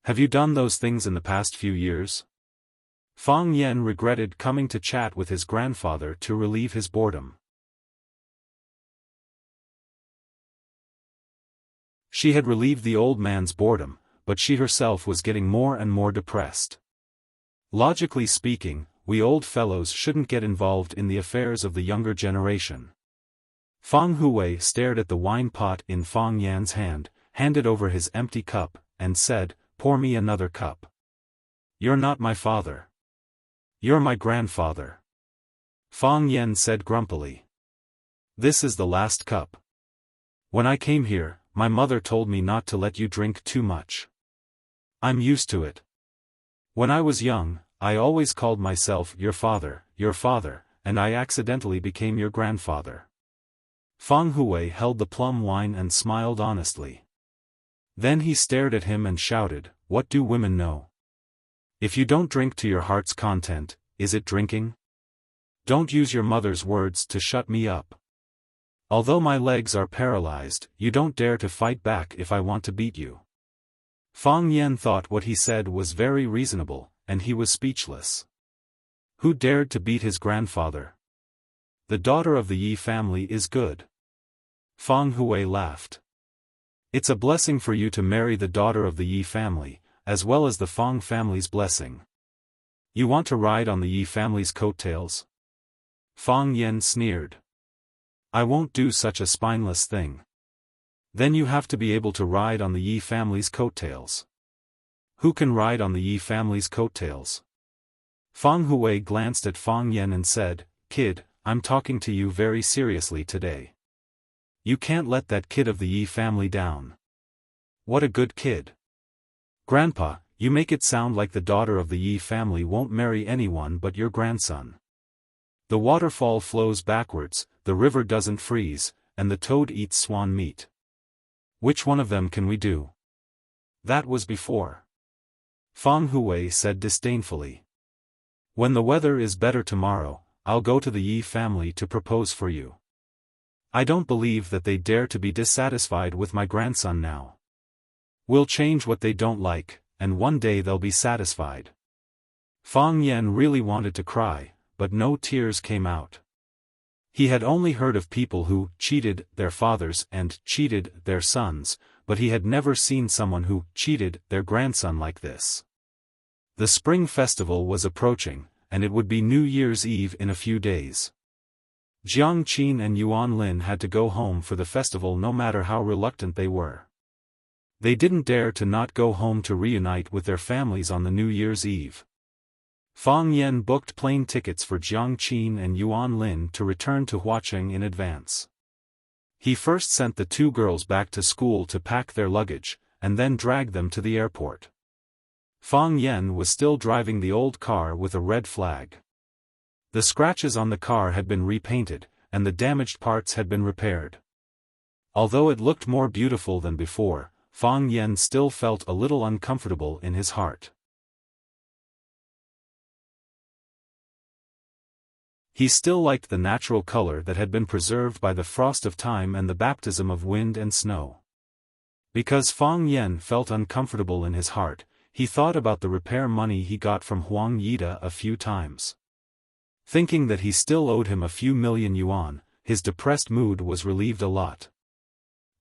Have you done those things in the past few years?" Fang Yen regretted coming to chat with his grandfather to relieve his boredom. She had relieved the old man's boredom, but she herself was getting more and more depressed. Logically speaking, we old fellows shouldn't get involved in the affairs of the younger generation. Fang Hui stared at the wine pot in Fang Yan's hand, handed over his empty cup, and said, "Pour me another cup." "You're not my father. You're my grandfather," Fang Yen said grumpily. "This is the last cup. When I came here, my mother told me not to let you drink too much. I'm used to it. When I was young, I always called myself your father, and I accidentally became your grandfather." Fang Hui held the plum wine and smiled honestly. Then he stared at him and shouted, "What do women know? If you don't drink to your heart's content, is it drinking? Don't use your mother's words to shut me up. Although my legs are paralyzed, you don't dare to fight back if I want to beat you." Fang Yen thought what he said was very reasonable, and he was speechless. Who dared to beat his grandfather? The daughter of the Yi family is good. Fang Hui laughed. It's a blessing for you to marry the daughter of the Yi family, as well as the Fang family's blessing. You want to ride on the Yi family's coattails? Fang Yan sneered. I won't do such a spineless thing. Then you have to be able to ride on the Yi family's coattails. Who can ride on the Yi family's coattails? Fang Hui glanced at Fang Yan and said, Kid, I'm talking to you very seriously today. You can't let that kid of the Yi family down. What a good kid. Grandpa, you make it sound like the daughter of the Yi family won't marry anyone but your grandson. The waterfall flows backwards, the river doesn't freeze, and the toad eats swan meat. Which one of them can we do? That was before. Fang Hui said disdainfully. When the weather is better tomorrow, I'll go to the Yi family to propose for you. I don't believe that they dare to be dissatisfied with my grandson now. We'll change what they don't like, and one day they'll be satisfied. Fang Yan really wanted to cry, but no tears came out. He had only heard of people who cheated their fathers and cheated their sons, but he had never seen someone who cheated their grandson like this. The Spring Festival was approaching, and it would be New Year's Eve in a few days. Jiang Qin and Yuan Lin had to go home for the festival no matter how reluctant they were. They didn't dare to not go home to reunite with their families on the New Year's Eve. Fang Yan booked plane tickets for Jiang Qin and Yuan Lin to return to Huaqing in advance. He first sent the two girls back to school to pack their luggage, and then dragged them to the airport. Fang Yan was still driving the old car with a red flag. The scratches on the car had been repainted, and the damaged parts had been repaired. Although it looked more beautiful than before, Fang Yan still felt a little uncomfortable in his heart. He still liked the natural color that had been preserved by the frost of time and the baptism of wind and snow. Because Fang Yan felt uncomfortable in his heart, he thought about the repair money he got from Huang Yida a few times. Thinking that he still owed him a few million yuan, his depressed mood was relieved a lot.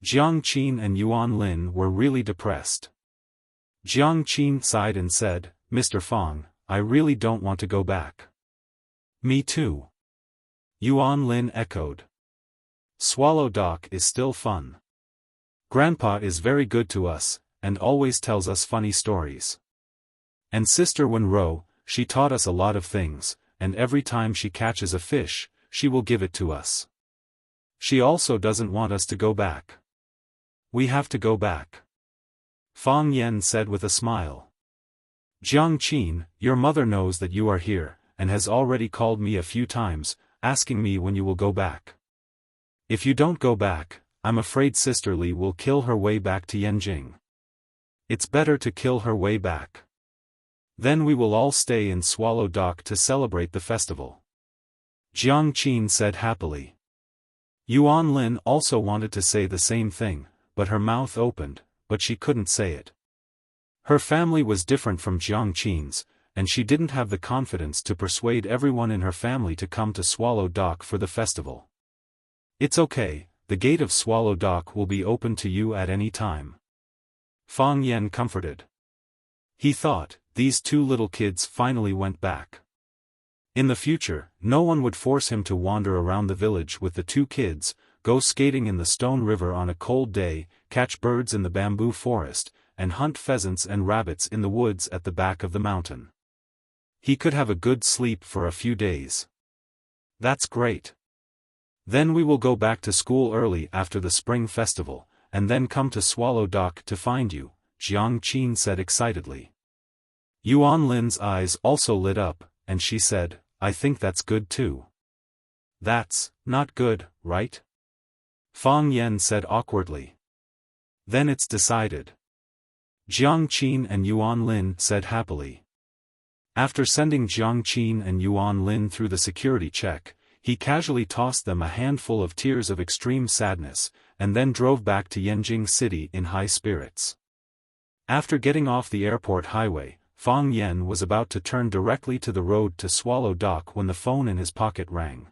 Jiang Qin and Yuan Lin were really depressed. Jiang Qin sighed and said, Mr. Fang, I really don't want to go back. Me too. Yuan Lin echoed. Swallow Dock is still fun. Grandpa is very good to us, and always tells us funny stories. And Sister Wenro, she taught us a lot of things, and every time she catches a fish, she will give it to us. She also doesn't want us to go back. We have to go back. Fang Yan said with a smile. Jiang Qin, your mother knows that you are here, and has already called me a few times, asking me when you will go back. If you don't go back, I'm afraid Sister Li will kill her way back to Yanjing. It's better to kill her way back. Then we will all stay in Swallow Dock to celebrate the festival. Jiang Qin said happily. Yuan Lin also wanted to say the same thing, but her mouth opened, but she couldn't say it. Her family was different from Jiang Qin's, and she didn't have the confidence to persuade everyone in her family to come to Swallow Dock for the festival. It's okay, the gate of Swallow Dock will be open to you at any time. Fang Yan comforted. He thought, these two little kids finally went back. In the future, no one would force him to wander around the village with the two kids, go skating in the Stone River on a cold day, catch birds in the bamboo forest, and hunt pheasants and rabbits in the woods at the back of the mountain. He could have a good sleep for a few days. That's great. Then we will go back to school early after the Spring Festival, and then come to Swallow Dock to find you, Jiang Qin said excitedly. Yuan Lin's eyes also lit up, and she said, I think that's good too. That's not good, right? Fang Yan said awkwardly. Then it's decided. Jiang Qin and Yuan Lin said happily. After sending Jiang Qin and Yuan Lin through the security check, he casually tossed them a handful of tears of extreme sadness, and then drove back to Yanjing City in high spirits. After getting off the airport highway, Fang Yan was about to turn directly to the road to Swallow Dock when the phone in his pocket rang.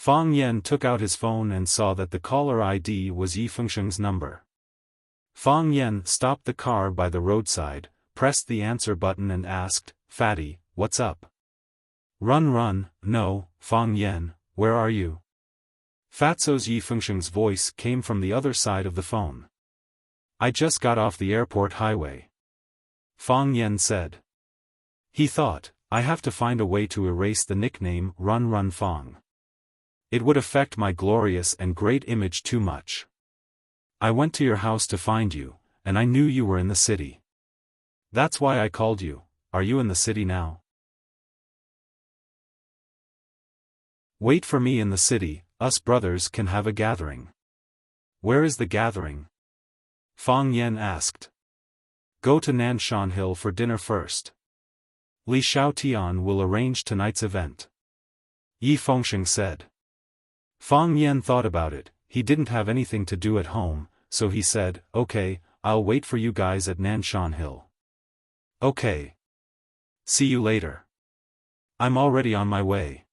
Fang Yan took out his phone and saw that the caller ID was Yi Fengsheng's number. Fang Yan stopped the car by the roadside, pressed the answer button and asked, "Fatty, what's up?" Run, no, Fang Yan, where are you?" Fatso's Yi Fengsheng's voice came from the other side of the phone. "I just got off the airport highway," Fang Yan said. He thought, I have to find a way to erase the nickname Run Fang. It would affect my glorious and great image too much. I went to your house to find you, and I knew you were in the city. That's why I called you. Are you in the city now? Wait for me in the city, us brothers can have a gathering. Where is the gathering? Fang Yan asked. Go to Nanshan Hill for dinner first. Li Xiaotian will arrange tonight's event. Yi Fengsheng said. Fang Yan thought about it. He didn't have anything to do at home, so he said, okay, I'll wait for you guys at Nanshan Hill. Okay. See you later. I'm already on my way.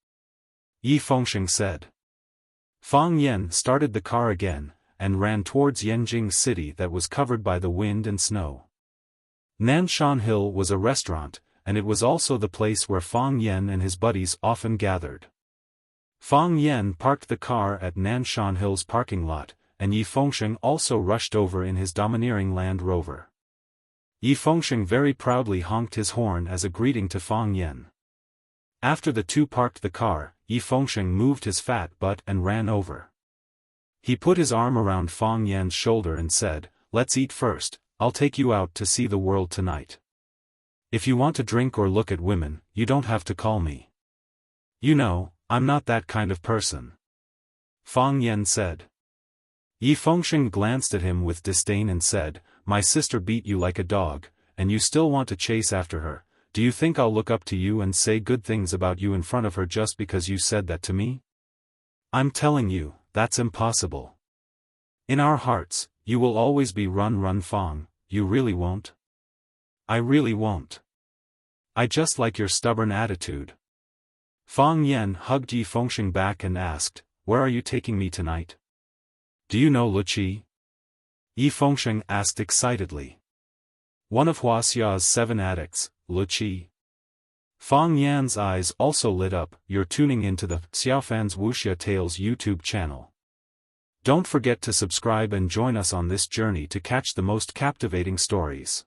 Yi Fengsheng said. Fang Yan started the car again, and ran towards Yanjing City that was covered by the wind and snow. Nanshan Hill was a restaurant, and it was also the place where Fang Yan and his buddies often gathered. Fang Yan parked the car at Nanshan Hill's parking lot, and Yi Fengsheng also rushed over in his domineering Land Rover. Yi Fengsheng very proudly honked his horn as a greeting to Fang Yan. After the two parked the car, Yi Fengsheng moved his fat butt and ran over. He put his arm around Fang Yan's shoulder and said, let's eat first, I'll take you out to see the world tonight. If you want to drink or look at women, you don't have to call me. You know, I'm not that kind of person. Fang Yan said. Yi Fengsheng glanced at him with disdain and said, my sister beat you like a dog, and you still want to chase after her. Do you think I'll look up to you and say good things about you in front of her just because you said that to me? I'm telling you, that's impossible. In our hearts, you will always be Run Fang, you really won't? I really won't. I just like your stubborn attitude. Fang Yan hugged Yi Fengsheng back and asked, where are you taking me tonight? Do you know Wuxia? Yi Fengsheng asked excitedly. One of Wuxia's 7 addicts, Wuxia. Fang Yan's eyes also lit up. You're tuning into the Xiaofan's Wuxia Tales YouTube channel. Don't forget to subscribe and join us on this journey to catch the most captivating stories.